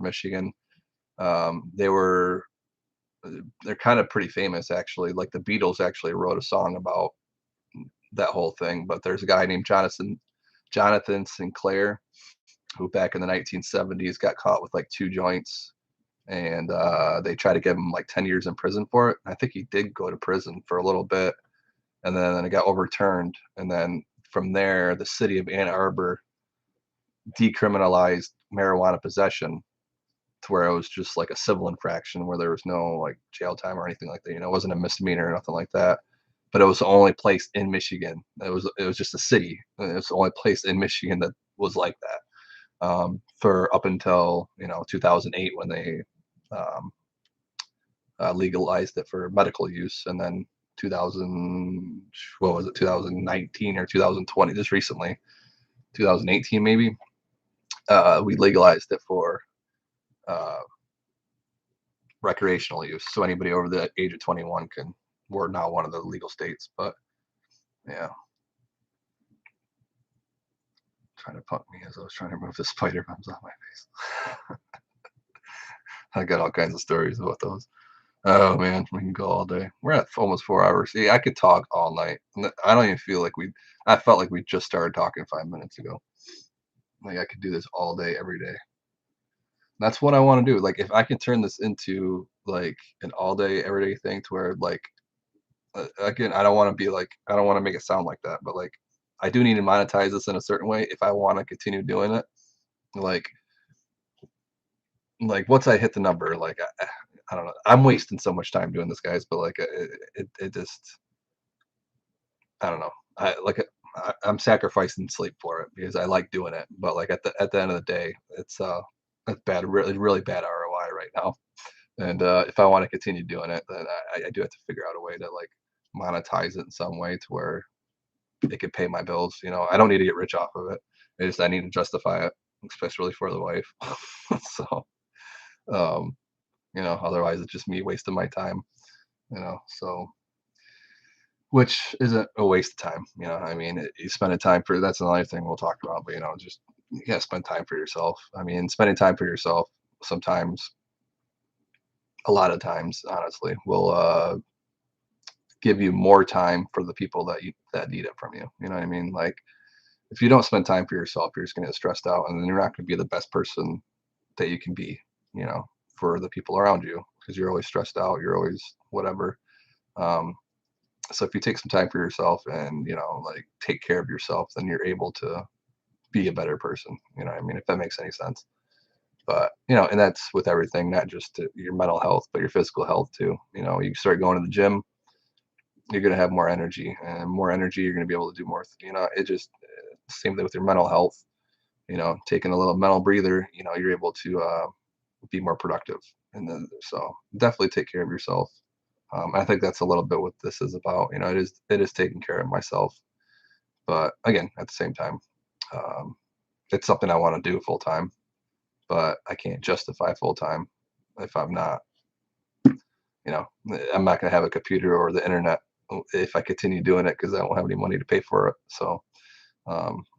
S1: Michigan. They were they're kind of pretty famous actually. Like the Beatles actually wrote a song about that whole thing. But there's a guy named Jonathan Sinclair who back in the 1970s got caught with like two joints, and they tried to give him like 10 years in prison for it. I think he did go to prison for a little bit, and then it got overturned. And then from there, the city of Ann Arbor decriminalized marijuana possession to where it was just like a civil infraction where there was no like jail time or anything like that. It wasn't a misdemeanor or nothing like that. But it was the only place in Michigan. It was just a city. It was the only place in Michigan that was like that for up until 2008 when they um, legalized it for medical use, and then 2000, what was it, 2019 or 2020, just recently, 2018 maybe, we legalized it for uh, recreational use. So anybody over the age of 21 can. We're now one of the legal states, but yeah, trying to punk me as I was trying to move the spider webs off my face. I got all kinds of stories about those. Oh man, we can go all day. We're at almost 4 hours. Yeah, I could talk all night. I don't even feel like we. I felt like we just started talking 5 minutes ago. Like I could do this all day, every day. That's what I want to do. Like if I can turn this into like an all day, everyday thing, to where like again, I don't want to be like I don't want to make it sound like that, but like I do need to monetize this in a certain way if I want to continue doing it. Like once I hit the number, like I don't know. I'm wasting so much time doing this, guys, but like it just I don't know. I like I'm sacrificing sleep for it because I like doing it. But like at the end of the day, it's bad, really really bad ROI right now. And if I want to continue doing it, then I do have to figure out a way to like monetize it in some way to where it can pay my bills. I don't need to get rich off of it. I need to justify it, especially for the wife. So um, otherwise it's just me wasting my time. So which isn't a waste of time. I mean, you spend time for that's another thing we'll talk about, but just you gotta spend time for yourself. I mean, spending time for yourself sometimes, a lot of times, honestly, will give you more time for the people that need it from you. You know what I mean? Like if you don't spend time for yourself, you're just gonna get stressed out, and then you're not gonna be the best person that you can be. You know, for the people around you, because you're always stressed out. You're always whatever. Um, so if you take some time for yourself and like take care of yourself, then you're able to be a better person. You know what I mean? If that makes any sense. But and that's with everything, not just your mental health but your physical health too. You start going to the gym, you're going to have more energy, and more energy you're going to be able to do more. It just same thing with your mental health. Taking a little mental breather, you're able to be more productive. And then so definitely take care of yourself. I think that's a little bit what this is about. It is taking care of myself, but again, at the same time, um, it's something I want to do full time, but I can't justify full time if I'm not. I'm not going to have a computer or the internet if I continue doing it because I won't have any money to pay for it. So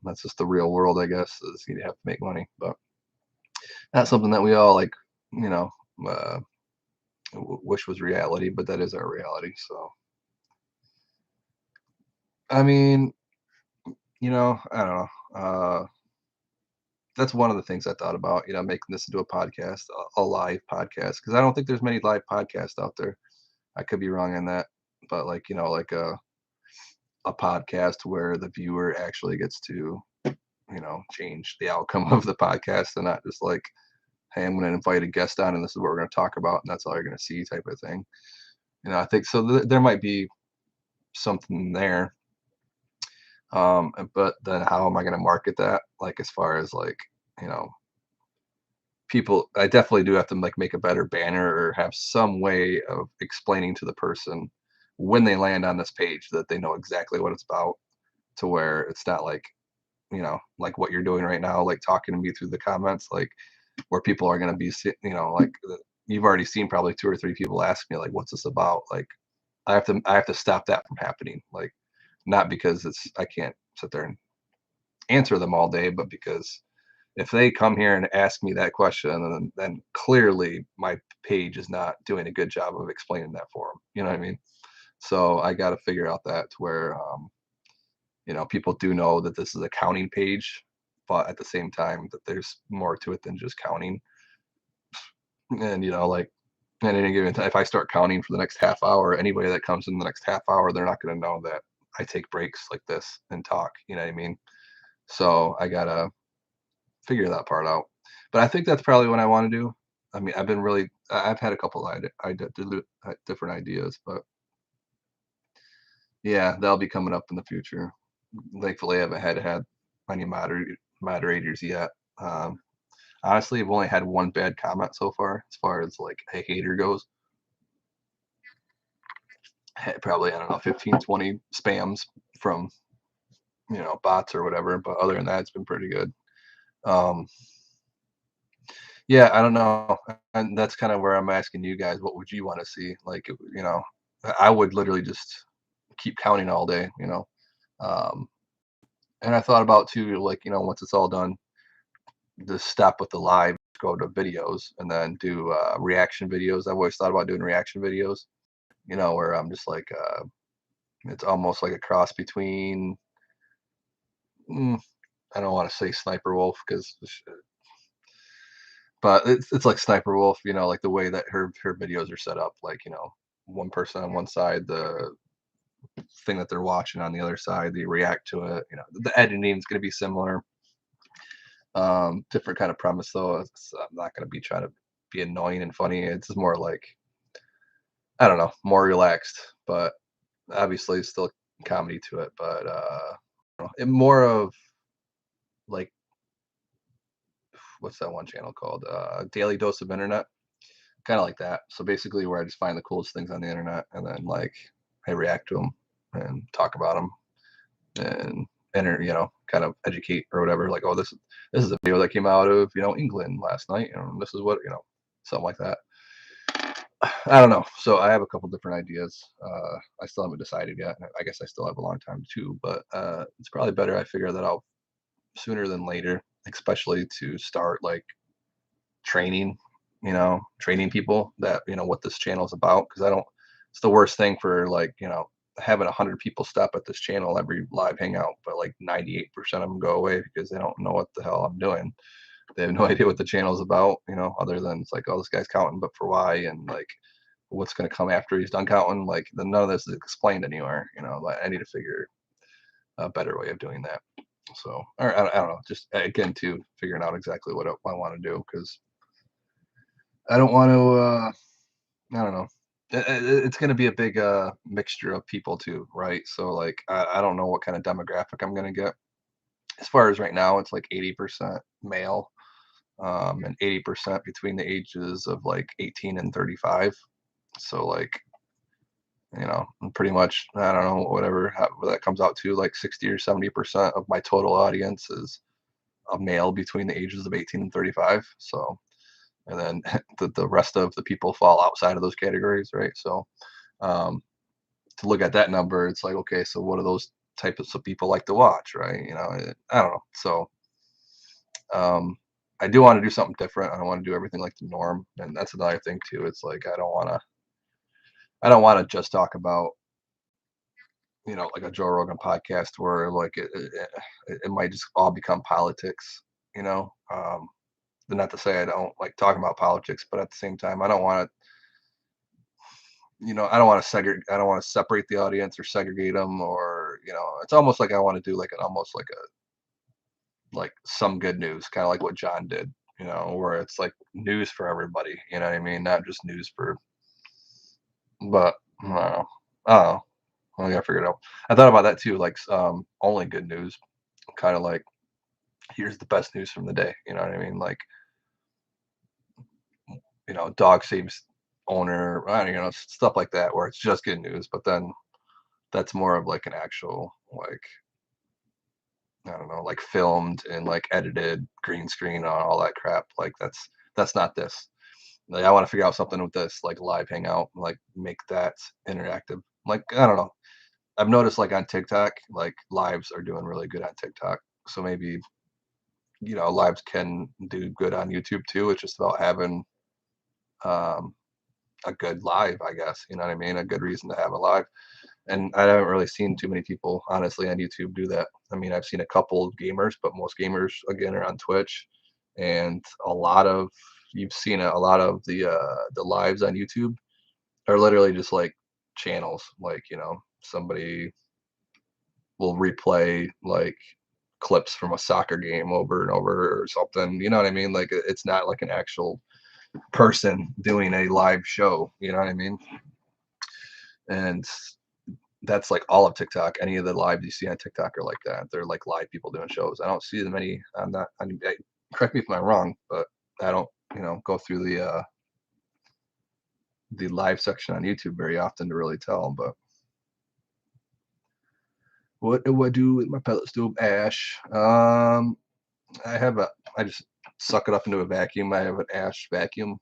S1: that's just the real world, I guess. Is you have to make money, but that's something that we all like. You know, uh, wish was reality, but that is our reality. So I mean, I don't know. That's one of the things I thought about, making this into a podcast, a live podcast, because I don't think there's many live podcasts out there. I could be wrong on that, but like, like a podcast where the viewer actually gets to, change the outcome of the podcast and not just like, hey, I'm going to invite a guest on and this is what we're going to talk about and that's all you're going to see type of thing. I think so. There might be something there. But then how am I going to market that? Like, as far as like, you know, people, I definitely do have to like make a better banner or have some way of explaining to the person when they land on this page that they know exactly what it's about, to where it's not like, like what you're doing right now, like talking to me through the comments, like where people are going to be, like you've already seen probably two or three people ask me like, what's this about? Like, I have to stop that from happening. Like, not because I can't sit there and answer them all day, but because if they come here and ask me that question, then clearly my page is not doing a good job of explaining that for them. You know what I mean? So I got to figure out that to where, people do know that this is a counting page, but at the same time that there's more to it than just counting. And, like at any given time, if I start counting for the next half hour, anybody that comes in the next half hour, they're not going to know that I take breaks like this and talk. You know what I mean? So I got to figure that part out. But I think that's probably what I want to do. I mean, I've had a couple different ideas, but yeah, that'll be coming up in the future. Thankfully, I haven't had any moderators yet. Um, Honestly, I've only had one bad comment so far as like a hater goes. Had probably, I don't know, 15, 20 spams from, bots or whatever. But other than that, it's been pretty good. Um, yeah, I don't know. And that's kind of where I'm asking you guys, what would you want to see? Like, I would literally just keep counting all day. Um, and I thought about too, like, once it's all done, just stop with the live, go to videos, and then do reaction videos. I've always thought about doing reaction videos, where I'm just like, it's almost like a cross between, mm, I don't want to say Sniper Wolf because, but it's like Sniper Wolf, like the way that her videos are set up, like, one person on one side, the thing that they're watching on the other side, they react to it. The editing is going to be similar. Different kind of premise though. I'm not going to be trying to be annoying and funny. It's just more like, I don't know, more relaxed, but obviously still comedy to it. But and more of like, what's that one channel called? Daily Dose of Internet, kind of like that. So basically, where I just find the coolest things on the internet and then like I react to them and talk about them and kind of educate or whatever. Like, oh, this is a video that came out of England last night, and this is what something like that. I don't know. So I have a couple different ideas. I still haven't decided yet. I guess I still have a long time too, but it's probably better I figure that out sooner than later, especially to start like training, training people that what this channel is about. Because I don't. It's the worst thing for like having 100 people stop at this channel every live hangout, but like 98% of them go away because they don't know what the hell I'm doing. They have no idea what the channel is about, other than it's like, oh, this guy's counting, but for why, and like what's going to come after he's done counting. Like, none of this is explained anywhere. Like, I need to figure a better way of doing that. So, or I don't know, just again to figuring out exactly what I want to do because I don't want to. I don't know. It's going to be a big mixture of people too, right? So like, I don't know what kind of demographic I'm going to get. As far as right now, it's like 80% male, and 80% between the ages of like 18 and 35. So like, pretty much, I don't know, what that comes out to, like 60 or 70% of my total audience is a male between the ages of 18 and 35. So, and then the rest of the people fall outside of those categories, right? So, um, to look at that number, it's like, okay, so what are those types of people like to watch, right? I don't know. So, um, I do want to do something different. I don't want to do everything like the norm, and that's another thing too. It's like I don't want to just talk about like a Joe Rogan podcast where like it might just all become politics, you know. Not to say I don't like talking about politics, but at the same time, I don't want to, I don't want to segregate, I don't want to separate the audience or segregate them, or it's almost like I want to do like almost like some good news, kind of like what John did, where it's like news for everybody, you know what I mean, not just news for, but I don't know. I don't know. I gotta figure it out. I thought about that too, like only good news, kind of like here's the best news from the day. You know what I mean? Like, dog saves owner, I don't know, stuff like that, where it's just good news. But then that's more of like an actual, like, I don't know, like filmed and like edited green screen and all that crap. Like that's not this. Like I want to figure out something with this, like live hangout, like make that interactive. Like I don't know. I've noticed like on TikTok, like lives are doing really good on TikTok. So maybe lives can do good on YouTube too. It's just about having um, a good live, I guess. You know what I mean? A good reason to have a live. And I haven't really seen too many people, honestly, on YouTube do that. I mean, I've seen a couple of gamers, but most gamers, again, are on Twitch. And you've seen a lot of the lives on YouTube are literally just like channels. Like, somebody will replay like clips from a soccer game over and over or something. You know what I mean? Like it's not like an actual person doing a live show. You know what I mean? And that's like all of TikTok. Any of the lives you see on TikTok are like that. They're like live people doing shows. I don't see them many. I'm not. Correct me if I'm wrong, but I don't, go through the live section on YouTube very often to really tell. But what do I do with my pellet stove ash? I have a. I just suck it up into a vacuum. I have an ash vacuum,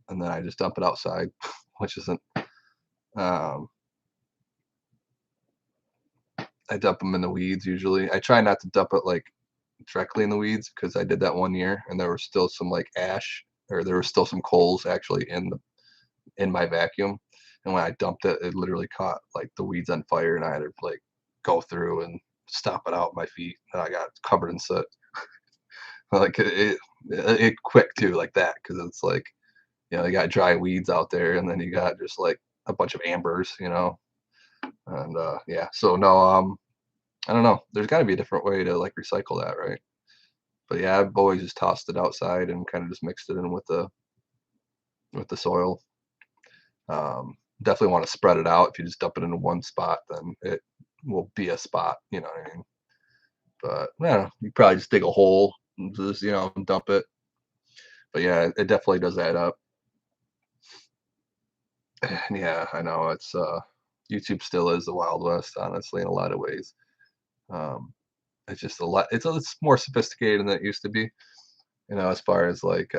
S1: and then I just dump it outside, which isn't. Um, I dump them in the weeds usually. I try not to dump it like directly in the weeds because I did that one year and there was still some like ash, or there was still some coals actually in my vacuum. And when I dumped it, it literally caught like the weeds on fire, and I had to like go through and stop it out with my feet, and I got covered in soot. Like it quick too, like that, because it's like, you got dry weeds out there, and then you got just like a bunch of ambers. And yeah, so no, I don't know. There's got to be a different way to like recycle that, right? But yeah, I've always just tossed it outside and kind of just mixed it in with the soil. Definitely want to spread it out. If you just dump it into one spot, then it will be a spot. You know what I mean? But I don't know. You probably just dig a hole and just dump it. But yeah, it definitely does add up. Yeah, I know. It's YouTube still is the Wild West, honestly, in a lot of ways. Um, it's just a lot. It's more sophisticated than it used to be. As far as like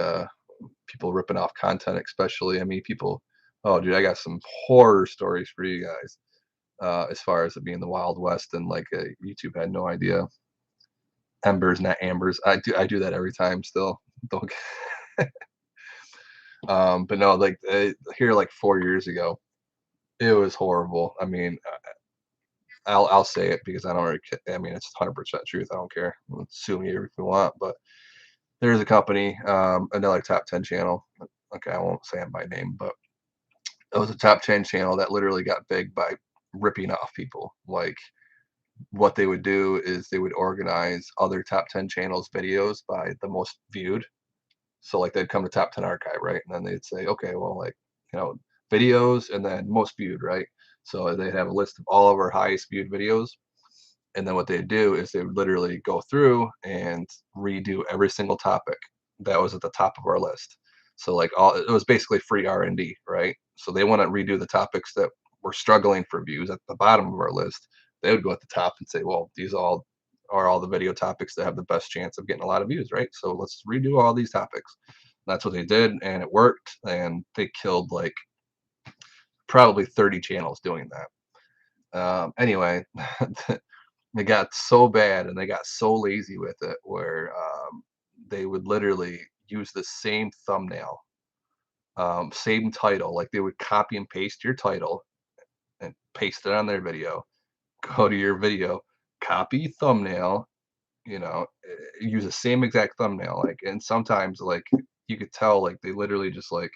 S1: people ripping off content, especially. I mean, people. Oh, dude, I got some horror stories for you guys. As far as it being the Wild West, and like YouTube had no idea. Embers, not ambers. I do that every time still. Don't. But no, like here, like 4 years ago, it was horrible. I mean, I'll say it because I don't really. I mean, it's 100% truth. I don't care. Sue me if you want, but there's a company, another top 10 channel. Okay, I won't say it by name, but it was a top 10 channel that literally got big by ripping off people. Like what they would do is they would organize other top 10 channels videos by the most viewed. So like they'd come to top 10 archive, right? And then they'd say, okay, well, like, videos and then most viewed, right? So they'd have a list of all of our highest viewed videos. And then what they'd do is they would literally go through and redo every single topic that was at the top of our list. So like it was basically free R&D, right? So they want to redo the topics that were struggling for views at the bottom of our list. They would go at the top and say, well, these all are all the video topics that have the best chance of getting a lot of views, right? So let's redo all these topics. That's what they did, and it worked, and they killed like probably 30 channels doing that. Anyway, it got so bad and they got so lazy with it where they would literally use the same thumbnail, same title. Like they would copy and paste your title and paste it on their video, go to your video, copy thumbnail, use the same exact thumbnail. Like, and sometimes like you could tell like they literally just like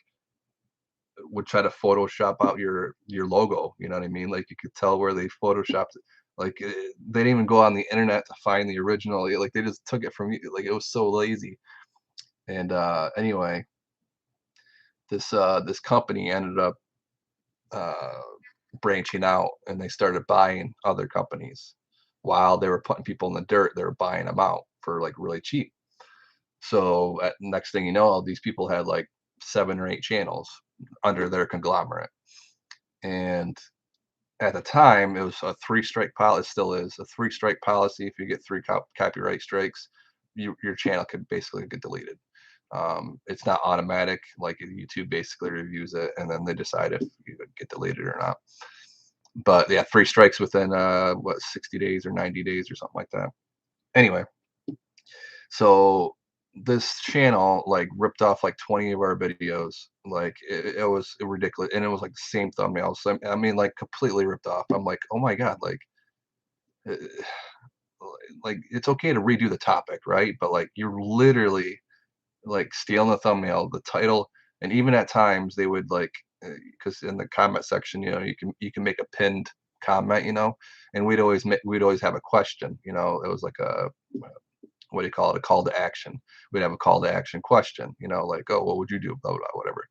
S1: would try to Photoshop out your logo. You know what I mean? Like you could tell where they photoshopped it. Like they didn't even go on the internet to find the original. Like they just took it from you. Like it was so lazy. And anyway, this company ended up uh, branching out, and they started buying other companies. While they were putting people in the dirt, they were buying them out for like really cheap. So next thing you know, all these people had like 7 or 8 channels under their conglomerate. And at the time, it was a 3-strike policy. It still is a 3-strike policy. If you get 3 copyright strikes, your channel could basically get deleted. It's not automatic. Like YouTube basically reviews it, and then they decide if you get deleted or not. But yeah, 3 strikes within 60 days or 90 days or something like that. Anyway, so this channel like ripped off like 20 of our videos. Like it was ridiculous, and it was like the same thumbnails. I mean, like completely ripped off. I'm like, oh my god, uh, like it's okay to redo the topic, right? But like you're literally like stealing the thumbnail, the title, and even at times they would like because in the comment section, you can make a pinned comment, and we'd always have a question, it was like a what do you call it? A call to action. We'd have a call to action question, like, oh, what would you do? Blah, blah, whatever.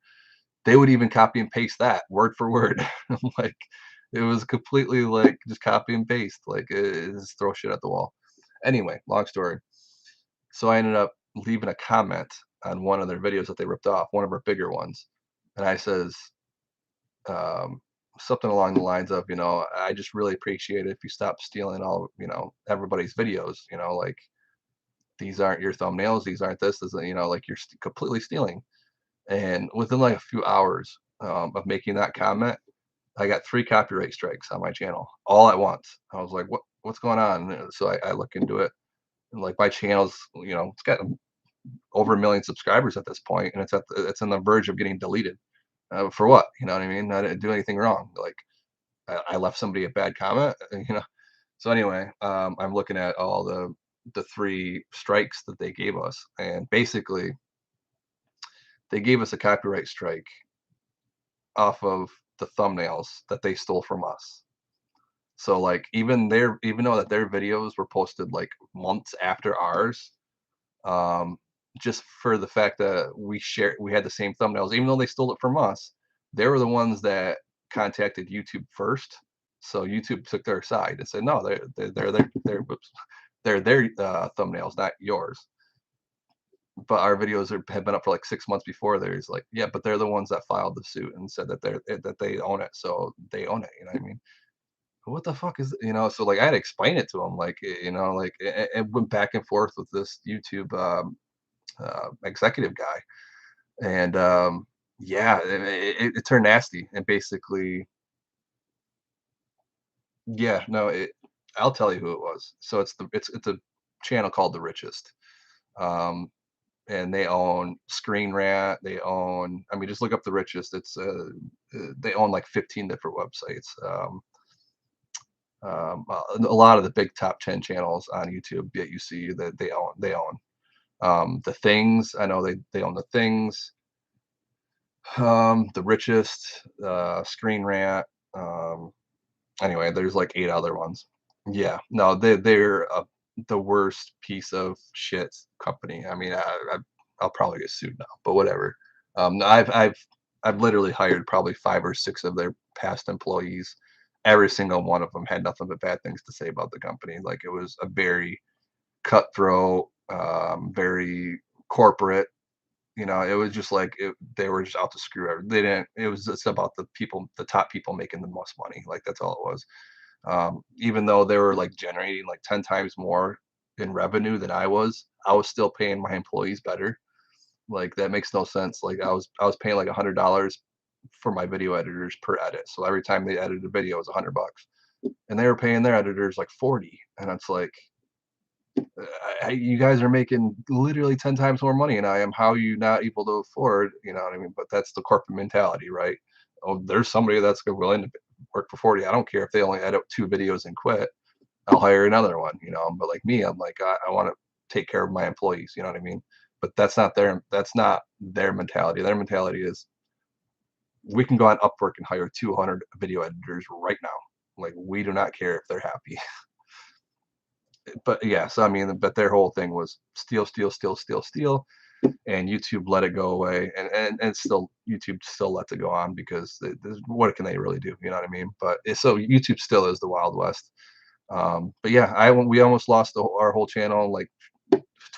S1: They would even copy and paste that word for word. Like it was completely like just copy and paste, like just throw shit at the wall. Anyway, long story. So I ended up leaving a comment on one of their videos that they ripped off, one of our bigger ones. And I says, um, something along the lines of, I just really appreciate it if you stop stealing all, everybody's videos, like these aren't your thumbnails, these aren't this, like you're completely stealing. And within like a few hours of making that comment, I got 3 copyright strikes on my channel all at once. I was like, what's going on? So I look into it, and like my channel's, it's got over 1 million subscribers at this point, and it's on the verge of getting deleted. For what? You know what I mean? I didn't do anything wrong. Like I left somebody a bad comment, So anyway, I'm looking at all the 3 strikes that they gave us, and basically they gave us a copyright strike off of the thumbnails that they stole from us. So like even though that their videos were posted like months after ours, um, just for the fact that we had the same thumbnails, even though they stole it from us, they were the ones that contacted YouTube first. So YouTube took their side and said, no, whoops, they're their thumbnails, not yours. But our videos have been up for like 6 months before theirs. Like, yeah, but they're the ones that filed the suit and said that they own it, so they own it. You know what I mean? What the fuck is, so like I had to explain it to him, like, like it went back and forth with this YouTube executive guy, and yeah, it turned nasty, and basically, yeah, no, I'll tell you who it was. So it's a channel called The Richest. Um, and they own Screen Rant. They own, I mean, just look up The Richest. They own like 15 different websites. A lot of the big top 10 channels on YouTube that you see that they own. The Things, I know they own The Things, The Richest, Screen Rant. Um, anyway, there's like 8 other ones. Yeah, no, they're the worst piece of shit company. I mean, I'll probably get sued now, but whatever. I've literally hired probably 5 or 6 of their past employees. Every single one of them had nothing but bad things to say about the company. Like it was a very cutthroat, very corporate. It was just like they were just out to screw everything. They didn't. It was just about the people, the top people making the most money. Like that's all it was. Even though they were like generating like 10 times more in revenue than I was still paying my employees better. Like that makes no sense. Like I was paying like $100 for my video editors per edit. So every time they edited a video it was $100. And they were paying their editors like 40. And it's like you guys are making literally 10 times more money than I am. How are you not able to afford, you know what I mean? But that's the corporate mentality, right? Oh, there's somebody that's willing to work for 40. I don't care if they only edit 2 videos and quit. I'll hire another one, But like me, I'm like, I want to take care of my employees, you know what I mean? But that's not their mentality. Their mentality is we can go on Upwork and hire 200 video editors right now. Like we do not care if they're happy. But yeah, so I mean, but their whole thing was steal, steal, steal, steal, steal, and YouTube let it go away, and still YouTube still lets it go on because what can they really do? You know what I mean? But so YouTube still is the Wild West. But yeah, we almost lost our whole channel. Like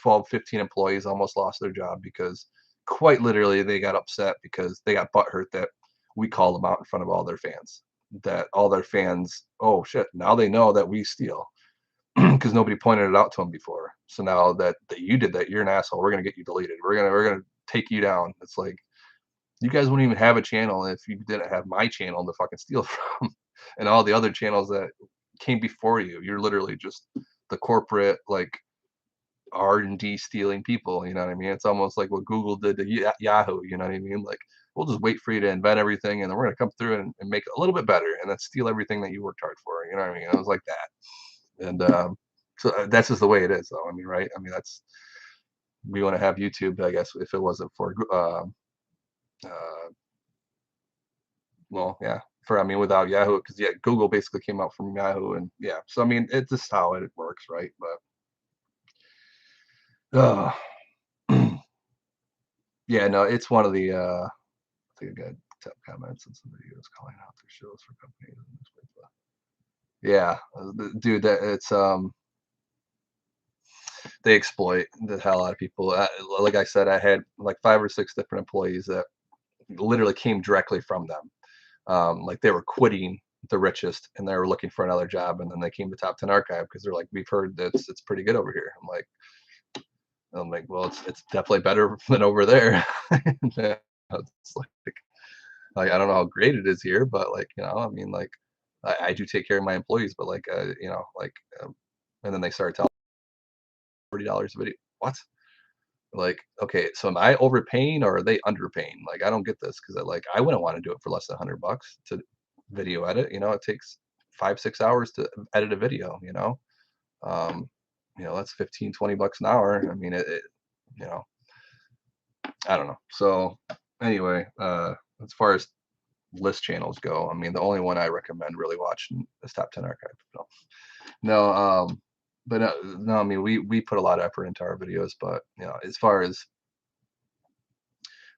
S1: 12, 15 employees almost lost their job because quite literally they got upset because they got butthurt that we called them out in front of all their fans. That all their fans, oh shit, now they know that we steal because nobody pointed it out to them before. So now that you did that, you're an asshole. We're gonna get you deleted. We're gonna take you down. It's like you guys wouldn't even have a channel if you didn't have my channel to fucking steal from, and all the other channels that came before you. You're literally just the corporate like R&D stealing people. You know what I mean? It's almost like what Google did to Yahoo. You know what I mean? Like we'll just wait for you to invent everything, and then we're gonna come through and make it a little bit better, and then steal everything that you worked hard for. You know what I mean? It was like that. And so that's just the way it is, though. I mean, right? I mean, that's we want to have YouTube, I guess, if it wasn't for, uh, well, yeah, for, I mean, without Yahoo, because yeah, Google basically came out from Yahoo, and yeah. So I mean, it's just how it works, right? But yeah, no, it's one of the. I think I got top comments and some videos calling out their shows for companies. Yeah, dude, that it's they exploit the hell out of people. Like I said, I had like 5 or 6 different employees that literally came directly from them. Like they were quitting the richest and they were looking for another job, and then they came to Top 10 Archive because they're like, we've heard that it's pretty good over here. I'm like, well, it's definitely better than over there. It's like I don't know how great it is here, but like I mean, like I do take care of my employees, but like and then they started telling $40 a video. What? Like, okay, so am I overpaying or are they underpaying? Like, I don't get this because I wouldn't want to do it for less than $100 to video edit. It takes 5, 6 hours to edit a video. Um, that's 15, $20 an hour. I mean, you know, I don't know. So anyway, as far as list channels go, I mean, the only one I recommend really watching is Top 10 Archive. No, but no, I mean, we put a lot of effort into our videos, but as far as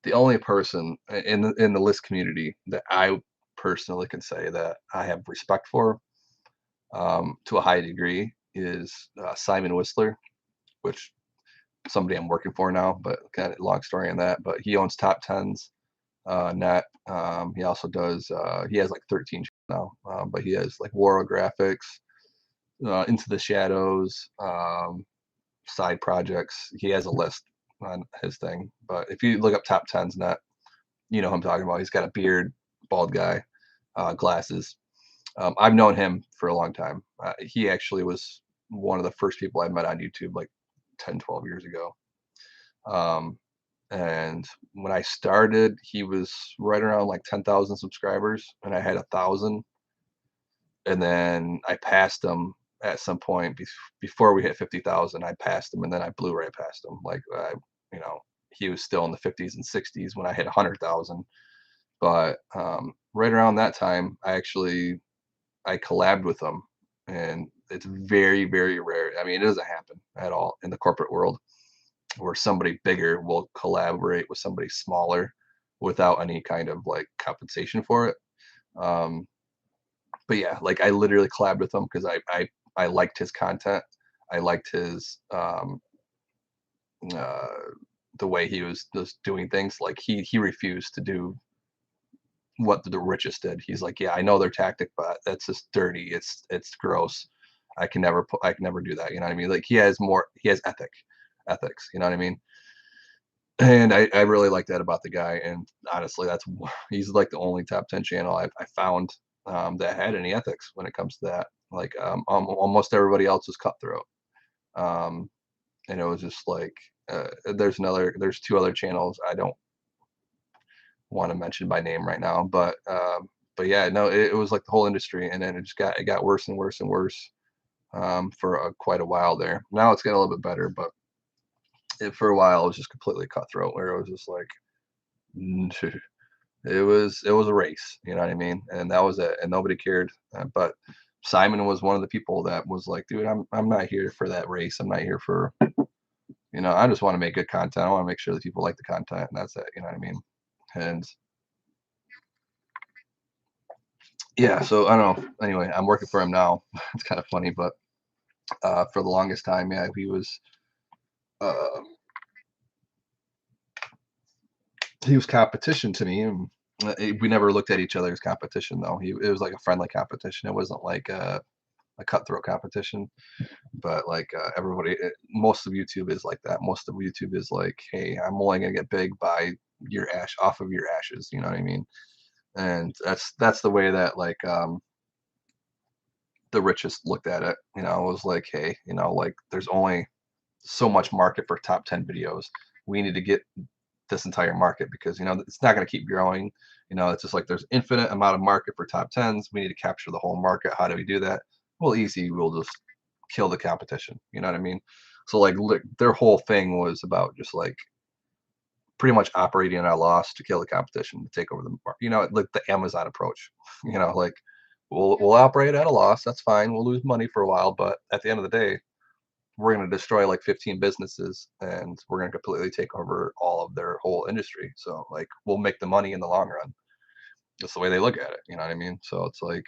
S1: the only person in the list community that I personally can say that I have respect for to a high degree is Simon Whistler, which somebody I'm working for now, but kind of long story on that. But he owns Top Tens net. He also does. He has like 13 now, but he has like World Graphics, Into the Shadows, side projects. He has a list on his thing. But if you look up Top Tens net, you know who I'm talking about. He's got a beard, bald guy, glasses. I've known him for a long time. He actually was one of the first people I met on YouTube like 10, 12 years ago. And when I started, he was right around like 10,000 subscribers, and I had 1,000. And then I passed him at some point before we hit 50,000. I passed him, and then I blew right past him. You know, he was still in the 50s and 60s when I hit 100,000. But right around that time, I collabed with him, and it's very, very rare. I mean, it doesn't happen at all in the corporate world where somebody bigger will collaborate with somebody smaller without any kind of like compensation for it. Um, but yeah, like I literally collabed with him because I liked his content. I liked his uh, the way he was just doing things. Like he refused to do what the richest did. He's like, yeah, I know their tactic, but that's just dirty. It's gross. I can never do that. You know what I mean? Like he has ethics. You know what I mean? And I really like that about the guy. And honestly, he's like the only top 10 channel I found that had any ethics when it comes to that. Like almost everybody else is cutthroat. Um, and it was just like there's 2 other channels I don't want to mention by name right now, but yeah, no, it was like the whole industry, and then it got worse and worse and worse for quite a while there. Now it's getting a little bit better, but for a while it was just completely cutthroat, where it was just like it was a race, you know what I mean? And that was it, and nobody cared. But Simon was one of the people that was like, dude, I'm not here for that race. I'm not here for I just want to make good content. I want to make sure that people like the content, and that's it. You know what I mean? And yeah, so I don't know. Anyway, I'm working for him now. It's kind of funny, but for the longest time, yeah, uh, he was competition to me, and we never looked at each other as competition though. It was like a friendly competition. It wasn't like a cutthroat competition, but like most of YouTube is like that. Most of YouTube is like, hey, I'm only gonna get big by your off of your ashes. You know what I mean? And that's the way that like the richest looked at it. It was like, hey, like there's only so much market for top 10 videos. We need to get this entire market because it's not going to keep growing. It's just like there's infinite amount of market for top 10s. We need to capture the whole market. How do we do that? Well, easy. We'll just kill the competition. You know what I mean? So like their whole thing was about just like pretty much operating at a loss to kill the competition to take over the market. Like the Amazon approach. Like we'll operate at a loss. That's fine. We'll lose money for a while, but at the end of the day, we're going to destroy like 15 businesses and we're going to completely take over all of their whole industry. So like we'll make the money in the long run. That's the way they look at it. You know what I mean? So it's like,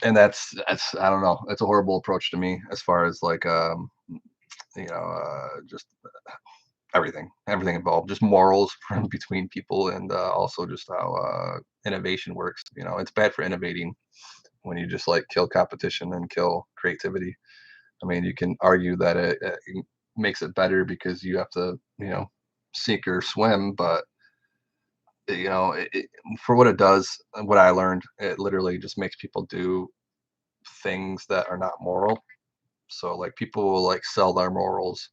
S1: and that's I don't know. It's a horrible approach to me as far as like just everything involved, just morals from between people, and also just how innovation works. It's bad for innovating when you just like kill competition and kill creativity. I mean, you can argue that it makes it better because you have to, sink or swim, but for what it does, what I learned, it literally just makes people do things that are not moral. So like people will like sell their morals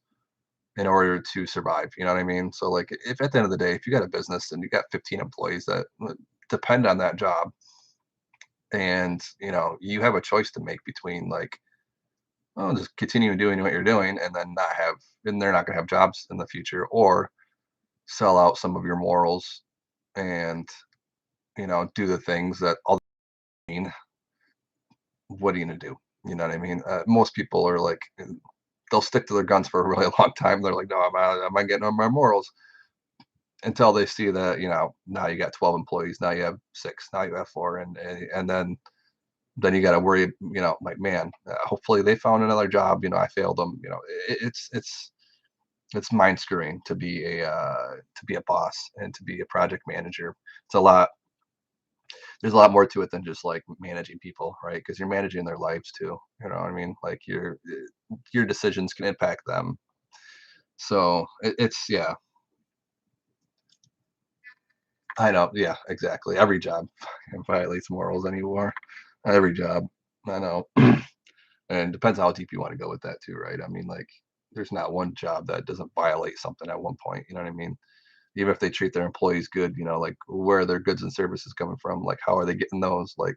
S1: in order to survive. You know what I mean? So like if at the end of the day, if you got a business and you got 15 employees that depend on that job, and you have a choice to make between like, oh, just continue doing what you're doing and then not have, and they're not going to have jobs in the future, or sell out some of your morals and do the things that all mean. What are you going to do? You know what I mean? Most people are like, they'll stick to their guns for a really long time. They're like, no, am I getting on my morals? Until they see that, now you got 12 employees, now you have six, now you have four, and then you got to worry, like, man, hopefully they found another job. I failed them. It's mind screwing to be a boss and to be a project manager. It's a lot. There's a lot more to it than just like managing people, right? Because you're managing their lives too. You know what I mean? Like your decisions can impact them. So it's yeah, I know. Yeah, exactly. Every job violates morals anymore. Every job. I know. And depends how deep you want to go with that too, right? I mean, like, there's not one job that doesn't violate something at one point. You know what I mean? Even if they treat their employees good, like where are their goods and services coming from? Like, how are they getting those? Like,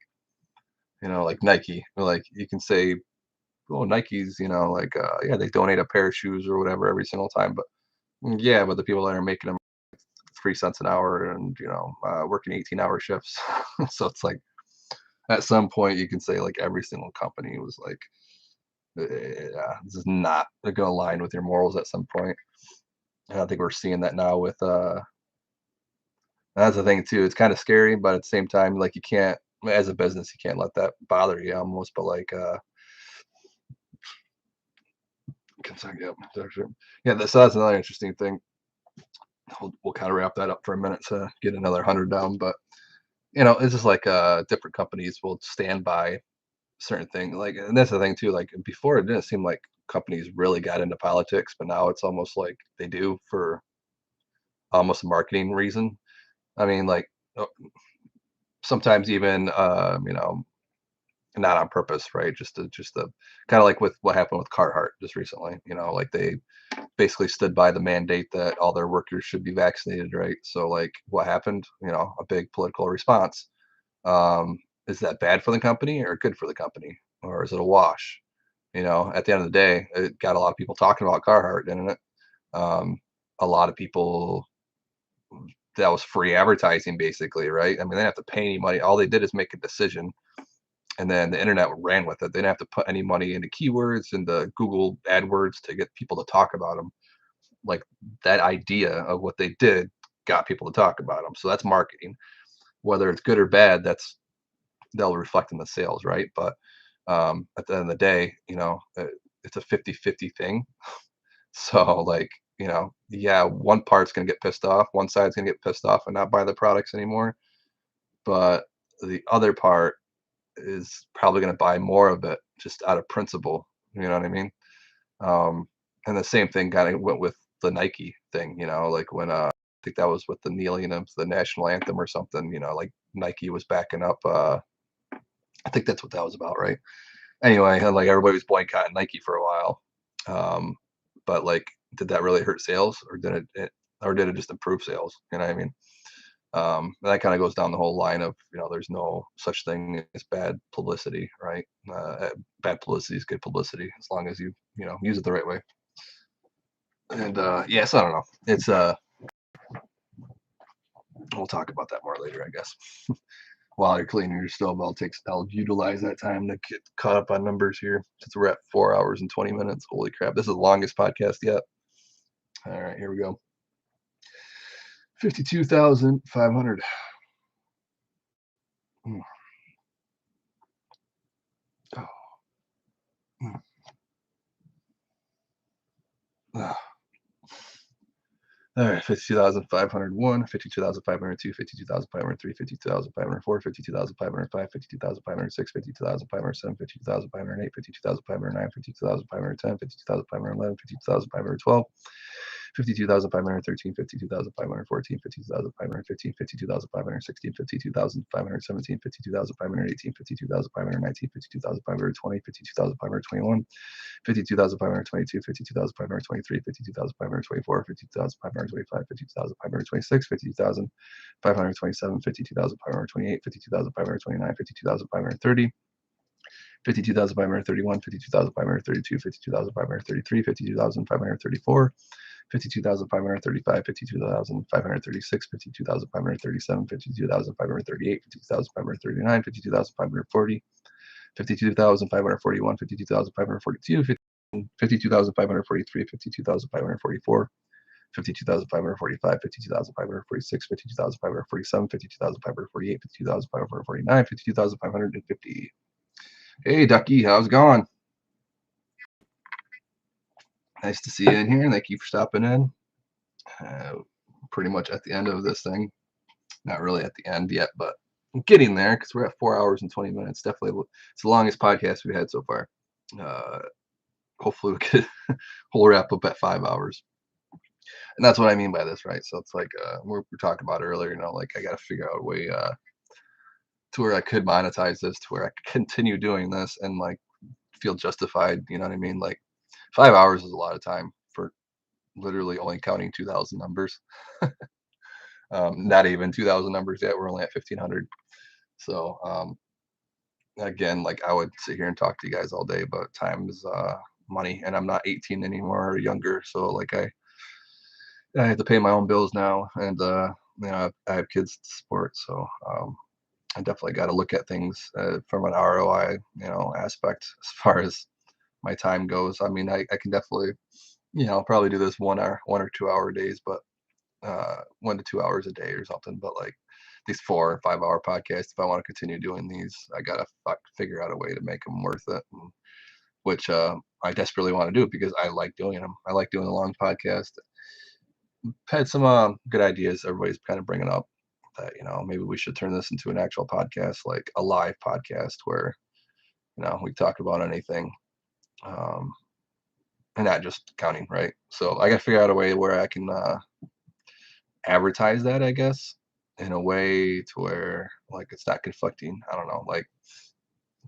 S1: like Nike. Like, you can say, oh, Nike's, like, yeah, they donate a pair of shoes or whatever every single time, but yeah, but the people that are making them 3 cents an hour and working 18-hour shifts. So it's like at some point you can say like every single company was like, yeah, this is not going to align with your morals at some point. And I think we're seeing that now with that's the thing too. It's kind of scary, but at the same time, like you can't, as a business, you can't let that bother you almost. But like, yeah, so that's another interesting thing. We'll kind of wrap that up for a minute to get another 100 down. But it's just like different companies will stand by certain thing. Like, and that's the thing too. Like before, it didn't seem like companies really got into politics, but now it's almost like they do for almost a marketing reason. I mean, like sometimes even not on purpose, right? Just to kind of like with what happened with Carhartt just recently. Like they basically stood by the mandate that all their workers should be vaccinated, right? So like what happened? A big political response. Is that bad for the company or good for the company, or is it a wash? At the end of the day, it got a lot of people talking about Carhartt, didn't it? Um, a lot of people, that was free advertising basically, right? I mean, they didn't have to pay any money. All they did is make a decision, and then the internet ran with it. They didn't have to put any money into keywords into Google AdWords to get people to talk about them. Like that idea of what they did got people to talk about them. So that's marketing. Whether it's good or bad, they'll reflect in the sales, right? But at the end of the day, it's a 50-50 thing. So like, yeah, one part's gonna get pissed off, one side's gonna get pissed off and not buy the products anymore, but the other part is probably gonna buy more of it just out of principle. You know what I mean? Um, and the same thing kind of went with the Nike thing. Like when I think that was with the kneeling of the national anthem or something. Like Nike was backing up. I think that's what that was about, right? Anyway, and like everybody was boycotting Nike for a while. Um, but like, did that really hurt sales, or did it just improve sales? You know what I mean? That kind of goes down the whole line of, there's no such thing as bad publicity, right? Bad publicity is good publicity as long as you use it the right way. And yes, I don't know. It's We'll talk about that more later, I guess. While you're cleaning your stove, I'll utilize that time to get caught up on numbers here. Since we're at 4 hours and 20 minutes. Holy crap. This is the longest podcast yet. All right, here we go. 52,500. Mm. Oh. Mm. Ah. All right, 52,501, 52,502, 52,503, 52,504, 52,505, 52,506, 52,507, 52,508, 52,509, 52,510, 52,511, 52,512, 52,513, 52,514, 52,515, 52,516, 52,517, 52,518, 52,519, 52,520, 52,521, 52,522, 52,523, 52,524, 52,525, 52,526, 52,527, 52,528, 52,529, 52,530, 52,531, 52,532, 52,533, 52,534, 52,535, 52,536, 52,537, 52,538, 52,539, 52,540, 52,541, 52,542, 52,543, 52,544, 52,545, 52,546, 52,547, 52,548, 52,549, 52,550. Hey, Ducky, how's it going? Nice to see you in here. Thank you for stopping in. Pretty much at the end of this thing. Not really at the end yet, but I'm getting there because we're at 4 hours and 20 minutes. Definitely, it's the longest podcast we've had so far. Hopefully, we'll wrap up at 5 hours. And that's what I mean by this, right? So it's like we're talking about earlier, like I got to figure out a way to where I could monetize this, to where I could continue doing this and like feel justified. You know what I mean? Like 5 hours is a lot of time for literally only counting 2,000 numbers. Not even 2,000 numbers yet. We're only at 1,500. So again, like I would sit here and talk to you guys all day, but time is money, and I'm not 18 anymore or younger. So like I have to pay my own bills now, and I have kids to support. So I definitely got to look at things from an ROI aspect as far as my time goes. I mean, I can definitely probably do this 1 or 2 hour days, but 1 to 2 hours a day or something. But like these 4 or 5 hour podcasts, if I want to continue doing these, I gotta figure out a way to make them worth it, which I desperately want to do because I like doing them. I like doing the long podcast. Had some good ideas. Everybody's kind of bringing up that maybe we should turn this into an actual podcast, like a live podcast where we talk about anything, um, and not just counting, right? So I got to figure out a way where I can advertise that, I guess, in a way to where like it's not conflicting. I don't know, like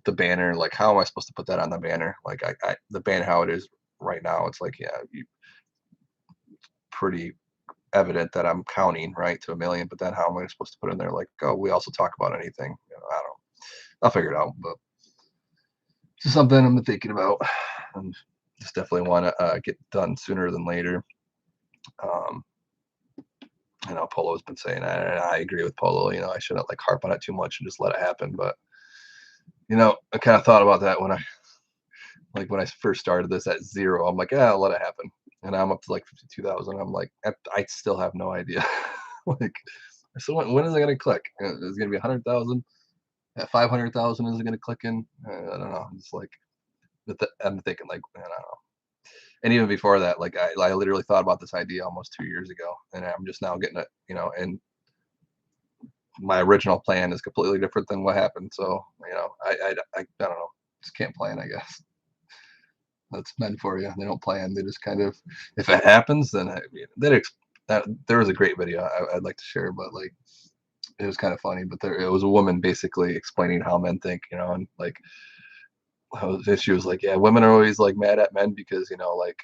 S1: the banner, like how am I supposed to put that on the banner? Like the banner how it is right now, it's like pretty evident that I'm counting right to 1,000,000, but then how am I supposed to put in there like, oh, we also talk about anything? I don't. I'll figure it out, but it's just something I'm thinking about, and just definitely want to get done sooner than later. Um, Polo's been saying, I agree with Polo. I shouldn't like harp on it too much and just let it happen. But I kind of thought about that when I first started this at 0. I'm like, yeah, I'll let it happen, and I'm up to like 52,000. I'm like, I still have no idea. Like, so when is it gonna click? Is it gonna be 100,000? At 500,000, is it gonna click in? I don't know. It's like, I'm thinking like, I don't know. And even before that, like I literally thought about this idea almost 2 years ago, and I'm just now getting it, and my original plan is completely different than what happened. So, I don't know, just can't plan, I guess. That's men for you. They don't plan. They just kind of, if it happens, then there was a great video I'd like to share, but like it was kind of funny. But it was a woman basically explaining how men think, and like she was like, yeah, women are always like mad at men because like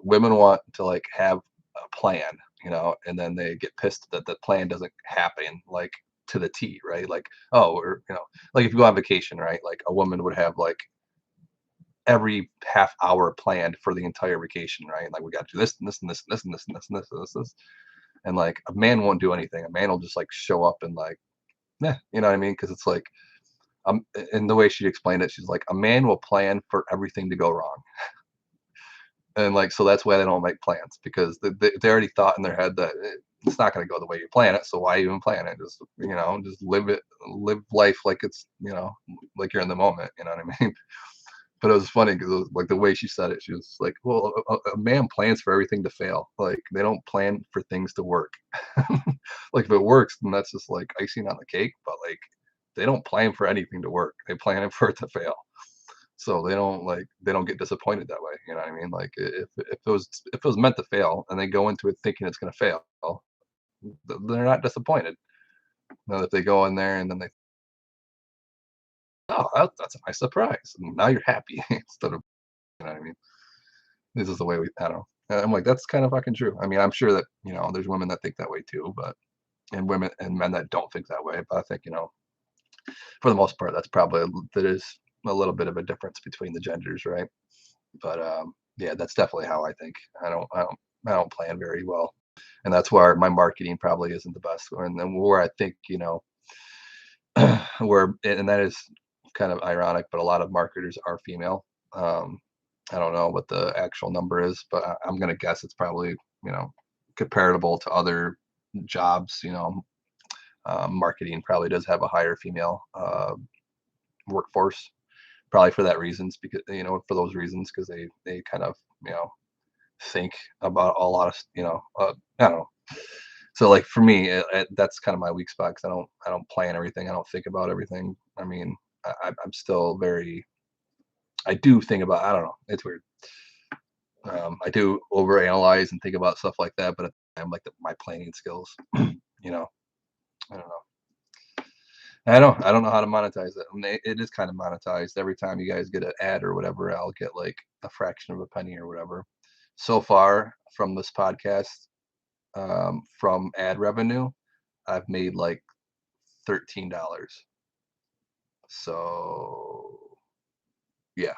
S1: women want to like have a plan, and then they get pissed that the plan doesn't happen like to the T, right? Like, oh, or like if you go on vacation, right? Like a woman would have like every half hour planned for the entire vacation, right? Like we got to do this and this and this and this and this and this and this and this. And like a man won't do anything. A man will just like show up and like, yeah, you know what I mean? Because it's like, and the way she explained it, she's like, a man will plan for everything to go wrong. And like, so that's why they don't make plans, because they already thought in their head that it's not going to go the way you plan it. So why even plan it? Just, just live life like it's, like you're in the moment. You know what I mean? But it was funny because like the way she said it, she was like, well, a man plans for everything to fail. Like they don't plan for things to work. Like if it works, then that's just like icing on the cake. But like they don't plan for anything to work. They plan it for it to fail. So they don't get disappointed that way. You know what I mean? Like if it was meant to fail and they go into it thinking it's going to fail, they're not disappointed. Now if they go in there and then they, oh, that's a nice surprise, and now you're happy instead of, you know what I mean? This is the way we, I don't know. And I'm like, that's kind of fucking true. I mean, I'm sure that, there's women that think that way too, but, and women and men that don't think that way. But I think, for the most part, that is a little bit of a difference between the genders, right? But yeah, that's definitely how I think. I don't plan very well, and that's where my marketing probably isn't the best. And then where I think, where, and that is kind of ironic, but a lot of marketers are female. Um, I don't know what the actual number is, but I'm gonna guess it's probably, comparable to other jobs. Marketing probably does have a higher female workforce, probably for that reasons, because for those reasons, because they kind of, think about a lot of, I don't know. So like for me, that's kind of my weak spot, because I don't plan everything. I don't think about everything. I mean, I'm still very. I do think about. I don't know. It's weird. I do overanalyze and think about stuff like that, but I'm like my planning skills. You know, I don't know. I don't know how to monetize it. I mean, it is kind of monetized. Every time you guys get an ad or whatever, I'll get like a fraction of a penny or whatever. So far from this podcast, from ad revenue, I've made like $13. So yeah.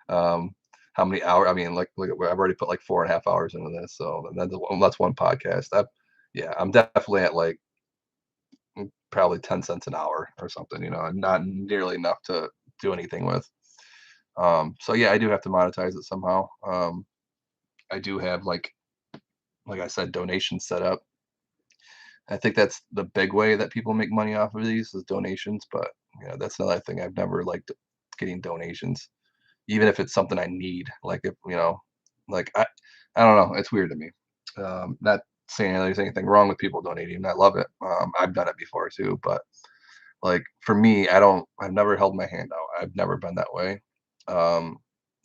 S1: um, how many hours? I mean, like, look, I've already put like 4.5 hours into this, so that's one podcast. Yeah, I'm definitely at like probably 10 cents an hour or something. Not nearly enough to do anything with. So yeah, I do have to monetize it somehow. I do have like I said, donations set up. I think that's the big way that people make money off of these is donations. But that's another thing, I've never liked getting donations, even if it's something I need. Like if like I don't know, it's weird to me. Not saying there's anything wrong with people donating. I love it. I've done it before too, but like for me, I've never held my hand out. I've never been that way. Um,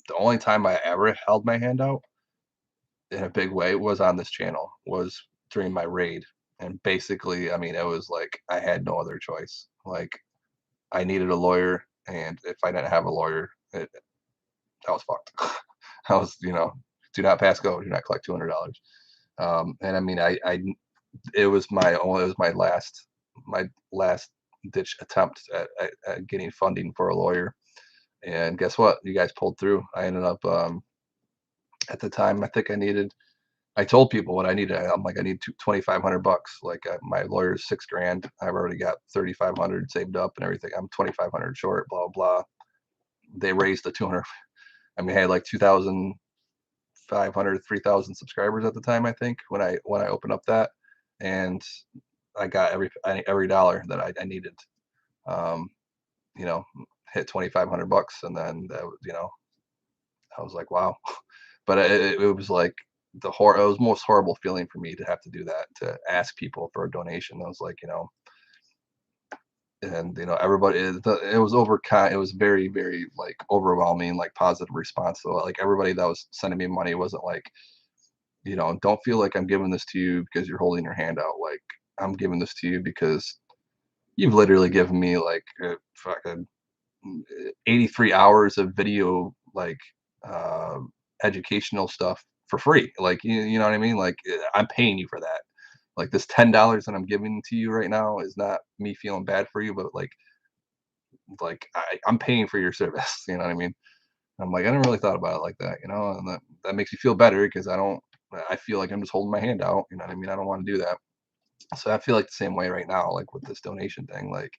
S1: the only time I ever held my hand out in a big way was on this channel, was during my raid. And basically, I mean, it was like I had no other choice. Like I needed a lawyer, and if I didn't have a lawyer, I was fucked. I was, do not pass go, do not collect $200. And I mean, it was my last ditch attempt at getting funding for a lawyer. And guess what? You guys pulled through. I ended up, at the time, I told people what I needed. I'm like, I need 2,500 bucks. Like my lawyer's 6 grand. I've already got 3,500 saved up and everything. I'm 2,500 short, blah, blah. They raised the 200. I mean, I had like 2,500, 3,000 subscribers at the time, I think, when I opened up that. And I got every dollar that I needed. Um, you know, hit 2,500 bucks. And then I was like, wow. But it was like it was the most horrible feeling for me to have to do that, to ask people for a donation. I was like, and everybody, it was it was very, very like overwhelming, like positive response. So like everybody that was sending me money wasn't like, don't feel like I'm giving this to you because you're holding your hand out. Like I'm giving this to you because you've literally given me like fucking 83 hours of video, like uh, educational stuff for free. Like you know what I mean? Like I'm paying you for that. Like this $10 that I'm giving to you right now is not me feeling bad for you, but like I'm paying for your service. You know what I mean? I'm like, I never really thought about it like that, and that makes me feel better because I don't I feel like I'm just holding my hand out. You know what I mean? I don't want to do that. So I feel like the same way right now, like with this donation thing. Like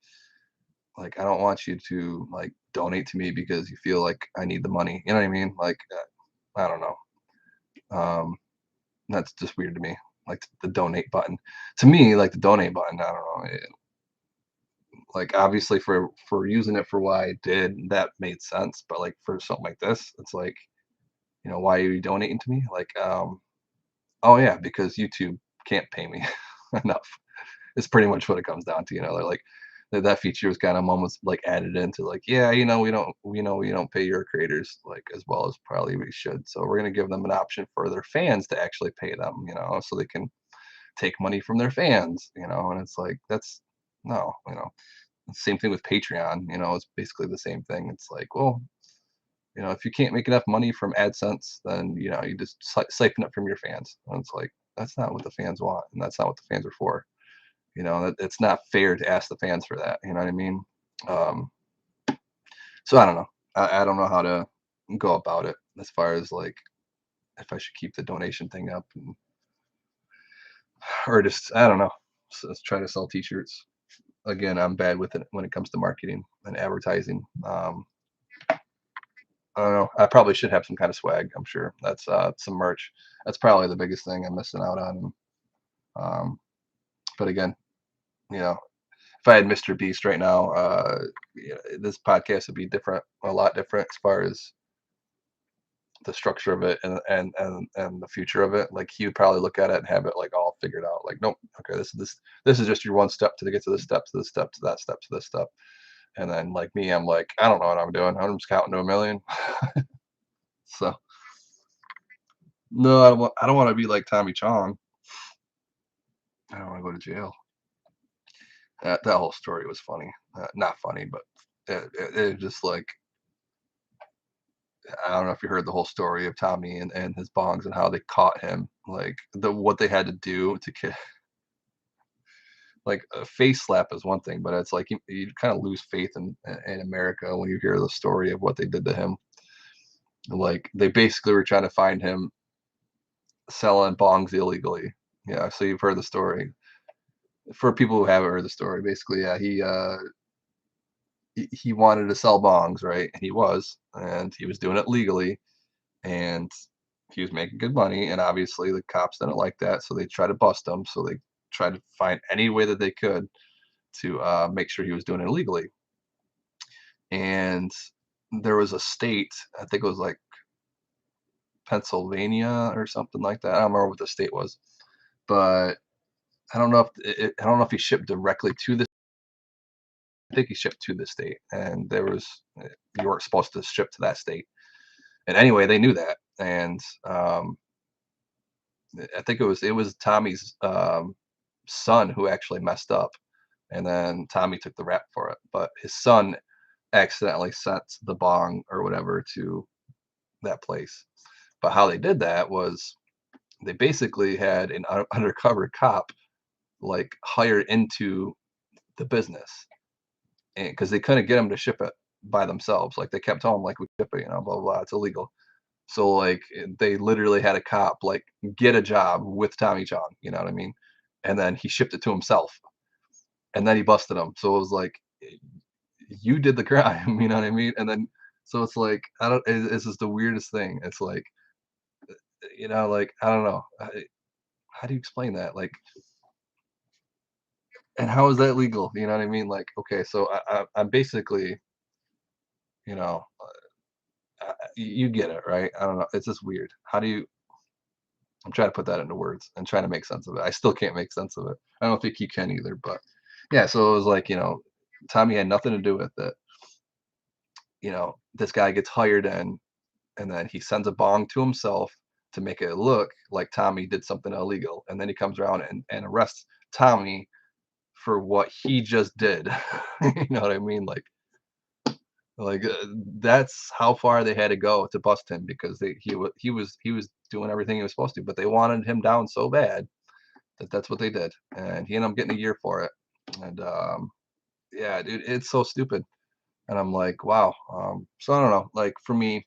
S1: I don't want you to like donate to me because you feel like I need the money. You know what I mean? Like I don't know. That's just weird to me. Like the donate button. To me, like the donate button, I don't know. Like obviously for using it for what I did, that made sense. But like for something like this, it's like, why are you donating to me? Like, oh yeah, because YouTube can't pay me enough. It's pretty much what it comes down to. They're like that feature was kind of almost like added into like, yeah, we don't pay your creators like as well as probably we should. So we're gonna give them an option for their fans to actually pay them, so they can take money from their fans, and it's like that's no, same thing with Patreon, it's basically the same thing. It's like, well, if you can't make enough money from AdSense, then you just siphon it from your fans. And it's like that's not what the fans want, and that's not what the fans are for. It's not fair to ask the fans for that. You know what I mean? Um, so I don't know. I don't know how to go about it as far as like if I should keep the donation thing up or just I don't know. So let's try to sell T-shirts. Again, I'm bad with it when it comes to marketing and advertising. I don't know. I probably should have some kind of swag. I'm sure that's some merch. That's probably the biggest thing I'm missing out on. Um, but again, you know, if I had Mr. Beast right now, this podcast would be different, a lot different as far as the structure of it and the future of it. Like he would probably look at it and have it like all figured out. Like, nope, okay, this is just your one step to get to this step to this step to that step to this step. And then like me, I'm like, I don't know what I'm doing. I'm just counting to a million. So no, I don't want to be like Tommy Chong. I don't want to go to jail. That whole story was funny. Not funny, but it just like I don't know if you heard the whole story of Tommy and his bongs and how they caught him. Like what they had to do to get like a face slap is one thing, but it's like you kind of lose faith in America when you hear the story of what they did to him. Like they basically were trying to find him selling bongs illegally. Yeah, so you've heard the story. For people who haven't heard the story, basically, yeah, he wanted to sell bongs, right? And he was doing it legally, and he was making good money. And obviously, the cops didn't like that, so they tried to bust him. So they tried to find any way that they could to make sure he was doing it illegally. And there was a state, I think it was like Pennsylvania or something like that. I don't remember what the state was, but I don't know if he shipped directly to the. I think he shipped to the state, and you weren't supposed to ship to that state. And anyway, they knew that, and I think it was Tommy's son who actually messed up, and then Tommy took the rap for it. But his son accidentally sent the bong or whatever to that place. But how they did that was they basically had an undercover cop like hired into the business, and because they couldn't get him to ship it by themselves, like they kept telling him like we ship it, blah blah blah, it's illegal. So like they literally had a cop like get a job with Tommy John, you know what I mean? And then he shipped it to himself, and then he busted him. So it was like you did the crime, you know what I mean? And then so it's like I don't. It's just the weirdest thing. It's like like I don't know. How do you explain that? Like, and how is that legal? You know what I mean? Like, okay, so I'm basically, you know, you get it, right? I don't know. It's just weird. How do you? I'm trying to put that into words and trying to make sense of it. I still can't make sense of it. I don't think you can either, but yeah. So it was like, Tommy had nothing to do with it. This guy gets hired in, and then he sends a bong to himself to make it look like Tommy did something illegal, and then he comes around and arrests Tommy for what he just did. You know what I mean? Like that's how far they had to go to bust him because he was doing everything he was supposed to, but they wanted him down so bad that that's what they did, and he ended up getting a year for it. And yeah, dude, it's so stupid. And I'm like, wow. So I don't know. Like for me,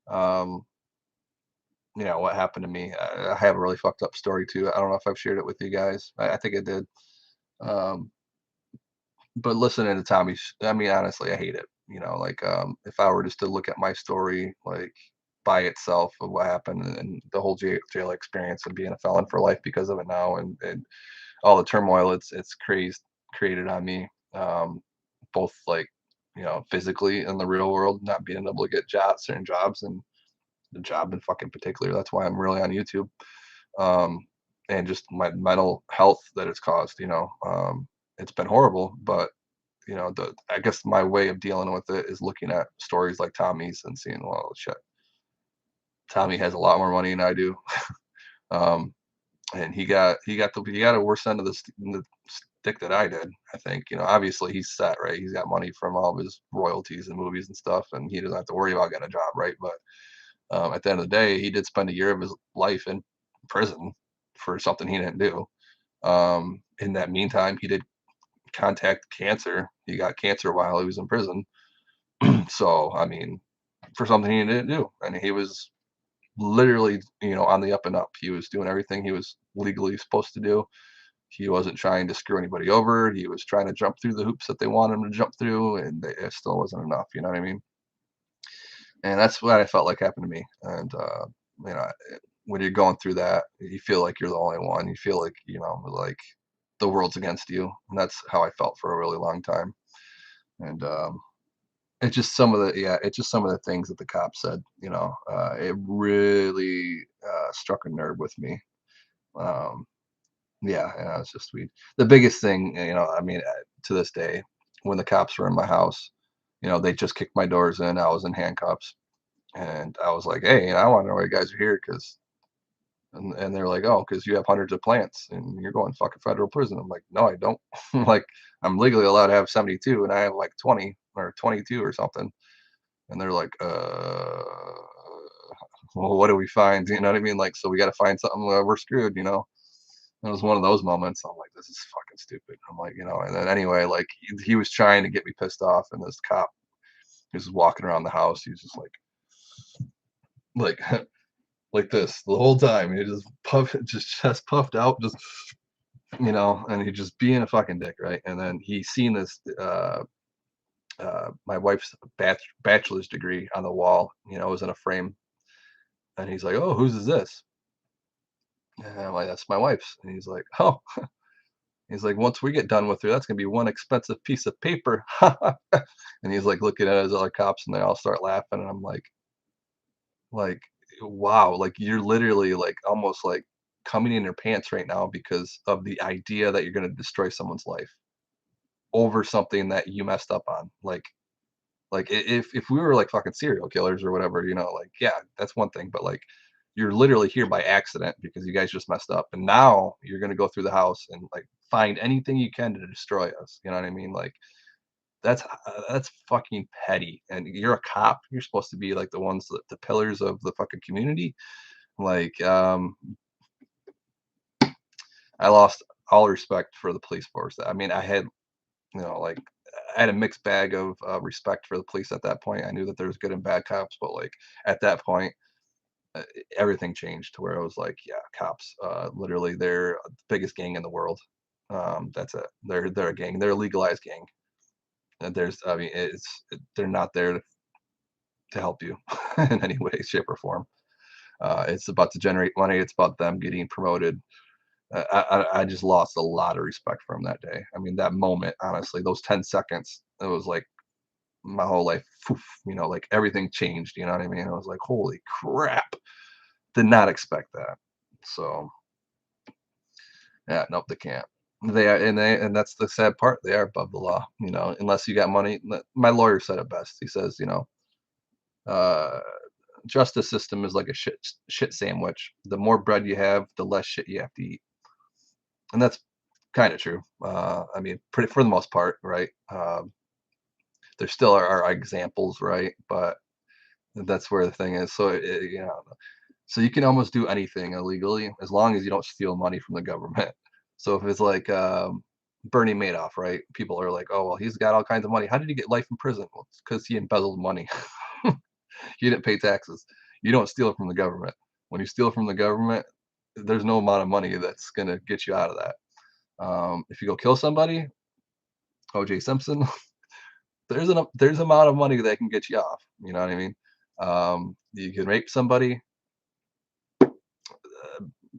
S1: um, what happened to me. I have a really fucked up story too. I don't know if I've shared it with you guys. I think I did. Um, but listening to Tommy's, I mean, honestly, I hate it. Like if I were just to look at my story, like by itself of what happened and the whole jail experience and being a felon for life because of it now, and all the turmoil it's created on me, both like physically in the real world, not being able to get certain jobs, and the job in fucking particular. That's why I'm really on YouTube. Um, and just my mental health that it's caused. It's been horrible, but the I guess my way of dealing with it is looking at stories like Tommy's and seeing, well, shit, Tommy has a lot more money than I do. Um, and he got a worse end of the stick that I did. I think, obviously he's set, right? He's got money from all of his royalties and movies and stuff, and he doesn't have to worry about getting a job, right? But at the end of the day, he did spend a year of his life in prison for something he didn't do. In that meantime, he did contact cancer. He got cancer while he was in prison. So, I mean, for something he didn't do, and he was literally, on the up and up. He was doing everything he was legally supposed to do. He wasn't trying to screw anybody over. He was trying to jump through the hoops that they wanted him to jump through, and it still wasn't enough. You know what I mean? And that's what I felt like happened to me. And you know, when you're going through that, you feel like you're the only one. You feel like, like the world's against you. And that's how I felt for a really long time. And it's just some of the things that the cop said. It really struck a nerve with me. Um, yeah, it's just we. The biggest thing, I mean, to this day, when the cops were in my house, they just kicked my doors in. I was in handcuffs. And I was like, "Hey, I want to know why you guys are here, because," and they're like, "Oh, because you have hundreds of plants and you're going fucking federal prison." I'm like, "No, I don't." Like, I'm legally allowed to have 72, and I have like 20 or 22 or something. And they're like, well, what do we find? You know what I mean? Like, so we got to find something. We're screwed. It was one of those moments. I'm like, this is fucking stupid. I'm like, and then anyway, like he was trying to get me pissed off, and this cop, he was walking around the house. He's just like like this the whole time. He just just chest puffed out, just and he just being a fucking dick, right? And then he seen this my wife's bachelor's degree on the wall. It was in a frame, and he's like, "Oh, whose is this?" And I'm like, "That's my wife's." And he's like, "Oh." He's like, "Once we get done with her, that's gonna be one expensive piece of paper." And he's like looking at his other cops, and they all start laughing, and I'm like, wow, like you're literally like almost like coming in your pants right now because of the idea that you're going to destroy someone's life over something that you messed up on. Like if we were like fucking serial killers or whatever, like, yeah, that's one thing, but like you're literally here by accident because you guys just messed up, and now you're going to go through the house and like find anything you can to destroy us. You know what I mean? Like that's fucking petty. And you're a cop. You're supposed to be like the pillars of the fucking community. Like, I lost all respect for the police force. I mean, like, I had a mixed bag of respect for the police at that point. I knew that there was good and bad cops, but like at that point, uh, everything changed to where I was like, yeah, cops, literally, they're the biggest gang in the world. That's it. They're a gang. They're a legalized gang. And I mean, they're not there to help you in any way, shape, or form. It's about to generate money. It's about them getting promoted. I just lost a lot of respect for him that day. I mean, that moment, honestly, those 10 seconds, it was like my whole life, poof, like everything changed. You know what I mean? I was like, holy crap, did not expect that. So, yeah, nope, they can't. And that's the sad part. They are above the law, unless you got money. My lawyer said it best. He says, uh, justice system is like a shit sandwich. The more bread you have, the less shit you have to eat. And that's kind of true. I mean, pretty for the most part, right? There still are examples, right? But that's where the thing is. So so you can almost do anything illegally as long as you don't steal money from the government. So if it's like Bernie Madoff, right? People are like, "Oh, well, he's got all kinds of money. How did he get life in prison?" Well, it's because he embezzled money. He didn't pay taxes. You don't steal from the government. When you steal from the government, there's no amount of money that's gonna get you out of that. If you go kill somebody, O.J. Simpson, there's amount of money that can get you off. You know what I mean? You can rape somebody,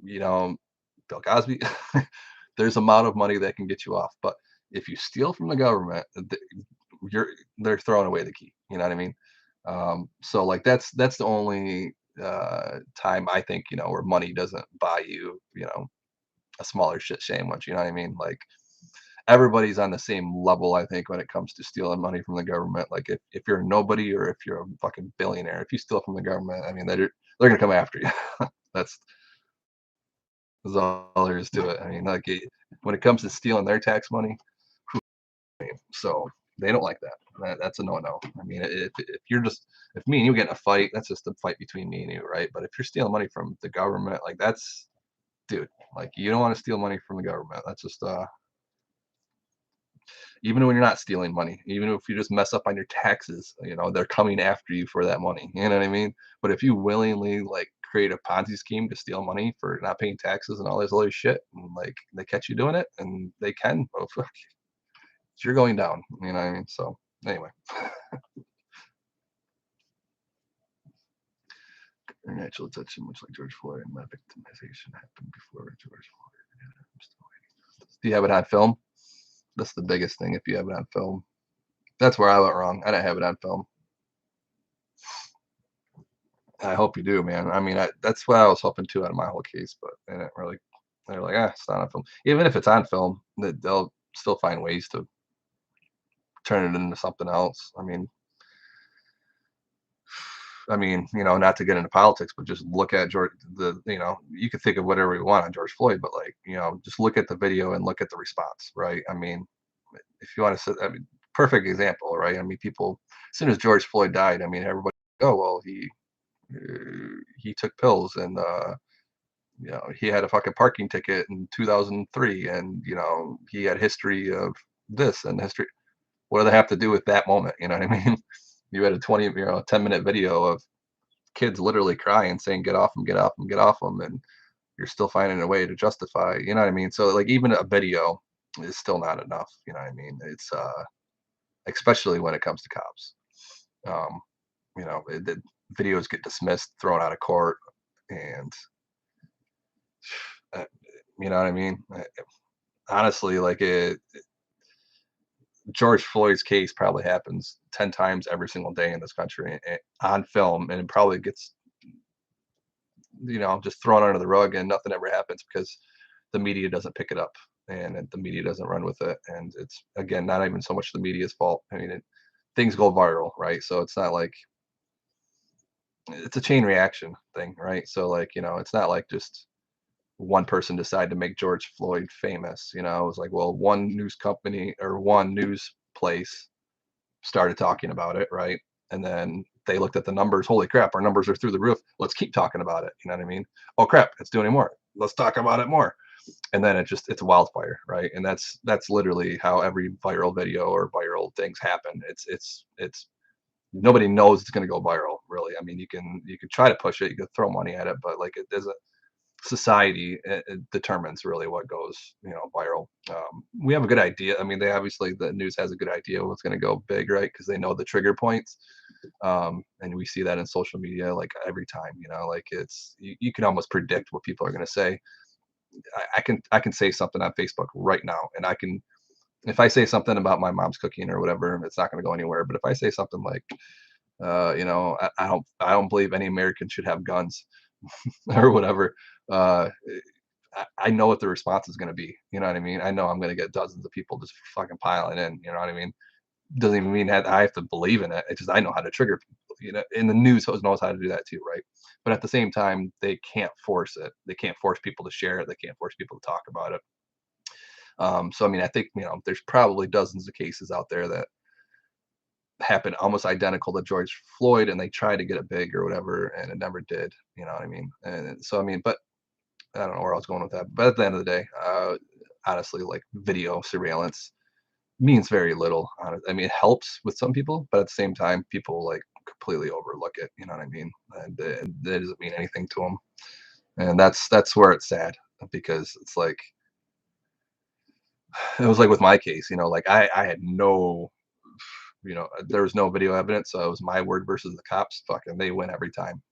S1: you know, Bill Cosby. There's amount of money that can get you off. But if you steal from the government, you're they're throwing away the key. You know what I mean? So like that's the only time I think where money doesn't buy you a smaller shit sandwich. You know what I mean? Like everybody's on the same level, I think, when it comes to stealing money from the government. Like if you're a nobody or if you're a fucking billionaire, if you steal from the government, I mean they're gonna come after you. That's That's all there is to it. I mean, like when it comes to stealing their tax money, so they don't like that. That's a no-no. I mean, if you're just if me and you get in a fight, that's just a fight between me and you, right? But if you're stealing money from the government, like that's dude, like you don't want to steal money from the government. That's just even when you're not stealing money, even if you just mess up on your taxes, they're coming after you for that money. You know what I mean? But if you willingly like create a Ponzi scheme to steal money for not paying taxes and all this other shit, and like they catch you doing it, and they can, well, fuck, you're going down. You know what I mean? So anyway, natural attention, much like George Floyd, and my victimization happened before George Floyd. Yeah, I'm still waiting. Do you have it on film? That's the biggest thing. If you have it on film, that's where I went wrong. I didn't have it on film. I hope you do, man. I mean, that's what I was hoping to out of my whole case, but they didn't really. They're like, it's not on film. Even if it's on film, they'll still find ways to turn it into something else. Not to get into politics, but just look at George. You could think of whatever you want on George Floyd, but like, just look at the video and look at the response, right? I mean, if you want to, perfect example, right? I mean, people, as soon as George Floyd died, I mean, everybody, oh well, he took pills and he had a fucking parking ticket in 2003 and he had history of this and history. What do they have to do with that moment? You know what I mean? You had a 10-minute video of kids literally crying saying get off them, get off them, get off them, and you're still finding a way to justify, you know what I mean? So like even a video is still not enough. You know what I mean? It's especially when it comes to cops. um the videos get dismissed, thrown out of court, and uh, you know what I mean? Honestly, like George Floyd's case probably happens 10 times every single day in this country on film, and it probably gets, just thrown under the rug and nothing ever happens because the media doesn't pick it up and the media doesn't run with it. And it's, again, not even so much the media's fault. I mean, things go viral, right? So it's not like it's a chain reaction thing, right? So, like, it's not like just one person decided to make George Floyd famous. It was like, well, one news company or one news place started talking about it, right? And then they looked at the numbers. Holy crap, our numbers are through the roof. Let's keep talking about it. You know what I mean? Oh crap, it's doing more. Let's talk about it more. And then it's a wildfire, right? And that's literally how every viral video or viral things happen. It's nobody knows it's going to go viral, really. I mean, you can try to push it, you can throw money at it, but like it doesn't. Society it determines really what goes viral. We have a good idea. I mean, they obviously, the news has a good idea what's going to go big, right? Because they know the trigger points. And we see that in social media like every time. Like you can almost predict what people are going to say. I can say something on Facebook right now, and I can, if I say something about my mom's cooking or whatever, it's not going to go anywhere. But if I say something like I don't believe any American should have guns or whatever. I know what the response is going to be. You know what I mean? I know I'm going to get dozens of people just fucking piling in. You know what I mean? Doesn't even mean that I have to believe in it. It's just I know how to trigger people. And the news knows how to do that too, right? But at the same time, they can't force it. They can't force people to share it. They can't force people to talk about it. So I mean, I think there's probably dozens of cases out there that happened almost identical to George Floyd, and they tried to get it big or whatever, and it never did. You know what I mean? And so I mean, but I don't know where I was going with that. But at the end of the day, honestly, like video surveillance means very little. I mean, it helps with some people, but at the same time, people like completely overlook it. You know what I mean? And that doesn't mean anything to them. And that's where it's sad because it's like it was like with my case, you know, like I had no, you know, there was no video evidence, so it was my word versus the cops. Fucking, they win every time.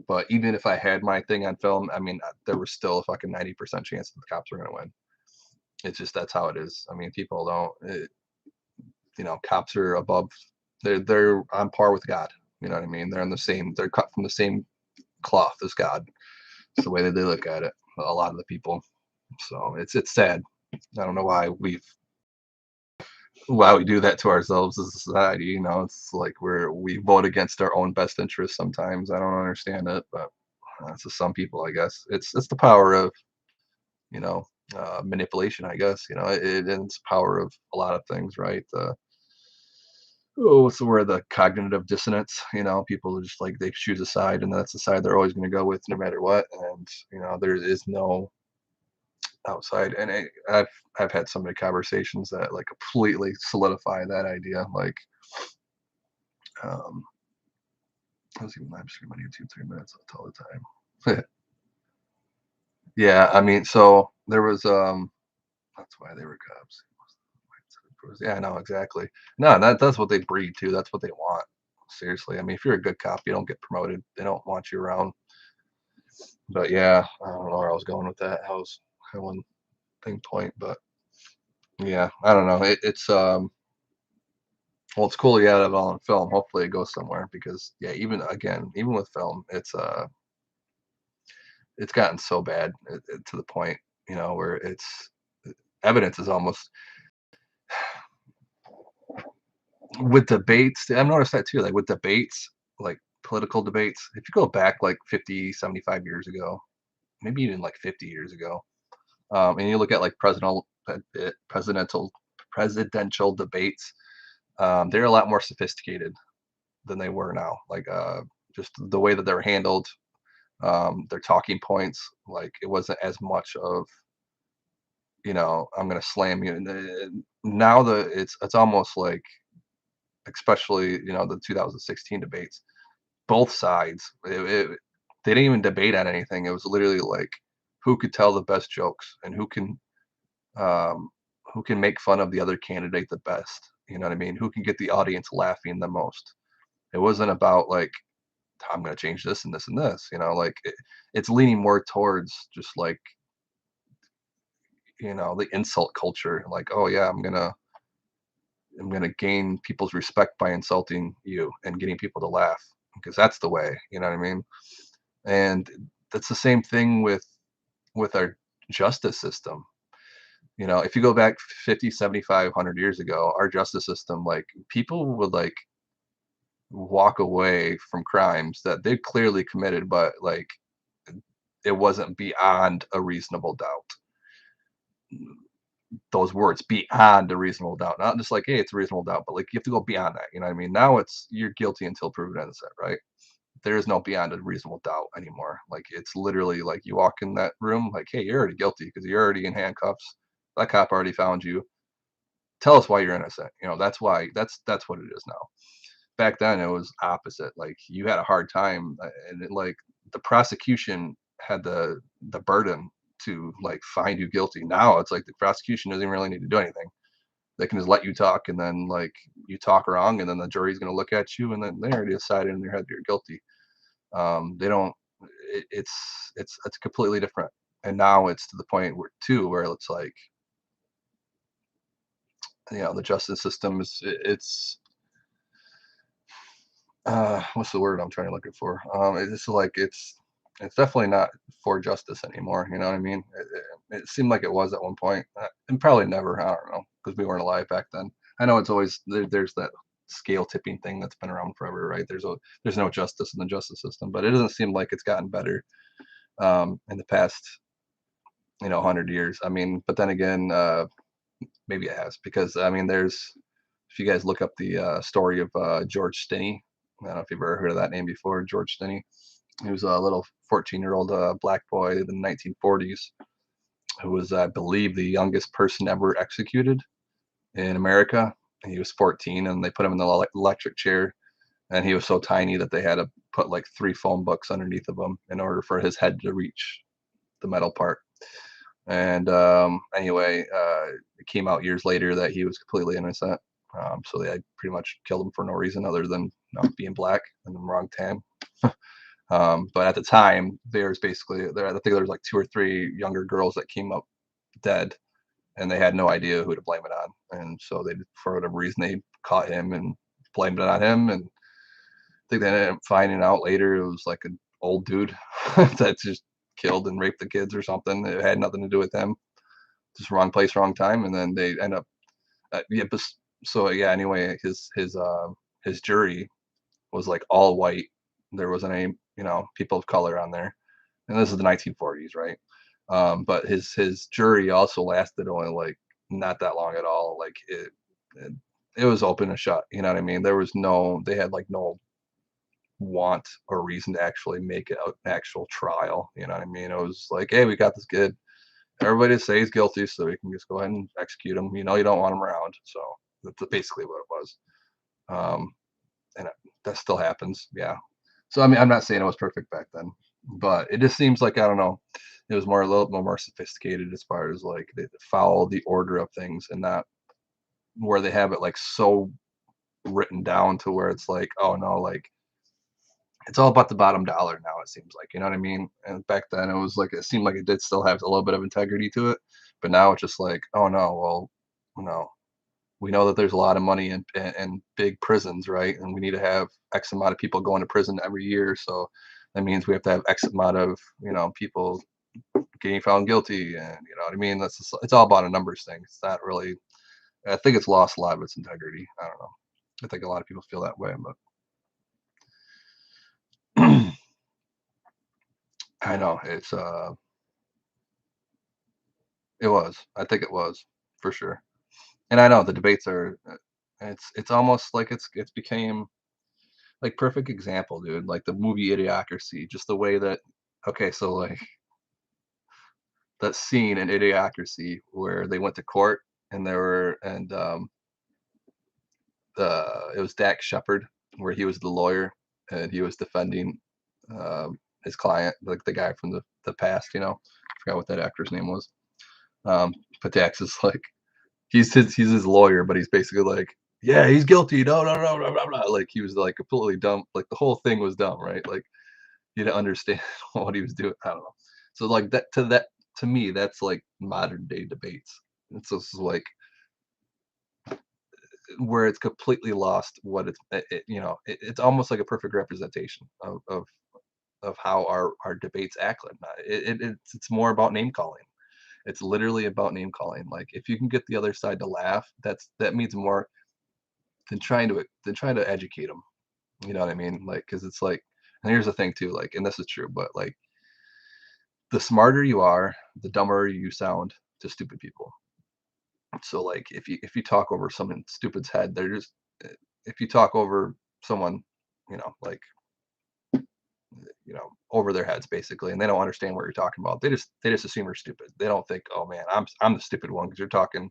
S1: But even if I had my thing on film, I mean, there was still a fucking 90% chance that the cops were gonna win. It's just that's how it is. I mean, people don't, you know, cops are above, they're on par with God. You know what I mean? They're on the same, they're cut from the same cloth as God. It's the way that they look at it. A lot of the people. So it's sad. I don't know why we do that to ourselves as a society. You know, it's like we vote against our own best interests sometimes. I don't understand it, but to some people, I guess it's the power of, you know, manipulation. I guess, you know, it's power of a lot of things, right? Oh, what's the word? The cognitive dissonance. You know, people are just like they choose a side, and that's the side they're always going to go with, no matter what. And you know, there is no outside. And I've had so many conversations that like completely solidify that idea. Like, um, I was even live streaming on YouTube 3 minutes all the time. Yeah, I mean, so there was that's why they were cops. Yeah, I know exactly. No, that's what they breed to. That's what they want. Seriously, I mean, if you're a good cop, you don't get promoted. They don't want you around. But yeah, I don't know where I was going with that. I was had one thing point, but yeah, I don't know. It's well, it's cool you got it all on film. Hopefully, it goes somewhere because yeah, even again, even with film, it's gotten so bad to the point, you know, where it's evidence is almost with debates. I've noticed that too. Like with debates, like political debates, if you go back like 50, 75 years ago, maybe even like 50 years ago, and you look at like presidential presidential debates, they're a lot more sophisticated than they were now. Like just the way that they were handled, their talking points, like it wasn't as much of, you know, I'm gonna slam you. And now it's almost like, especially, you know, the 2016 debates, both sides, they didn't even debate on anything. It was literally like who could tell the best jokes and um, who can make fun of the other candidate the best. You know what I mean? Who can get the audience laughing the most? It wasn't about like I'm going to change this and this and this. You know, like it's leaning more towards just like, you know, the insult culture. Like, oh yeah, I'm gonna gain people's respect by insulting you and getting people to laugh because that's the way. You know what I mean? And that's the same thing with our justice system. You know, if you go back 50, 75, 100 years ago, our justice system, like people would like walk away from crimes that they clearly committed, but like it wasn't beyond a reasonable doubt. Those words, beyond a reasonable doubt, not just like, hey, it's a reasonable doubt, but like you have to go beyond that. You know what I mean? Now it's you're guilty until proven innocent, right? There is no beyond a reasonable doubt anymore. Like it's literally like you walk in that room, like, hey, you're already guilty because you're already in handcuffs. That cop already found you. Tell us why you're innocent. You know, that's why that's what it is now. Back then it was opposite. Like you had a hard time, and like the prosecution had the burden to like find you guilty. Now it's like the prosecution doesn't really need to do anything. They can just let you talk, and then like you talk wrong, and then the jury's going to look at you, and then they already decided in their head you're guilty. They don't. It's completely different. And now it's to the point where too where it's like, you know, the justice system is it's what's the word I'm trying to look it for? It's like it's definitely not for justice anymore. You know what I mean? It seemed like it was at one point, and probably never. I don't know because we weren't alive back then. I know it's always there's that scale tipping thing that's been around forever, right? There's no justice in the justice system, but it doesn't seem like it's gotten better in the past, you know, 100 years. I mean, but then again, maybe it has because I mean, there's if you guys look up the story of George Stinney, I don't know if you've ever heard of that name before, George Stinney. He was a little 14-year-old black boy in the 1940s who was, I believe, the youngest person ever executed in America. And he was 14, and they put him in the electric chair and he was so tiny that they had to put like 3 phone books underneath of him in order for his head to reach the metal part. And anyway, it came out years later that he was completely innocent. So they had pretty much killed him for no reason other than being black and the wrong tan. But at the time, there's basically I think there was like 2 or 3 younger girls that came up dead, and they had no idea who to blame it on. And so they, for whatever reason, they caught him and blamed it on him. And I think they ended up finding out later it was like an old dude that just killed and raped the kids or something. It had nothing to do with them. Just wrong place, wrong time. And then they end up, yeah. But, so yeah. Anyway, his jury was like all white. There wasn't any people of color on there, and this is the 1940s, right? But his jury also lasted only like not that long at all. Like it, it was open and shut. You know what I mean? There was no, they had like no want or reason to actually make it an actual trial. You know what I mean? It was like, hey, we got this kid. Everybody say he's guilty, so we can just go ahead and execute him. You don't want him around. So that's basically what it was. Um, and that still happens. Yeah. So I mean, I'm not saying it was perfect back then, but it just seems like, I don't know, it was more, a little bit more sophisticated as far as like they follow the order of things, and not where they have it like so written down to where it's like, oh no, like it's all about the bottom dollar now, it seems like, you know what I mean? And back then it was like, it seemed like it did still have a little bit of integrity to it, but now it's just like, oh no, well, no, we know that there's a lot of money in big prisons, right? And we need to have X amount of people going to prison every year. So that means we have to have X amount of, people getting found guilty. And you know what I mean? That's just, it's all about a numbers thing. It's not really, I think it's lost a lot of its integrity. I don't know. I think a lot of people feel that way, but I know it was, I think it was for sure. And I know the debates are, it's almost like it's became like perfect example, dude. Like the movie Idiocracy, just the way that, okay, so like that scene in Idiocracy where they went to court, and there were, and it was Dax Shepard, where he was the lawyer and he was defending his client, like the guy from the past, I forgot what that actor's name was. But Dax is like, he's his lawyer, but he's basically like, yeah, he's guilty. No, no, no, no, no, no. Like he was like completely dumb. Like the whole thing was dumb, right? Like you didn't understand what he was doing. I don't know. So like to me, that's like modern day debates. It's just like where it's completely lost what it's almost like a perfect representation of how our debates act like that. It's more about name calling. It's literally about name calling. Like if you can get the other side to laugh, that means more than trying to educate them. You know what I mean? Like, because it's like, and here's the thing too, like, and this is true, but like, the smarter you are, the dumber you sound to stupid people. So like, if you talk over someone stupid's head, they're just, if you talk over someone, like, over their heads basically, and they don't understand what you're talking about. They just assume you're stupid. They don't think, oh man, I'm the stupid one because you're talking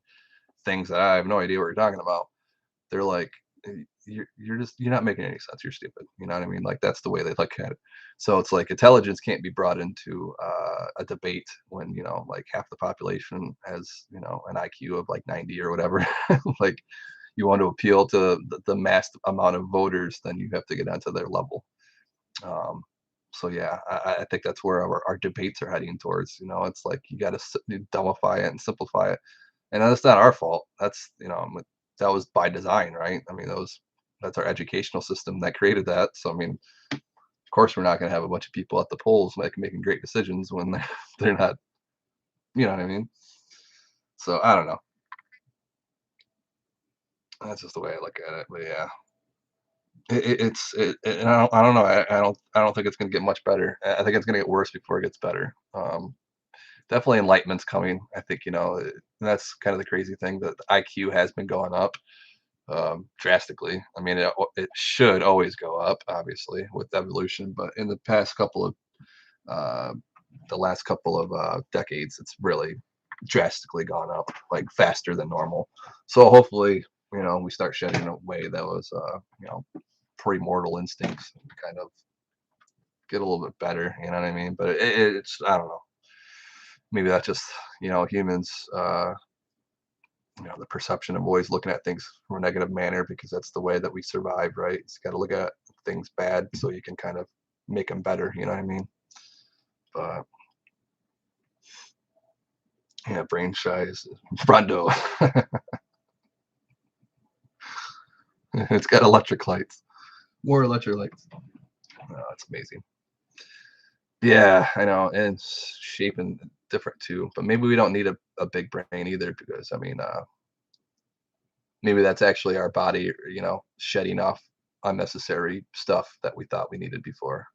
S1: things that I have no idea what you're talking about. They're like, you're not making any sense. You're stupid. You know what I mean? Like that's the way they look at it. So it's like intelligence can't be brought into a debate when like half the population has an IQ of like 90 or whatever. Like you want to appeal to the mass amount of voters, then you have to get onto their level. Um, so yeah, I think that's where our debates are heading towards. It's like you got to dumbify it and simplify it, and that's not our fault. That's that was by design, right? I mean, that's our educational system that created that. So I mean, of course, we're not going to have a bunch of people at the polls making great decisions when they're not. You know what I mean? So I don't know. That's just the way I look at it. But yeah, and I don't know. I don't think it's going to get much better. I think it's going to get worse before it gets better. Definitely enlightenment's coming. I think that's kind of the crazy thing, that the IQ has been going up drastically. I mean, it should always go up, obviously, with evolution, but in the past couple of uh, the last couple of decades, it's really drastically gone up, like faster than normal. So hopefully, we start shedding away those, primordial instincts and kind of get a little bit better. You know what I mean? But it's I don't know. Maybe that's just humans. The perception of always looking at things from a negative manner because that's the way that we survive, right? It's got to look at things bad so you can kind of make them better. You know what I mean? But yeah, brain size, Rondo. It's got electric lights, more electric lights. Oh, that's amazing. Yeah, I know, and it's shaping different too. But maybe we don't need a big brain either because I mean, maybe that's actually our body, shedding off unnecessary stuff that we thought we needed before,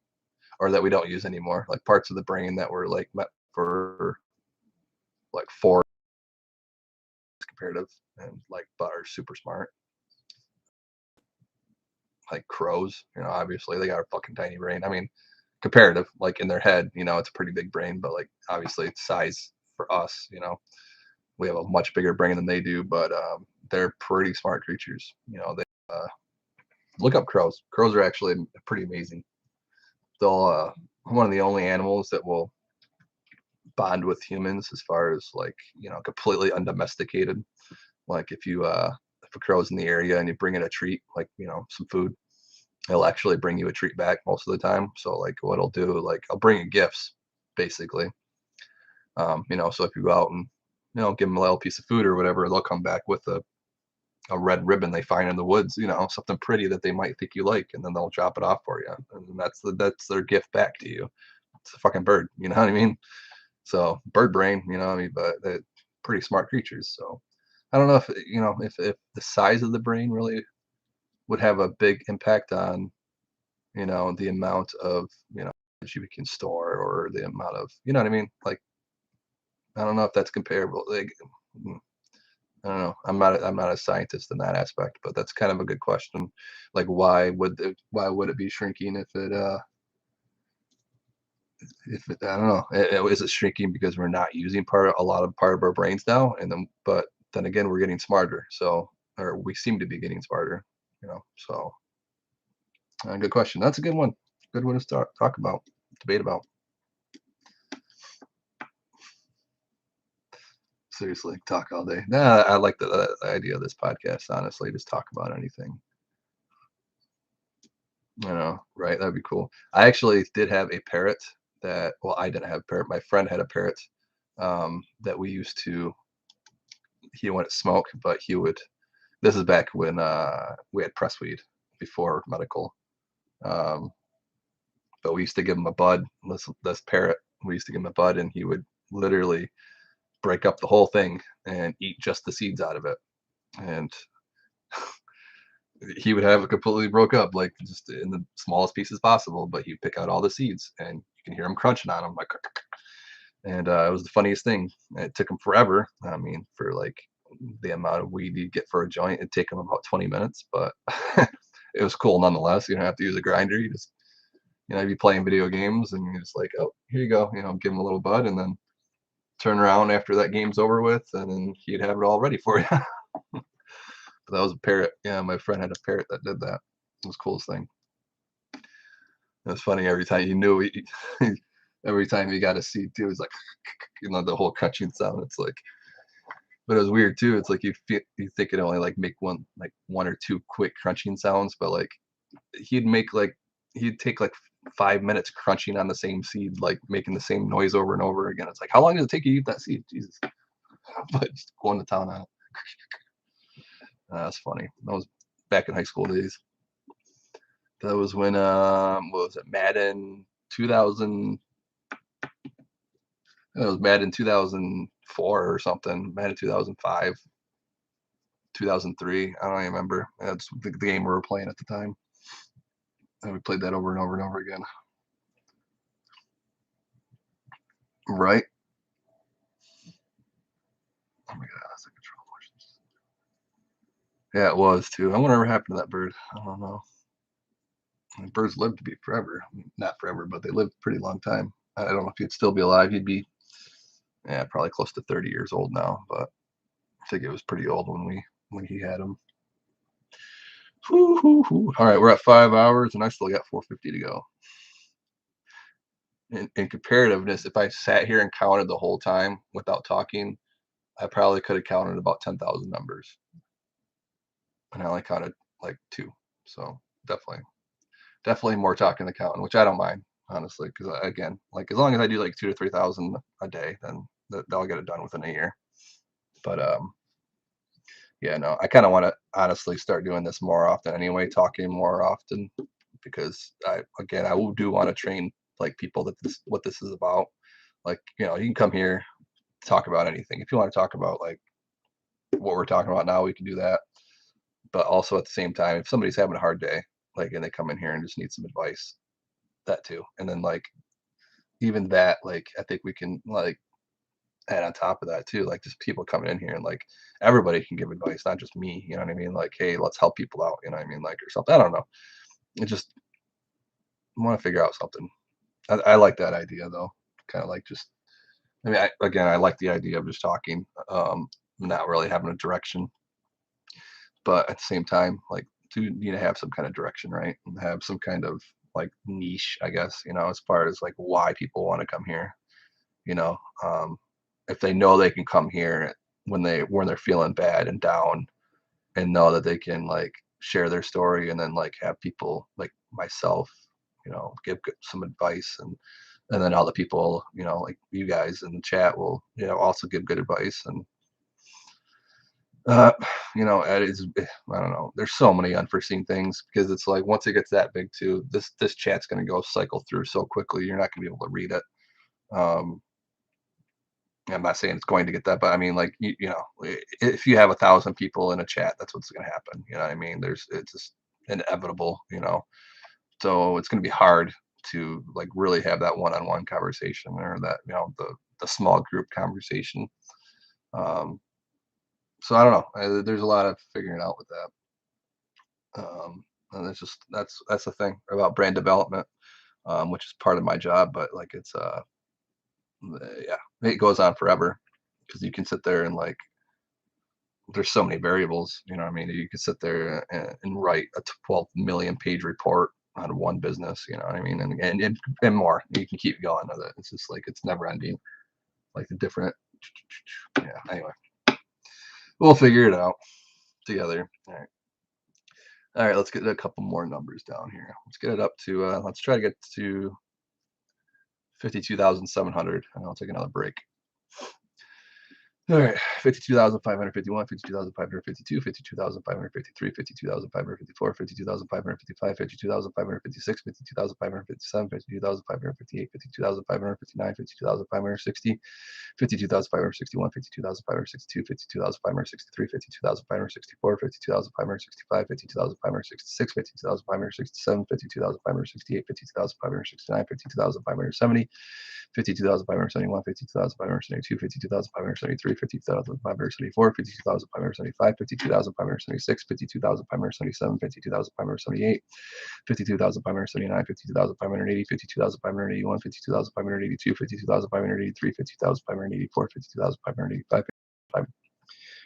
S1: or that we don't use anymore, like parts of the brain that were like meant for like for comparative and like but are super smart, like crows. Obviously they got a fucking tiny brain. I mean, comparative, like in their head, it's a pretty big brain, but like obviously it's size for us. We have a much bigger brain than they do, but they're pretty smart creatures. They look up crows. Crows are actually pretty amazing. They'll one of the only animals that will bond with humans as far as like completely undomesticated. Like if a crow's in the area and you bring it a treat, like some food, it'll actually bring you a treat back most of the time. So like what I'll do, like I'll bring you gifts basically. So if you go out and give them a little piece of food or whatever, they'll come back with a red ribbon they find in the woods, something pretty that they might think you like, and then they'll drop it off for you, and that's their gift back to you. It's a fucking bird, you know what I mean? So bird brain, what I mean, but they're pretty smart creatures. So I don't know if the size of the brain really would have a big impact on the amount of that you can store or the amount of what I mean. Like I don't know if that's comparable. Like I don't know. I'm not a scientist in that aspect, but that's kind of a good question. Like why would it be shrinking if it, I don't know. Is it shrinking because we're not using a lot of part of our brains now? But then again, we're getting smarter. So, or we seem to be getting smarter, so good question. That's a good one. Good one to talk about, debate about. Seriously, talk all day. Nah, I like the idea of this podcast, honestly. Just talk about anything. Right? That'd be cool. I actually did have a parrot well, I didn't have a parrot. My friend had a parrot that we used to, he wouldn't smoke, but this is back when we had press weed before medical. Um, but we used to give him a bud, this parrot, we used to give him a bud, and he would literally break up the whole thing and eat just the seeds out of it. And he would have it completely broke up, like just in the smallest pieces possible, but he'd pick out all the seeds and you can hear him crunching on them like, and it was the funniest thing. It took him forever. I mean, for like the amount of weed you get for a joint, it'd take him about 20 minutes, but it was cool nonetheless. You don't have to use a grinder. You just, you'd be playing video games and you're just like, oh, here you go, give him a little bud, and then turn around after that game's over with, and then he'd have it all ready for you. But that was a parrot. Yeah, my friend had a parrot that did that. It was the coolest thing. It was funny every time you knew every time he got a seed too, it was like the whole crunching sound. It's like, but it was weird too. It's like you think it only like make one or two quick crunching sounds, but like he'd make like he'd take like 5 minutes crunching on the same seed, like making the same noise over and over again. It's like, how long does it take you to eat that seed? Jesus. But just going to town on it. That's funny. That was back in high school days. That was when what was it, Madden 2000. It was Madden 2004 or something. Madden 2005, 2003. I don't even remember. That's the game we were playing at the time. And we played that over and over and over again. Right? Oh my god, that's a control motions. Yeah, it was too. I wonder what happened to that bird. I don't know. Birds live to be forever. I mean, not forever, but they live a pretty long time. I don't know if he'd still be alive. He'd be, yeah, probably close to 30 years old now. But I think it was pretty old when he had him. Whoo, hoo, hoo. All right, we're at 5 hours, and I still got 450 to go. In comparativeness, if I sat here and counted the whole time without talking, I probably could have counted about 10,000 numbers, and I only counted like two. So definitely more talking than counting, which I don't mind honestly, because again, like as long as I do like 2 to 3,000 a day, then they'll get it done within a year. But yeah, no, I kind of want to honestly start doing this more often anyway, talking more often, because I do want to train like people that this what this is about. Like, you can come here, talk about anything. If you want to talk about like what we're talking about now, we can do that. But also at the same time, if somebody's having a hard day, like, and they come in here and just need some advice, that too. And then like even that, like I think we can like add on top of that too, like just people coming in here and like everybody can give advice, not just me. You know what I mean? Like, hey, let's help people out. You know what I mean? Like or something. I don't know. It just want to figure out something. I like that idea though. Kind of like just. I mean, I like the idea of just talking, not really having a direction, but at the same time, like, do need to have some kind of direction, right? And have some kind of like niche, I guess, as far as like why people want to come here. You know, um, if they know they can come here when they're feeling bad and down, and know that they can like share their story, and then like have people like myself, give some advice, and then other people, like you guys in the chat will, also give good advice. And uh, it is, I don't know. There's so many unforeseen things because it's like once it gets that big too, this chat's gonna go cycle through so quickly. You're not gonna be able to read it. Um, I'm not saying it's going to get that, but I mean, like if you have 1,000 people in a chat, that's what's gonna happen. You know what I mean? It's just inevitable. So it's gonna be hard to like really have that one-on-one conversation, or that the small group conversation. Um, so I don't know. There's a lot of figuring out with that. And it's just that's the thing about brand development, which is part of my job, but like it's yeah, it goes on forever because you can sit there and like there's so many variables. You know what I mean? You can sit there and write a 12 million page report on one business. You know what I mean? And more. You can keep going with it. It's just like it's never ending. Like the different. Yeah. Anyway, we'll figure it out together. All right. All right. Let's get a couple more numbers down here. Let's get it up to. Let's try to get to 52,700, and I'll take another break. All right, 52,551, 52,552, 52,553, 52,554, 52,555, 52,556, 52,557, 52,558, 52,559, 52,560, 52,561, 52,562, 52,563, 52,564, 52,565, 52,566, 52,567, 52,568, 52,569, 52,570, 52,571, 52,572, 52,573, 52,574, 52,575, 52,576, 52,577, 52,578, 52,579, 52,580, 52,581, 52,582, 52,583, 52,584, 52,585,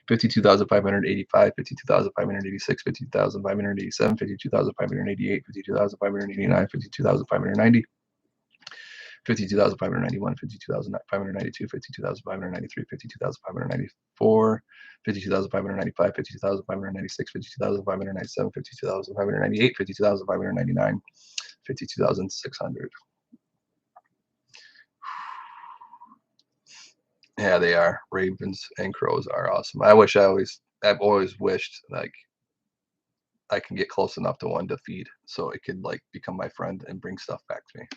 S1: 52,585, 52,586, 52,587, 52,588, 52,589, 52,590, 52,591, 52,592, 52,593, 52,594, 52,595, 52,596, 52,597, 52,598, 52,599, 52,600. Yeah, they are. Ravens and crows are awesome. I've always wished like I can get close enough to one to feed so it could like become my friend and bring stuff back to me.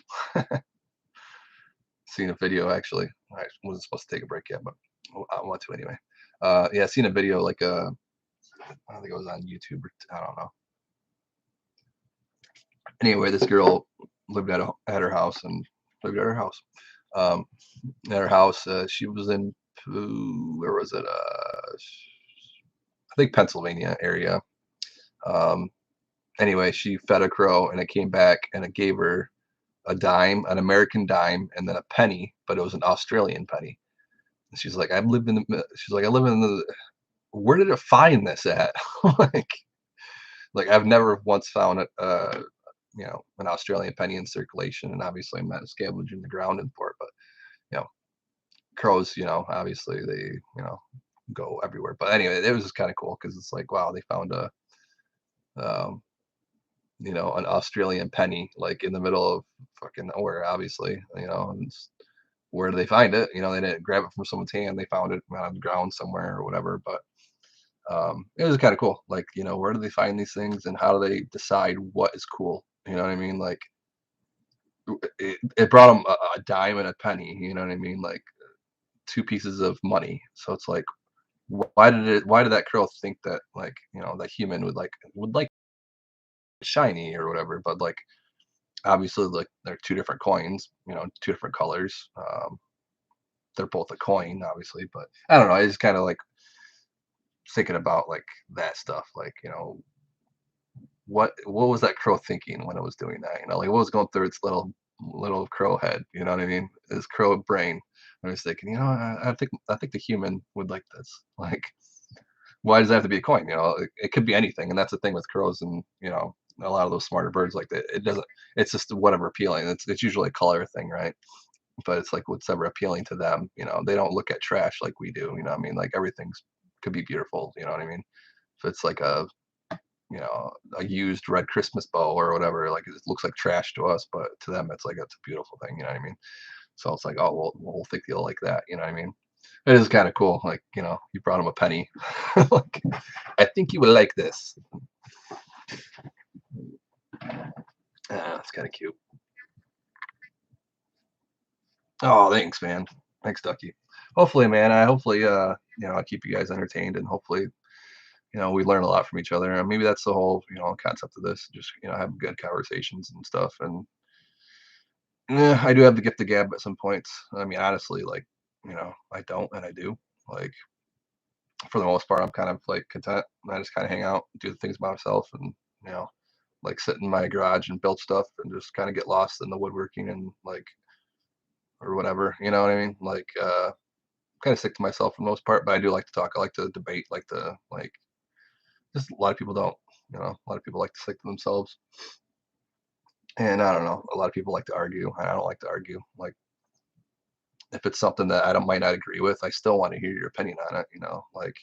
S1: Seen a video actually. I wasn't supposed to take a break yet, but I want to anyway. Yeah, seen a video like I think it was on YouTube. I don't know. Anyway, this girl lived at her house and lived at her house. Um, at her house, she was in where was it? I think Pennsylvania area. Um, anyway, she fed a crow and it came back and it gave her a dime, an American dime, and then a penny, but it was an Australian penny. And she's like, she's like, I live in the, where did it find this at? Like, Like I've never once found it, an Australian penny in circulation, and obviously I'm not scavenging the ground in for it, but you know, crows, obviously they, go everywhere. But anyway, it was just kind of cool because it's like, wow, they found um, an Australian penny like in the middle of fucking nowhere, obviously, and where do they find it? They didn't grab it from someone's hand. They found it on the ground somewhere or whatever. But it was kind of cool. Like, where do they find these things and how do they decide what is cool? You know what I mean? Like, it brought them a dime and a penny. You know what I mean? Like two pieces of money. So it's like, why did that crow think that, like, that human would like shiny or whatever? But like, obviously, like they're two different coins. Two different colors. They're both a coin, obviously, but I don't know. I just kind of like thinking about like that stuff. Like, what was that crow thinking when it was doing that? Like what was going through its little crow head? You know what I mean? Its crow brain. I was thinking, I think the human would like this. Like, why does it have to be a coin? It could be anything, and that's the thing with crows and a lot of those smarter birds like that. It doesn't. It's just whatever appealing. It's usually a color thing, right? But it's like what's ever appealing to them. They don't look at trash like we do. You know what I mean? Like everything's could be beautiful. You know what I mean? If it's like a used red Christmas bow or whatever, like it looks like trash to us, but to them it's like it's a beautiful thing. You know what I mean? So it's like, oh well, we'll think you'll like that. You know what I mean? It is kind of cool. Like, you brought him a penny. Like, I think you would like this. It's kind of cute. Oh, thanks, man. Thanks, Ducky. Hopefully, man. I keep you guys entertained, and hopefully, we learn a lot from each other. And maybe that's the whole, concept of this. Just, have good conversations and stuff. And yeah, I do have the gift of gab at some points. I mean, honestly, like, I don't and I do. Like, for the most part, I'm kind of like content. I just kind of hang out, do the things by myself, and you know, like sit in my garage and build stuff, and just kind of get lost in the woodworking and like or whatever. You know what I mean? Like, kind of stick to myself for the most part, but I do like to talk. I like to debate. Like to like. Just a lot of people don't. A lot of people like to stick to themselves, and I don't know. A lot of people like to argue, and I don't like to argue. Like, if it's something that I don't might not agree with, I still want to hear your opinion on it. Like,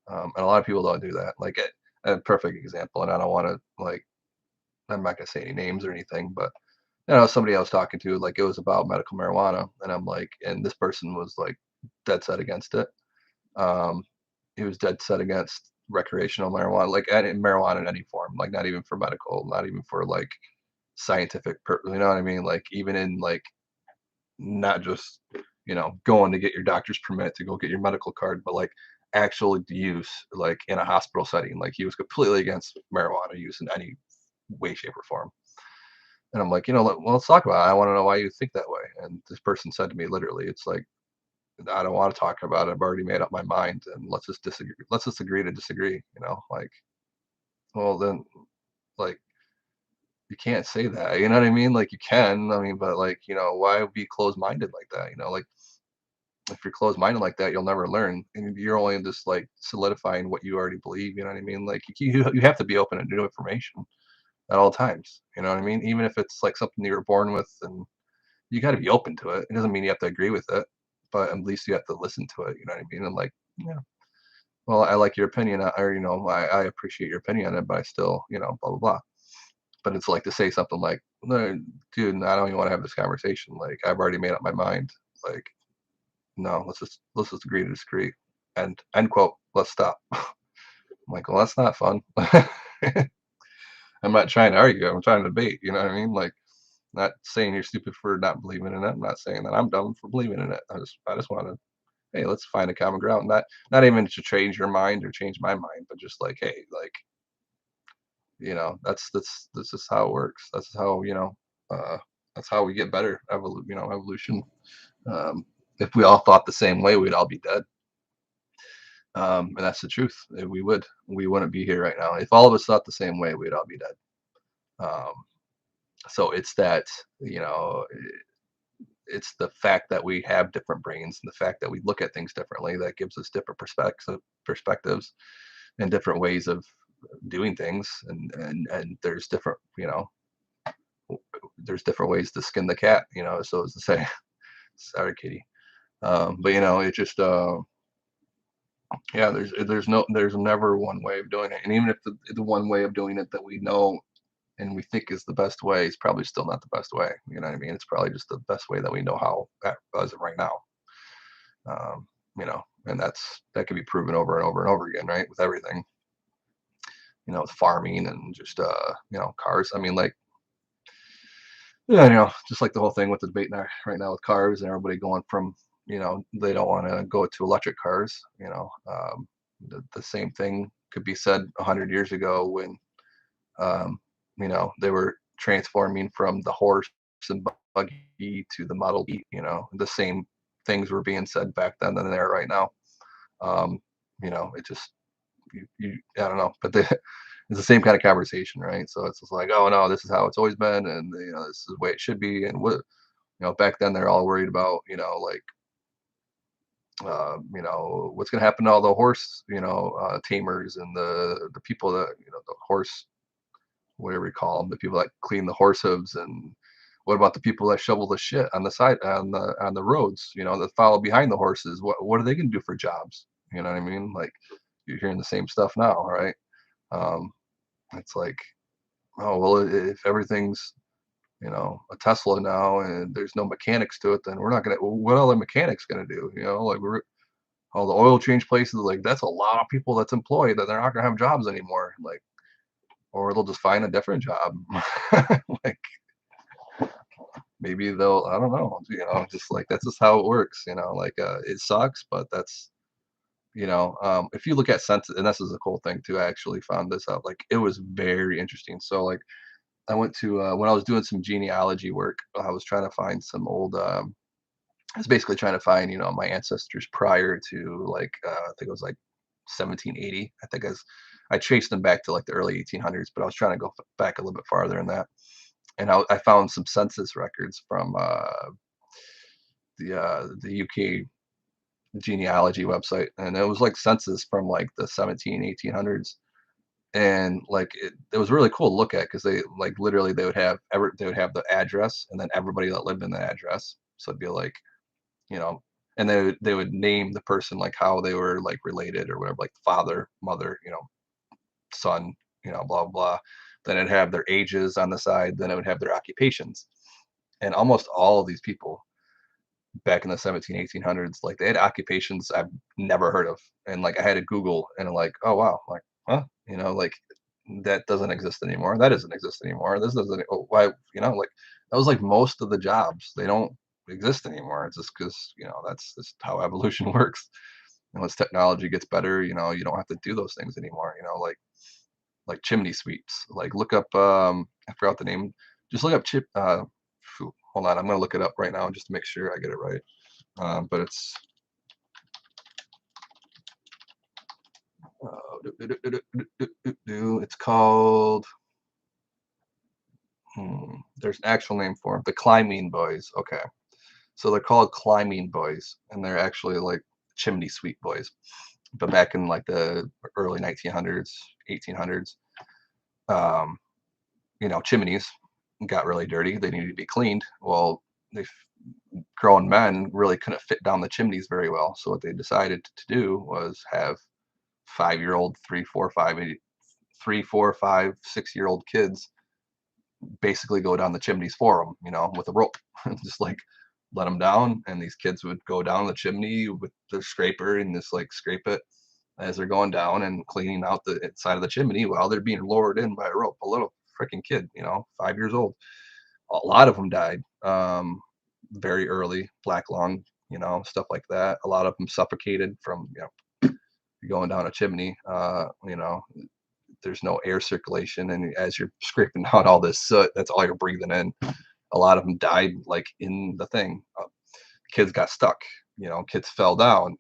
S1: and a lot of people don't do that. Like, a perfect example, and I don't want to like. I'm not gonna say any names or anything, but somebody I was talking to, like, it was about medical marijuana, and I'm like, and this person was like dead set against it. Um, he was dead set against recreational marijuana, like any marijuana in any form, like not even for medical, not even for like scientific purpose. You know what I mean? Like even in like not just going to get your doctor's permit to go get your medical card, but like actual use, like in a hospital setting. Like he was completely against marijuana use in any way, shape, or form. And I'm like, well, let's talk about it. I want to know why you think that way. And this person said to me, literally, it's like, I don't want to talk about it. I've already made up my mind, and let's just disagree. Let's just agree to disagree. Like, well, then, like, you can't say that. You know what I mean? Like, you can. I mean, but like, why be closed-minded like that? Like, if you're closed-minded like that, you'll never learn, and you're only just like solidifying what you already believe. You know what I mean? Like, you have to be open to new information at all times. You know what I mean? Even if it's like something you were born with, and you got to be open to it. It doesn't mean you have to agree with it, but at least you have to listen to it. You know what I mean? And like, yeah, well, I like your opinion, or I appreciate your opinion on it, but I still, blah blah blah. But it's like to say something like, no, dude, I don't even want to have this conversation. Like, I've already made up my mind. Like, no, let's just agree to disagree. And end quote. Let's stop. I'm like, well, that's not fun. I'm not trying to argue. I'm trying to debate. You know what I mean? Like, not saying you're stupid for not believing in it. I'm not saying that I'm dumb for believing in it. I just want to, hey, let's find a common ground. Not even to change your mind or change my mind, but just like, hey, like, that's just how it works. That's how, uh, that's how we get better. Evolution. Um, if we all thought the same way, we'd all be dead. And that's the truth. We wouldn't be here right now. If all of us thought the same way, we'd all be dead. Um, so it's that, you know, it's the fact that we have different brains and the fact that we look at things differently that gives us different perspectives and different ways of doing things, and there's different, there's different ways to skin the cat, so as to say. Sorry, Kitty. But it just yeah, there's never one way of doing it, and even if the one way of doing it that we know and we think is the best way is probably still not the best way. You know what I mean? It's probably just the best way that we know how as of right now. And that can be proven over and over and over again, right? With everything, with farming and just cars. I mean, like, yeah, just like the whole thing with the debate now, right now with cars and everybody going from, they don't want to go to electric cars. The same thing could be said 100 years ago when, um, they were transforming from the horse and buggy to the Model T. The same things were being said back then than they are right now. Um, it just, I don't know, but it's the same kind of conversation, right? So it's just like, oh no, this is how it's always been, and this is the way it should be. And what, back then they're all worried about, like, what's going to happen to all the horse, tamers and the people that, the horse, whatever you call them, the people that clean the horse hooves, and what about the people that shovel the shit on the side on the roads, that follow behind the horses? What are they going to do for jobs? You know what I mean? Like, you're hearing the same stuff now, right? Um, it's like, oh well, if everything's, a Tesla now and there's no mechanics to it, then we're not gonna. What are the mechanics gonna do? Like, we're all the oil change places. Like, that's a lot of people that's employed that they're not gonna have jobs anymore. Like, or they'll just find a different job. Like, maybe they'll. I don't know. Just like, that's just how it works. Like, it sucks, but that's. If you look at census, and this is a cool thing too. I actually found this out. Like, it was very interesting. So, like, I went to when I was doing some genealogy work, I was trying to find some old. I was basically trying to find, my ancestors prior to, like, I think it was like 1780. I think I traced them back to like the early 1800s, but I was trying to go back a little bit farther than that. And I found some census records from the UK genealogy website, and it was like census from like the 1800s. And like, it was really cool to look at because they, like, literally they would have the address and then everybody that lived in the address. So it'd be like, you know, and they would name the person like how they were like related or whatever, like father, mother, son, blah blah. Then it'd have their ages on the side. Then it would have their occupations, and almost all of these people back in the 1800s, like, they had occupations I've never heard of, and like, I had to Google, and I'm like, oh wow, like, huh, like, that doesn't exist anymore. That doesn't exist anymore. This doesn't. Oh, why? Like, that was like most of the jobs. They don't exist anymore. It's just because that's just how evolution works. And as technology gets better, you don't have to do those things anymore. Like chimney sweeps. Like, look up. I forgot the name. Just look up chip. Hold on, I'm gonna look it up right now just to make sure I get it right. But it's it's called. There's an actual name for them. The Climbing Boys. Okay, so they're called Climbing Boys, and they're actually like chimney sweep boys. But back in like the early 1900s, 1800s, um, chimneys got really dirty. They needed to be cleaned. Well, they grown men really couldn't fit down the chimneys very well. So what they decided to do was have 5-year-old, 3, 4, 5, 6-year-old kids basically go down the chimneys for them, with a rope, just like let them down. And these kids would go down the chimney with the scraper and just like scrape it as they're going down and cleaning out the side of the chimney while they're being lowered in by a rope. A little freaking kid, 5 years old. A lot of them died very early, black lung, stuff like that. A lot of them suffocated from going down a chimney. There's no air circulation, and as you're scraping out all this soot, that's all you're breathing in. A lot of them died like in the thing. Kids got stuck. Kids fell down,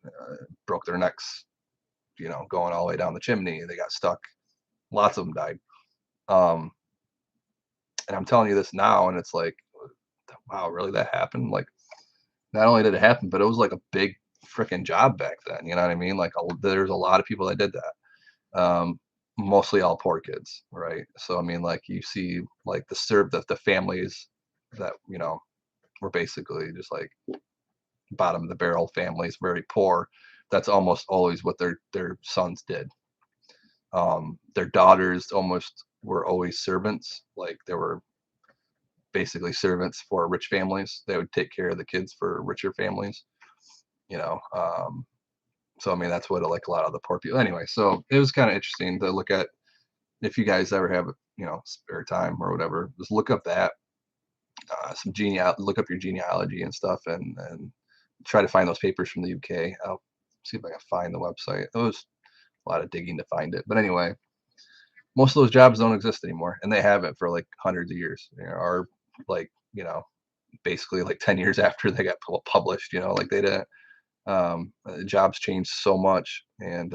S1: broke their necks. Going all the way down the chimney, they got stuck. Lots of them died. Um, and I'm telling you this now, and it's like, wow, really, that happened? Like, not only did it happen, but it was like a big freaking job back then. You know what I mean? Like, there's a lot of people that did that. mostly all poor kids, right? So I mean, like you see, like the families that were basically just like bottom of the barrel families, very poor. That's almost always what their sons did. Their daughters almost were always servants, like they were basically servants for rich families. They would take care of the kids for richer families, you know. So I mean, that's what like a lot of the poor people. Anyway, so it was kind of interesting to look at. If you guys ever have spare time or whatever, just look up that look up your genealogy and stuff, and try to find those papers from the UK. I'll see if I can find the website. It was a lot of digging to find it, but anyway, most of those jobs don't exist anymore, and they haven't for like hundreds of years. Or like basically like 10 years after they got published. Like they didn't. Jobs changed so much, and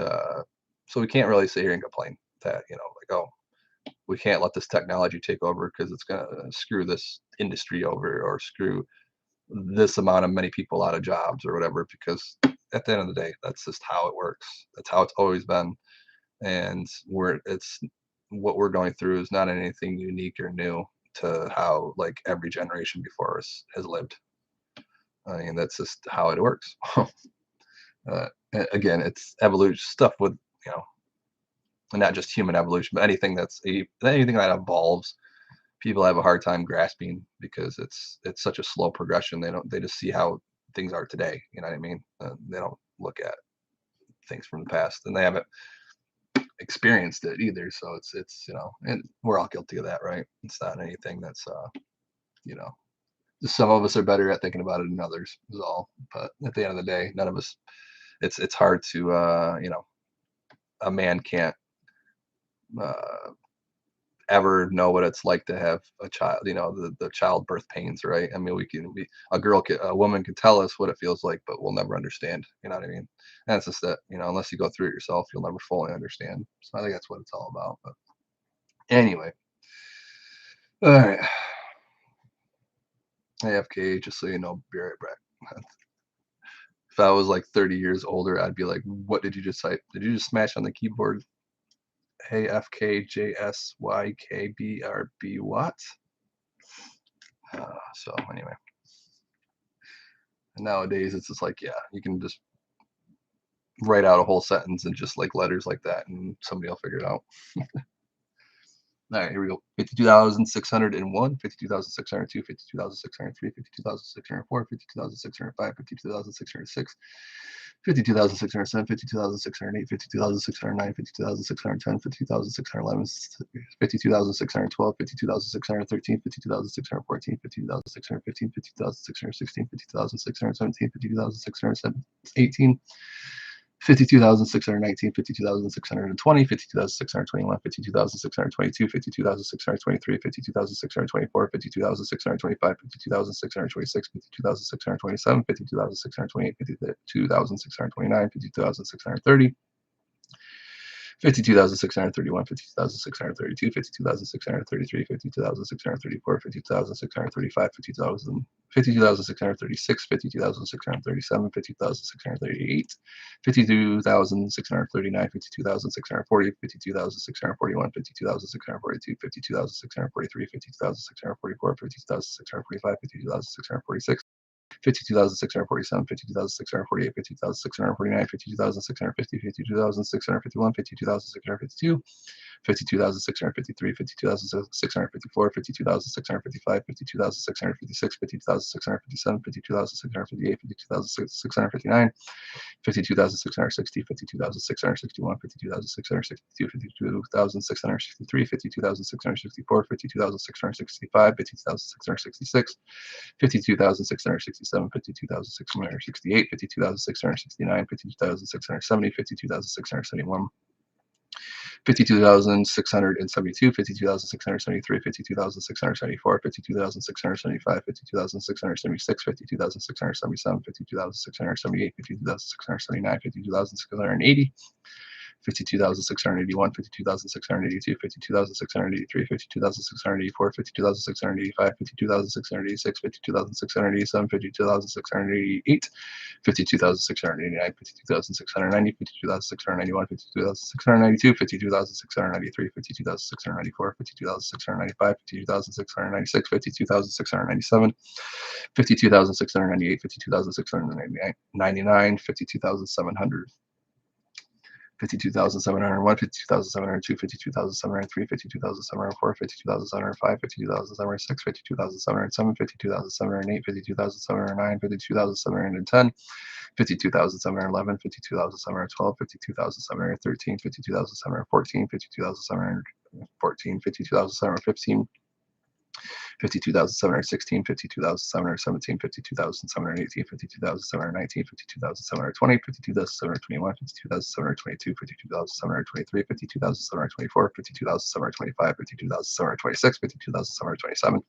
S1: so we can't really sit here and complain that like, oh, we can't let this technology take over because it's gonna screw this industry over or screw this amount of many people out of jobs or whatever. Because at the end of the day, that's just how it works. That's how it's always been, and it's what we're going through is not anything unique or new to how like every generation before us has lived. I mean, that's just how it works. Again, it's evolution stuff with you know, not just human evolution, but anything that evolves. People have a hard time grasping because it's such a slow progression. They just see how things are today. You know what I mean? They don't look at things from the past, and they haven't experienced it either. So it's and we're all guilty of that, right? It's not anything that's you know some of us are better at thinking about it than others is all. But at the end of the day, none of us. It's hard to a man can't uh, ever know what it's like to have a child, the childbirth pains, right? I mean, a woman can tell us what it feels like, but we'll never understand. You know what I mean? And it's just that, unless you go through it yourself, you'll never fully understand. So I think that's what it's all about. But anyway, all right. AFK, just so you know, be right back. If I was like 30 years older, I'd be like, what did you just type? Did you just smash on the keyboard? Hey, FKJSYKBRB, what? So anyway, nowadays it's just like, yeah, you can just write out a whole sentence and just like letters like that, and somebody will figure it out. All right, here we go. 52,601, 52,602, 52,603, 52,604, 52,605, 52,606, 52,607, 52,608, 52,609, 52,610, 52,611, 52,612, 52,613, 52,614, 52,615, 52,616, 52,617, 52,618, 52,619, 52,620, 52,621, 52,622, 52,623, 52,624, 52,625, 52,626, 52,627, 52,628, 52,629, 52,630, 52,631, 52,632, 52,633, 52,634, 52,635, 52,636, 52,637, 52,638, 52,639, 52,640, 52,641, 52,642, 52,643, 52,644, 52,645, 52,646, 52,647, 52,648, 52,649, 52,650, 52,651, 52,652, 52,653, 52,654, 52,655, 52,656, 52,657, 52,658, 52,659, 52,660, 52,661, 52,662, 52,663, 52,664, 52,665, 52,666, 52,667, 52,668, 52,669, 52,670, 52,671, 52,672, 52,673, 52,674, 52,675, 52,676, 52,677, 52,678, 52,679, 52,680, 52,681, 52,682, 52,683, 52,684, 52,685, 52,686, 52,687, 52,688, 52,689, 52,690, 52,691, 52,692, 52,693, 52,694, 52,695, 52,696, 52,697, 52,698, 52,699, 52,700. 52,701, 52,702, 52,703, 52,704, 52,705, 52,706, 52,707, 52,708, 52,709, 52,710, 52,711, 52,712, 52,713, 52,714, 52,714, 52,715, 52,716, 52,717, 52,718, 52,719, 52,720, 52,721, 52,722, 52,723, 52,724, 52,725, 52,726, 52,727,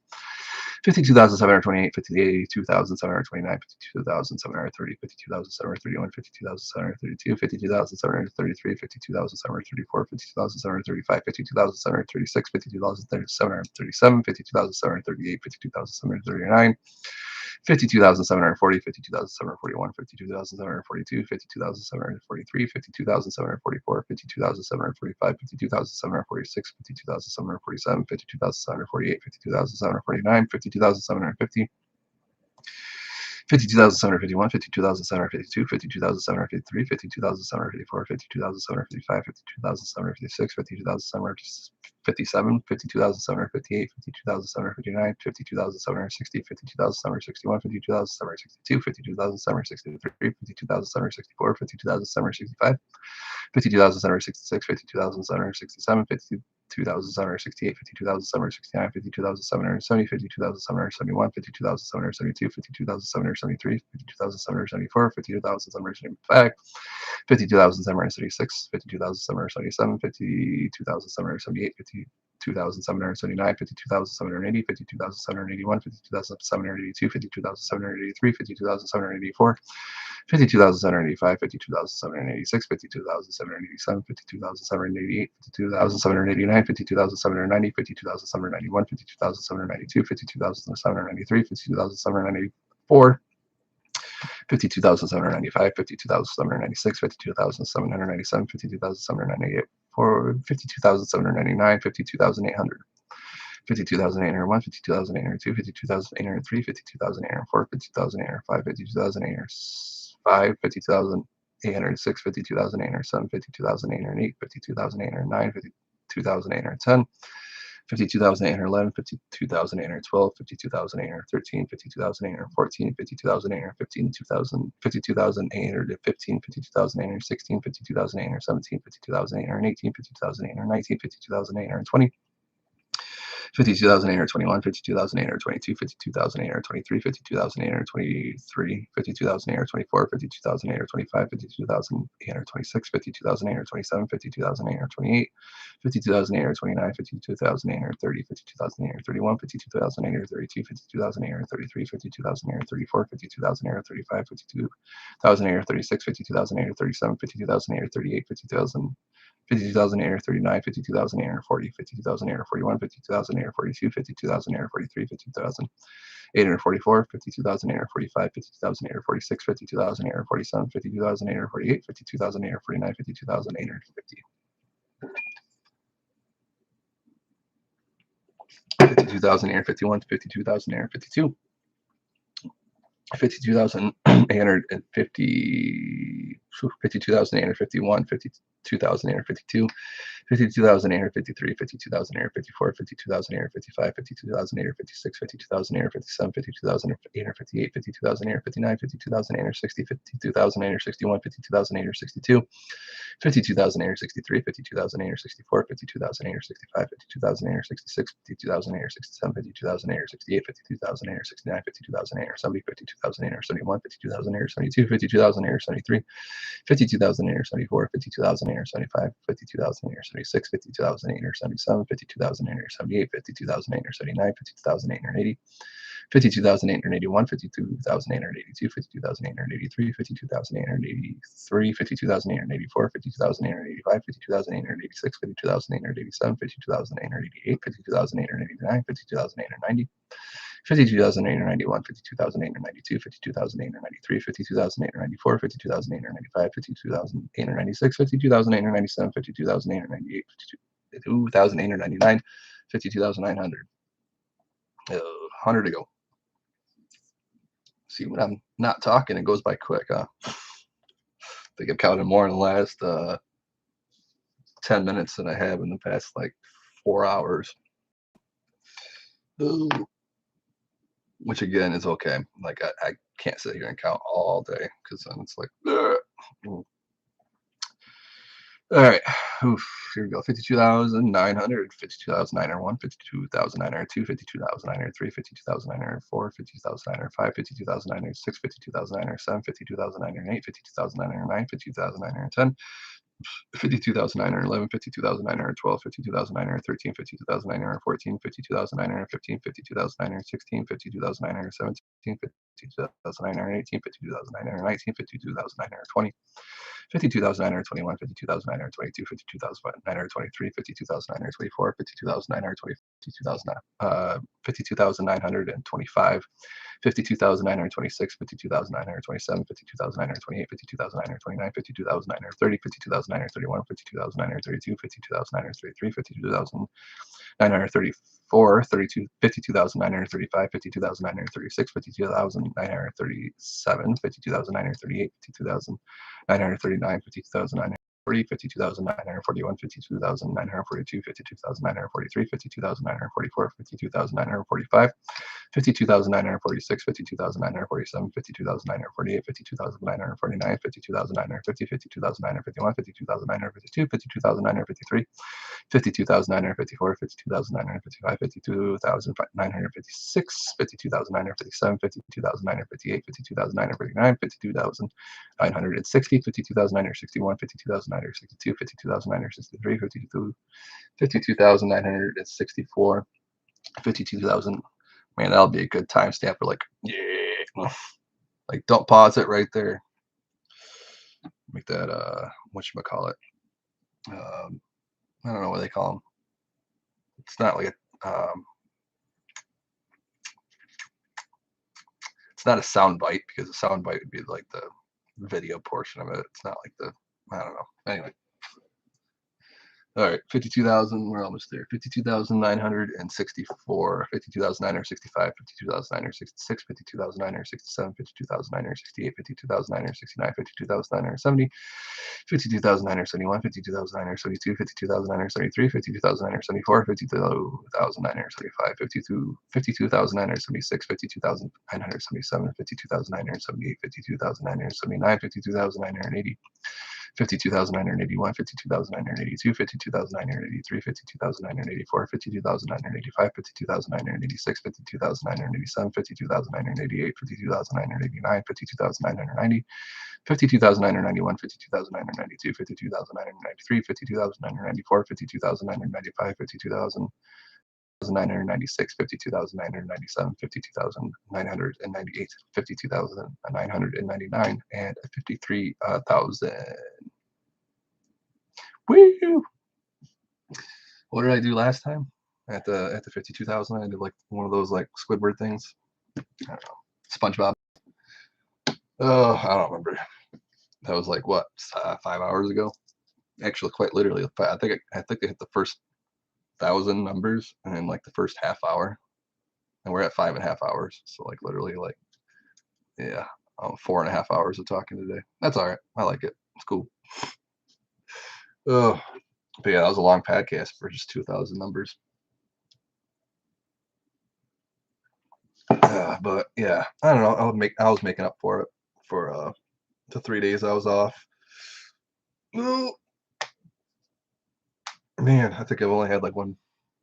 S1: 52,728, 52,729, 52,730, 52,731, 52,732, 52,733, 52,734, 52,735, 52,736, 52,737, 52,738, 52,739, 52,740, 52,741, 52,742, 52,743, 52,744, 52,745, 52,746, 52,747, 52,748, 52,749, 52,750, 52,751, 52,752, 52,753, 52,754, 52,755, 52,756, 52,757, 52,758, 52,759, 52,760, 52,761, 52,762, 52,763, 52,764, 52,765, 52,766, 52,767, 52,768, 52,769, 52,770, 52,771, 52,772, 52,773, 52,774, 52,775, 52,776, 52,777, 52,778, 52,779, 52,780, 52,781, 52,782, 52,783, 52,784, 52,785, 52,786, 52,787, 52,788, 52,789, 52,790, 52,791, 52,792, 52,793, 52,794, 52,795, 52,796, 52,797, 52,798, 52,799, 52,800. 52,801, 52,802, 52,803, 52,804, 52,805, 52,805, 52,806, 52,807, 52,808, 52,809, 52,810, 52,811, 52,812, 52,813, 52,814, 52,815, 52,815, 52,816, 52,817, 52,818, 52,819, 52,820, 52,821, 52,822, 52,823, 52,823, 52,824, 52,825, 52,826, 52,827, 52,828, 52,829, 52,830, 52,831, 52,832, 52,833, 52,834, 52,835, 52,836, 52,837, 52,838, 50,000. 52,839, 52,840, 52,841, 52,842, 52,843, 52,844, 52,845, 52,846, 52,847, 52,848, 52,849, 52,850. 52,851 to 52,852. 52,850, 52,851, 52,852, 52,853, 52,854, 52,855, 52,856, 52,857, 52,858, 52,859, 52,860, 52,861, 52,862, 52,863, 52,864, 52,865, 52,866, 52,867, 52,868, 52,869, 52,870, 52,871, 52,872, 52,873, 52,874, 52,875, 52,876, 52,877, 52,878, 52,879, 52,880, 52,881, 52,882, 52,883, 52,883, 52,884, 52,885, 52,886, 52,887, 52,888, 52,889, 52,890. 52,891, 52,892, 52,893, 52,894, 52,895, 52,896, 52,897, 52,898, 52,899, 52,900. 100 to go. See, when I'm not talking, it goes by quick, huh? I think I've counted more in the last 10 minutes than I have in the past like 4 hours. Ooh. Which again is okay. Like I can't sit here and count all day because then it's like, ugh. All right. Oof, here we go. 52,900, 52,901, 52,902, 52,903, 52,904, 52,905, 52,906, 52,907, 52,908, 52,909, 52,910. 52,911, 52,912, 52,913, 52,914, 52,915, 52,916, 52,917, 52,918, 52,919, 52,920, 52,921, 52,922, 52,923, 52,924, 52,920, 52,925, 52,926, 52,927, 52,928, 52,929, 52,930, 52,931, 52,932, 52,933, 52,934, 52,935, 52,936, 52,937, 52,938, 52,939, 52,940, 52,941, 52,942, 52,943, 52,944, 52,945, 52,946, 52,947, 52,948, 52,949, 52,950, 52,951, 52,952, 52,953, 52,954, 52,955, 52,956, 52,957, 52,958, 52,959, 52,960, 52,961, 52,962, 52,963, 52,964, 52,000. Man, that'll be a good timestamp for like, yeah. Like, don't pause it right there. Make that, whatchamacallit. I don't know what they call them. It's not like it's not a sound bite because a sound bite would be like the video portion of it. It's not like the, I don't know. Anyway. All right, 52,000, we're almost there. 52,964, 52,965, 52,966, 52,967, 52,968, 52,969, 52,970, 52,971, 52,972, 52,973, 52,974, 52,975, 52,976, 52,977, 52,978, 52,979, 52,980. 52,981, 52,982, 52,983, 52,984, 52,985, 52,986, 52,987, 52,988, 52,989, 52,990, 52,991, 52,992, 52,993, 52,994, 52,995, 52,996, 52,997, 52,998, 52,999, and 53,000. Woo! What did I do last time? At the 52,000, I did like one of those like Squidward things. I don't know. SpongeBob. Oh, I don't remember. That was like what, 5 hours ago? Actually, quite literally. I think I hit the first 1,000 numbers and then like the first half hour, and we're at 5.5 hours. So like literally like, yeah, 4.5 hours of talking today. That's all right. I like it. It's cool. Oh, but yeah, that was a long podcast for just 2,000 numbers. But yeah, I don't know. I was making up for it for the 3 days I was off. Oh, man, I think I've only had like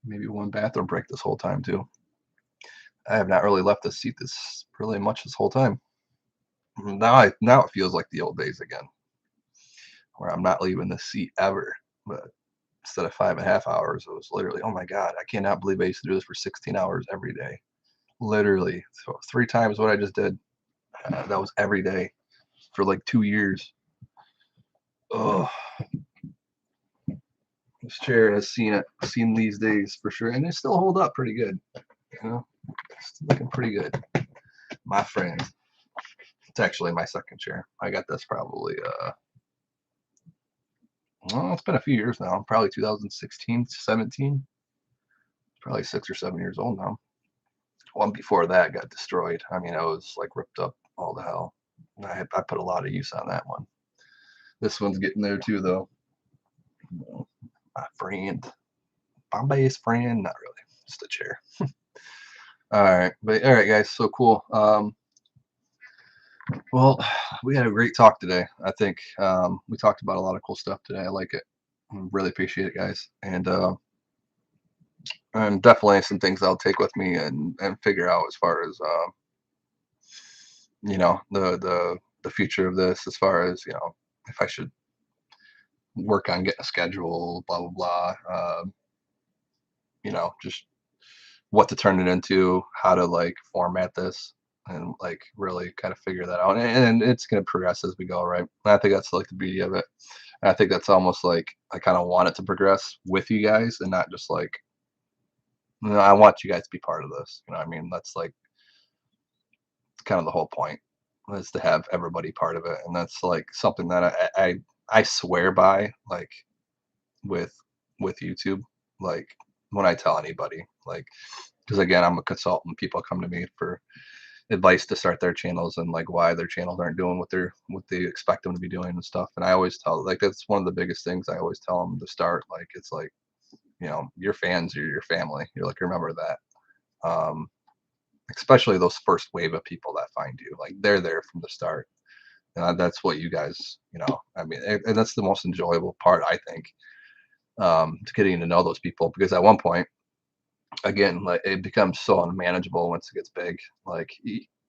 S1: maybe one bathroom break this whole time too. I have not really left the seat this really much this whole time. Now it feels like the old days again, where I'm not leaving the seat ever. But instead of 5.5 hours, it was literally, oh my God, I cannot believe I used to do this for 16 hours every day. literally. So 3 times what I just did. That was every day for like 2 years. Oh, this chair has seen these days for sure, and they still hold up pretty good. You know, it's looking pretty good, my friend. It's actually my second chair. I got this probably well, it's been a few years now. Probably 2016, 17. Probably 6 or 7 years old now. One before that got destroyed. I mean, it was like ripped up all the hell. I put a lot of use on that one. This one's getting there too, though. My friend, Bombay's friend, not really, just a chair. All right, but all right, guys, so cool. Well, we had a great talk today. I think we talked about a lot of cool stuff today. I like it. Really appreciate it, guys, and definitely some things I'll take with me and figure out as far as the future of this, as far as if I should work on getting a schedule, blah blah blah. Just what to turn it into, how to like format this, and like really kind of figure that out. And it's gonna progress as we go, right? And I think that's like the beauty of it. And I think that's almost like I kind of want it to progress with you guys, and not just like I want you guys to be part of this. You know what I mean? That's like kind of the whole point, is to have everybody part of it, and that's like something that I swear by, like with YouTube, like when I tell anybody, like, because again, I'm a consultant. People come to me for advice to start their channels, and like why their channels aren't doing what they expect them to be doing and stuff. And I always tell, like, that's one of the biggest things I always tell them to start. Like, it's like, your fans are your family. You're like, remember that. Especially those first wave of people that find you, like they're there from the start. And that's what you guys, I mean, and that's the most enjoyable part, I think, to getting to know those people, because at one point, again, like it becomes so unmanageable once it gets big. Like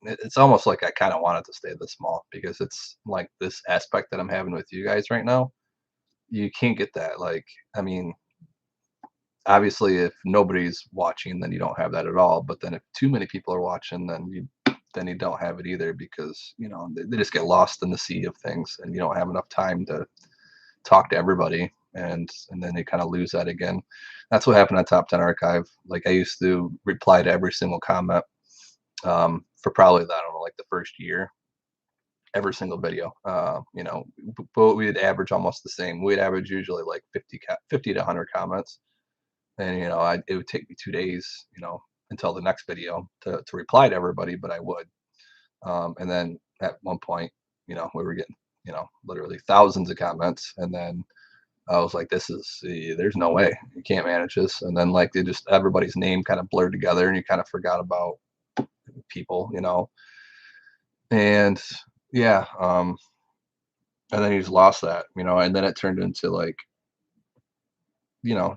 S1: it's almost like I kind of want it to stay this small, because it's like this aspect that I'm having with you guys right now. You can't get that. Like, I mean, obviously, if nobody's watching, then you don't have that at all. But then if too many people are watching, then you don't have it either, because they just get lost in the sea of things, and you don't have enough time to talk to everybody, and then they kind of lose that again. That's what happened on Top 10 Archive. Like, I used to reply to every single comment, for probably, I don't know, like the first year, every single video. But we'd average almost the same. We'd average usually like 50 to 100 comments, and it would take me 2 days, until the next video to reply to everybody, but I would. And then at one point, we were getting literally thousands of comments, and then I was like, there's no way you can't manage this. And then like they just everybody's name kind of blurred together, and you kind of forgot about people, and yeah, and then you just lost that, and then it turned into like,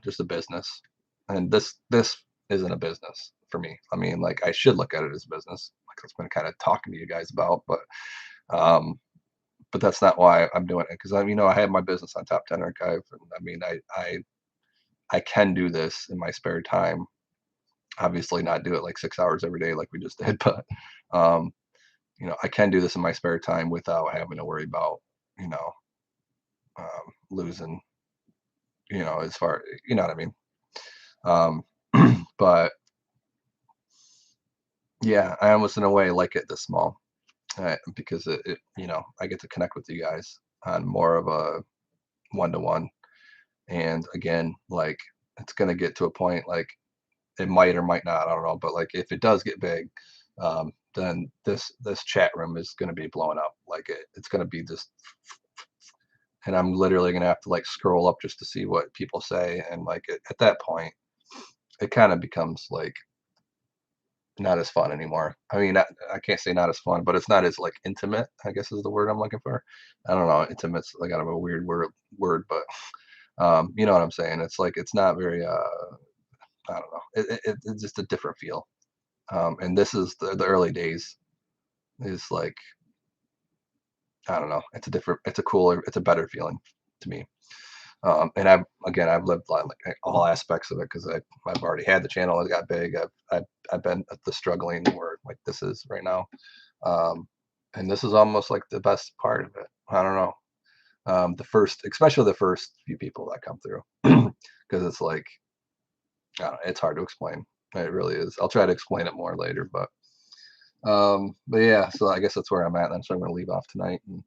S1: just a business. And this isn't a business for me. I mean, like, I should look at it as business, like I've been kind of talking to you guys about, um, but that's not why I'm doing it. Because I have my business on Top 10 Archive, and I mean, I can do this in my spare time. Obviously, not do it like 6 hours every day like we just did, but um, I can do this in my spare time without having to worry about you know losing, as far, what I mean. But yeah, I almost in a way like it this small, because I get to connect with you guys on more of a one-to-one. And again, like, it's gonna get to a point, like, it might or might not, I don't know, but like if it does get big, then this chat room is going to be blowing up. Like it's going to be just, and I'm literally going to have to like scroll up just to see what people say. And like at that point, it kind of becomes like not as fun anymore. I mean, I can't say not as fun, but it's not as like intimate, I guess is the word I'm looking for. I don't know, intimate's like kind of a weird word, but you know what I'm saying. It's like it's not very I don't know. It's just a different feel. And this is the early days, is like, I don't know. It's a better feeling to me. And I've lived like all aspects of it because I've already had the channel. It got big. I've been at the struggling where like this is right now. And this is almost like the best part of it. I don't know. Especially the first few people that come through, because it's like, I don't know, it's hard to explain. It really is. I'll try to explain it more later, but yeah. So I guess that's where I'm at. And so I'm gonna leave off tonight. And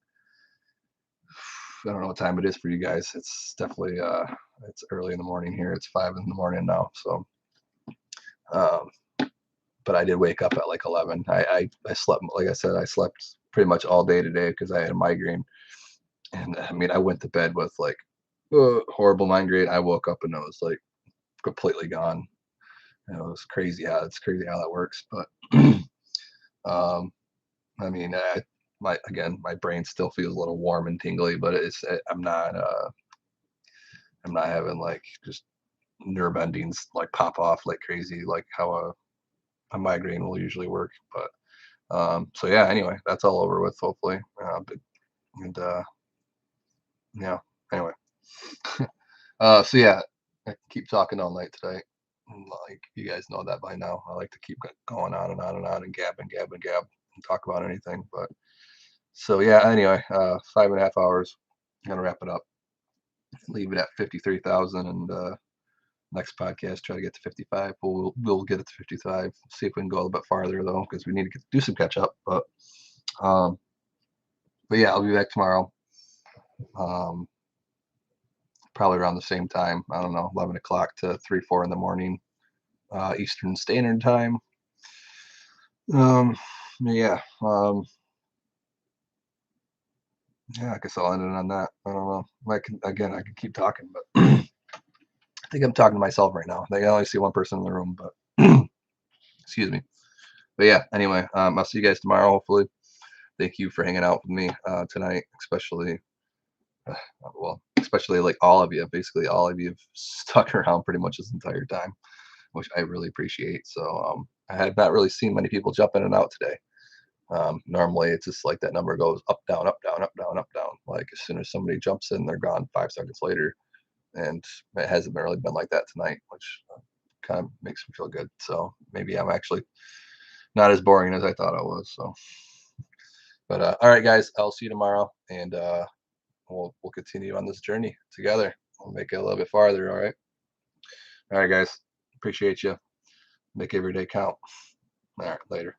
S1: I don't know what time it is for you guys. It's definitely it's early in the morning here. It's 5 in the morning now. So, um, but I did wake up at like 11. I slept, like I said, I slept pretty much all day today because I had a migraine. And I mean, I went to bed with like horrible migraine. I woke up and it was like completely gone. And it was crazy how that works. But um, I mean, my brain still feels a little warm and tingly, but I'm not having like just nerve endings like pop off like crazy like how a migraine will usually work. But so yeah. Anyway, that's all over with hopefully. And yeah. Anyway. So yeah, I can keep talking all night today. Like you guys know that by now. I like to keep going on and on and on and gab and gab and gab and talk about anything. But so yeah, anyway, 5.5 hours. I'm gonna wrap it up. Leave it at 53,000, and next podcast try to get to 55. We'll get it to 55. See if we can go a little bit farther though, because we need to do some catch up. Um, but yeah, I'll be back tomorrow. Um, Probably around the same time. I don't know, 11 o'clock to 3, 4 in the morning, Eastern Standard Time. Um, yeah. Yeah, I guess I'll end it on that. I don't know. I can keep talking, but I think I'm talking to myself right now. I only see one person in the room, but excuse me. But yeah, anyway, I'll see you guys tomorrow, hopefully. Thank you for hanging out with me tonight, especially, especially like all of you. Basically, all of you have stuck around pretty much this entire time, which I really appreciate. So I had not really seen many people jump in and out today. Normally, it's just like that number goes up, down, up, down, up, down, up, down. Like as soon as somebody jumps in, they're gone 5 seconds later. And it hasn't really been like that tonight, which kind of makes me feel good. So maybe I'm actually not as boring as I thought I was. So, but all right, guys, I'll see you tomorrow, and we'll continue on this journey together. We'll make it a little bit farther. All right, guys, appreciate you. Make every day count. All right, later.